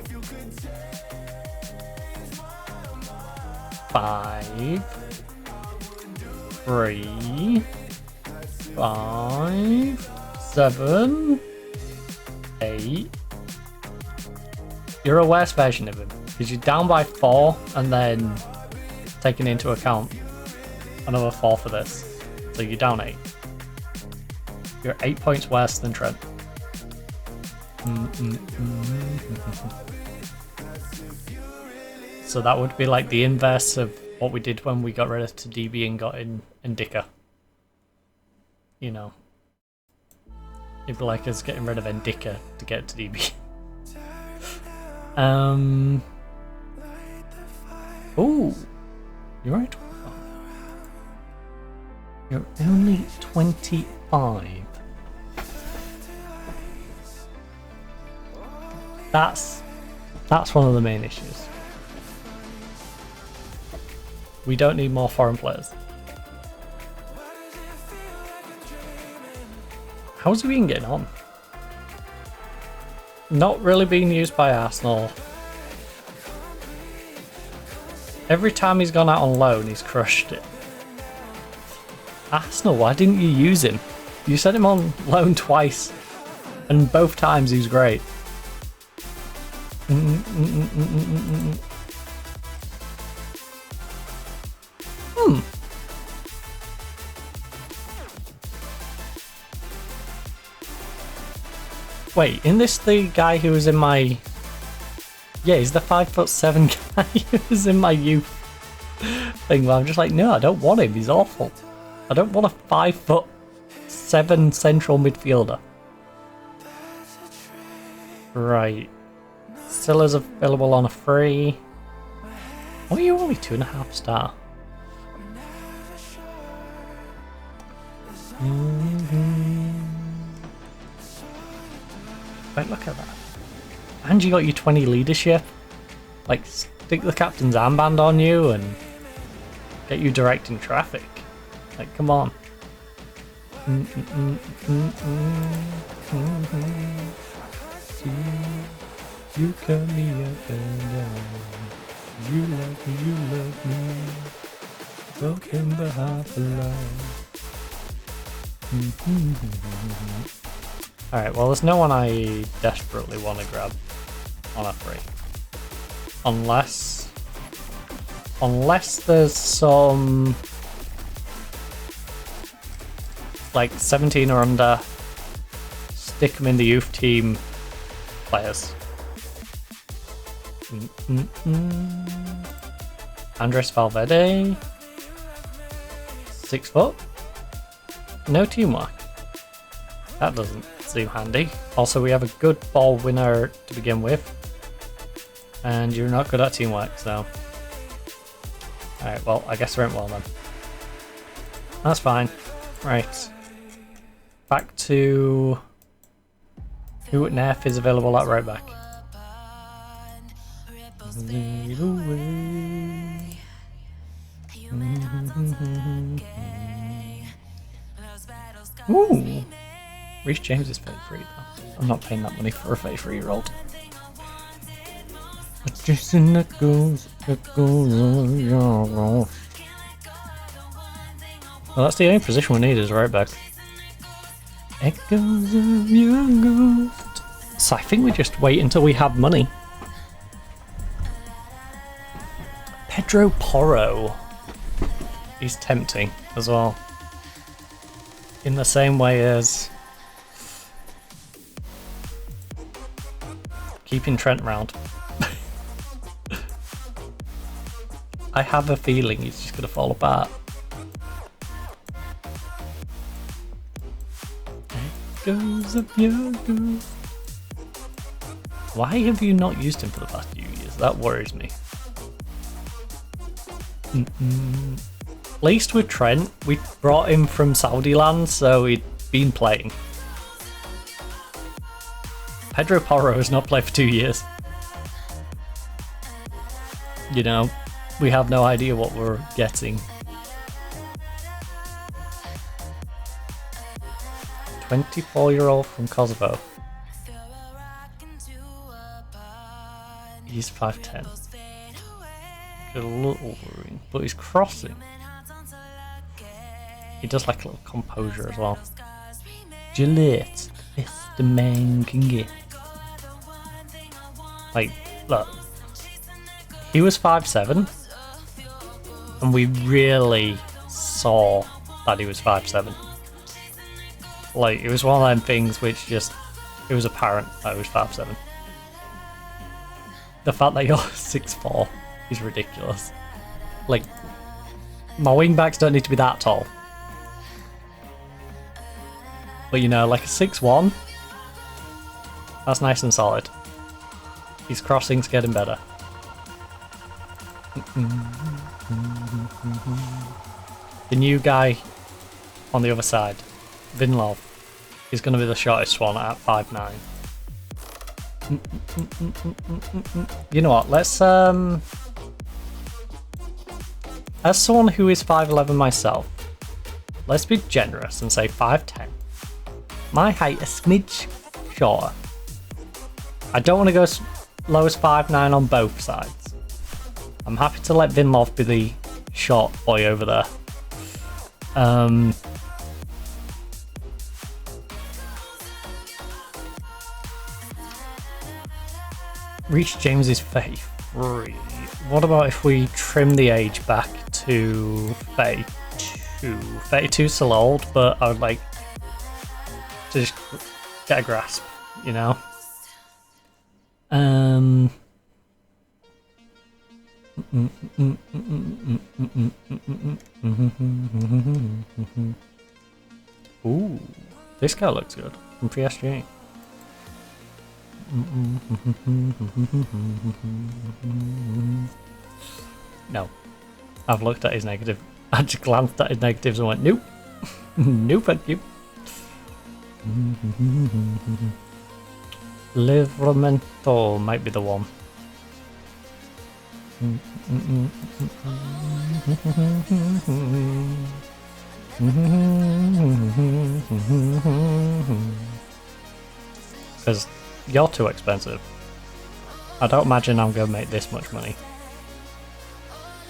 5, 3, 5, 7, 8. You're a worse version of him because you're down by 4 and then taking into account another 4 for this, so you're down 8. You're 8 points worse than Trent. So that would be like the inverse of what we did when we got rid of DB and got in Ndicka. You know, it'd be like us getting rid of Ndicka to get to DB. Oh, you're only 25. You're only 25. That's one of the main issues. We don't need more foreign players. How's he been getting on? Not really being used by Arsenal. Every time he's gone out on loan, he's crushed it. Arsenal, why didn't you use him? You sent him on loan twice, and both times he was great. Wait, isn't this the guy who was in my... Yeah, he's the 5'7" guy who was in my youth thing where I'm just like, no, I don't want him, he's awful. I don't want a 5'7" central midfielder. Right. Silla's available on a free. Why are you only 2.5 star? Wait, look at that. And you got your 20 leadership. Like, stick the captain's armband on you and get you directing traffic. Like, come on. You cut me up and down. You love me. Broken the heart of love. Alright, well, there's no one I desperately want to grab on a free. Unless there's some like 17 or under, stick them in the youth team players. Andres Valverde, 6 foot, no teamwork. That doesn't seem handy. Also, we have a good ball winner to begin with, and you're not good at teamwork, so. Alright, well, I guess we're in well then. That's fine. Right. Back to who at Nerf is available at right back. Ooh! Reece James is 33 though. I'm not paying that money for a 33-year-old. Just in the goes. Well, that's the only position we need is right back. Echoes of your ghost. So I think we just wait until we have money. Pedro Porro is tempting as well. In the same way as keeping Trent around. I have a feeling he's just going to fall apart. Echoes of your ghost. Why have you not used him for the past few years? That worries me. At least with Trent, we brought him from Saudi land, so he'd been playing. Pedro Porro has not played for 2 years. You know, we have no idea what we're getting. 24-year-old from Kosovo. He's 5'10". A little worrying, but he's crossing. He does like a little composure as well. Gillette, the best the man can get. Like, look. He was 5'7", and we really saw that he was 5'7". Like, it was one of them things which just, it was apparent that he was 5'7". The fact that you're 6'4" is ridiculous. Like, my wingbacks don't need to be that tall. But you know, like a 6'1", that's nice and solid. His crossing's getting better. The new guy on the other side, Vinlov, is going to be the shortest one at 5'9". You know what, let's as someone who is 5'11" myself, let's be generous and say 5'10". My height a smidge shorter. I don't want to go as low as 5'9" on both sides. I'm happy to let Vinlov be the short boy over there. Reece James is 33. What about if we trim the age back to 32? 32's still old, but I would like to just get a grasp, you know? Ooh, this guy looks good from PSG. No, I've looked at his negative. I just glanced at his negatives and went, nope, no, thank you. Livramento might be the one. Because you're too expensive. I don't imagine I'm going to make this much money.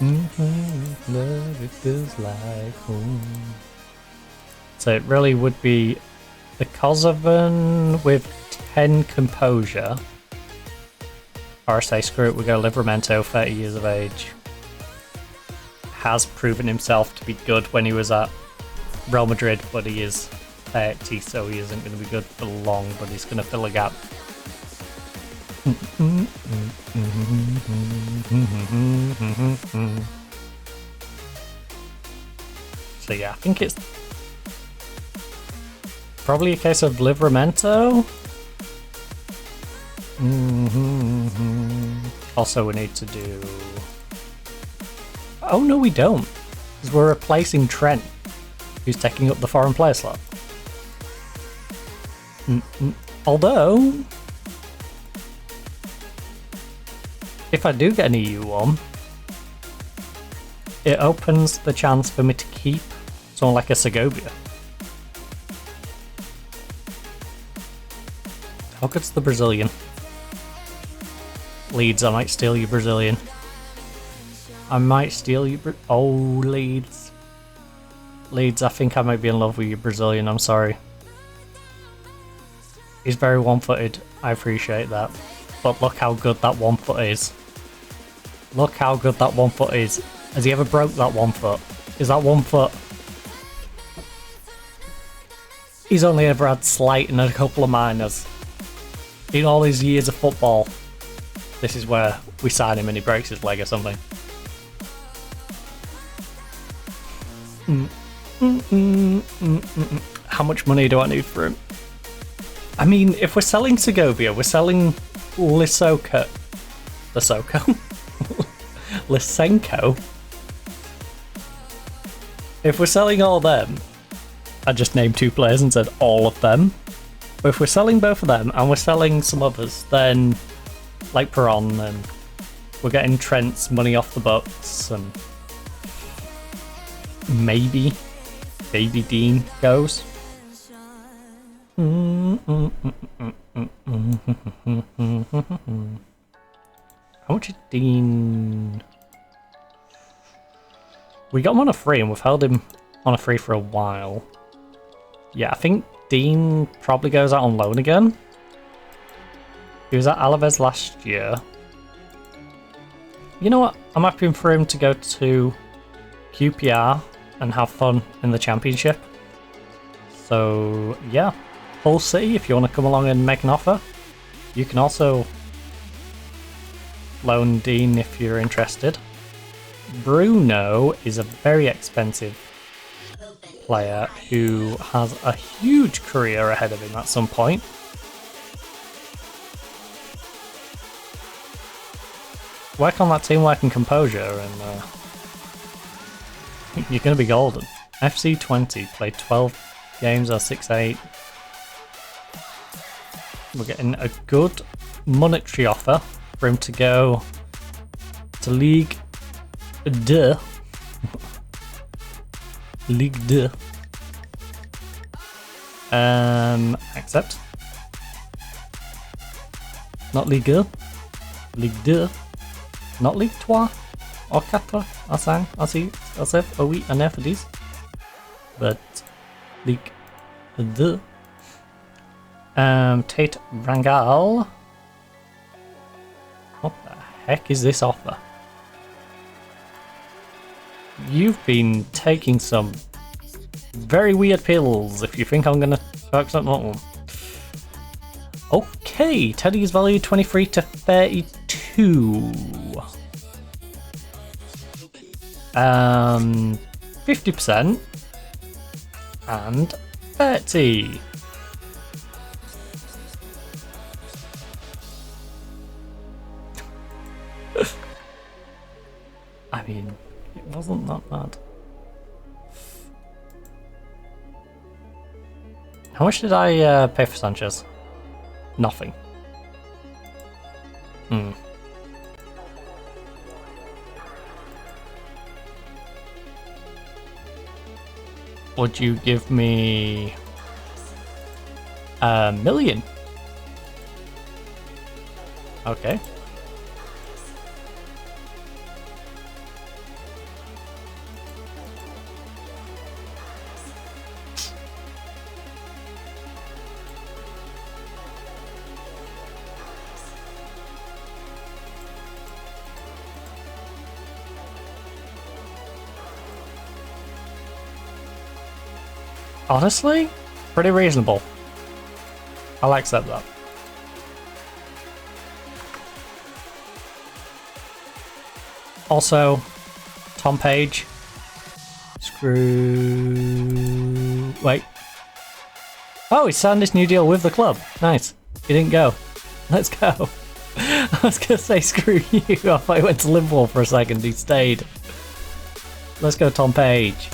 Love, it feels like home. So it really would be the Kosovan with 10 composure. Or I say screw it, we go Livramento, 30 years of age. Has proven himself to be good when he was at Real Madrid, but he is 30, so he isn't going to be good for long, but he's going to fill a gap. So yeah, I think it's probably a case of Livramento. Also, we need to do... Oh no, we don't, because we're replacing Trent, who's taking up the foreign player slot. Although, if I do get an EU one, it opens the chance for me to keep someone like a Segovia. How good's the Brazilian? Leeds, I might steal you, Brazilian. I might steal you, oh, Leeds. Leeds, I think I might be in love with you, Brazilian, I'm sorry. He's very one-footed, I appreciate that. But look how good that 1 foot is. Look how good that 1 foot is. Has he ever broke that 1 foot? Is that 1 foot? He's only ever had slight and a couple of minors. In all his years of football, this is where we sign him and he breaks his leg or something. How much money do I need for him? I mean, if we're selling Segovia, we're selling Lysenko. If we're selling all them, I just named 2 players and said all of them. But if we're selling both of them and we're selling some others, then like Peron, and we're getting Trent's money off the books, and maybe Baby Dean goes. How much is Dean? We got him on a free and we've held him on a free for a while. Yeah, I think Dean probably goes out on loan again. He was at Alaves last year. You know what? I'm happy for him to go to QPR and have fun in the championship. So yeah, Hull City, if you want to come along and make an offer. You can also loan Dean if you're interested. Bruno is a very expensive player who has a huge career ahead of him at some point. Work on that teamwork and composure and you're going to be golden. FC20 played 12 games or 6-8. We're getting a good monetary offer for him to go to Ligue 2. Ligue 2. Accept. Not Ligue 1. Ligue 2. Not Ligue 3. Or 4. À 5, à 6, à 7, à 8, à 9, à 10. But Ligue 2. Tate Rangal. What the heck is this offer? You've been taking some very weird pills if you think I'm gonna accept that one. Okay, Teddy is valued 23 to 32. 50% and 30. I mean, it wasn't that bad. How much did I pay for Sanchez? Nothing. Would you give me $1 million? Okay. Honestly, pretty reasonable. I'll accept that. Also, Tom Page. Wait. Oh, he signed this new deal with the club. Nice. He didn't go. Let's go. I was going to say screw you. I thought he went to Liverpool for a second. He stayed. Let's go, Tom Page.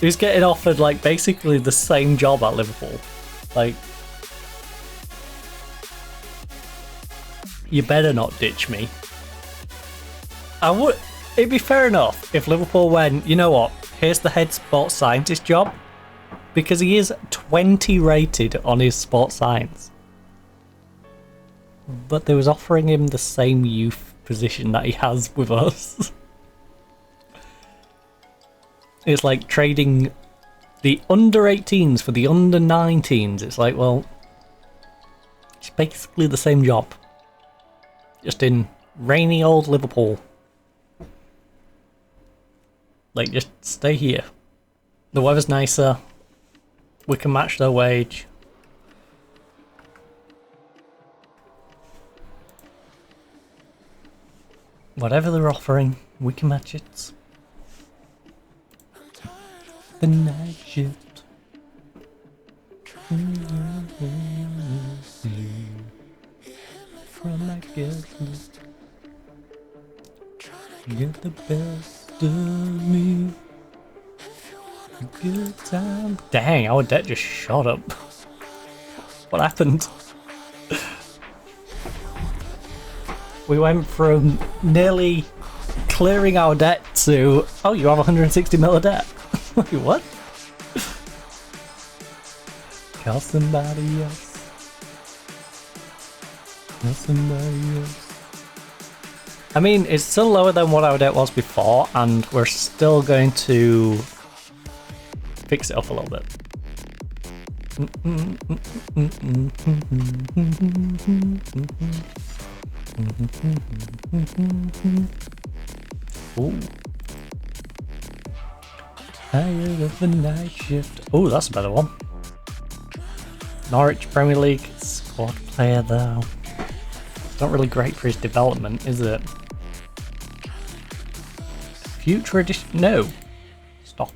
He's getting offered, like, basically the same job at Liverpool. Like, you better not ditch me. It'd be fair enough if Liverpool went, you know what, here's the head sports scientist job. Because he is 20 rated on his sports science. But they was offering him the same youth position that he has with us. It's like trading the under 18s for the under 19s. It's like, well, it's basically the same job. Just in rainy old Liverpool. Like, just stay here. The weather's nicer. We can match their wage. Whatever they're offering, we can match it. The night shift. From my guest list. Get the best of me. Good time. Dang, our debt just shot up. What happened? We went from nearly clearing our debt to, oh, you have 160 mil of debt. Wait, what? Call somebody else. Call somebody else. I mean, it's still lower than what our debt was before, and we're still going to fix it up a little bit. Ooh. Tired of the night shift. Oh, that's a better one. Norwich Premier League squad player though. Not really great for his development, is it? Future edition? No. Stop.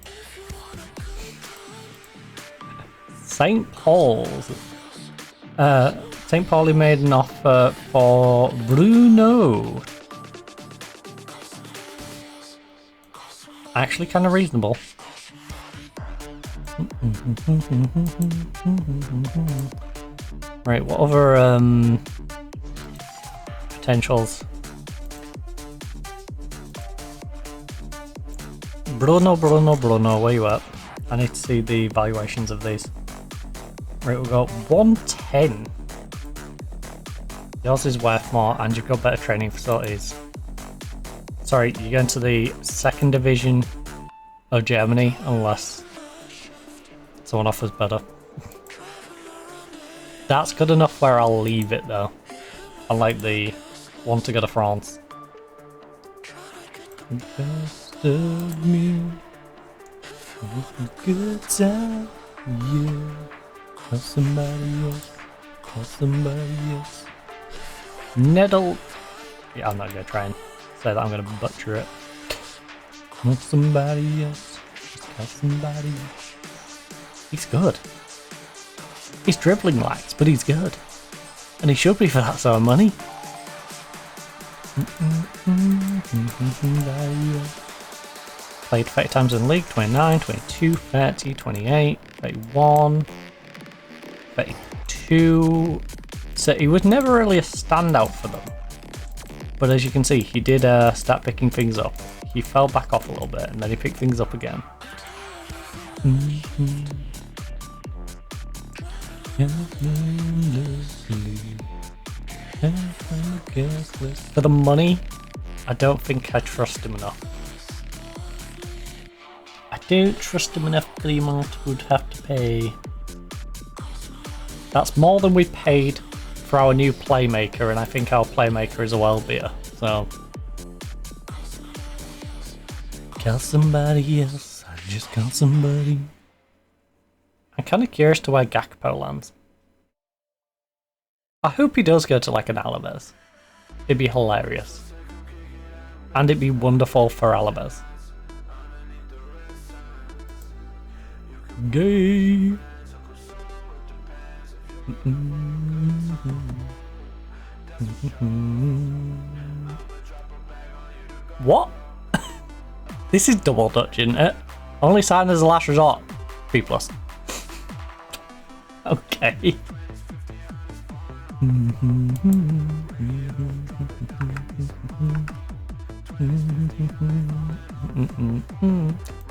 St. Paul's. St. Pauli made an offer for Bruno. Actually kind of reasonable. Right, what other potentials? Bruno, where you at? I need to see the valuations of these. Right, we've got 110. Yours is worth more and you've got better training facilities. Sorry, you're going to the second division of Germany unless someone offers better. That's good enough where I'll leave it though. Unlike the one to go to France. Best of me. Good time, yeah. Call somebody else. Call somebody else. Nettle. Yeah, I'm not gonna try and say that. I'm gonna butcher it. Call somebody else. Just call somebody else. He's good. He's dribbling lax, but he's good. And he should be for that sort of money. Played 30 times in the league, 29, 22, 30, 28, 31, 32. So he was never really a standout for them. But as you can see, he did start picking things up. He fell back off a little bit and then he picked things up again. For the money, I don't think I trust him enough. I don't trust him enough for the amount we'd have to pay. That's more than we paid for our new playmaker, and I think our playmaker is a well-beer, so... Call somebody else, I just got somebody. I'm kind of curious to where Gakpo lands. I hope he does go to like an Alaves. It'd be hilarious. And it'd be wonderful for Alaves. Gay. What? This is double Dutch, isn't it? Only signed as a last resort. B+. Okay.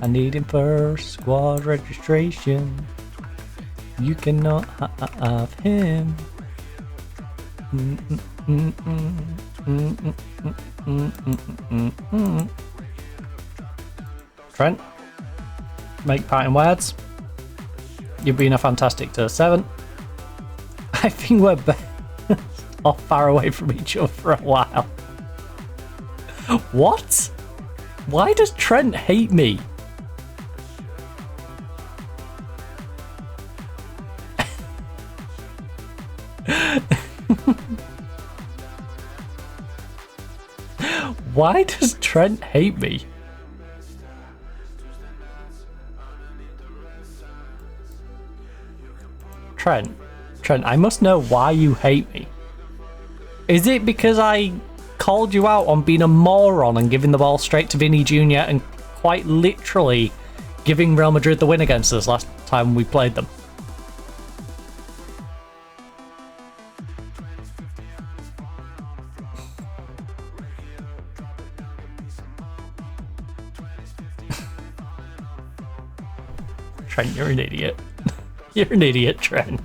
I need him for squad registration. You cannot have him. Trent, make parting words. You've been a fantastic to 7. I think we're off far away from each other for a while. What? Why does Trent hate me? Why does Trent hate me? Trent, I must know why you hate me. Is it because I called you out on being a moron and giving the ball straight to Vinny Jr. and quite literally giving Real Madrid the win against us last time we played them? Trent, you're an idiot. You're an idiot, Trent.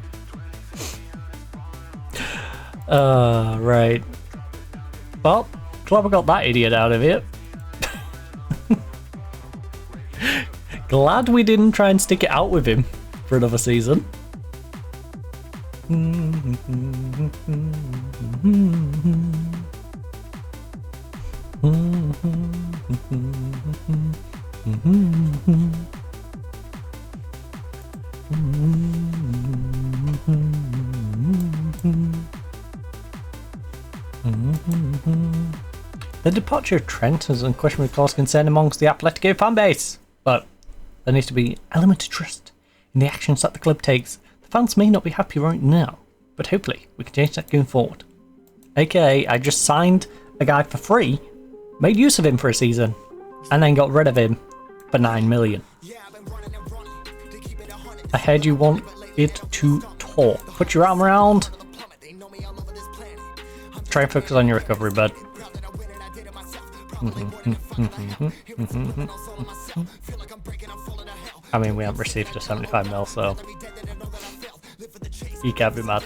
Right. Well, glad we got that idiot out of it. Glad we didn't try and stick it out with him for another season. The departure of Trent has unquestionably caused concern amongst the Atletico fan base, but there needs to be an element of trust in the actions that the club takes. The fans may not be happy right now, but hopefully we can change that going forward. AKA, I just signed a guy for free, made use of him for a season, and then got rid of him for 9 million. I heard you want it to talk. Put your arm around. Try and focus on your recovery, bud. I mean, we haven't received a 75 mil, so you can't be mad.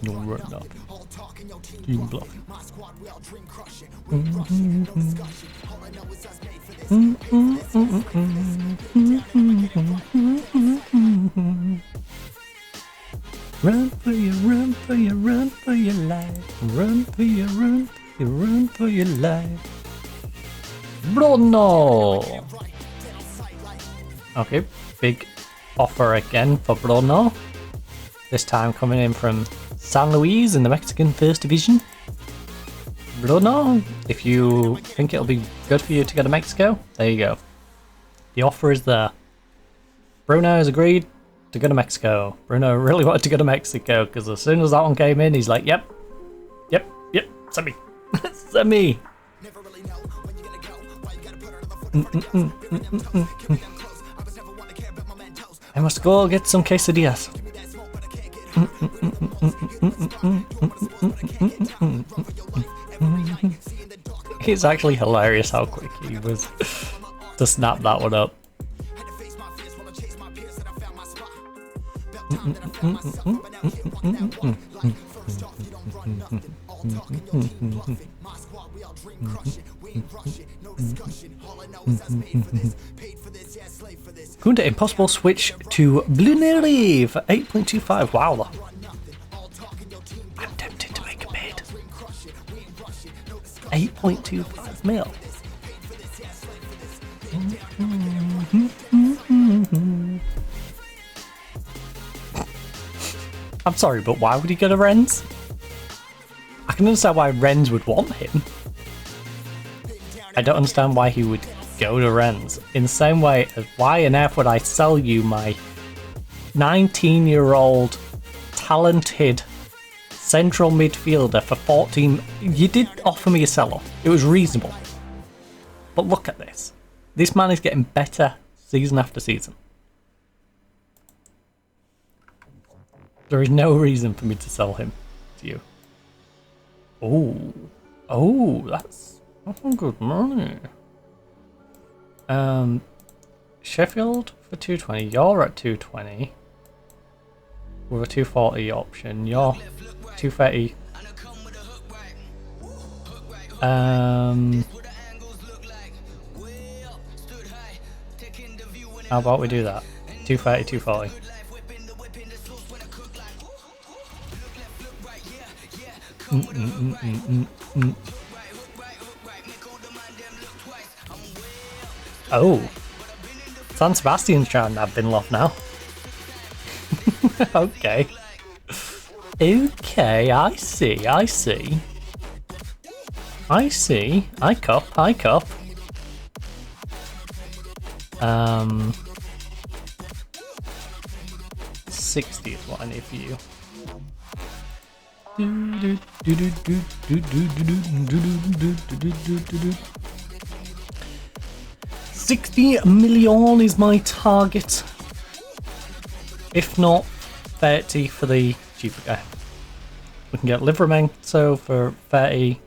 No, we're not. You bluff. Run for your life. Run for your life. Bruno! Okay, big offer again for Bruno. This time coming in from San Luis in the Mexican First Division. Bruno, if you think it'll be good for you to go to Mexico, there you go. The offer is there. Bruno has agreed to go to Mexico. Bruno really wanted to go to Mexico because as soon as that one came in, he's like, yep, send me. Send me. I must go get some quesadillas. It's actually hilarious how quick he was to snap that one up. Kunde, impossible switch to Bluneri for 8.25. Wow. I'm tempted to make a bid. 8.25 mil. I'm sorry, but why would he go to Rennes? I can understand why Rennes would want him. I don't understand why he would go to Rennes. In the same way as why on earth would I sell you my 19-year-old talented central midfielder for 14? You did offer me a sell-off. It was reasonable. But look at this. This man is getting better season after season. There is no reason for me to sell him to you. Oh, that's some good money. Sheffield for 220. You're at 220 with a 240 option. You're 230. How about we do that? 230, 240. Oh, San Sebastian's trying to have Binloff now. Okay. Okay, I see. I cop. 60 is what I need for you. 60 million is my target. If not, 30 for the cheaper guy. We can get Livramento for 30.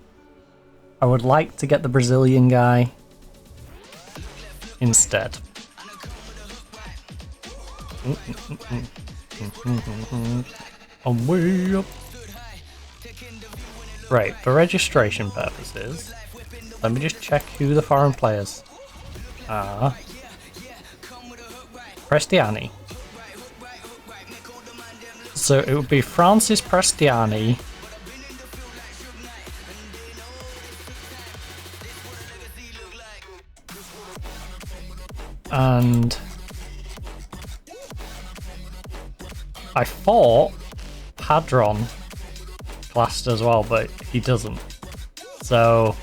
I would like to get the Brazilian guy instead. I'm way up. Right, for registration purposes, let me just check who the foreign players are. Prestiani. So it would be Francis Prestiani, and I thought Padron classed as well, but he doesn't. So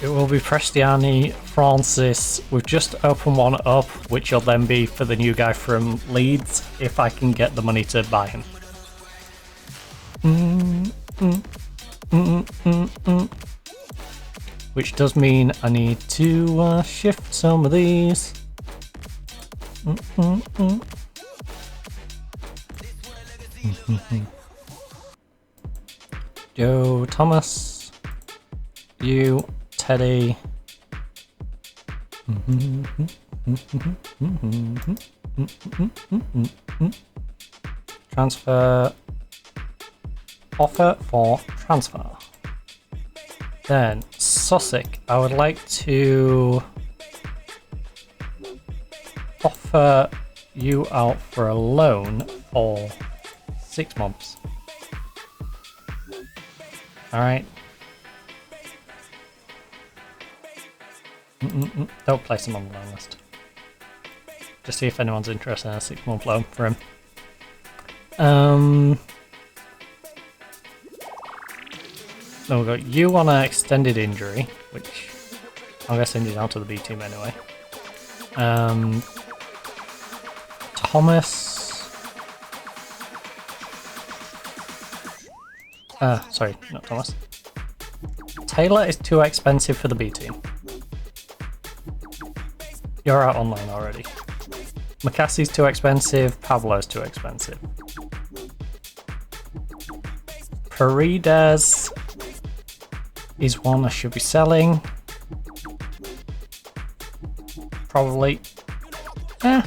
it will be Prestiani, Francis. We've just opened one up, which will then be for the new guy from Leeds, if I can get the money to buy him. Which does mean I need to shift some of these. Joe Thomas, you, Teddy. Transfer. Offer for transfer. Then Sussex, I would like to offer you out for a loan for 6 months. Alright. Don't place him on the loan list. Just see if anyone's interested in a 6-month loan for him. Then we've got you on an extended injury, which I'm going to send you down to the B team anyway. Thomas. Sorry, not Thomas. Taylor is too expensive for the B team. You're out online already. McCassie's too expensive. Pablo's too expensive. Paredes is one I should be selling. Probably. Nah,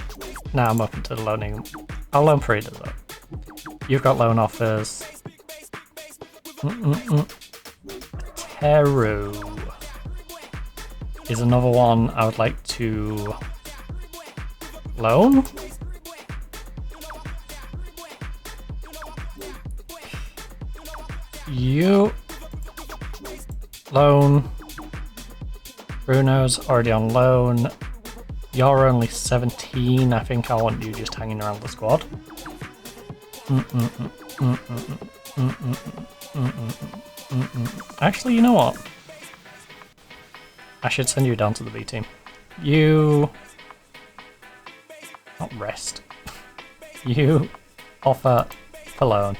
I'm open to loaning. I'll loan Paredes though. You've got loan offers. Teru is another one I would like to loan. You. Loan. Bruno's already on loan. You're only 17. I think I want you just hanging around the squad. Actually, you know what? I should send you down to the B team. You... Not rest. You offer for loan.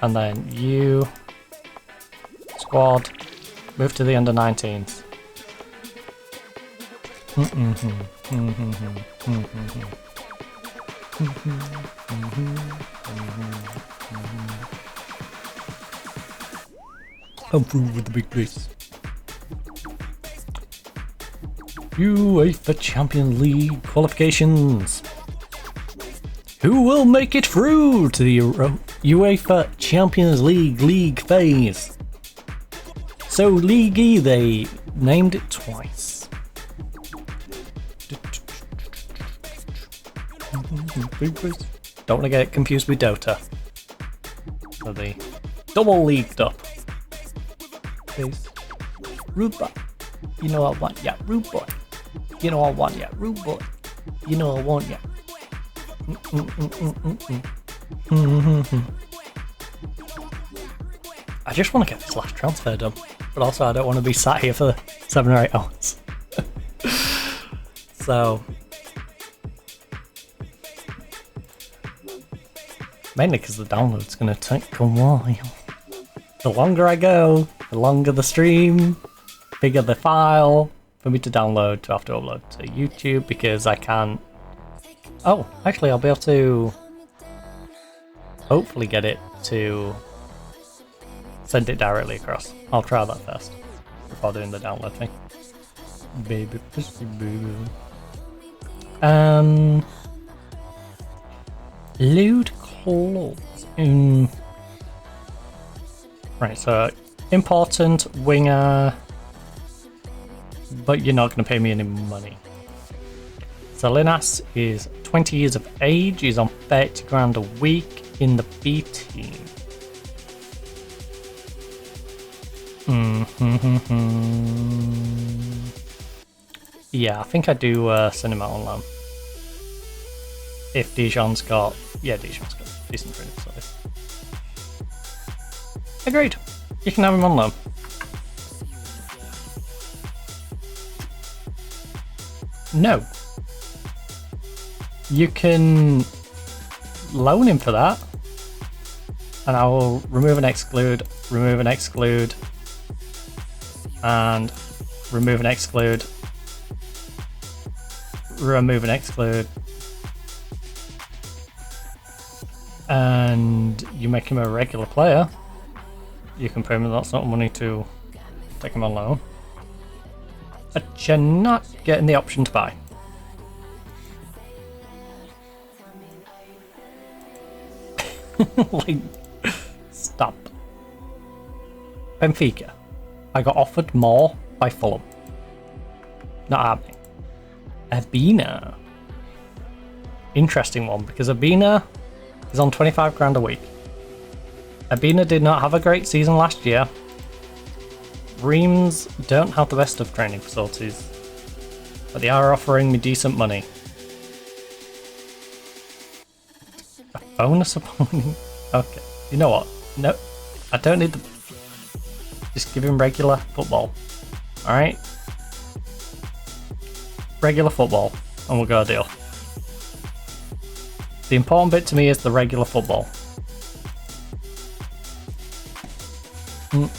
And then you... Squad. Move to the under 19s. Come through with the big place. UEFA Champions League qualifications. Who will make it through to the UEFA Champions League phase? So League E, they named it twice. Don't want to get confused with Dota. So they double leagued up. Please. Rude boy. You know I want ya, rude boy. You know I want ya, rude boy. You know I want ya. I just want to get this last transfer done, but also I don't want to be sat here for 7 or 8 hours. So, mainly because the download's going to take a while. The longer I go, the longer the stream, bigger the file for me to download, to have to upload to YouTube, because I can't... Oh, actually I'll be able to hopefully get it to send it directly across. I'll try that first before doing the download thing. Baby pussy baby. Loot clause in... Right, so important winger, but you're not going to pay me any money. Salinas is 20 years of age, he's on 30 grand a week in the B team. Yeah, I think I do send him out on loan. If Dijon's got... Yeah, Dijon's got decent training facilities. Agreed. You can have him on loan. No. You can loan him for that. And I will remove and exclude, remove and exclude, and remove and exclude, remove and exclude. And you make him a regular player. You can pay me that sort of money to take him on loan. But you're not getting the option to buy. Like, stop. Benfica. I got offered more by Fulham. Not happening. Abina. Interesting one, because Abina is on 25 grand a week. Abina did not have a great season last year. Reims don't have the best of training facilities, but they are offering me decent money. A bonus upon... Okay, you know what? No, I don't need the... Just give him regular football. Alright? Regular football, and we'll go a deal. The important bit to me is the regular football. Of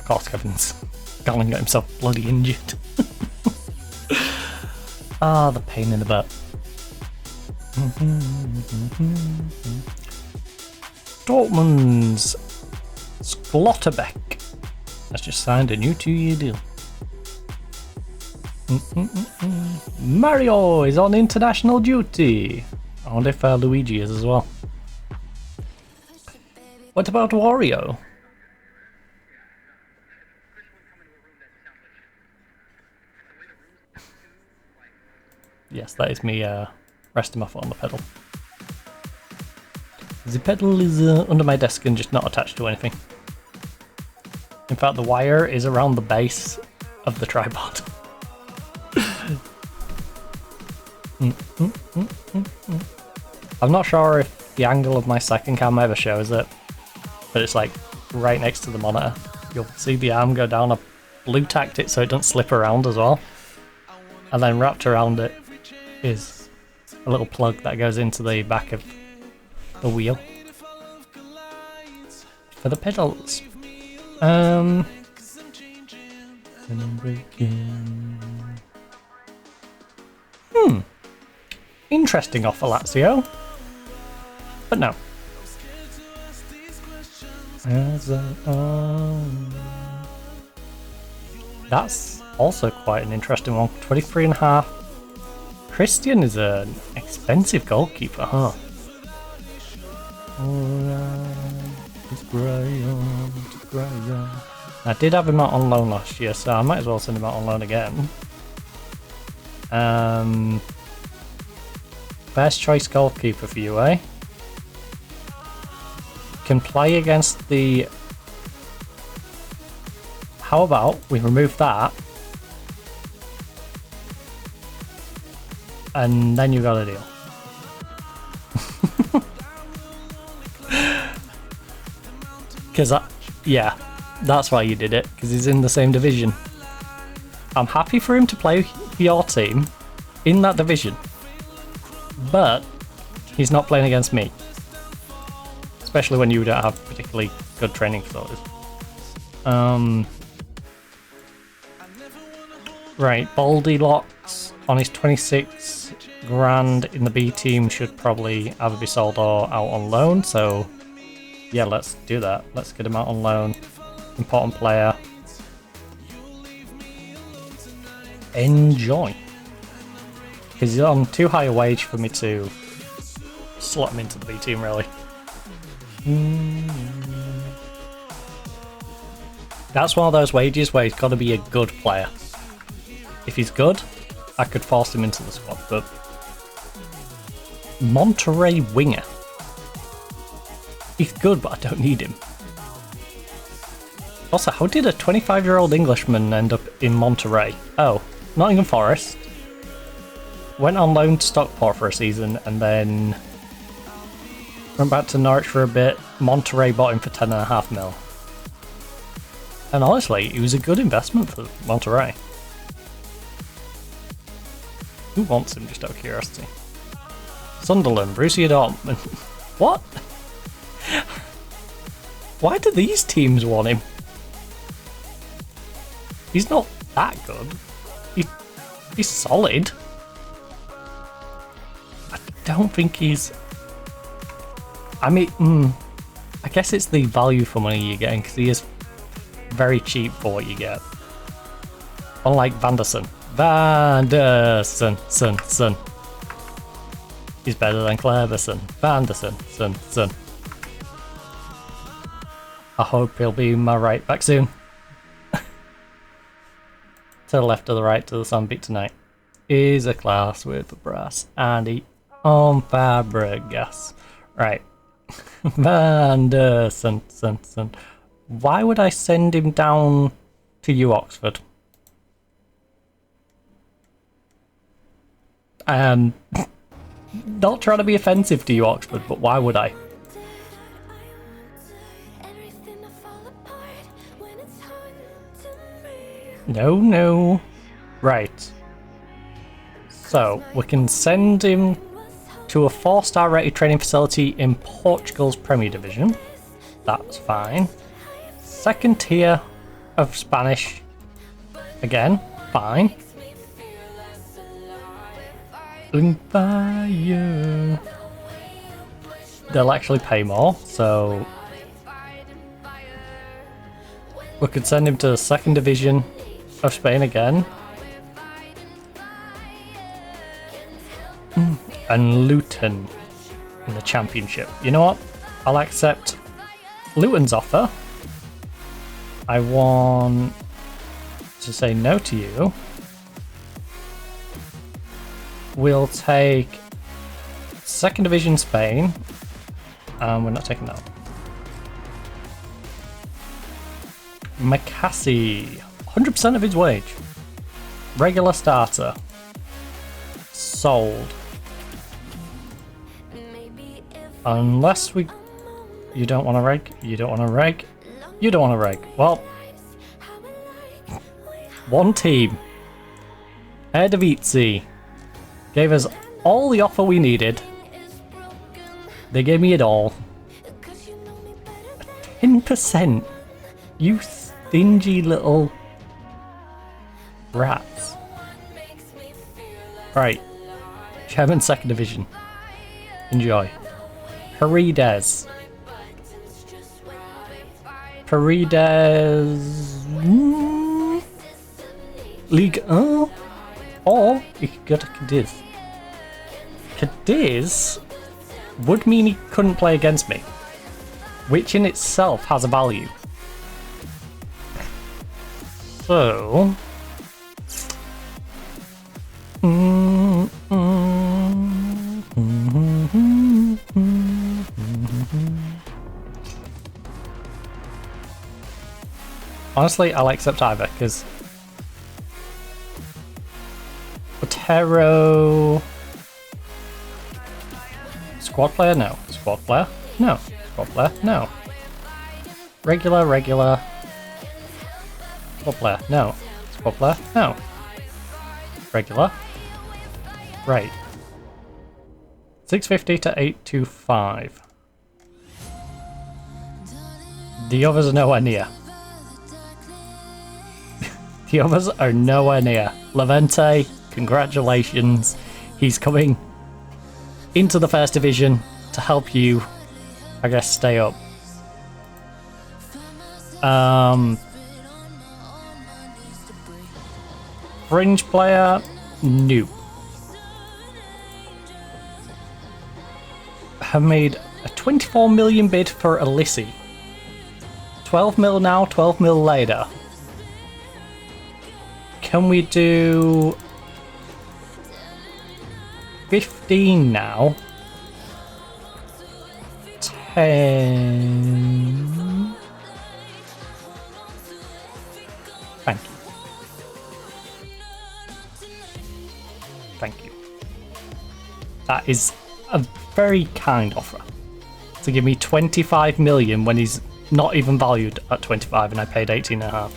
course, Kevin's Gallon got himself bloody injured. Ah, the pain in the butt. Dortmund's Schlotterbeck has just signed a new 2-year deal. Mario is on international duty. I wonder if Luigi is as well. What about Wario? Yes, that is me resting my foot on the pedal. The pedal is under my desk and just not attached to anything. In fact, the wire is around the base of the tripod. I'm not sure if the angle of my second cam ever shows it, but it's like right next to the monitor. You'll see the arm go down. I blue tacked it so it doesn't slip around as well. And then wrapped around it is a little plug that goes into the back of the wheel for the pedals. Interesting offer, Lazio. But no. That's also quite an interesting one. 23.5. Christian is an expensive goalkeeper, huh? I did have him out on loan last year, so I might as well send him out on loan again. Best choice goalkeeper for you, eh? Can play against the... How about we remove that? And then you got a deal. Because, yeah, that's why you did it, because he's in the same division. I'm happy for him to play for your team in that division, but he's not playing against me. Especially when you don't have particularly good training facilities. Right, Baldy Locks on his 26 grand in the B team should probably either be sold or out on loan, so yeah, let's do that. Let's get him out on loan. Important player. Enjoy. Because he's on too high a wage for me to slot him into the B team, really. That's one of those wages where he's got to be a good player. If he's good, I could force him into the squad, but Monterey winger. He's good, but I don't need him. Also, how did a 25-year-old Englishman end up in Monterey? Oh, Nottingham Forest. Went on loan to Stockport for a season, and then went back to Norwich for a bit. Monterey bought him for 10.5 mil. And honestly, it was a good investment for Monterey. Who wants him, just out of curiosity? Sunderland, Borussia Dortmund. What? Why do these teams want him? He's not that good. He's solid. I don't think he's... I mean, I guess it's the value for money you're getting, because he is very cheap for what you get. Unlike Vanderson. Son. He's better than Cleverson. Son. I hope he'll be my right back soon. To the left, to the right, to the Sunbeat tonight. Is a class with the brass. Andy on Fabregas. Right. Vanderson. Why would I send him down to you, Oxford? Not trying to be offensive to you, Oxford, but why would I? No. Right. So, we can send him to a 4-star rated training facility in Portugal's Premier Division. That's fine. Second tier of Spanish. Again, fine. Fire. They'll actually pay more, so we could send him to the second division of Spain again. And Luton in the Championship. You know what? I'll accept Luton's offer. I want to say no to you. We'll take second division Spain, We're not taking that one. McCassie. 100% of his wage. Regular starter. Sold. Unless we... You don't want to reg. You don't want to reg. You don't want to reg. Well... One team. Eredivisie. Gave us all the offer we needed. They gave me it all. 10%. You stingy little rats. Right. German 2nd Division. Enjoy. Paredes. League 1. Or you could go to Cadiz. Cadiz would mean he couldn't play against me, which in itself has a value. So... Honestly, I'll accept either, because Otero... Squad player? No. Squad player? No. Squad player? No. Regular. Squad player? No. Squad player? No. Regular? Right. 650 to 825. The others are nowhere near. The others are nowhere near. Levante, congratulations. He's coming into the 1st Division to help you, I guess, stay up. Fringe player, nope. Have made a 24 million bid for Alissi. 12 mil now, 12 mil later. Can we do 15 now? 10. Thank you. Thank you. That is a very kind offer. To give me 25 million when he's not even valued at 25 and I paid 18.5.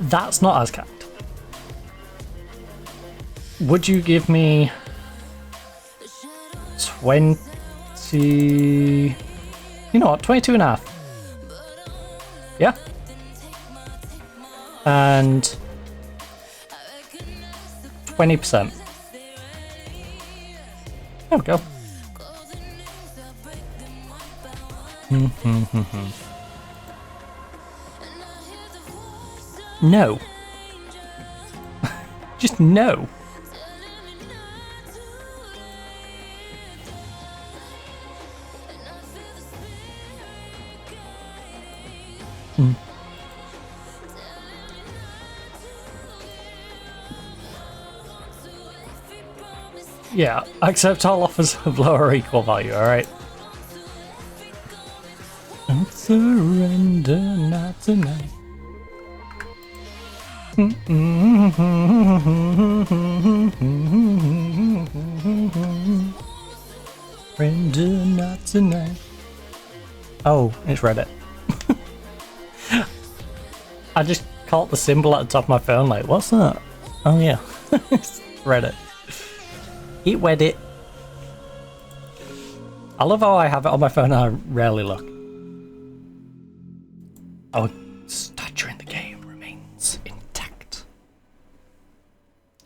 That's not as kind. Would you give me 20? You know what, 22.5. Yeah? And 20%. There we go. No. Just no. Yeah, accept all offers of lower or equal value, alright? And surrender not tonight. Surrender not tonight. Oh, it's Reddit. I just caught the symbol at the top of my phone, like, what's that? Oh yeah, it's Reddit. It read it. I love how I have it on my phone and I rarely look. Our stature in the game remains intact.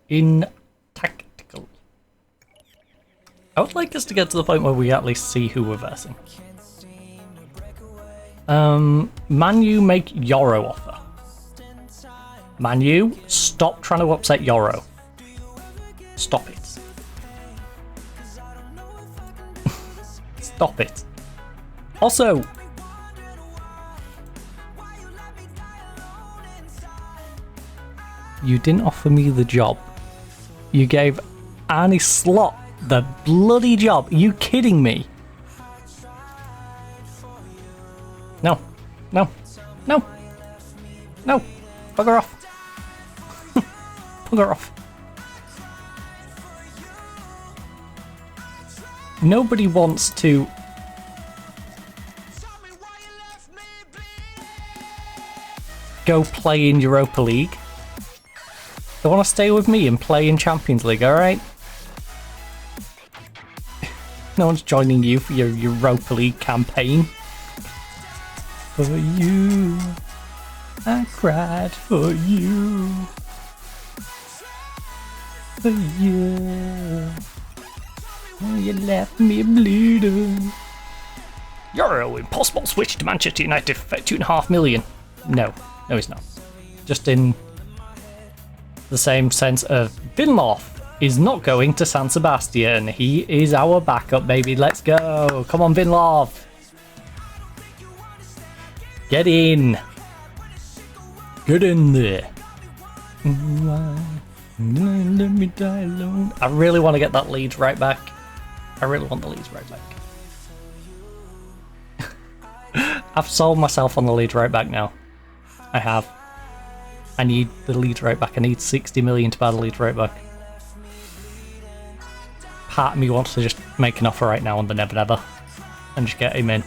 Intactical. I would like us to get to the point where we at least see who we're versing. Man U make Yoro offer. Man U, stop trying to upset Yoro. Stop it. Stop it. Also, you didn't offer me the job. You gave Arne Slot, the bloody job. Are you kidding me? No. No. No. No. Bugger off. Bugger off. Nobody wants to go play in Europa League. They want to stay with me and play in Champions League, alright? No one's joining you for your Europa League campaign. For you, I cried for you. For you. You left me bleeding. Euro impossible switch to Manchester United for 2.5 million. No, he's not. Just in the same sense of Vinloff is not going to San Sebastian. He is our backup, baby. Let's go. Come on, Vinloff. Get in. Get in there. Let me die alone. I really want to get that Leeds right back. I really want the Leeds right back. I've sold myself on the Leeds right back now. I have. I need the Leeds right back. I need 60 million to buy the Leeds right back. Part of me wants to just make an offer right now on the Never Never and just get him in.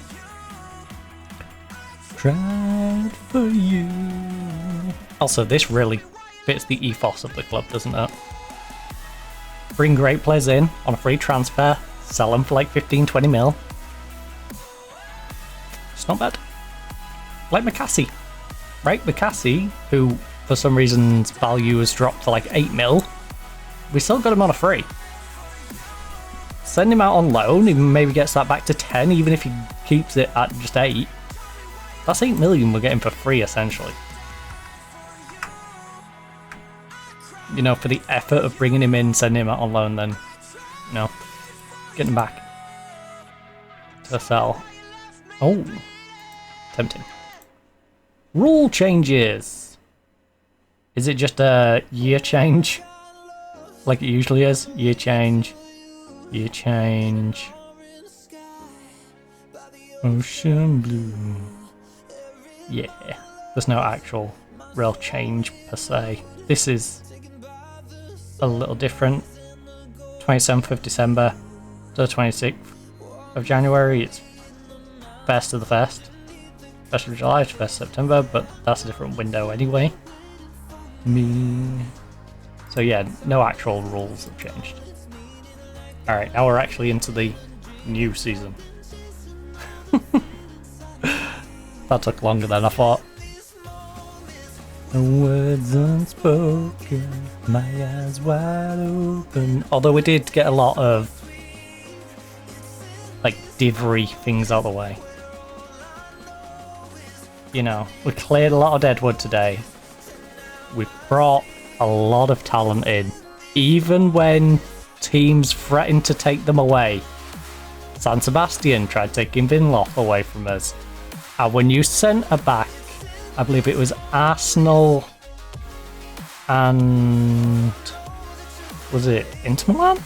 Tried for you. Also, this really fits the ethos of the club, doesn't it? Bring great players in on a free transfer, sell them for like 15-20 mil. It's not bad. Like McCassie. Right, McCassie, who for some reason's value has dropped to like 8 mil. We still got him on a free. Send him out on loan, he maybe gets that back to 10, even if he keeps it at just 8. That's 8 million we're getting for free, essentially. You know, for the effort of bringing him in, sending him out on loan, then, you know, get him back to sell. Oh, tempting. Rule changes. Is it just a year change? Like it usually is? Year change. Year change. Ocean blue. Yeah. There's no actual real change per se. This is a little different. 27th of December to the 26th of January. It's first of the first. 1st of July to 1st of September, but that's a different window anyway. So yeah, no actual rules have changed. Alright, now we're actually into the new season. That took longer than I thought. Words unspoken, my eyes wide open. Although we did get a lot of like divvy things out of the way. You know, we cleared a lot of deadwood today. We brought a lot of talent in, even when teams threatened to take them away. San Sebastian tried taking Vinloff away from us. Our new centre back, I believe it was Arsenal and was it Inter Milan?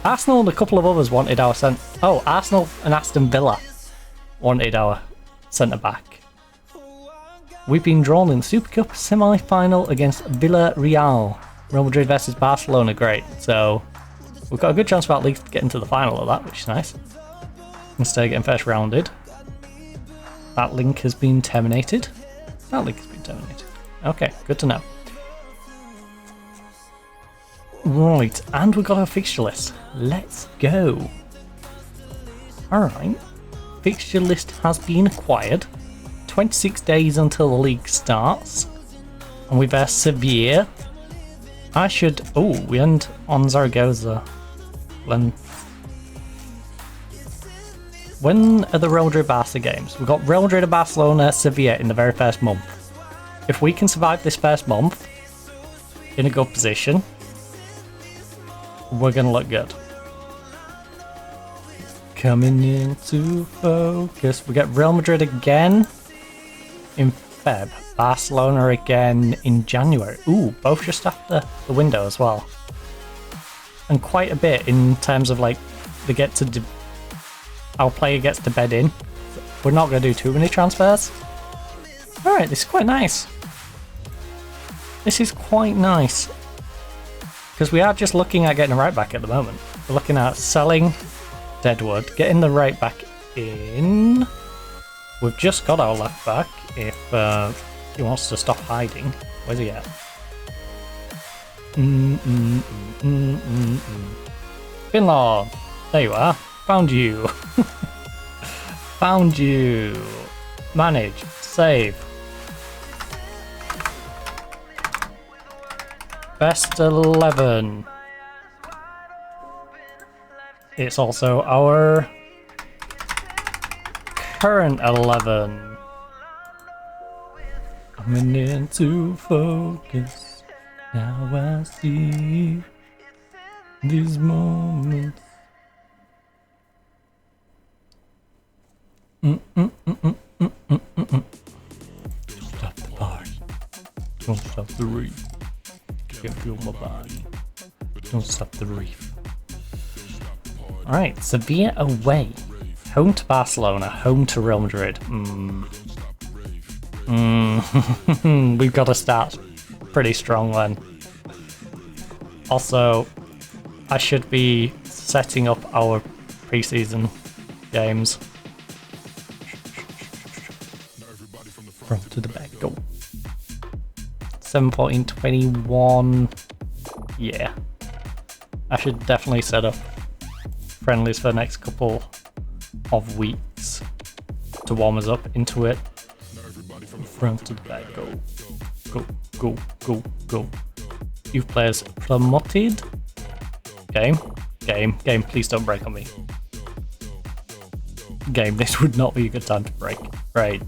Arsenal and a couple of others wanted our Arsenal and Aston Villa wanted our centre back. We've been drawn in the Super Cup semi-final against Villarreal. Real Madrid versus Barcelona, great. So we've got a good chance of at least getting to the final of that, which is nice. Instead of getting first rounded. That link has been terminated. Okay, good to know. Right, and we've got our fixture list. Let's go. Alright. Fixture list has been acquired. 26 days until the league starts. And we've Sevilla. We end on Zaragoza. When are the Real Madrid Barca games? We've got Real Madrid and Barcelona, Sevilla in the very first month. If we can survive this first month in a good position, we're going to look good. Coming into focus. We get Real Madrid again in Feb. Barcelona again in January. Ooh, both just after the window as well. and quite a bit in terms of like our player gets to bed in. We're not going to do too many transfers. Alright, this is quite nice. This is quite nice. Because we are just looking at getting a right back at the moment. We're looking at selling Deadwood, getting the right back in. We've just got our left back if he wants to stop hiding. Where's he at? Finlaw! There you are. Found you. Found you. Manage. Save. Best 11. It's also our current 11. Coming into focus. Now I see these moments. Don't stop the party. Don't stop the reef. Can't feel my body. Don't stop the reef. Alright, Sevilla away. Home to Barcelona, home to Real Madrid. We've got to start pretty strong then. Also, I should be setting up our preseason games. Front to the back, go. 7.21. Yeah. I should definitely set up friendlies for the next couple of weeks to warm us up into it. Front to the back, go. Go, go, go, go. Youth players promoted. Game, please don't break on me. Game, this would not be a good time to break. Right.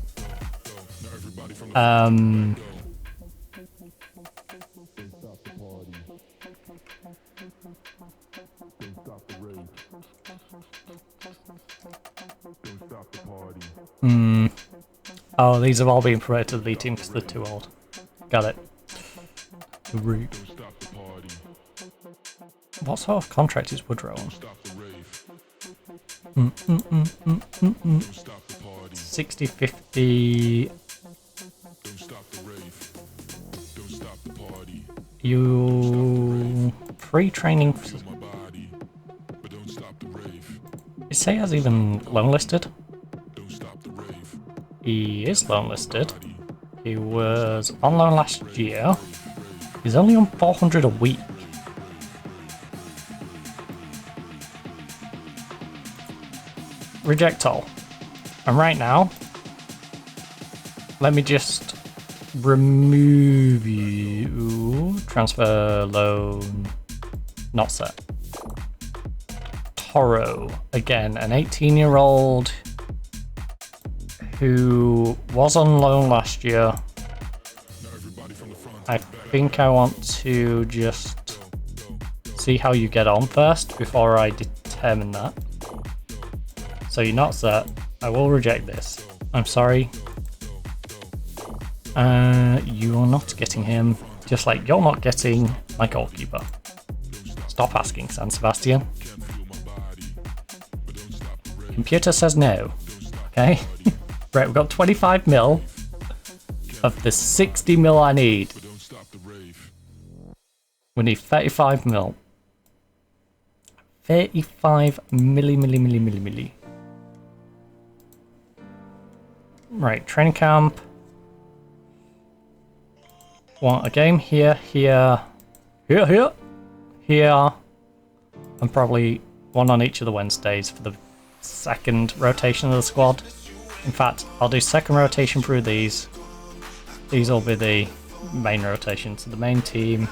Oh, these have all been promoted to the B team because they're too old. Got it. What sort of contract is Woodrow on? 60-50. You free training. Is Sayers even loan listed? He is loan listed. He was on loan last year. He's only on 400 a week. Reject all. And right now, let me just remove you. Transfer loan. Not set. Toro. Again, an 18-year-old who was on loan last year. I think I want to just see how you get on first before I determine that. So you're not set. I will reject this. I'm sorry. You are not getting him, just like you're not getting my goalkeeper. Stop asking, San Sebastian. Computer says no. Okay. Right, we've got 25 mil of the 60 mil I need. We need 35 mil. 35 milli. Right, training camp. Want a game here, here, and probably one on each of the Wednesdays for the second rotation of the squad. In fact, I'll do second rotation through these. These will be the main rotation. So the main team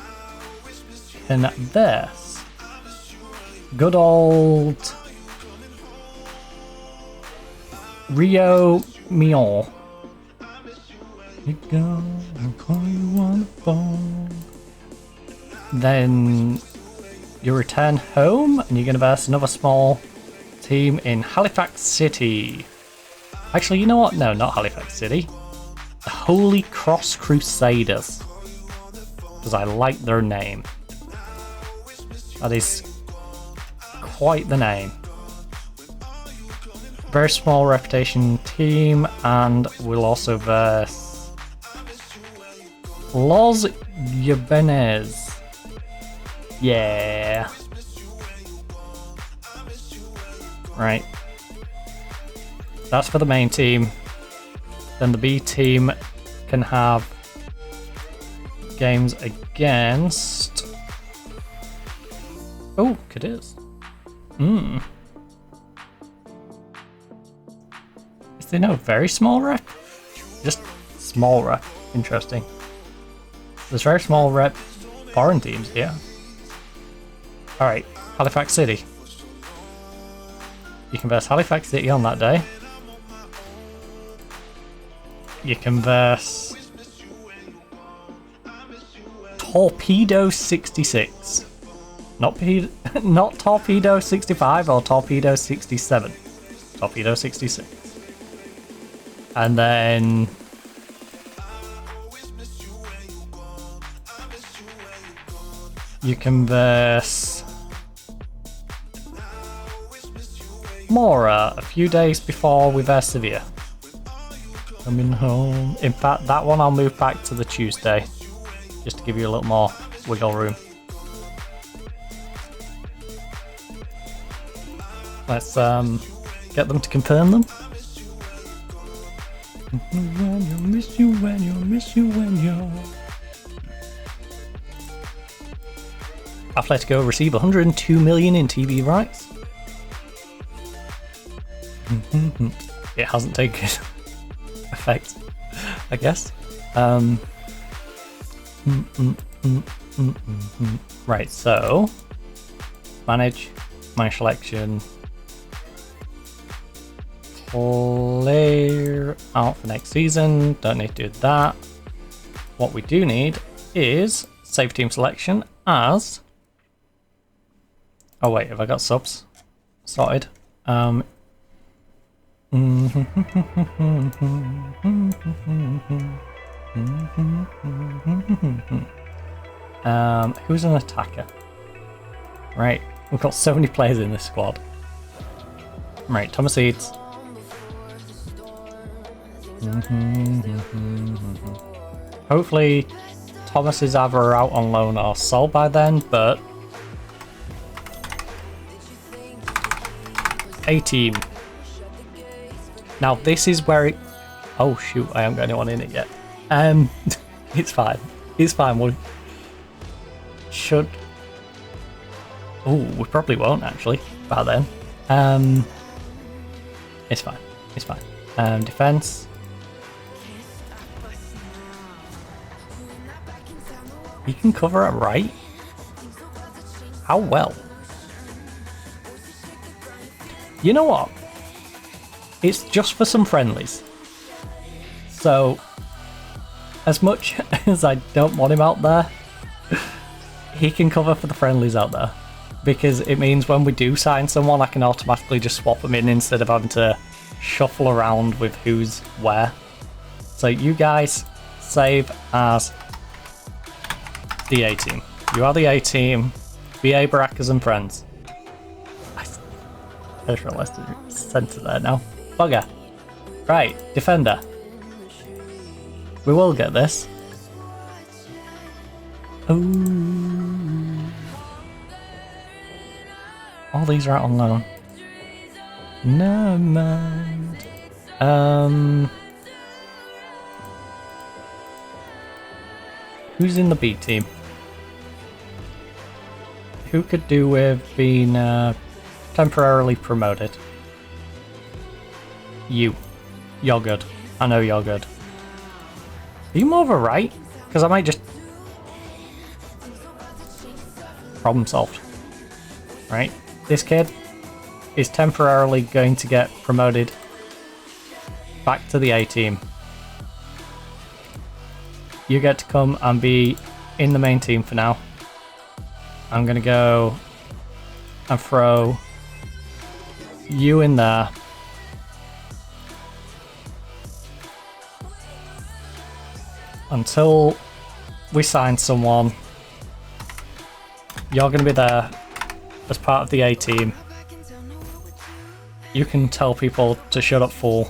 can this. Good old Rio Mion. Then you return home and you're going to verse another small team in Halifax City. Actually, you know what? No, not Halifax City. The Holy Cross Crusaders. Because I like their name. That is quite the name. Very small reputation team, and we'll also verse Los Yabenes. Yeah. Right. That's for the main team. Then the B team can have games against... Oh, Cadiz. Is there no very small rep? Just small rep. Interesting. There's very small rep foreign teams, yeah. Alright, Halifax City. You can verse Halifax City on that day. You can verse Torpedo 66. Not Torpedo 65 or Torpedo 67. Torpedo 66. And then you can verse Mora a few days before we verse Sevilla. Coming home. In fact, that one I'll move back to the Tuesday, just to give you a little more wiggle room. Let's get them to confirm them. Miss you when you're. Atletico receive 102 million in TV rights. It hasn't taken effect, I guess. Right, so manage selection, player out for next season. Don't need to do that. What we do need is save team selection as... Oh wait, have I got subs sorted? Who's an attacker? Right, we've got so many players in this squad. Right, Thomas Eads. Hopefully Thomas is either out on loan or sold by then, but A team. Now this is where it... Oh shoot, I haven't got anyone in it yet. It's fine. It's fine. We should... Oh, we probably won't actually by then. It's fine. It's fine. Defense. He can cover it right. How well? You know what? It's just for some friendlies. So, as much as I don't want him out there, he can cover for the friendlies out there. Because it means when we do sign someone, I can automatically just swap them in instead of having to shuffle around with who's where. So you guys save as the A team. You are the A team. BA Baracas and friends. I just realised the centre there now. Bugger. Right, defender. We will get this. Oh. All these are out on loan. No mind. Who's in the B team? Who could do with being temporarily promoted? You. You're good. I know you're good. Are you more of a right? Because I might just... Problem solved. Right? This kid is temporarily going to get promoted back to the A team. You get to come and be in the main team for now. I'm going to go and throw you in there. Until we sign someone, you're going to be there as part of the A team. You can tell people to shut up, fool.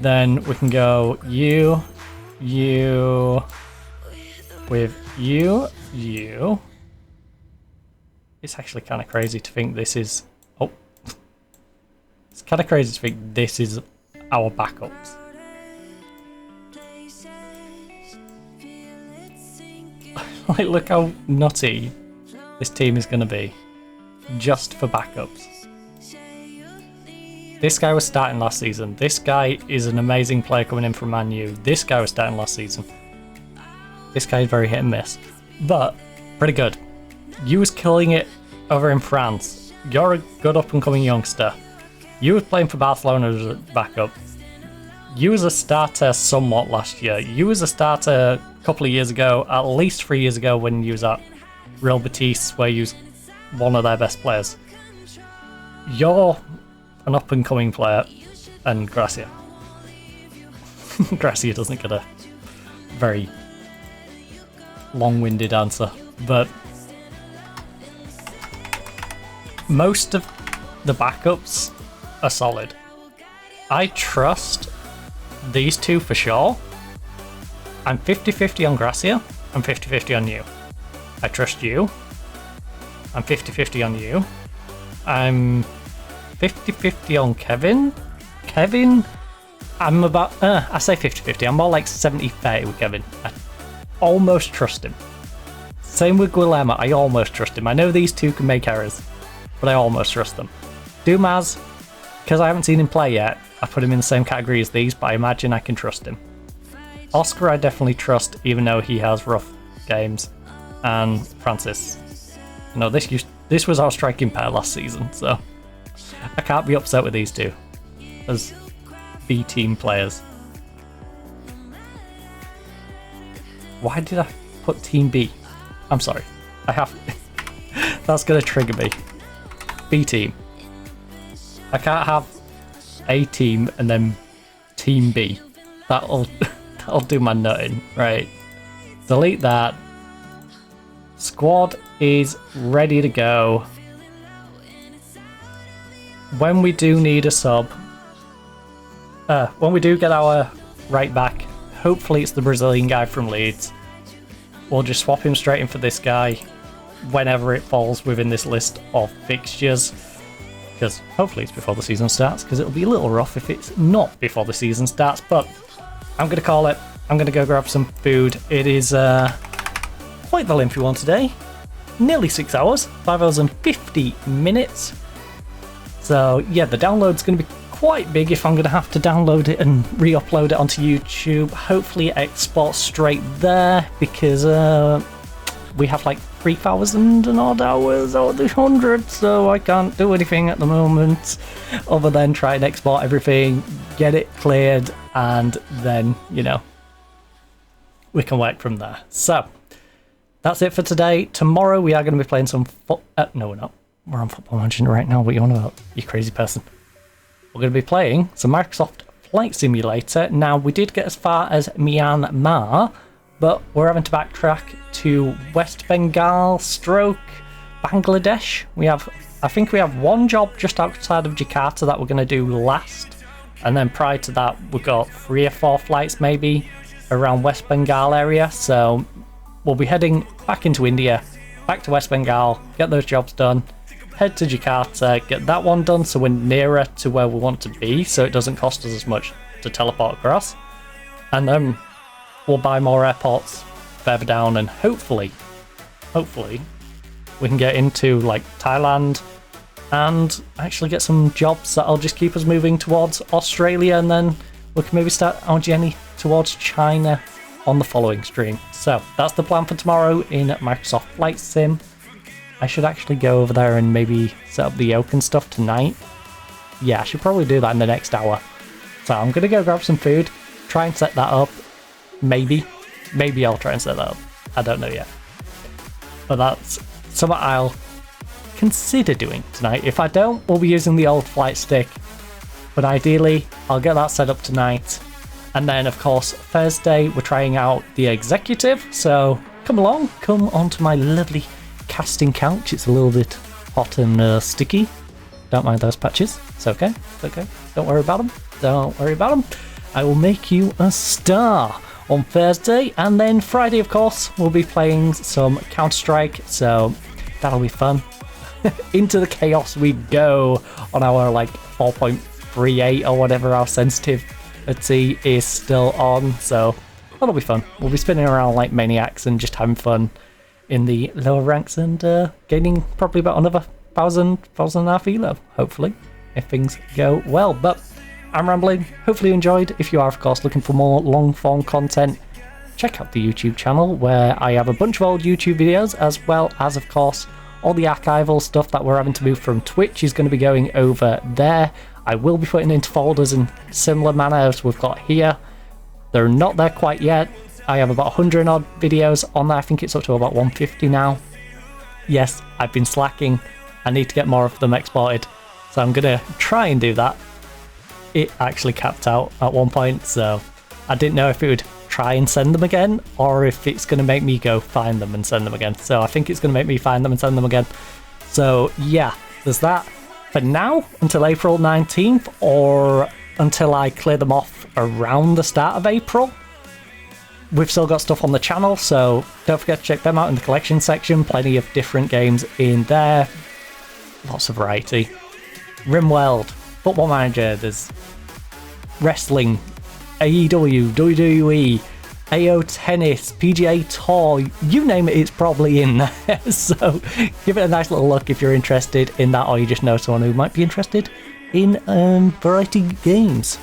Then we can go you, with you. It's actually kind of crazy to think this is... Oh. It's kind of crazy to think this is our backups. Like, look how nutty this team is going to be. Just for backups. This guy was starting last season. This guy is an amazing player coming in from Man U. This guy was starting last season. This guy is very hit and miss. But, pretty good. You was killing it over in France. You're a good up-and-coming youngster. You was playing for Barcelona as a backup. You was a starter somewhat last year. You was a starter a couple of years ago, at least 3 years ago when you was at Real Betis, where you was one of their best players. You're an up-and-coming player, and Gracia. Gracia doesn't get a very long-winded answer, but most of the backups are solid. I trust these two for sure. I'm 50-50 on Gracia, I'm 50-50 on you. I trust you. I'm 50-50 on you. I'm 50-50 on Kevin. Kevin, I'm about, I say 50-50, I'm more like 70-30 with Kevin. I almost trust him. Same with Guillermo, I almost trust him. I know these two can make errors, but I almost trust them. Dumas, because I haven't seen him play yet, I put him in the same category as these, but I imagine I can trust him. Oscar I definitely trust, even though he has rough games. And Francis. No, this was our striking pair last season, so I can't be upset with these two as B team players. Why did I put Team B? I'm sorry. I have... That's gonna trigger me. B team. I can't have A team and then Team B. That'll do my nutting. Right. Delete that. Squad is ready to go. When we do need a sub, when we do get our right back, hopefully it's the Brazilian guy from Leeds. We'll just swap him straight in for this guy whenever it falls within this list of fixtures. Because hopefully it's before the season starts, because it'll be a little rough if it's not before the season starts. But I'm going to call it. I'm going to go grab some food. It is quite the lengthy one today. Nearly 6 hours, 5 hours and 50 minutes. So yeah, the download's going to be quite big if I'm going to have to download it and re-upload it onto YouTube. Hopefully it exports straight there, because we have like 3,000 and odd hours out of the 100, so I can't do anything at the moment other than try and export everything, get it cleared, and then, you know, we can work from there. So that's it for today. Tomorrow we are going to be playing some no, we're not. We're on Football Manager right now. What are you on about, you crazy person? We're going to be playing some Microsoft Flight Simulator. Now, we did get as far as Myanmar, but we're having to backtrack to West Bengal stroke Bangladesh. I think we have one job just outside of Jakarta that we're going to do last. And then prior to that, we've got 3 or 4 flights maybe around West Bengal area. So we'll be heading back into India, back to West Bengal, get those jobs done, head to Jakarta, get that one done so we're nearer to where we want to be, so it doesn't cost us as much to teleport across. And then we'll buy more airports further down, and hopefully we can get into like Thailand and actually get some jobs that'll just keep us moving towards Australia, and then we can maybe start our journey towards China on the following stream. So that's the plan for tomorrow in Microsoft Flight Sim. I should actually go over there and maybe set up the yoke and stuff tonight. Yeah, I should probably do that in the next hour. So I'm going to go grab some food, try and set that up. Maybe I'll try and set that up. I don't know yet. But that's something I'll consider doing tonight. If I don't, we'll be using the old flight stick. But ideally, I'll get that set up tonight. And then, of course, Thursday, we're trying out the executive. So come along, come onto my lovely casting couch. It's a little bit hot and sticky. Don't mind those patches. It's okay. It's okay. Don't worry about them. Don't worry about them. I will make you a star on Thursday, and then Friday, of course, we'll be playing some Counter-Strike, so that'll be fun. Into the chaos we go on our like 4.38 or whatever our sensitivity is still on, so that'll be fun. We'll be spinning around like maniacs and just having fun in the lower ranks and gaining probably about another 1,000 elo, hopefully, if things go well. But I'm rambling. Hopefully you enjoyed. If you are, of course, looking for more long-form content, check out the YouTube channel where I have a bunch of old YouTube videos, as well as, of course, all the archival stuff that we're having to move from Twitch is going to be going over there. I will be putting into folders in similar manner as we've got here. They're not there quite yet. I have about 100 odd videos on there. I think it's up to about 150 now. Yes, I've been slacking. I need to get more of them exported. So I'm going to try and do that. It actually capped out at one point, so I didn't know if it would try and send them again, or if it's going to make me go find them and send them again. So I think it's going to make me find them and send them again. So yeah, there's that. For now, until April 19th, or until I clear them off around the start of April, we've still got stuff on the channel, so don't forget to check them out in the collection section. Plenty of different games in there. Lots of variety. RimWorld, Football Manager, there's wrestling, AEW, WWE, AO Tennis, PGA Tour, you name it, it's probably in there. So give it a nice little look if you're interested in that, or you just know someone who might be interested in variety games.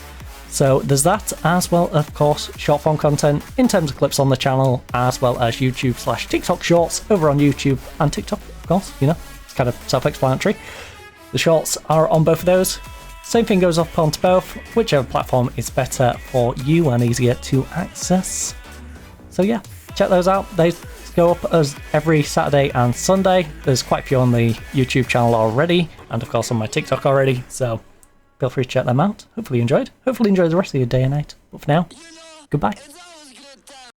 So there's that, as well, of course, short form content in terms of clips on the channel, as well as YouTube/TikTok shorts over on YouTube and TikTok, of course, you know, it's kind of self-explanatory. The shorts are on both of those. Same thing goes up onto both, whichever platform is better for you and easier to access. So yeah, check those out. They go up as every Saturday and Sunday. There's quite a few on the YouTube channel already, and of course on my TikTok already, so feel free to check them out. Hopefully you enjoyed. Hopefully you enjoy the rest of your day and night. But for now, goodbye.